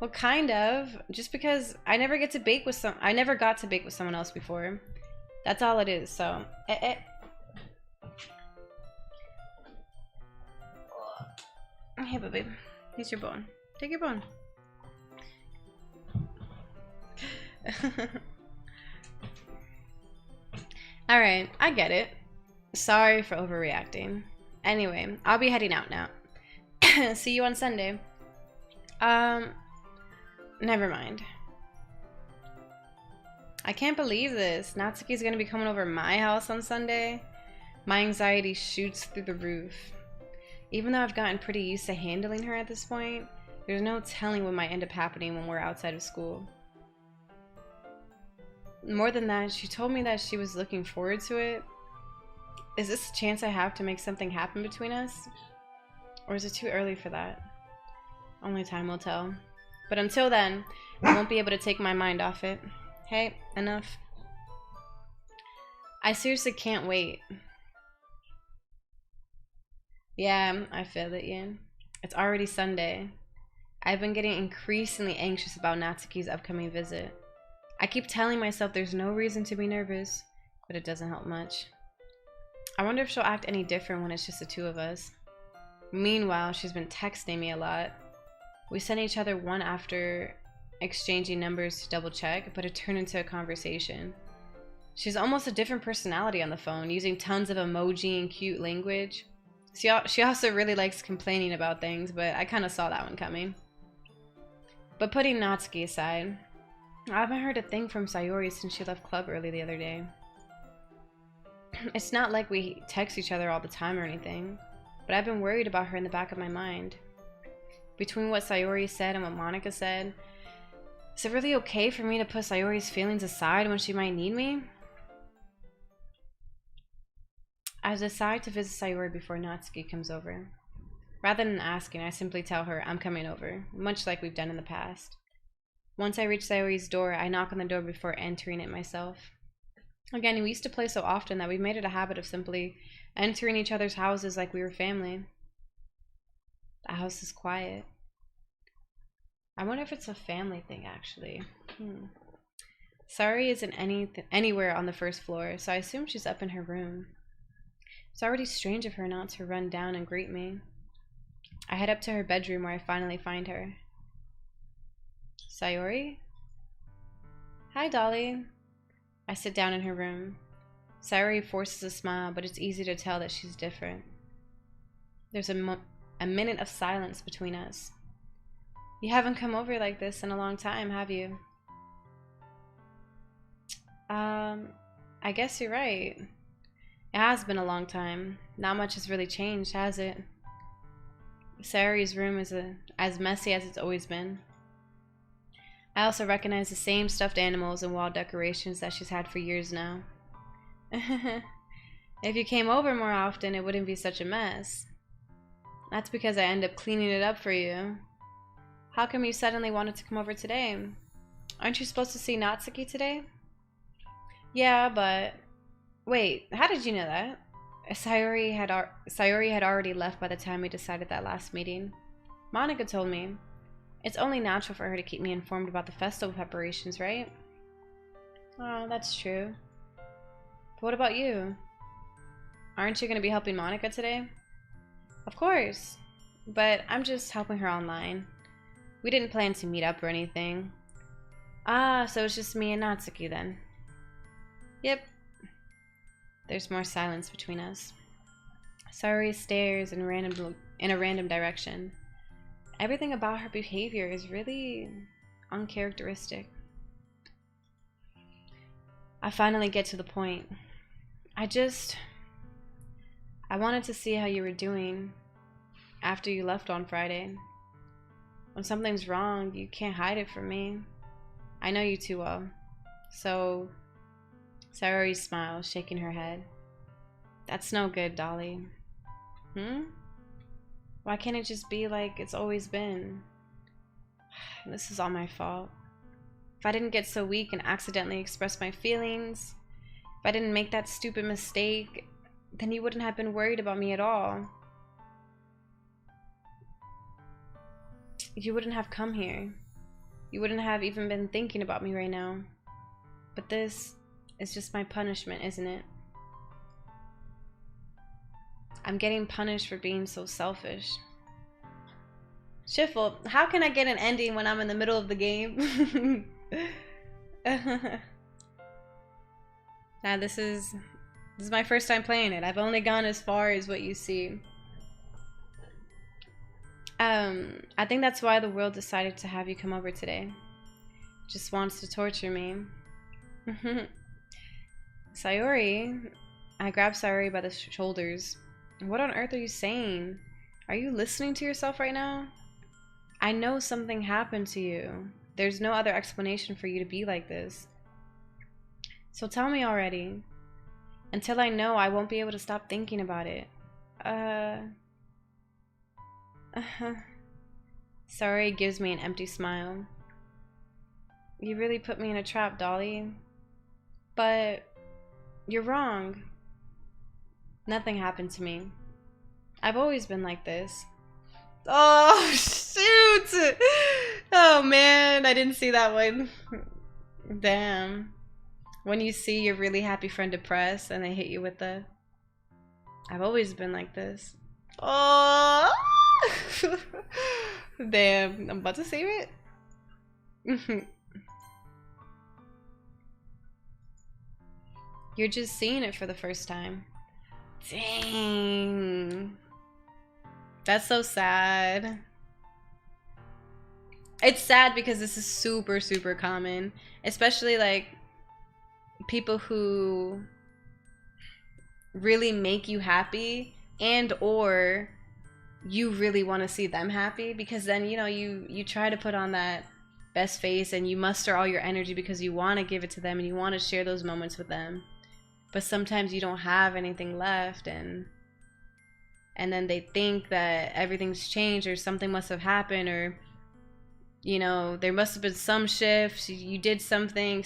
Well, kind of. Just because I never got to bake with someone else before. That's all it is. So, Hey, baby. Here's your bone. Take your bone. Alright, I get it. Sorry for overreacting. Anyway, I'll be heading out now. See you on Sunday. Never mind. I can't believe this. Natsuki's gonna be coming over my house on Sunday. My anxiety shoots through the roof. Even though I've gotten pretty used to handling her at this point, there's no telling what might end up happening when we're outside of school. More than that, she told me that she was looking forward to it. Is this a chance I have to make something happen between us? Or is it too early for that? Only time will tell. But until then, I won't be able to take my mind off it. Hey, enough. I seriously can't wait. Yeah, I feel it, Yin. It's already Sunday. I've been getting increasingly anxious about Natsuki's upcoming visit. I keep telling myself there's no reason to be nervous, but it doesn't help much. I wonder if she'll act any different when it's just the two of us. Meanwhile, she's been texting me a lot. We sent each other one after exchanging numbers to double check, but it turned into a conversation. She's almost a different personality on the phone, using tons of emoji and cute language. She also really likes complaining about things, but I kind of saw that one coming. But putting Natsuki aside, I haven't heard a thing from Sayori since she left club early the other day. It's not like we text each other all the time or anything, but I've been worried about her in the back of my mind. Between what Sayori said and what Monica said, is it really okay for me to put Sayori's feelings aside when she might need me? I decide to visit Sayori before Natsuki comes over. Rather than asking, I simply tell her I'm coming over, much like we've done in the past. Once I reach Sayori's door, I knock on the door before entering it myself. Again, we used to play so often that we've made it a habit of simply entering each other's houses like we were family. The house is quiet. I wonder if it's a family thing, actually. Sayori isn't anywhere on the first floor, so I assume she's up in her room. It's already strange of her not to run down and greet me. I head up to her bedroom where I finally find her. Sayori? Hi, Dolly. I sit down in her room. Sayori forces a smile, but it's easy to tell that she's different. There's a minute of silence between us. You haven't come over like this in a long time, have you? I guess you're right. It has been a long time. Not much has really changed, has it? Sayori's room is as messy as it's always been. I also recognize the same stuffed animals and wall decorations that she's had for years now. If you came over more often, it wouldn't be such a mess. That's because I end up cleaning it up for you. How come you suddenly wanted to come over today? Aren't you supposed to see Natsuki today? Yeah, but... Wait, how did you know that? Sayori had already left by the time we decided that last meeting. Monica told me. It's only natural for her to keep me informed about the festival preparations, right? Oh, that's true. But what about you? Aren't you going to be helping Monica today? Of course. but I'm just helping her online. We didn't plan to meet up or anything. Ah, so it's just me and Natsuki then. Yep. There's more silence between us. Sayori stares in a random direction. Everything about her behavior is really uncharacteristic. I finally get to the point. I wanted to see how you were doing after you left on Friday. When something's wrong, you can't hide it from me. I know you too well. So, Sayori smiles, shaking her head. That's no good, Dolly. Why can't it just be like it's always been? This is all my fault. If I didn't get so weak and accidentally express my feelings, if I didn't make that stupid mistake, then you wouldn't have been worried about me at all. You wouldn't have come here. You wouldn't have even been thinking about me right now. But this is just my punishment, isn't it? I'm getting punished for being so selfish. Schiffle, how can I get an ending when I'm in the middle of the game? Nah, this is my first time playing it. I've only gone as far as what you see. I think that's why the world decided to have you come over today. Just wants to torture me. Sayori, I grabbed Sayori by the shoulders. What on earth are you saying? Are you listening to yourself right now? I know something happened to you. There's no other explanation for you to be like this. So tell me already. Until I know, I won't be able to stop thinking about it. Sorry gives me an empty smile. You really put me in a trap, Dolly. But you're wrong. Nothing happened to me. I've always been like this. Oh, shoot! Oh, man. I didn't see that one. Damn. When you see your really happy friend depressed and they hit you with the... I've always been like this. Oh! Damn. I'm about to save it. You're just seeing it for the first time. Dang. That's so sad. It's sad because this is super, super common. Especially like people who really make you happy and or you really want to see them happy, because then, you know, you try to put on that best face and you muster all your energy because you want to give it to them and you want to share those moments with them. But sometimes you don't have anything left, and then they think that everything's changed or something must have happened, or, you know, there must have been some shift, you did something.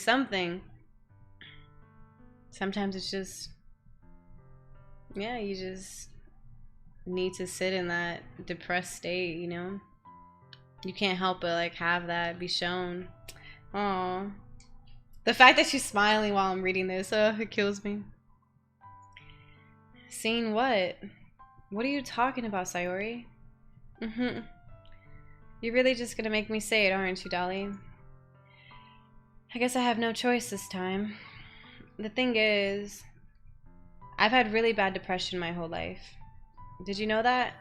Sometimes it's just, yeah, you just need to sit in that depressed state, you know? You can't help but like have that be shown. Aww. The fact that she's smiling while I'm reading this, it kills me. Seeing what? What are you talking about, Sayori? You're really just gonna make me say it, aren't you, Dolly? I guess I have no choice this time. The thing is, I've had really bad depression my whole life. Did you know that?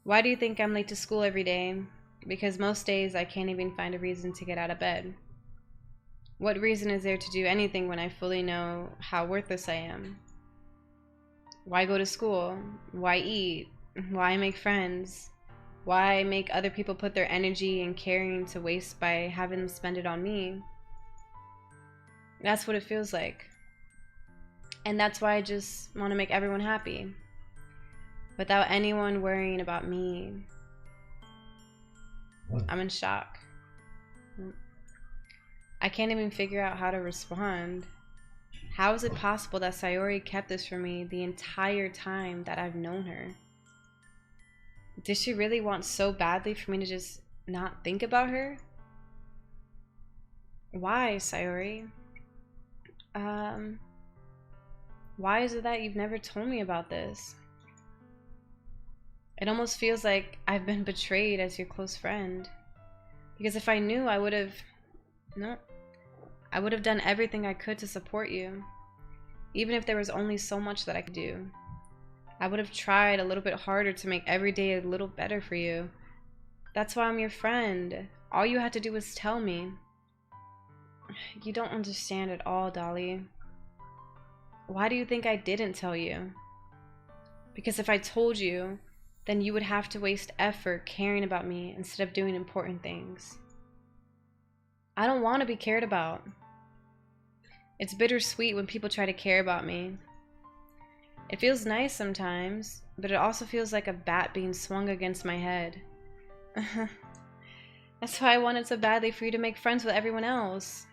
Why do you think I'm late to school every day? Because most days I can't even find a reason to get out of bed. What reason is there to do anything when I fully know how worthless I am? Why go to school? Why eat? Why make friends? Why make other people put their energy and caring to waste by having them spend it on me? That's what it feels like. And that's why I just want to make everyone happy, without anyone worrying about me. I'm in shock. I can't even figure out how to respond. How is it possible that Sayori kept this from me the entire time that I've known her? Did she really want so badly for me to just not think about her? Why, Sayori? Why is it that you've never told me about this? It almost feels like I've been betrayed as your close friend. Because if I knew, I would have... No. I would have done everything I could to support you. Even if there was only so much that I could do. I would have tried a little bit harder to make every day a little better for you. That's why I'm your friend. All you had to do was tell me. You don't understand at all, Dolly. Why do you think I didn't tell you? Because if I told you, then you would have to waste effort caring about me instead of doing important things. I don't want to be cared about. It's bittersweet when people try to care about me. It feels nice sometimes, but it also feels like a bat being swung against my head. That's why I wanted so badly for you to make friends with everyone else.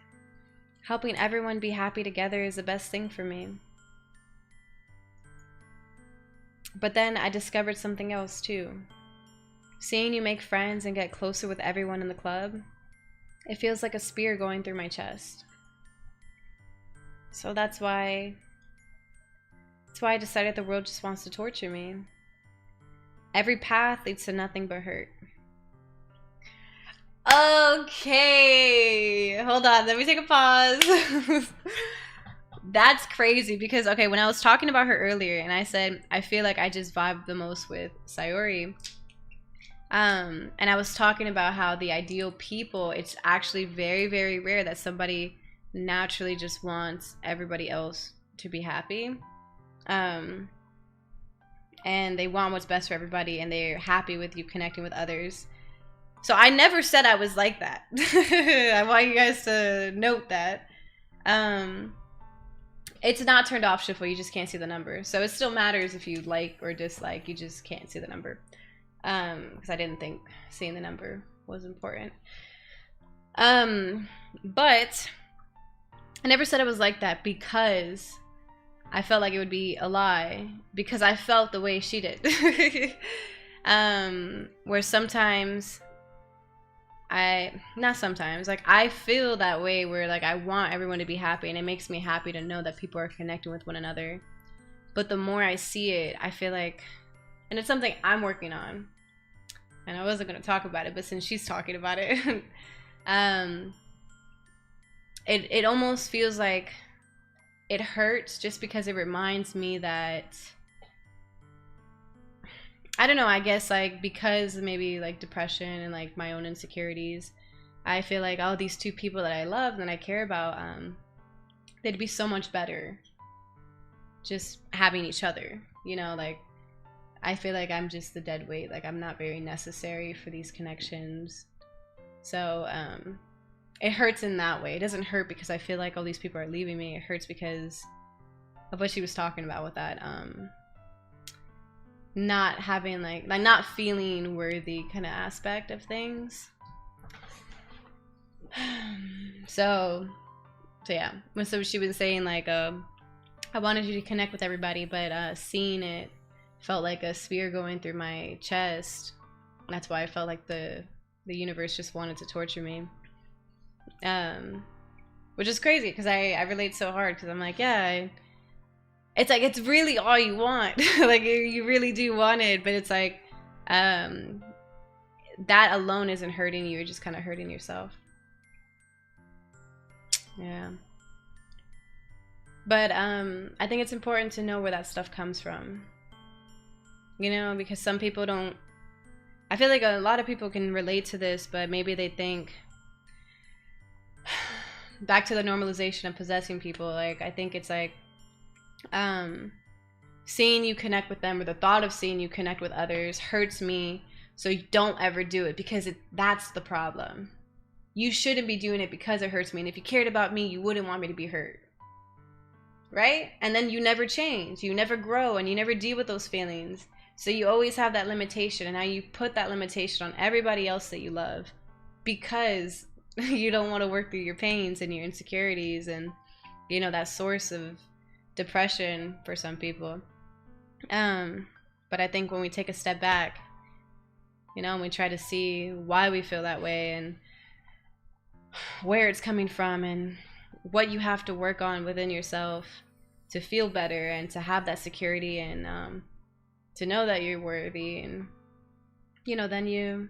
Helping everyone be happy together is the best thing for me. But then I discovered something else too. Seeing you make friends and get closer with everyone in the club, it feels like a spear going through my chest. So that's why I decided the world just wants to torture me. Every path leads to nothing but hurt. Okay, hold on, let me take a pause. That's crazy because, okay, when I was talking about her earlier and I said I feel like I just vibe the most with Sayori, and I was talking about how the ideal people, it's actually very, very rare that somebody naturally just wants everybody else to be happy, and they want what's best for everybody and they're happy with you connecting with others. So I never said I was like that. I want you guys to note that. It's not turned off shuffle, you just can't see the number. So it still matters if you like or dislike, you just can't see the number. Because I didn't think seeing the number was important. But I never said it was like that because I felt like it would be a lie. Because I felt the way she did. Where sometimes... not sometimes, like I feel that way where like I want everyone to be happy and it makes me happy to know that people are connecting with one another. But the more I see it, I feel like, and it's something I'm working on, and I wasn't going to talk about it, but since she's talking about it, it almost feels like it hurts just because it reminds me that, I don't know, I guess like because maybe like depression and like my own insecurities, I feel like all these two people that I love and I care about, they'd be so much better just having each other, you know, like I feel like I'm just the dead weight, like I'm not very necessary for these connections. So it hurts in that way. It doesn't hurt because I feel like all these people are leaving me. It hurts because of what she was talking about with that not having like not feeling worthy kind of aspect of things. So yeah, so she was saying like I wanted you to connect with everybody, but seeing it felt like a spear going through my chest. That's why I felt like the universe just wanted to torture me, which is crazy because I relate so hard because I'm like, yeah, it's like it's really all you want. Like you really do want it, but it's like that alone isn't hurting you, you're just kind of hurting yourself. Yeah, but I think it's important to know where that stuff comes from, you know, because some people don't, I feel like a lot of people can relate to this, but maybe they think back to the normalization of possessing people. Like I think it's like seeing you connect with them, or the thought of seeing you connect with others hurts me, so you don't ever do it because that's the problem. You shouldn't be doing it because it hurts me, and if you cared about me, you wouldn't want me to be hurt, right? And then you never change, you never grow, and you never deal with those feelings, so you always have that limitation, and now you put that limitation on everybody else that you love because you don't want to work through your pains and your insecurities and, you know, that source of depression for some people. But I think when we take a step back, you know, and we try to see why we feel that way and where it's coming from and what you have to work on within yourself to feel better and to have that security and to know that you're worthy, and you know, then you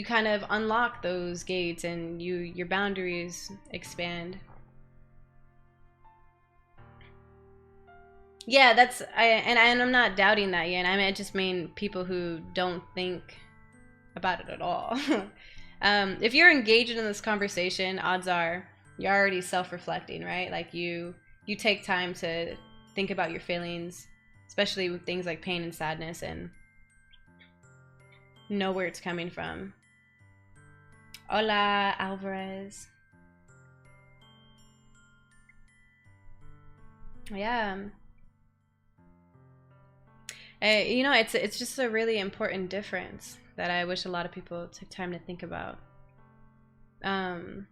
kind of unlock those gates, and your boundaries expand. Yeah, and I'm not doubting that yet. I just mean people who don't think about it at all. If you're engaged in this conversation, odds are you're already self-reflecting, right? Like you take time to think about your feelings, especially with things like pain and sadness, and know where it's coming from. Hola, Alvarez. Yeah. You know, it's just a really important difference that I wish a lot of people took time to think about. And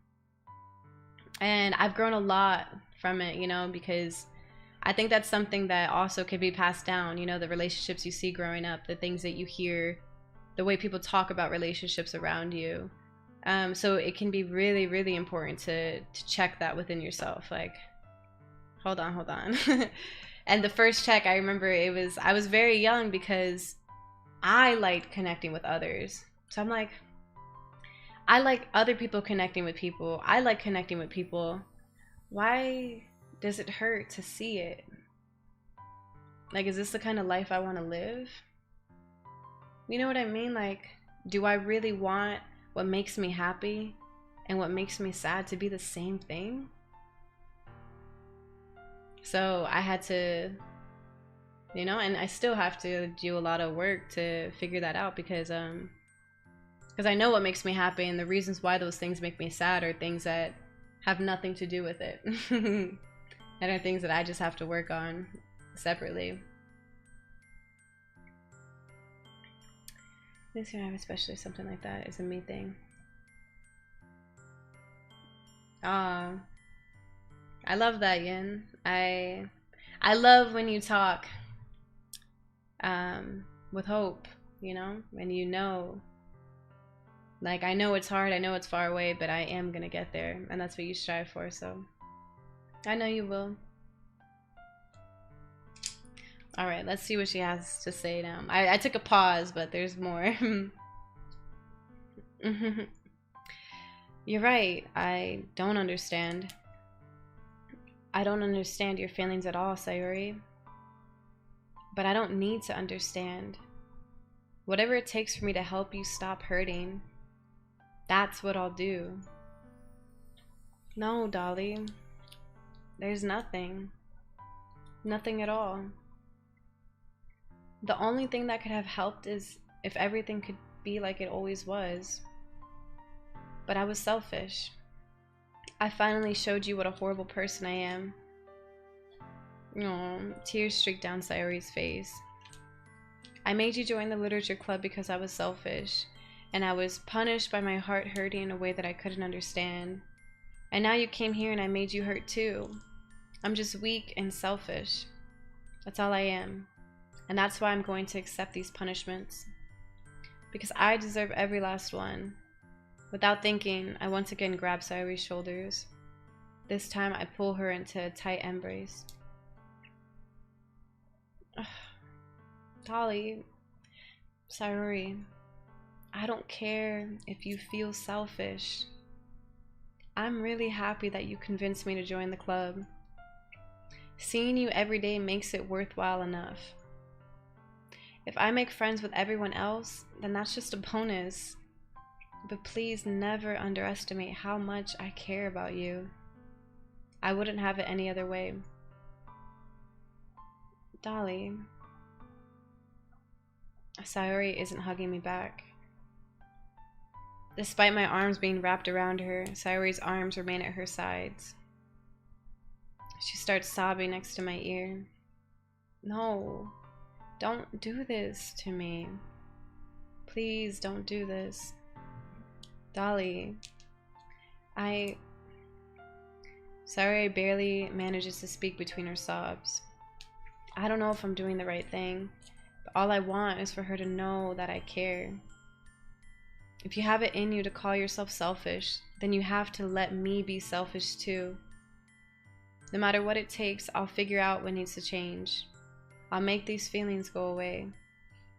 I've grown a lot from it, you know, because I think that's something that also could be passed down, you know, the relationships you see growing up, the things that you hear, the way people talk about relationships around you. So it can be really, really important to check that within yourself. Like, hold on. And the first check, I remember I was very young because I liked connecting with others. So I'm like, I like other people connecting with people. I like connecting with people. Why does it hurt to see it? Like, is this the kind of life I want to live? You know what I mean? Like, do I really want what makes me happy and what makes me sad to be the same thing? So I had to, you know, and I still have to do a lot of work to figure that out, because I know what makes me happy, and the reasons why those things make me sad are things that have nothing to do with it. And are things that I just have to work on separately. This year, especially something like that is a me thing. I love that, Yin. I love when you talk with hope, you know, and you know, like, I know it's hard, I know it's far away, but I am gonna get there, and that's what you strive for, so I know you will. Alright, let's see what she has to say now. I took a pause, but there's more. You're right, I don't understand. I don't understand your feelings at all, Sayori. But I don't need to understand. Whatever it takes for me to help you stop hurting, that's what I'll do. No, Dolly. There's nothing. Nothing at all. The only thing that could have helped is if everything could be like it always was. But I was selfish. I finally showed you what a horrible person I am. Aww, tears streaked down Sayori's face. I made you join the literature club because I was selfish, and I was punished by my heart hurting in a way that I couldn't understand. And now you came here and I made you hurt too. I'm just weak and selfish. That's all I am. And that's why I'm going to accept these punishments. Because I deserve every last one. Without thinking, I once again grab Sayori's shoulders. This time I pull her into a tight embrace. Dolly, Sayori, I don't care if you feel selfish. I'm really happy that you convinced me to join the club. Seeing you every day makes it worthwhile enough. If I make friends with everyone else, then that's just a bonus. But please never underestimate how much I care about you. I wouldn't have it any other way. Dolly. Sayori isn't hugging me back. Despite my arms being wrapped around her, Sayori's arms remain at her sides. She starts sobbing next to my ear. No, don't do this to me. Please don't do this. Dolly, Sayori barely manages to speak between her sobs. I don't know if I'm doing the right thing, but all I want is for her to know that I care. If you have it in you to call yourself selfish, then you have to let me be selfish too. No matter what it takes, I'll figure out what needs to change. I'll make these feelings go away.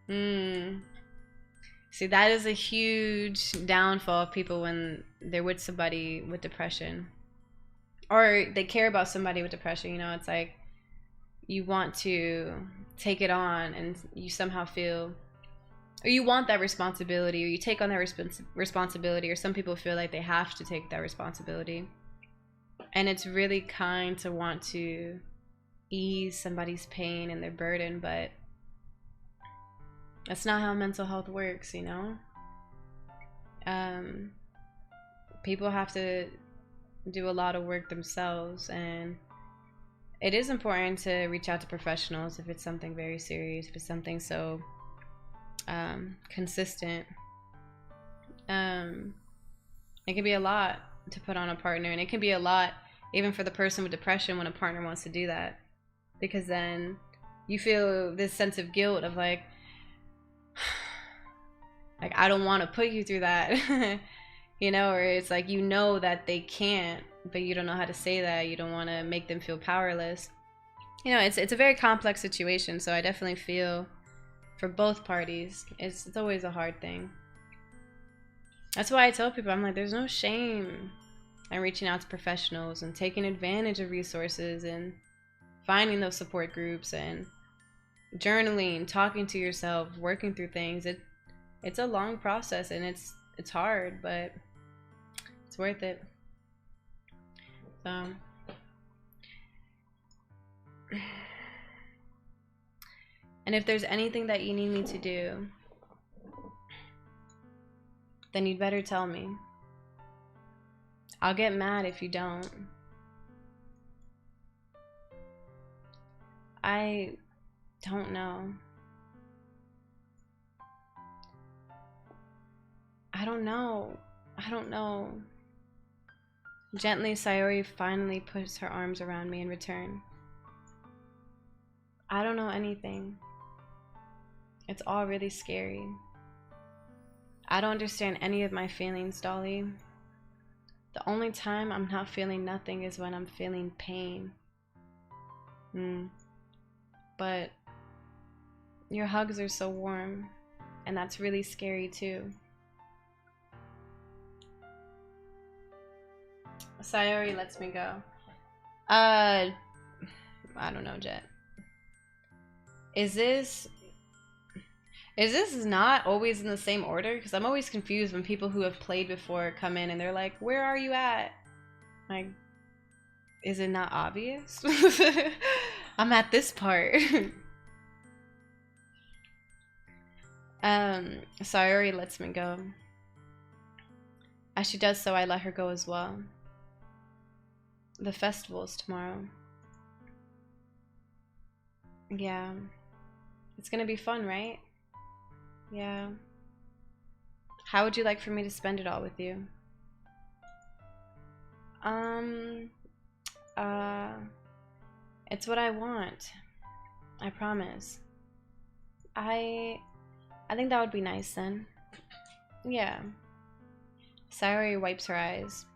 See, that is a huge downfall of people when they're with somebody with depression. Or they care about somebody with depression, you know, it's like you want to take it on and you somehow feel, or you want that responsibility, or you take on that responsibility, or some people feel like they have to take that responsibility. And it's really kind to want to ease somebody's pain and their burden, but that's not how mental health works, you know? People have to do a lot of work themselves, and it is important to reach out to professionals if it's something very serious, if it's something so consistent. It can be a lot to put on a partner, and it can be a lot even for the person with depression when a partner wants to do that, because then you feel this sense of guilt of like I don't want to put you through that. You know, or it's like, you know that they can't, but you don't know how to say that. You don't want to make them feel powerless. You know, it's a very complex situation, so I definitely feel for both parties. It's always a hard thing. That's why I tell people, I'm like, there's no shame in reaching out to professionals and taking advantage of resources and finding those support groups and journaling, talking to yourself, working through things. It's a long process, and it's hard, but it's worth it. So and if there's anything that you need me to do, then you'd better tell me. I'll get mad if you don't. I don't know. I don't know. Gently, Sayori finally puts her arms around me in return. I don't know anything. It's all really scary. I don't understand any of my feelings, Dolly. The only time I'm not feeling nothing is when I'm feeling pain. But your hugs are so warm, and that's really scary too. Sayori lets me go. I don't know, Jet. Is this not always in the same order? Because I'm always confused when people who have played before come in and they're like, where are you at? Like, is it not obvious? I'm at this part. Sayori lets me go. As she does so, I let her go as well. The festival is tomorrow. Yeah. It's gonna be fun, right? Yeah. How would you like for me to spend it all with you? It's what I want. I promise. I think that would be nice then. Yeah. Sayori wipes her eyes.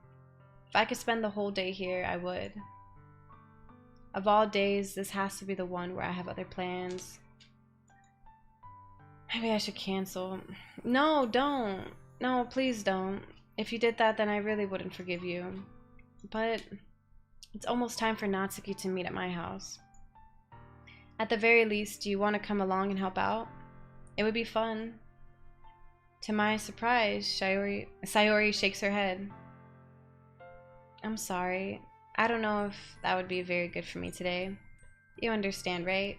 If I could spend the whole day here, I would. Of all days, this has to be the one where I have other plans. Maybe I should cancel. No, don't. No, please don't. If you did that, then I really wouldn't forgive you. But it's almost time for Natsuki to meet at my house. At the very least, do you want to come along and help out? It would be fun. To my surprise, Sayori shakes her head. I'm sorry. I don't know if that would be very good for me today. You understand, right?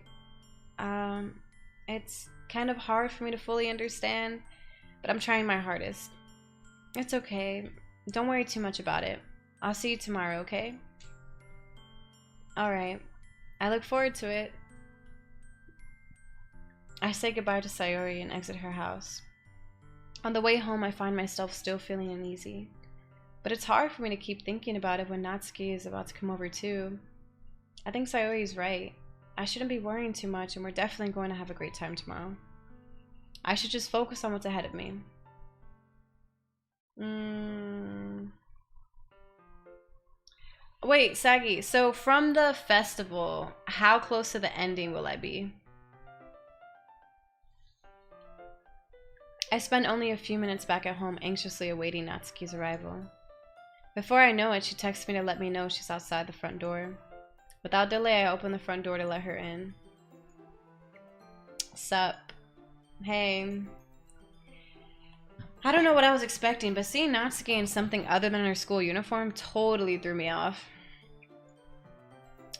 It's kind of hard for me to fully understand, but I'm trying my hardest. It's okay. Don't worry too much about it. I'll see you tomorrow, okay? Alright. I look forward to it. I say goodbye to Sayori and exit her house. On the way home, I find myself still feeling uneasy. But it's hard for me to keep thinking about it when Natsuki is about to come over too. I think Sayori's right. I shouldn't be worrying too much, and we're definitely going to have a great time tomorrow. I should just focus on what's ahead of me. Wait, Sagi, so from the festival, how close to the ending will I be? I spend only a few minutes back at home, anxiously awaiting Natsuki's arrival. Before I know it, she texts me to let me know she's outside the front door. Without delay, I open the front door to let her in. Sup? Hey. I don't know what I was expecting, but seeing Natsuki in something other than her school uniform totally threw me off.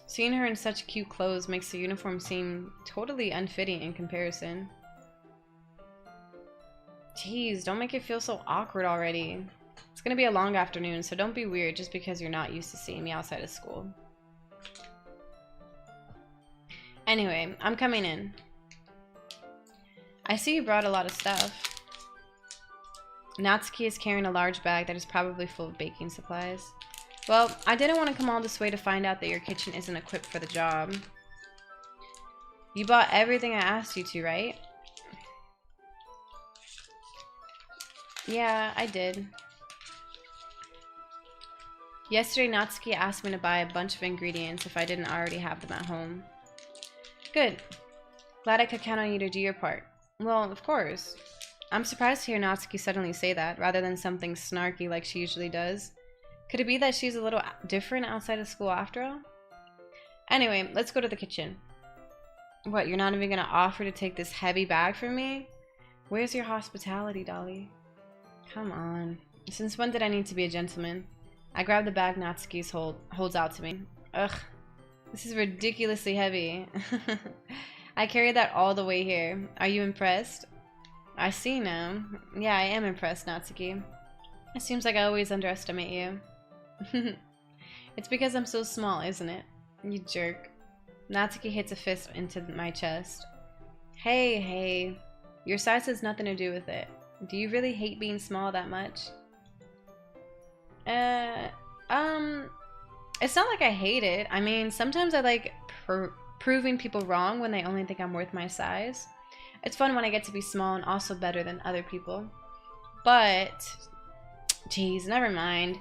Seeing her in such cute clothes makes the uniform seem totally unfitting in comparison. Jeez, don't make it feel so awkward already. It's gonna be a long afternoon, so don't be weird just because you're not used to seeing me outside of school. Anyway, I'm coming in. I see you brought a lot of stuff. Natsuki is carrying a large bag that is probably full of baking supplies. Well, I didn't want to come all this way to find out that your kitchen isn't equipped for the job. You bought everything I asked you to, right? Yeah, I did. Yesterday, Natsuki asked me to buy a bunch of ingredients if I didn't already have them at home. Good. Glad I could count on you to do your part. Well, of course. I'm surprised to hear Natsuki suddenly say that, rather than something snarky like she usually does. Could it be that she's a little different outside of school after all? Anyway, let's go to the kitchen. What, you're not even gonna offer to take this heavy bag from me? Where's your hospitality, Dolly? Come on. Since when did I need to be a gentleman? I grab the bag Natsuki holds out to me. Ugh. This is ridiculously heavy. I carried that all the way here. Are you impressed? I see now. Yeah, I am impressed, Natsuki. It seems like I always underestimate you. It's because I'm so small, isn't it? You jerk. Natsuki hits a fist into my chest. Hey, hey. Your size has nothing to do with it. Do you really hate being small that much? It's not like I hate it. I mean, sometimes I like proving people wrong when they only think I'm worth my size. It's fun when I get to be small and also better than other people. But, geez, never mind.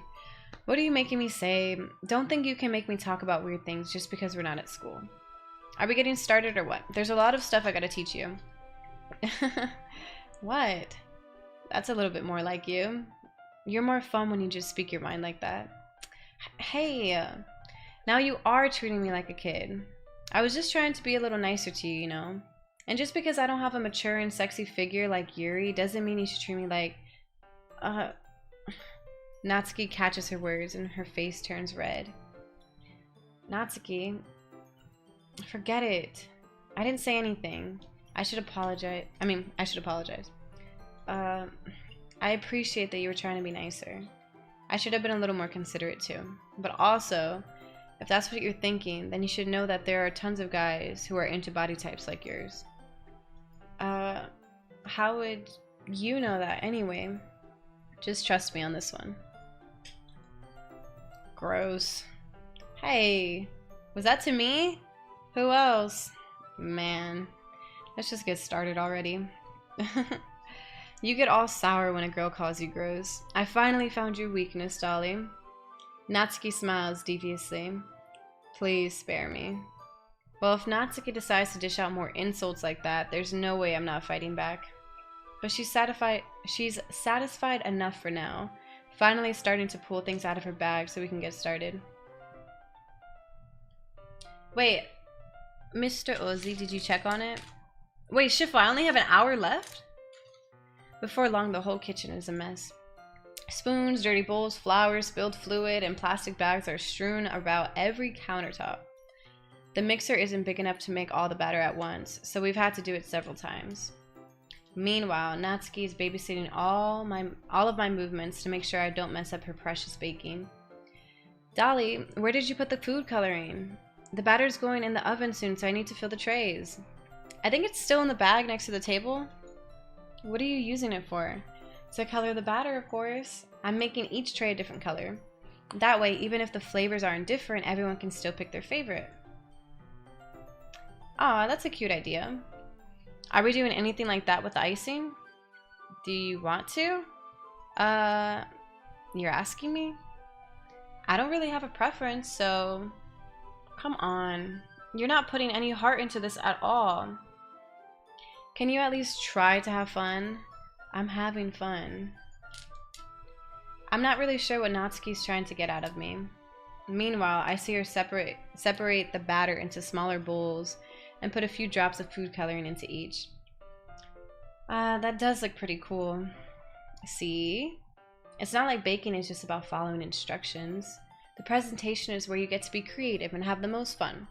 What are you making me say? Don't think you can make me talk about weird things just because we're not at school. Are we getting started or what? There's a lot of stuff I gotta teach you. What? That's a little bit more like you. You're more fun when you just speak your mind like that. Hey, now you are treating me like a kid. I was just trying to be a little nicer to you, you know? And just because I don't have a mature and sexy figure like Yuri doesn't mean you should treat me like... Natsuki catches her words and her face turns red. Natsuki, forget it. I didn't say anything. I should apologize. I should apologize. I appreciate that you were trying to be nicer. I should have been a little more considerate too. But also, if that's what you're thinking, then you should know that there are tons of guys who are into body types like yours. How would you know that anyway? Just trust me on this one. Gross. Hey, was that to me? Who else? Man, let's just get started already. You get all sour when a girl calls you gross. I finally found your weakness, Dolly. Natsuki smiles deviously. Please spare me. Well, if Natsuki decides to dish out more insults like that, there's no way I'm not fighting back. But she's satisfied enough for now. Finally starting to pull things out of her bag so we can get started. Wait, Mr. Ozzy, did you check on it? Wait, Shifu, I only have an hour left? Before long, the whole kitchen is a mess. Spoons, dirty bowls, flowers, spilled fluid, and plastic bags are strewn about every countertop. The mixer isn't big enough to make all the batter at once, so we've had to do it several times. Meanwhile, Natsuki is babysitting all of my movements to make sure I don't mess up her precious baking. Dolly, where did you put the food coloring? The batter's going in the oven soon, so I need to fill the trays. I think it's still in the bag next to the table. What are you using it for? To color the batter, of course. I'm making each tray a different color. That way, even if the flavors aren't different, everyone can still pick their favorite. Aw, that's a cute idea. Are we doing anything like that with the icing? Do you want to? You're asking me? I don't really have a preference, so... Come on. You're not putting any heart into this at all. Can you at least try to have fun? I'm having fun. I'm not really sure what Natsuki's trying to get out of me. Meanwhile, I see her separate the batter into smaller bowls and put a few drops of food coloring into each. That does look pretty cool. See? It's not like baking is just about following instructions. The presentation is where you get to be creative and have the most fun.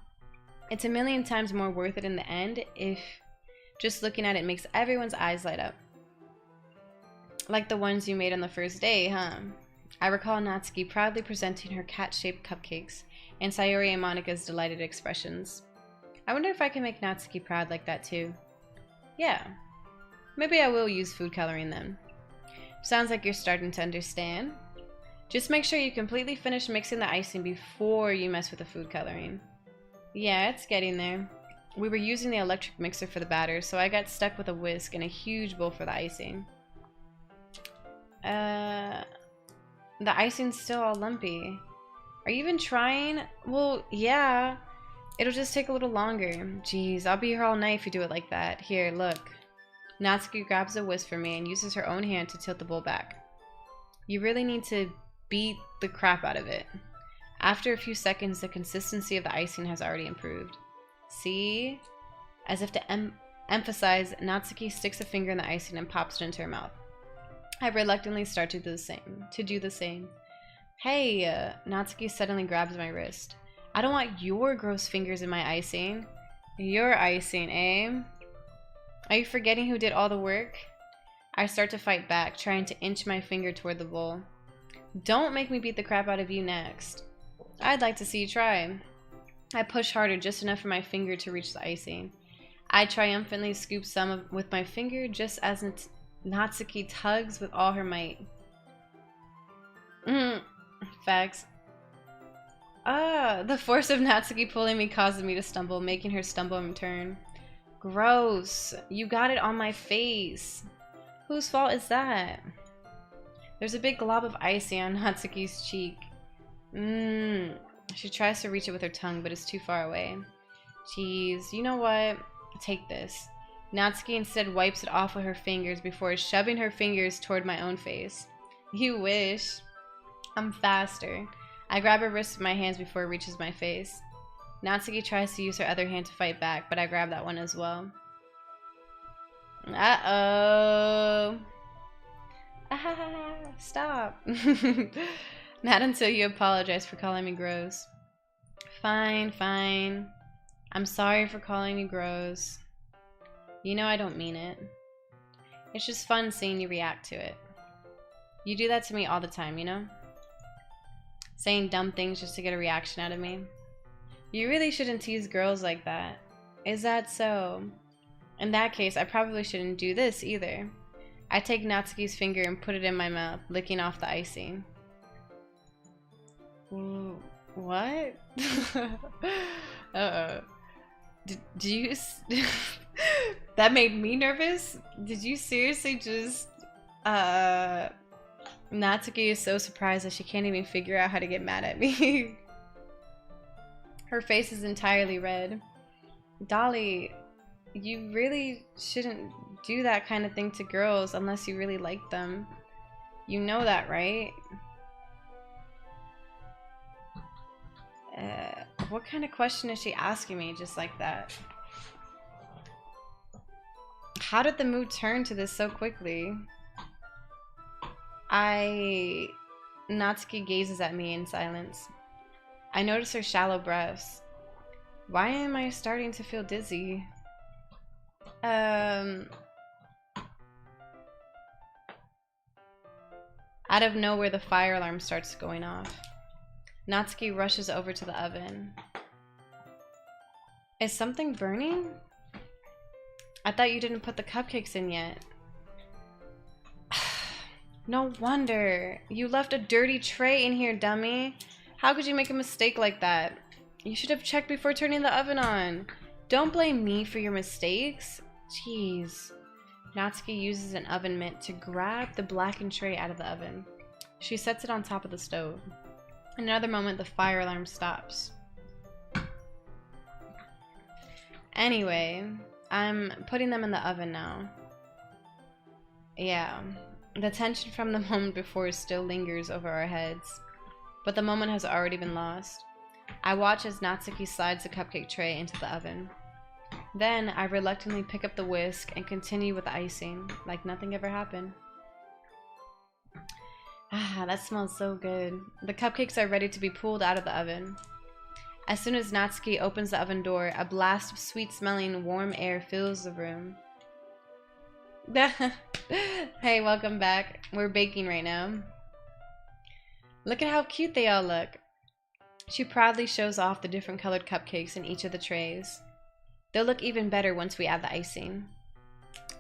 It's a million times more worth it in the end if just looking at it makes everyone's eyes light up. Like the ones you made on the first day, huh? I recall Natsuki proudly presenting her cat-shaped cupcakes and Sayori and Monika's delighted expressions. I wonder if I can make Natsuki proud like that too. Yeah. Maybe I will use food coloring then. Sounds like you're starting to understand. Just make sure you completely finish mixing the icing before you mess with the food coloring. Yeah, it's getting there. We were using the electric mixer for the batter, so I got stuck with a whisk and a huge bowl for the icing. The icing's still all lumpy. Are you even trying? Well, yeah. It'll just take a little longer. Jeez, I'll be here all night if you do it like that. Here, look. Natsuki grabs a whisk for me and uses her own hand to tilt the bowl back. You really need to beat the crap out of it. After a few seconds, the consistency of the icing has already improved. See? As if to emphasize, Natsuki sticks a finger in the icing and pops it into her mouth. I reluctantly start to do the same. Hey, Natsuki suddenly grabs my wrist. I don't want your gross fingers in my icing. Your icing, eh? Are you forgetting who did all the work? I start to fight back, trying to inch my finger toward the bowl. Don't make me beat the crap out of you next. I'd like to see you try. I push harder, just enough for my finger to reach the icing. I triumphantly scoop some with my finger, just as Natsuki tugs with all her might. Facts. The force of Natsuki pulling me causes me to stumble, making her stumble in turn. Gross. You got it on my face. Whose fault is that? There's a big glob of icing on Natsuki's cheek. She tries to reach it with her tongue, but it's too far away. Jeez, you know what? Take this. Natsuki instead wipes it off with her fingers before shoving her fingers toward my own face. You wish. I'm faster. I grab her wrist with my hands before it reaches my face. Natsuki tries to use her other hand to fight back, but I grab that one as well. Uh-oh. Stop. Not until you apologize for calling me gross. Fine, fine. I'm sorry for calling you gross. You know I don't mean it. It's just fun seeing you react to it. You do that to me all the time, you know? Saying dumb things just to get a reaction out of me. You really shouldn't tease girls like that. Is that so? In that case, I probably shouldn't do this either. I take Natsuki's finger and put it in my mouth, licking off the icing. What? Uh-oh. Did you... That made me nervous? Did you seriously just... Natsuki is so surprised that she can't even figure out how to get mad at me. Her face is entirely red. Dolly, you really shouldn't do that kind of thing to girls unless you really like them. You know that, right? What kind of question is she asking me just like that? How did the mood turn to this so quickly? Natsuki gazes at me in silence. I notice her shallow breaths. Why am I starting to feel dizzy? Out of nowhere, the fire alarm starts going off. Natsuki rushes over to the oven. Is something burning? I thought you didn't put the cupcakes in yet. No wonder. You left a dirty tray in here, dummy. How could you make a mistake like that? You should have checked before turning the oven on. Don't blame me for your mistakes. Jeez. Natsuki uses an oven mitt to grab the blackened tray out of the oven. She sets it on top of the stove. In another moment, the fire alarm stops. Anyway, I'm putting them in the oven now. Yeah. The tension from the moment before still lingers over our heads, but the moment has already been lost. I watch as Natsuki slides the cupcake tray into the oven. Then I reluctantly pick up the whisk and continue with the icing, like nothing ever happened. Ah, that smells so good. The cupcakes are ready to be pulled out of the oven. As soon as Natsuki opens the oven door, a blast of sweet-smelling warm air fills the room. Hey, welcome back. We're baking right now. Look at how cute they all look. She proudly shows off the different colored cupcakes in each of the trays. They'll look even better once we add the icing.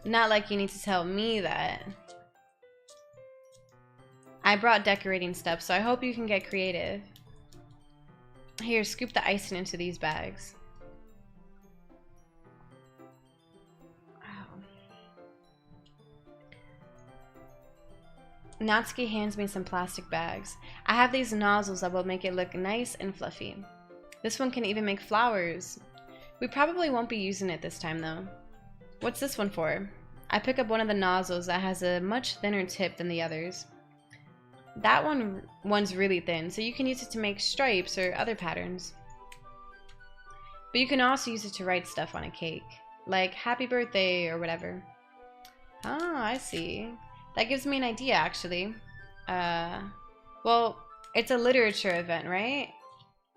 Not like you need to tell me that. I brought decorating stuff, so I hope you can get creative. Here, scoop the icing into these bags. Wow. Natsuki hands me some plastic bags. I have these nozzles that will make it look nice and fluffy. This one can even make flowers. We probably won't be using it this time though. What's this one for? I pick up one of the nozzles that has a much thinner tip than the others. That one's really thin, so you can use it to make stripes or other patterns. But you can also use it to write stuff on a cake, like happy birthday or whatever. Oh, I see. That gives me an idea, actually. Well, it's a literature event, right?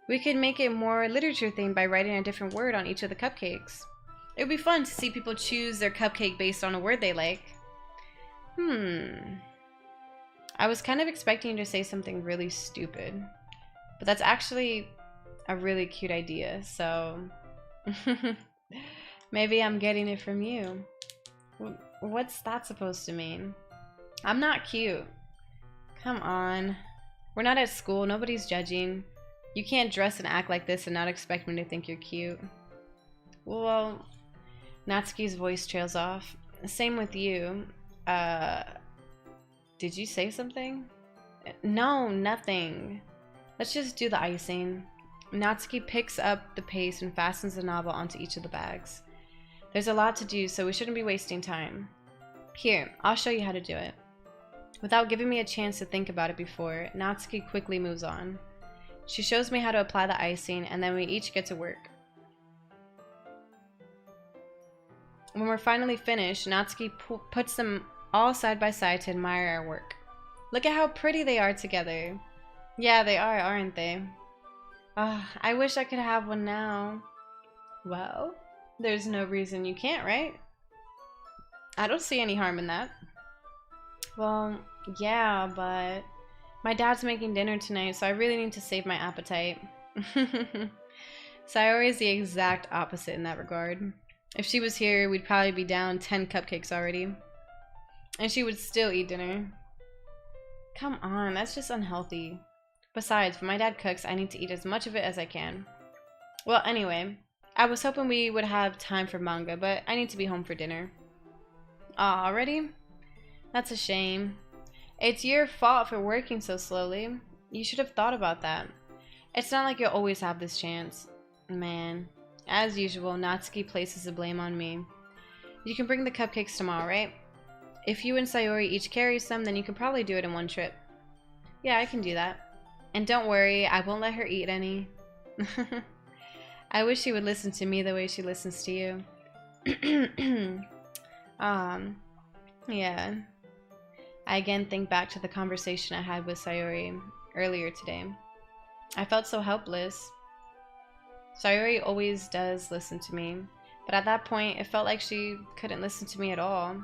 We could make it more literature themed by writing a different word on each of the cupcakes. It would be fun to see people choose their cupcake based on a word they like. I was kind of expecting you to say something really stupid, but that's actually a really cute idea, so maybe I'm getting it from you. What's that supposed to mean? I'm not cute. Come on. We're not at school, nobody's judging. You can't dress and act like this and not expect me to think you're cute. Well, Natsuki's voice trails off. Same with you. Did you say something? No, nothing. Let's just do the icing. Natsuki picks up the paste and fastens the nozzle onto each of the bags. There's a lot to do, so we shouldn't be wasting time. Here, I'll show you how to do it. Without giving me a chance to think about it before, Natsuki quickly moves on. She shows me how to apply the icing, and then we each get to work. When we're finally finished, Natsuki puts them all side by side to admire our work. Look at how pretty they are together. Yeah, they are, aren't they? I wish I could have one now. Well, there's no reason you can't, right? I don't see any harm in that. Well, yeah, but my dad's making dinner tonight, so I really need to save my appetite. Sayori is the exact opposite in that regard. If she was here, we'd probably be down 10 cupcakes already. And she would still eat dinner. Come on, that's just unhealthy. Besides, when my dad cooks, I need to eat as much of it as I can. Well, anyway, I was hoping we would have time for manga, but I need to be home for dinner. Aw, already? That's a shame. It's your fault for working so slowly. You should have thought about that. It's not like you'll always have this chance. Man. As usual, Natsuki places the blame on me. You can bring the cupcakes tomorrow, right? If you and Sayori each carry some, then you can probably do it in one trip. Yeah, I can do that. And don't worry, I won't let her eat any. I wish she would listen to me the way she listens to you. Yeah. I again think back to the conversation I had with Sayori earlier today. I felt so helpless. Sayori always does listen to me, but at that point, it felt like she couldn't listen to me at all.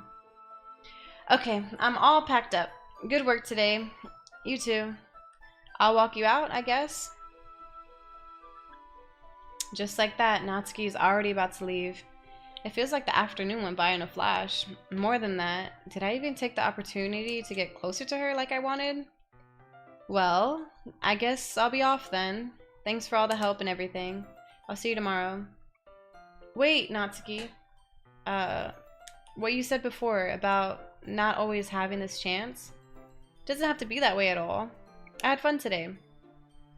Okay, I'm all packed up. Good work today. You too. I'll walk you out, I guess. Just like that, Natsuki is already about to leave. It feels like the afternoon went by in a flash. More than that, did I even take the opportunity to get closer to her like I wanted? Well, I guess I'll be off then. Thanks for all the help and everything. I'll see you tomorrow. Wait, Natsuki. What you said before about not always having this chance doesn't have to be that way at all. I had fun today.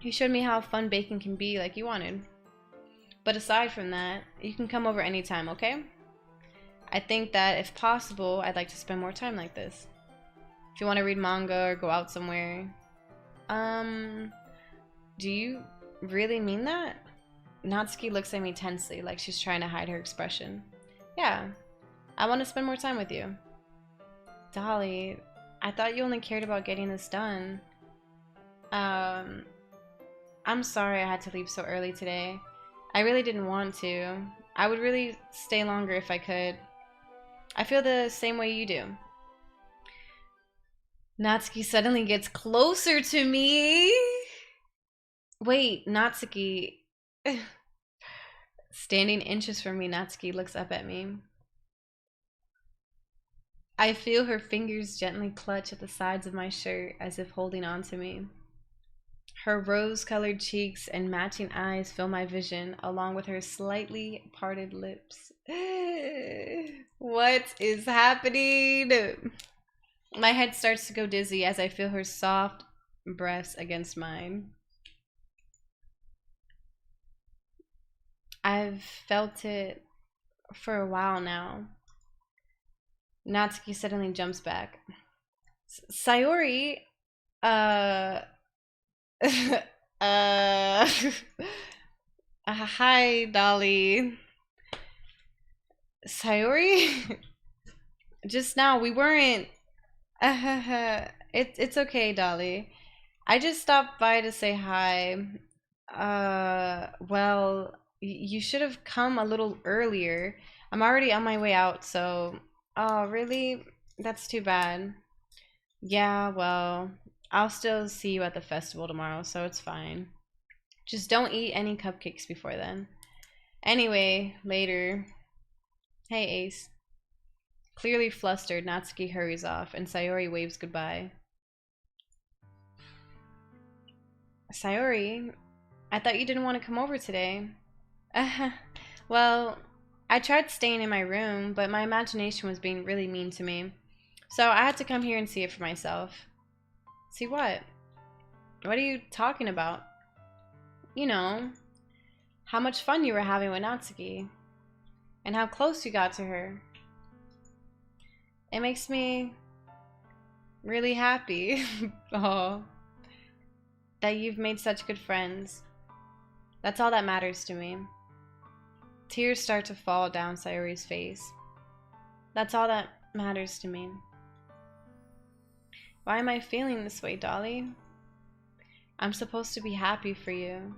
You showed me how fun baking can be like you wanted. But aside from that, you can come over anytime, okay? I think that if possible, I'd like to spend more time like this. If you want to read manga or go out somewhere. Do you really mean that? Natsuki looks at me tensely, like she's trying to hide her expression. Yeah, I want to spend more time with you. Dolly, I thought you only cared about getting this done. I'm sorry I had to leave so early today. I really didn't want to. I would really stay longer if I could. I feel the same way you do. Natsuki suddenly gets closer to me. Wait, Natsuki. Standing inches from me, Natsuki looks up at me. I feel her fingers gently clutch at the sides of my shirt as if holding on to me. Her rose-colored cheeks and matching eyes fill my vision, along with her slightly parted lips. What is happening? My head starts to go dizzy as I feel her soft breaths against mine. I've felt it for a while now. Natsuki suddenly jumps back. Sayori, hi, Dolly. Sayori? Just now, we weren't. It's okay, Dolly. I just stopped by to say hi. Well, you should have come a little earlier. I'm already on my way out, so. Oh, really? That's too bad. Yeah, well, I'll still see you at the festival tomorrow, so it's fine. Just don't eat any cupcakes before then. Anyway, later. Hey, Ace. Clearly flustered, Natsuki hurries off, and Sayori waves goodbye. Sayori, I thought you didn't want to come over today. Well, I tried staying in my room, but my imagination was being really mean to me. So I had to come here and see it for myself. See what? What are you talking about? You know, how much fun you were having with Natsuki. And how close you got to her. It makes me really happy. Oh, that you've made such good friends. That's all that matters to me. Tears start to fall down Sayori's face. That's all that matters to me. Why am I feeling this way, Dolly? I'm supposed to be happy for you.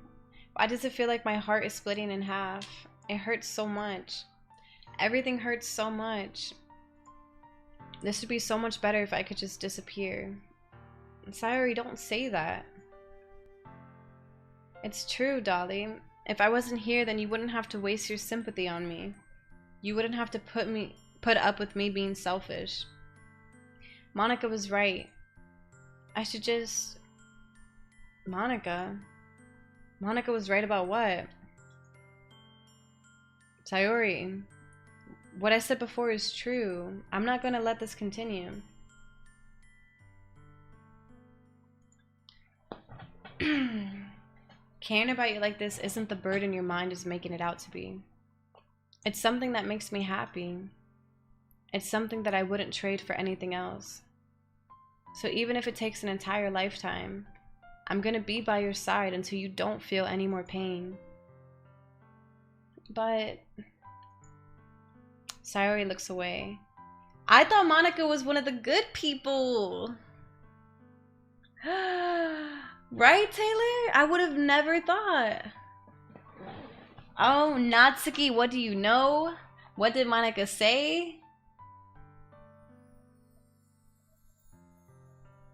Why does it feel like my heart is splitting in half? It hurts so much. Everything hurts so much. This would be so much better if I could just disappear. Sayori, don't say that. It's true, Dolly. If I wasn't here, then you wouldn't have to waste your sympathy on me. You wouldn't have to put up with me being selfish. Monica was right. I should just... Monica? Monica was right about what? Sayori, what I said before is true. I'm not gonna let this continue. Caring about you like this isn't the burden your mind is making it out to be. It's something that makes me happy. It's something that I wouldn't trade for anything else. So even if it takes an entire lifetime, I'm gonna be by your side until you don't feel any more pain. But... Sayori looks away. I thought Monica was one of the good people. Right, Taylor? I would have never thought. Oh, Natsuki, what do you know? What did Monica say?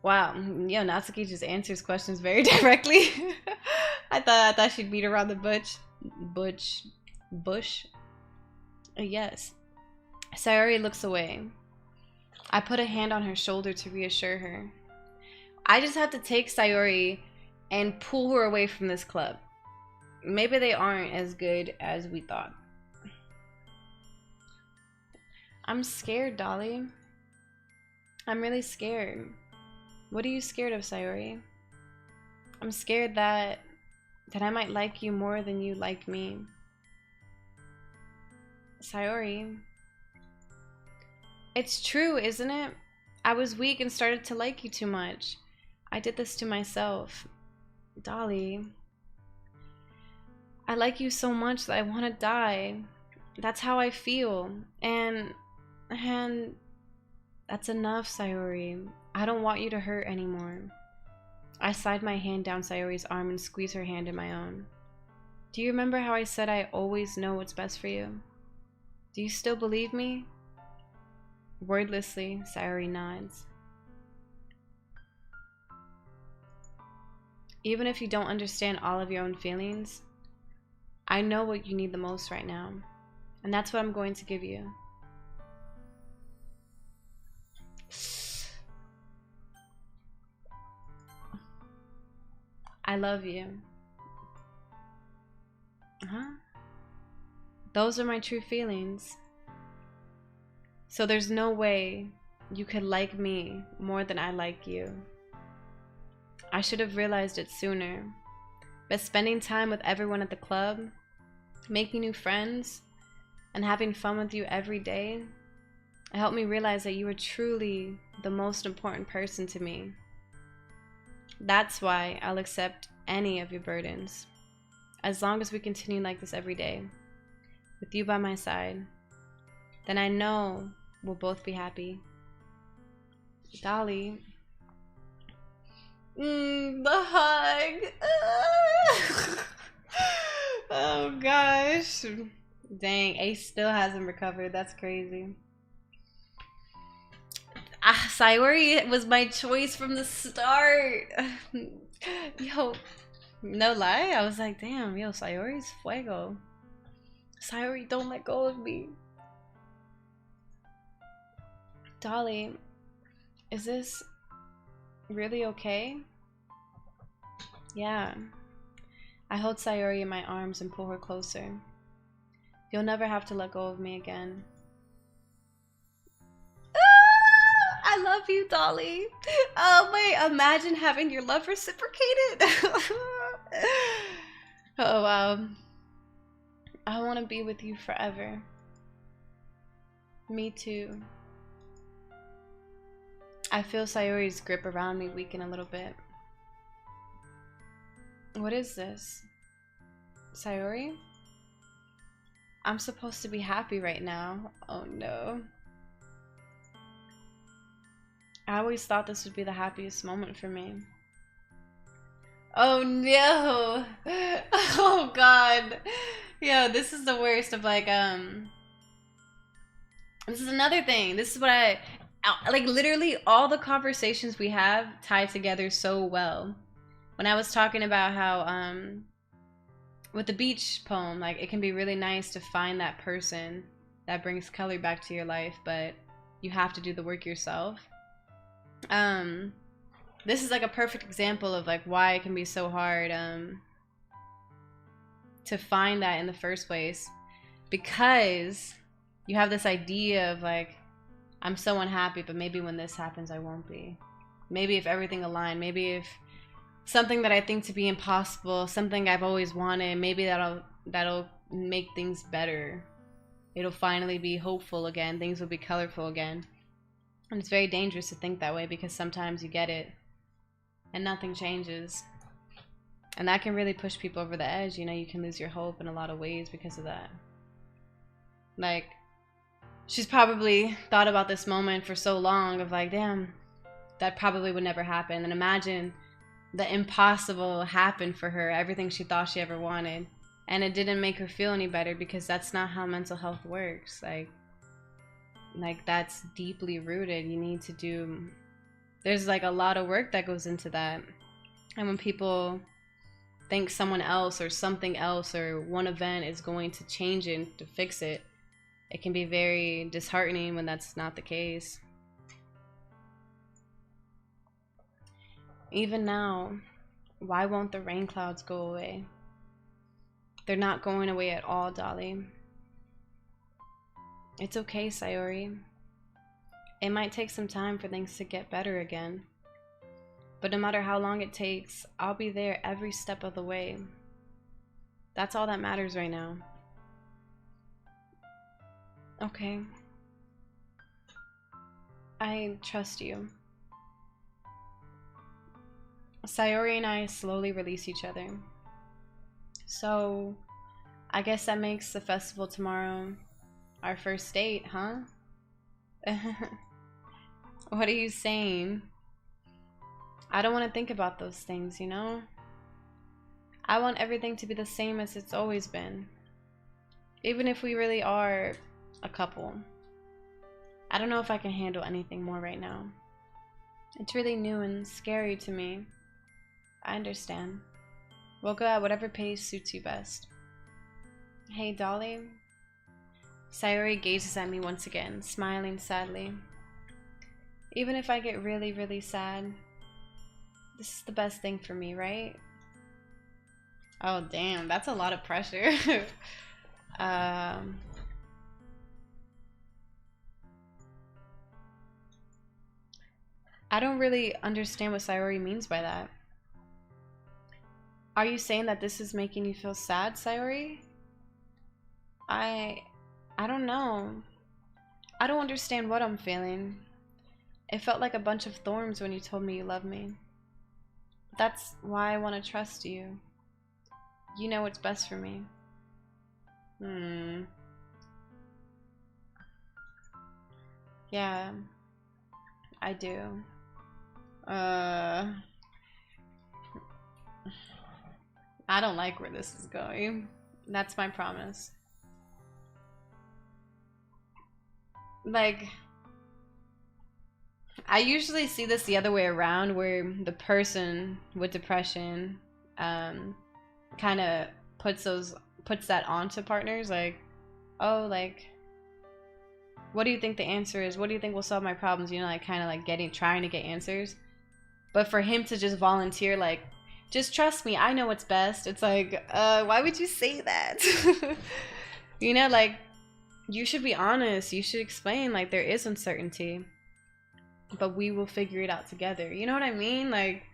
Wow, yo, Natsuki just answers questions very directly. I thought she'd beat around the bush. Yes. Sayori looks away. I put a hand on her shoulder to reassure her. I just have to take Sayori and pull her away from this club. Maybe they aren't as good as we thought. I'm scared, Dolly. I'm really scared. What are you scared of, Sayori? I'm scared that I might like you more than you like me. Sayori, It's true, isn't it? I was weak and started to like you too much. I did this to myself. Dolly, I like you so much that I want to die. That's how I feel. And that's enough, Sayori. I don't want you to hurt anymore. I slide my hand down Sayori's arm and squeeze her hand in my own. Do you remember how I said I always know what's best for you? Do you still believe me? Wordlessly, Sayori nods. Even if you don't understand all of your own feelings, I know what you need the most right now, and that's what I'm going to give you. I love you. Huh? Those are my true feelings. So there's no way you could like me more than I like you. I should have realized it sooner. But spending time with everyone at the club, making new friends, and having fun with you every day, it helped me realize that you were truly the most important person to me. That's why I'll accept any of your burdens, as long as we continue like this every day, with you by my side. Then I know we'll both be happy. Dolly. The hug. Oh gosh. Dang, Ace still hasn't recovered. That's crazy. Sayori was my choice from the start. Yo, no lie, I was like, damn, yo, Sayori's fuego. Sayori, don't let go of me. Dolly, is this really okay? Yeah. I hold Sayori in my arms and pull her closer. You'll never have to let go of me again. I love you, Dolly. Oh wait, imagine having your love reciprocated. Oh wow. I want to be with you forever. Me too. I feel Sayori's grip around me weaken a little bit. What is this? Sayori? I'm supposed to be happy right now. Oh no. I always thought this would be the happiest moment for me. Oh no! Oh god! Yo, this is the worst of like, this is another thing. This is what like literally all the conversations we have tie together so well. When I was talking about how, with the beach poem, like it can be really nice to find that person that brings color back to your life, but you have to do the work yourself. This is like a perfect example of like why it can be so hard to find that in the first place, because you have this idea of like, I'm so unhappy, but maybe when this happens I won't be. Maybe if everything aligned, maybe if something that I think to be impossible, something I've always wanted, maybe that'll make things better. It'll finally be hopeful again, things will be colorful again. And it's very dangerous to think that way, because sometimes you get it and nothing changes. And that can really push people over the edge, you know, you can lose your hope in a lot of ways because of that. Like, she's probably thought about this moment for so long of like, damn, that probably would never happen. And imagine the impossible happened for her, everything she thought she ever wanted. And it didn't make her feel any better, because that's not how mental health works. Like that's deeply rooted. You need to do, there's like a lot of work that goes into that. And when people think someone else or something else or one event is going to change it, to fix it, it can be very disheartening when that's not the case. Even now, why won't the rain clouds go away? They're not going away at all, Dolly. It's okay, Sayori. It might take some time for things to get better again. But no matter how long it takes, I'll be there every step of the way. That's all that matters right now. Okay. I trust you. Sayori and I slowly release each other. So, I guess that makes the festival tomorrow our first date, huh? What are you saying? I don't want to think about those things, you know? I want everything to be the same as it's always been. Even if we really are a couple. I don't know if I can handle anything more right now. It's really new and scary to me. I understand. We'll go at whatever pace suits you best. Hey, Dolly. Sayori gazes at me once again, smiling sadly. Even if I get really, really sad, this is the best thing for me, right? Oh, damn, that's a lot of pressure. I don't really understand what Sayori means by that. Are you saying that this is making you feel sad, Sayori? I don't know. I don't understand what I'm feeling. It felt like a bunch of thorns when you told me you love me. That's why I want to trust you. You know what's best for me. Yeah, I do. I don't like where this is going. That's my promise. Like, I usually see this the other way around, where the person with depression kind of puts that onto partners, like, oh, like, what do you think the answer is? What do you think will solve my problems? You know, like, kind of like trying to get answers. But for him to just volunteer, like, just trust me, I know what's best. It's like, why would you say that? You know, like, you should be honest. You should explain, like, there is uncertainty, but we will figure it out together. You know what I mean? Like,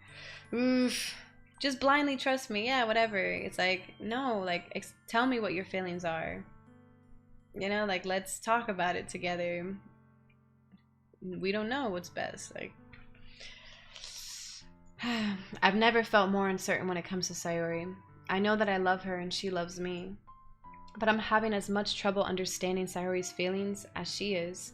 oof, just blindly trust me. Yeah, whatever. It's like, no, like, tell me what your feelings are. You know, like, let's talk about it together. We don't know what's best. Like, I've never felt more uncertain when it comes to Sayori. I know that I love her and she loves me, but I'm having as much trouble understanding Sayori's feelings as she is.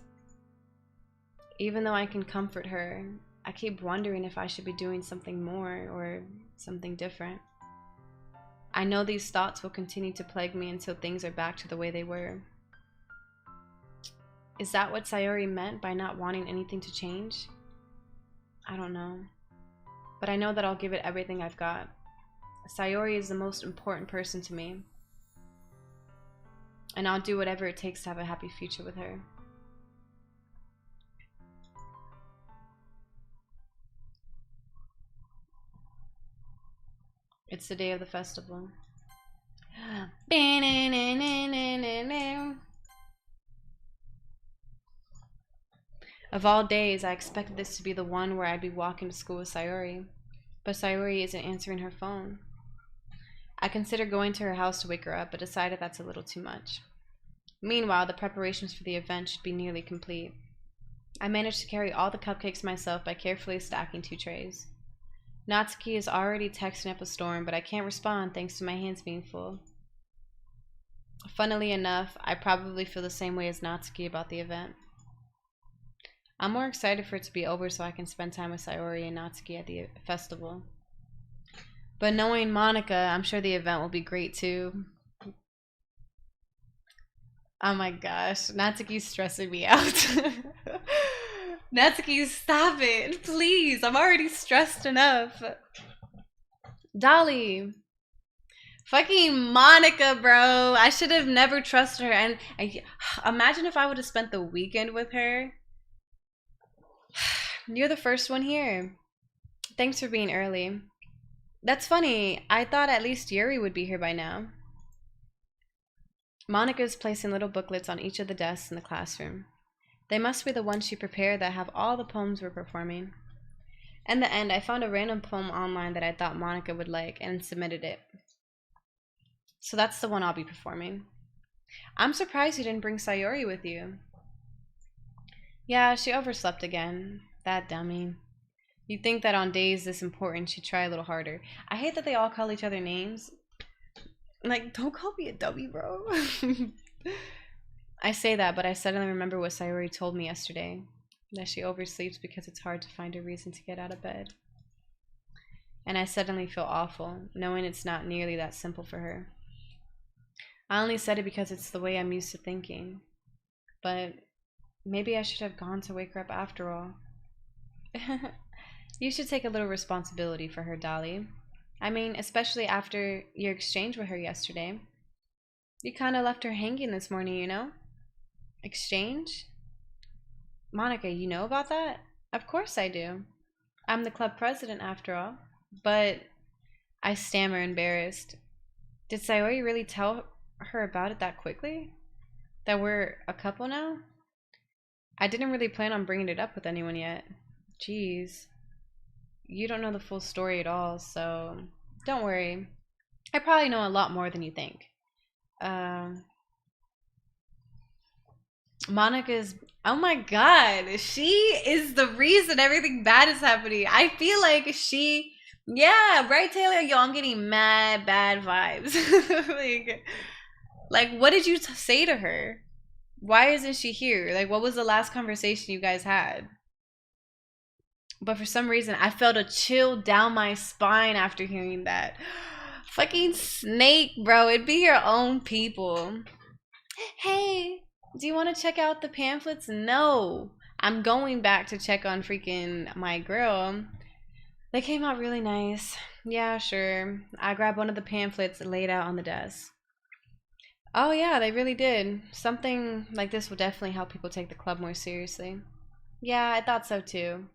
Even though I can comfort her, I keep wondering if I should be doing something more or something different. I know these thoughts will continue to plague me until things are back to the way they were. Is that what Sayori meant by not wanting anything to change? I don't know. But I know that I'll give it everything I've got. Sayori is the most important person to me. And I'll do whatever it takes to have a happy future with her. It's the day of the festival. Of all days, I expected this to be the one where I'd be walking to school with Sayori, but Sayori isn't answering her phone. I considered going to her house to wake her up, but decided that's a little too much. Meanwhile, the preparations for the event should be nearly complete. I managed to carry all the cupcakes myself by carefully stacking 2 trays. Natsuki is already texting up a storm, but I can't respond thanks to my hands being full. Funnily enough, I probably feel the same way as Natsuki about the event. I'm more excited for it to be over so I can spend time with Sayori and Natsuki at the festival. But knowing Monica, I'm sure the event will be great too. Oh my gosh, Natsuki's stressing me out. Natsuki, stop it, please. I'm already stressed enough. Dolly. Fucking Monica, bro. I should have never trusted her. And imagine if I would have spent the weekend with her. You're the first one here. Thanks for being early. That's funny. I thought at least Yuri would be here by now. Monica is placing little booklets on each of the desks in the classroom. They must be the ones she prepared that have all the poems we're performing. In the end, I found a random poem online that I thought Monica would like and submitted it. So that's the one I'll be performing. I'm surprised you didn't bring Sayori with you. Yeah, she overslept again. That dummy. You'd think that on days this important, she'd try a little harder. I hate that they all call each other names. Like, don't call me a dummy, bro. I say that, but I suddenly remember what Sayori told me yesterday. That she oversleeps because it's hard to find a reason to get out of bed. And I suddenly feel awful, knowing it's not nearly that simple for her. I only said it because it's the way I'm used to thinking. But maybe I should have gone to wake her up after all. You should take a little responsibility for her, Dolly. I mean, especially after your exchange with her yesterday. You kind of left her hanging this morning, you know? Exchange? Monica, you know about that? Of course I do. I'm the club president after all. But I stammer, embarrassed. Did Sayori really tell her about it that quickly? That we're a couple now? I didn't really plan on bringing it up with anyone yet. Jeez. You don't know the full story at all, so don't worry. I probably know a lot more than you think. Monica's... Oh my god, she is the reason everything bad is happening. I feel like she... Yeah, right, Taylor? Yo, I'm getting mad bad vibes. like, what did you say to her? Why isn't she here? Like, what was the last conversation you guys had? But for some reason, I felt a chill down my spine after hearing that. Fucking Snake, bro. It'd be your own people. Hey, do you want to check out the pamphlets? No. I'm going back to check on freaking my girl. They came out really nice. Yeah, sure. I grabbed one of the pamphlets laid out on the desk. Oh yeah, they really did. Something like this will definitely help people take the club more seriously. Yeah, I thought so too.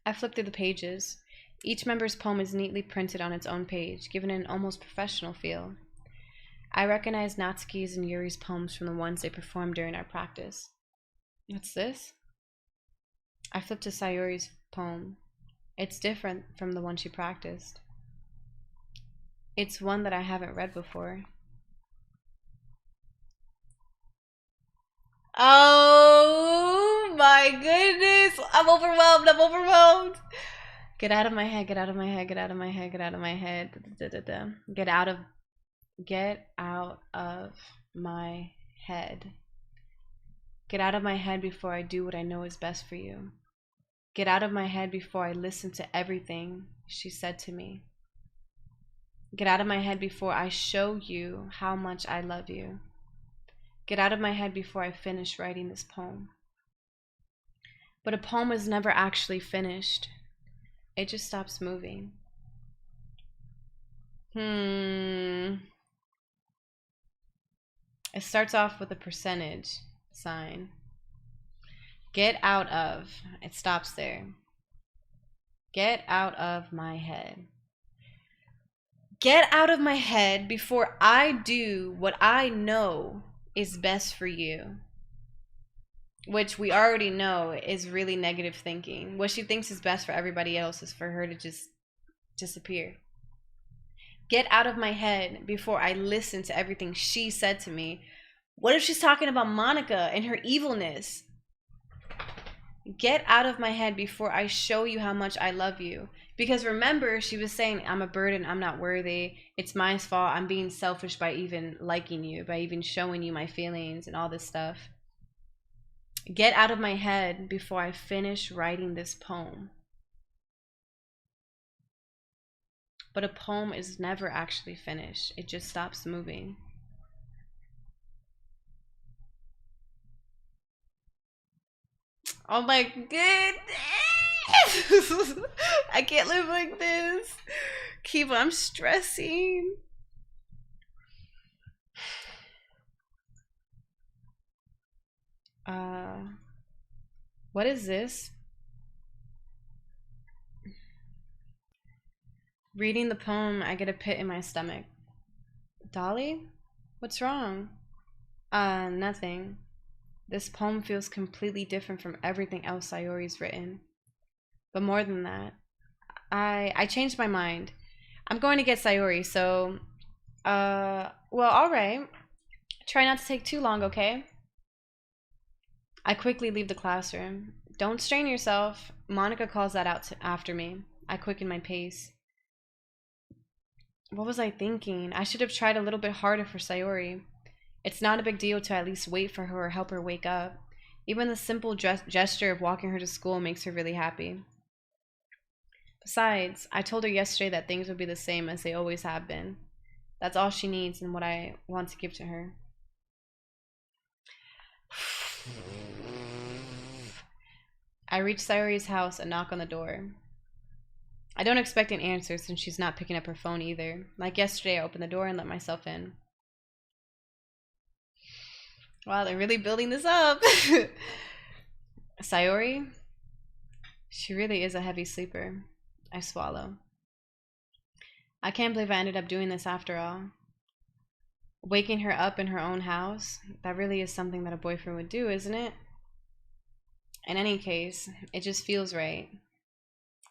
I flipped through the pages. Each member's poem is neatly printed on its own page, giving it an almost professional feel. I recognized Natsuki's and Yuri's poems from the ones they performed during our practice. What's this? I flipped to Sayori's poem. It's different from the one she practiced. It's one that I haven't read before. Oh my goodness! I'm overwhelmed, I'm overwhelmed! Get out of my head, get out of my head, get out of my head, get out of my head. Get out of my head. Get out of my head before I do what I know is best for you. Get out of my head before I listen to everything she said to me. Get out of my head before I show you how much I love you. Get out of my head before I finish writing this poem. But a poem is never actually finished. It just stops moving. It starts off with a percentage sign. Get out of. It stops there. Get out of my head. Get out of my head before I do what I know is best for you. Which we already know is really negative thinking. What she thinks is best for everybody else is for her to just disappear. Get out of my head before I listen to everything she said to me. What if she's talking about Monica and her evilness? Get out of my head before I show you how much I love you. Because remember, she was saying, I'm a burden, I'm not worthy, it's my fault, I'm being selfish by even liking you, by even showing you my feelings and all this stuff. Get out of my head before I finish writing this poem. But a poem is never actually finished. It just stops moving. Oh my goodness! I can't live like this. Kiva, I'm stressing. What is this? Reading the poem, I get a pit in my stomach. Dolly? What's wrong? Nothing. This poem feels completely different from everything else Sayori's written. But more than that, I changed my mind. I'm going to get Sayori, so, well, alright. Try not to take too long, okay? I quickly leave the classroom. Don't strain yourself. Monica calls that out after me. I quicken my pace. What was I thinking? I should have tried a little bit harder for Sayori. It's not a big deal to at least wait for her or help her wake up. Even the simple gesture of walking her to school makes her really happy. Besides, I told her yesterday that things would be the same as they always have been. That's all she needs and what I want to give to her. I reach Sayori's house and knock on the door. I don't expect an answer since she's not picking up her phone either. Like yesterday, I opened the door and let myself in. Wow, they're really building this up. Sayori? She really is a heavy sleeper. I swallow. I can't believe I ended up doing this after all. Waking her up in her own house? That really is something that a boyfriend would do, isn't it? In any case, it just feels right.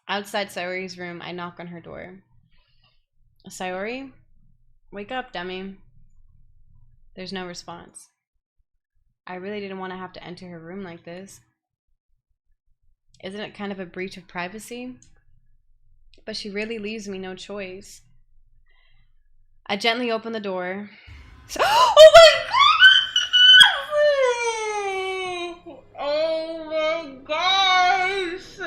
Outside Sayori's room, I knock on her door. Sayori? Wake up, dummy. There's no response. I really didn't want to have to enter her room like this. Isn't it kind of a breach of privacy? But she really leaves me no choice. I gently open the door. Oh my god! Oh my gosh!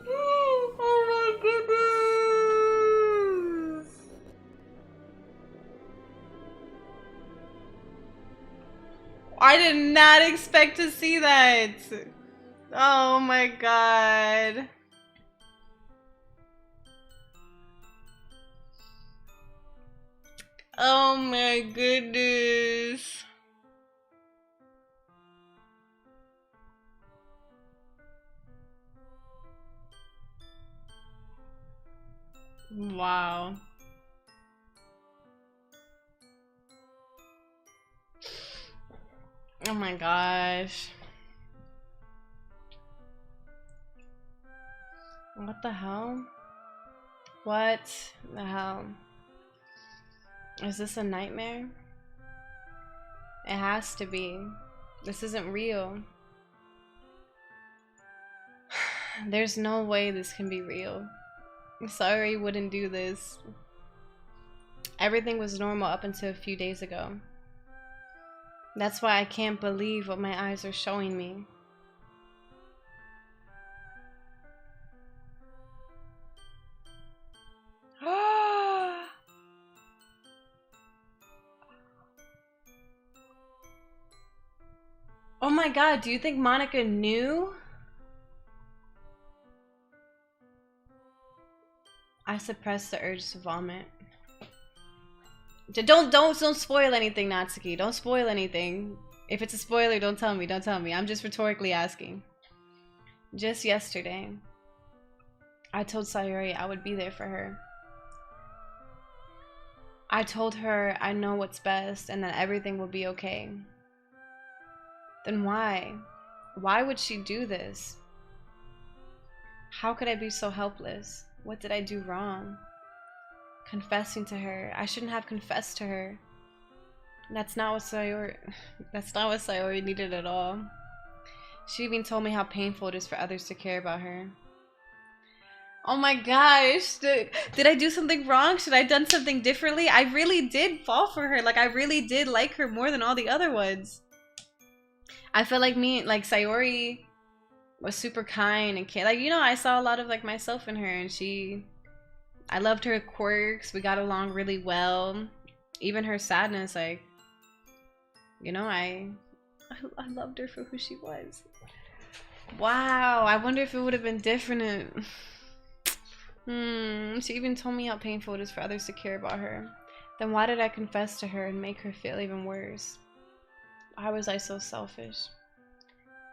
Oh my goodness! I did not expect to see that. Oh my god. Oh my goodness. Wow. Oh my gosh. What the hell? What the hell? Is this a nightmare? It has to be. This isn't real. There's no way this can be real. I'm sorry I wouldn't do this. Everything was normal up until a few days ago. That's why I can't believe what my eyes are showing me. Oh my god, do you think Monica knew? I suppressed the urge to vomit. Don't spoil anything, Natsuki. Don't spoil anything. If it's a spoiler, don't tell me. Don't tell me. I'm just rhetorically asking. Just yesterday, I told Sayori I would be there for her. I told her I know what's best and that everything will be okay. Then why? Why would she do this? How could I be so helpless? What did I do wrong? Confessing to her. I shouldn't have confessed to her. That's not what Sayori needed at all. She even told me how painful it is for others to care about her. Oh my gosh. Did I do something wrong? Should I have done something differently? I really did fall for her. Like, I really did like her more than all the other ones. I feel like Sayori was super kind and like, you know, I saw a lot of like myself in her, and I loved her quirks. We got along really well. Even her sadness, like, you know, I loved her for who she was. Wow, I wonder if it would have been different. She even told me how painful it is for others to care about her. Then why did I confess to her and make her feel even worse? Why was I so selfish?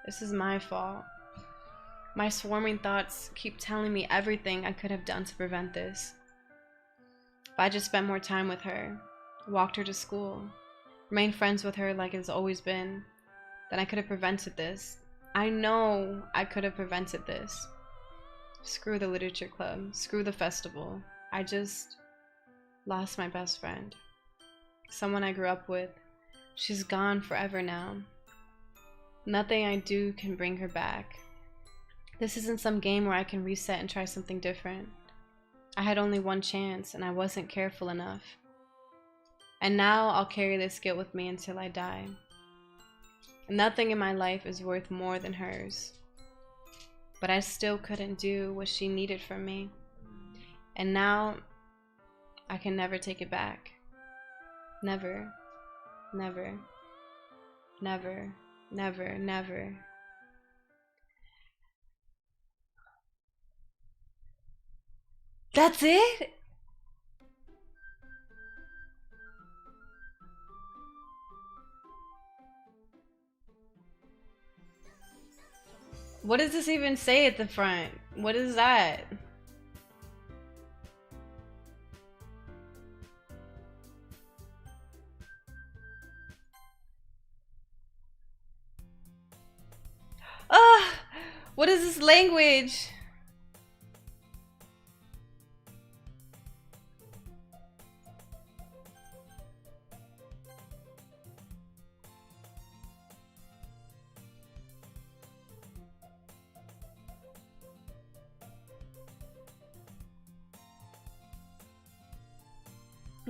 This is my fault. My swarming thoughts keep telling me everything I could have done to prevent this. If I just spent more time with her, walked her to school, remained friends with her like it's always been, then I could have prevented this. I know I could have prevented this. Screw the literature club. Screw the festival. I just lost my best friend. Someone I grew up with. She's gone forever now. Nothing I do can bring her back. This isn't some game where I can reset and try something different. I had only one chance, and I wasn't careful enough. And now I'll carry this guilt with me until I die. Nothing in my life is worth more than hers. But I still couldn't do what she needed from me. And now I can never take it back. Never. Never. Never. Never. Never. That's it? What does this even say at the front? What is that? Ugh! What is this language?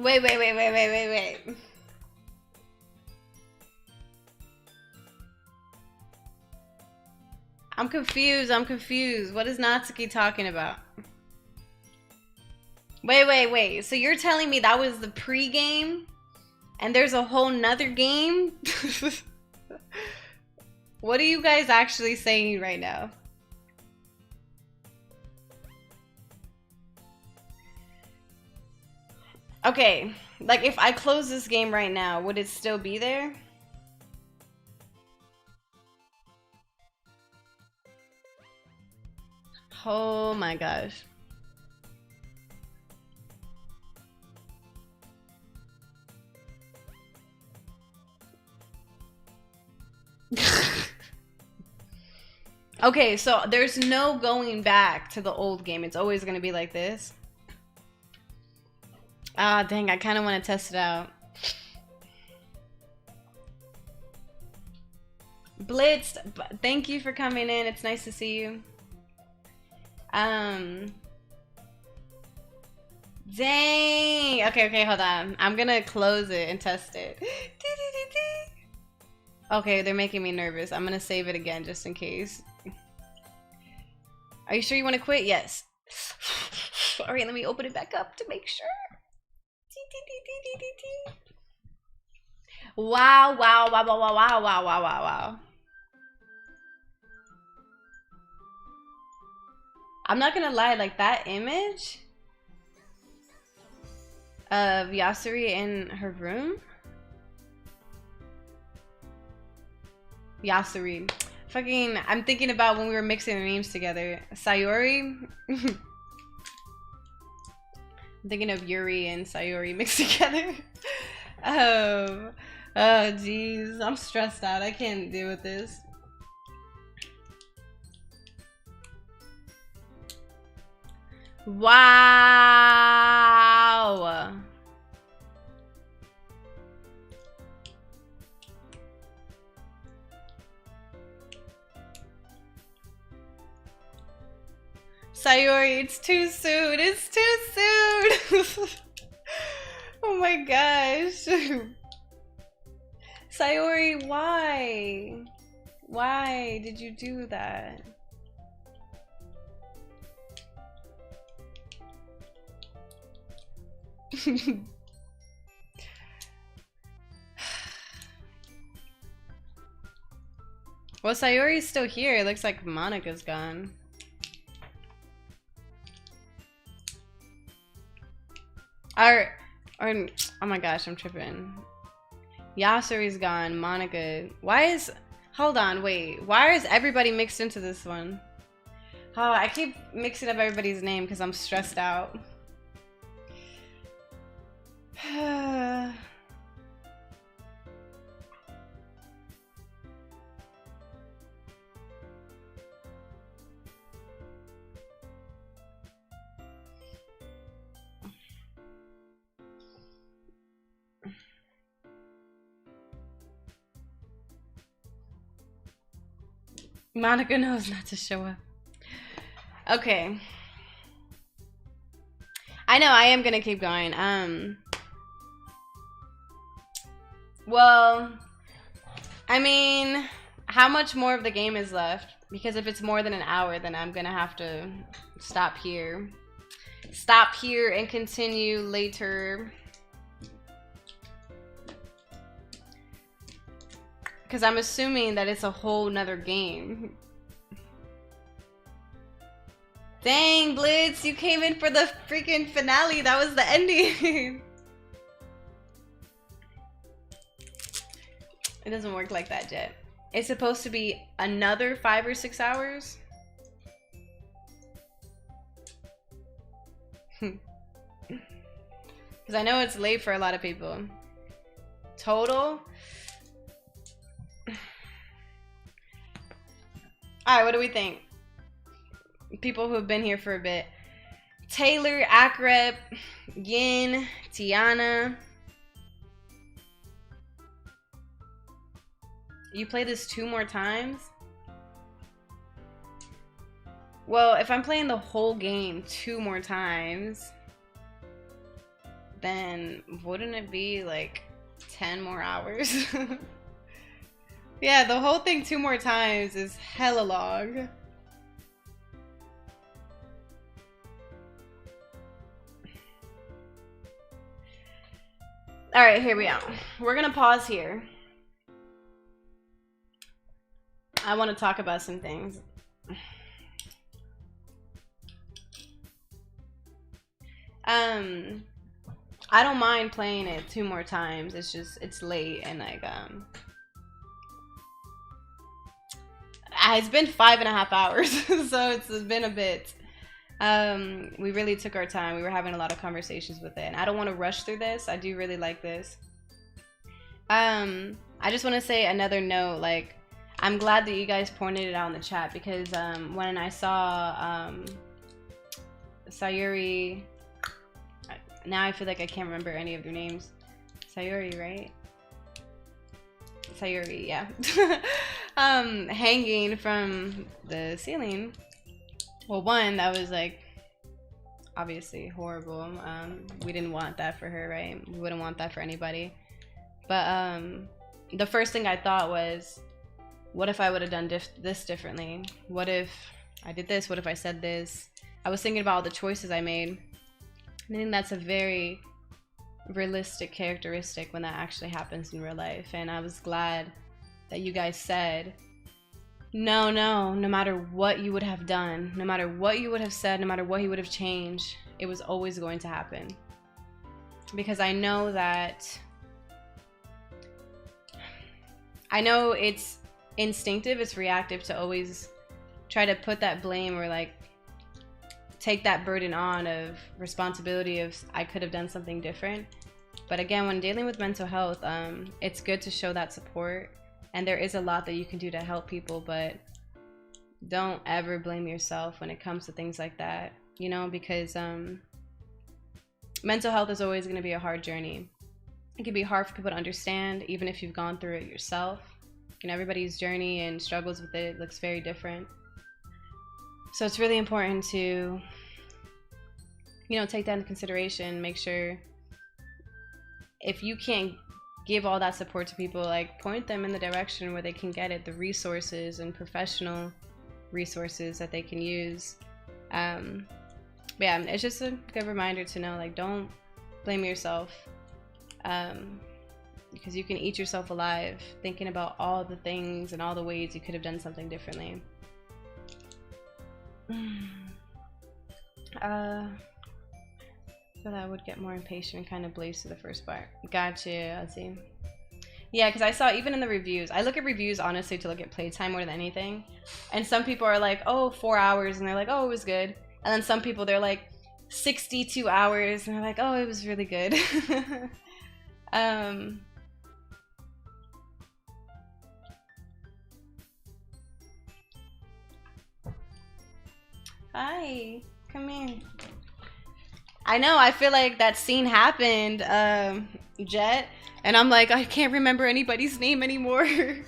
Wait. I'm confused. What is Natsuki talking about? Wait. So you're telling me that was the pre-game? And there's a whole nother game? What are you guys actually saying right now? Okay, like if I close this game right now, would it still be there? Oh my gosh. Okay, so there's no going back to the old game. It's always gonna be like this. Ah, dang, I kind of want to test it out. Blitzed, thank you for coming in. It's nice to see you. Dang. Okay, hold on. I'm gonna close it and test it. Okay, they're making me nervous. I'm gonna save it again just in case. Are you sure you want to quit? Yes. All right, let me open it back up to make sure. Wow. I'm not gonna lie, like that image of Yasuri in her room. Yasuri. Fucking, I'm thinking about when we were mixing the names together. Sayori. I'm thinking of Yuri and Sayori mixed together. Oh jeez, I'm stressed out. I can't deal with this. Wow. Sayori, it's too soon. It's too soon. Oh my gosh. Sayori, why? Why did you do that? Well, Sayori's still here. It looks like Monika's gone. Or, oh my gosh, I'm tripping. Yasuri's gone. Monika. Hold on, wait. Why is everybody mixed into this one? Oh, I keep mixing up everybody's name because I'm stressed out. Monica knows not to show up. Okay. I know, I am gonna keep going. Well, I mean, how much more of the game is left? Because if it's more than an hour, then I'm gonna have to stop here. Stop here and continue later. Because I'm assuming that it's a whole nother game. Dang, Blitz, you came in for the freaking finale. That was the ending. It doesn't work like that, Jet. It's supposed to be another 5 or 6 hours. Because I know it's late for a lot of people. Total? Alright, what do we think? People who have been here for a bit. Taylor, Akrep, Yin, Tiana. You play this 2 more times? Well, if I'm playing the whole game 2 more times, then wouldn't it be like 10 more hours? Yeah, the whole thing 2 more times is hella long. Alright, here we go. We're gonna pause here. I want to talk about some things. I don't mind playing it 2 more times. It's just, it's late and like, it's been 5.5 hours, so it's been a bit. We really took our time. We were having a lot of conversations with it, and I don't want to rush through this. I do really like this. I just want to say another note, like, I'm glad that you guys pointed it out in the chat, because when I saw Sayuri, now I feel like I can't remember any of their names. Sayuri, right? Sayuri, yeah. Hanging from the ceiling. Well, one, that was like obviously horrible. We didn't want that for her, right? We wouldn't want that for anybody. But the first thing I thought was, what if I would have done this differently? What if I did this? What if I said this? I was thinking about all the choices I made. I think that's a very realistic characteristic when that actually happens in real life. And I was glad that you guys said, no matter what you would have done, no matter what you would have said, no matter what you would have changed, it was always going to happen. Because I know that, I know it's instinctive, it's reactive to always try to put that blame or like take that burden on of responsibility of I could have done something different. But again, when dealing with mental health, it's good to show that support, and there is a lot that you can do to help people, but don't ever blame yourself when it comes to things like that, you know, because mental health is always going to be a hard journey. It can be hard for people to understand, even if you've gone through it yourself. You know, everybody's journey and struggles with it looks very different. So it's really important to, you know, take that into consideration. Make sure if you can't give all that support to people, like point them in the direction where they can get it, the resources and professional resources that they can use. But yeah, it's just a good reminder to know, like, don't blame yourself, because you can eat yourself alive thinking about all the things and all the ways you could have done something differently. So that I would get more impatient and kind of blaze to the first part. Gotcha, I see. Yeah, because I saw even in the reviews, I look at reviews honestly to look at playtime more than anything. And some people are like, oh, 4 hours, and they're like, oh, it was good. And then some people, they're like 62 hours, and they're like, oh, it was really good. Hi, come here. I know, I feel like that scene happened, Jet, and I'm like, I can't remember anybody's name anymore. You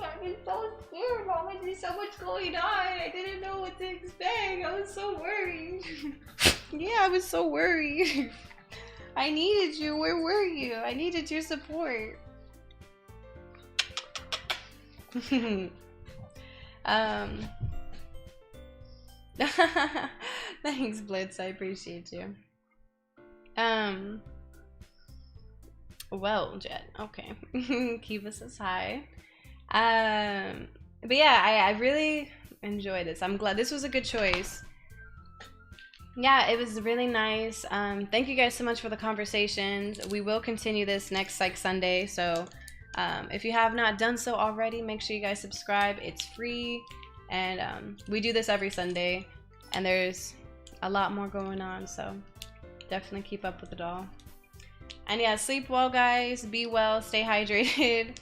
are so Mama, there's so much going on. I didn't know what to expect. I was so worried. Yeah, I was so worried. I needed you. Where were you? I needed your support. Thanks, Blitz. I appreciate you. Well, Jet. Okay. Kiva says hi. But yeah, I really enjoyed this. I'm glad this was a good choice. Yeah, it was really nice. Thank you guys so much for the conversations. We will continue this next Psych Sunday, so if you have not done so already, make sure you guys subscribe. It's free, and we do this every Sunday, and there's a lot more going on, so definitely keep up with it all. And yeah, sleep well, guys. Be well. Stay hydrated.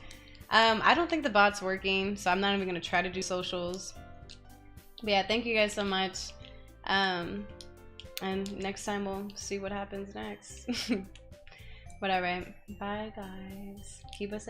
I don't think the bot's working, so I'm not even gonna try to do socials. But yeah, thank you guys so much. And next time we'll see what happens next. Whatever. Bye, guys. Keep us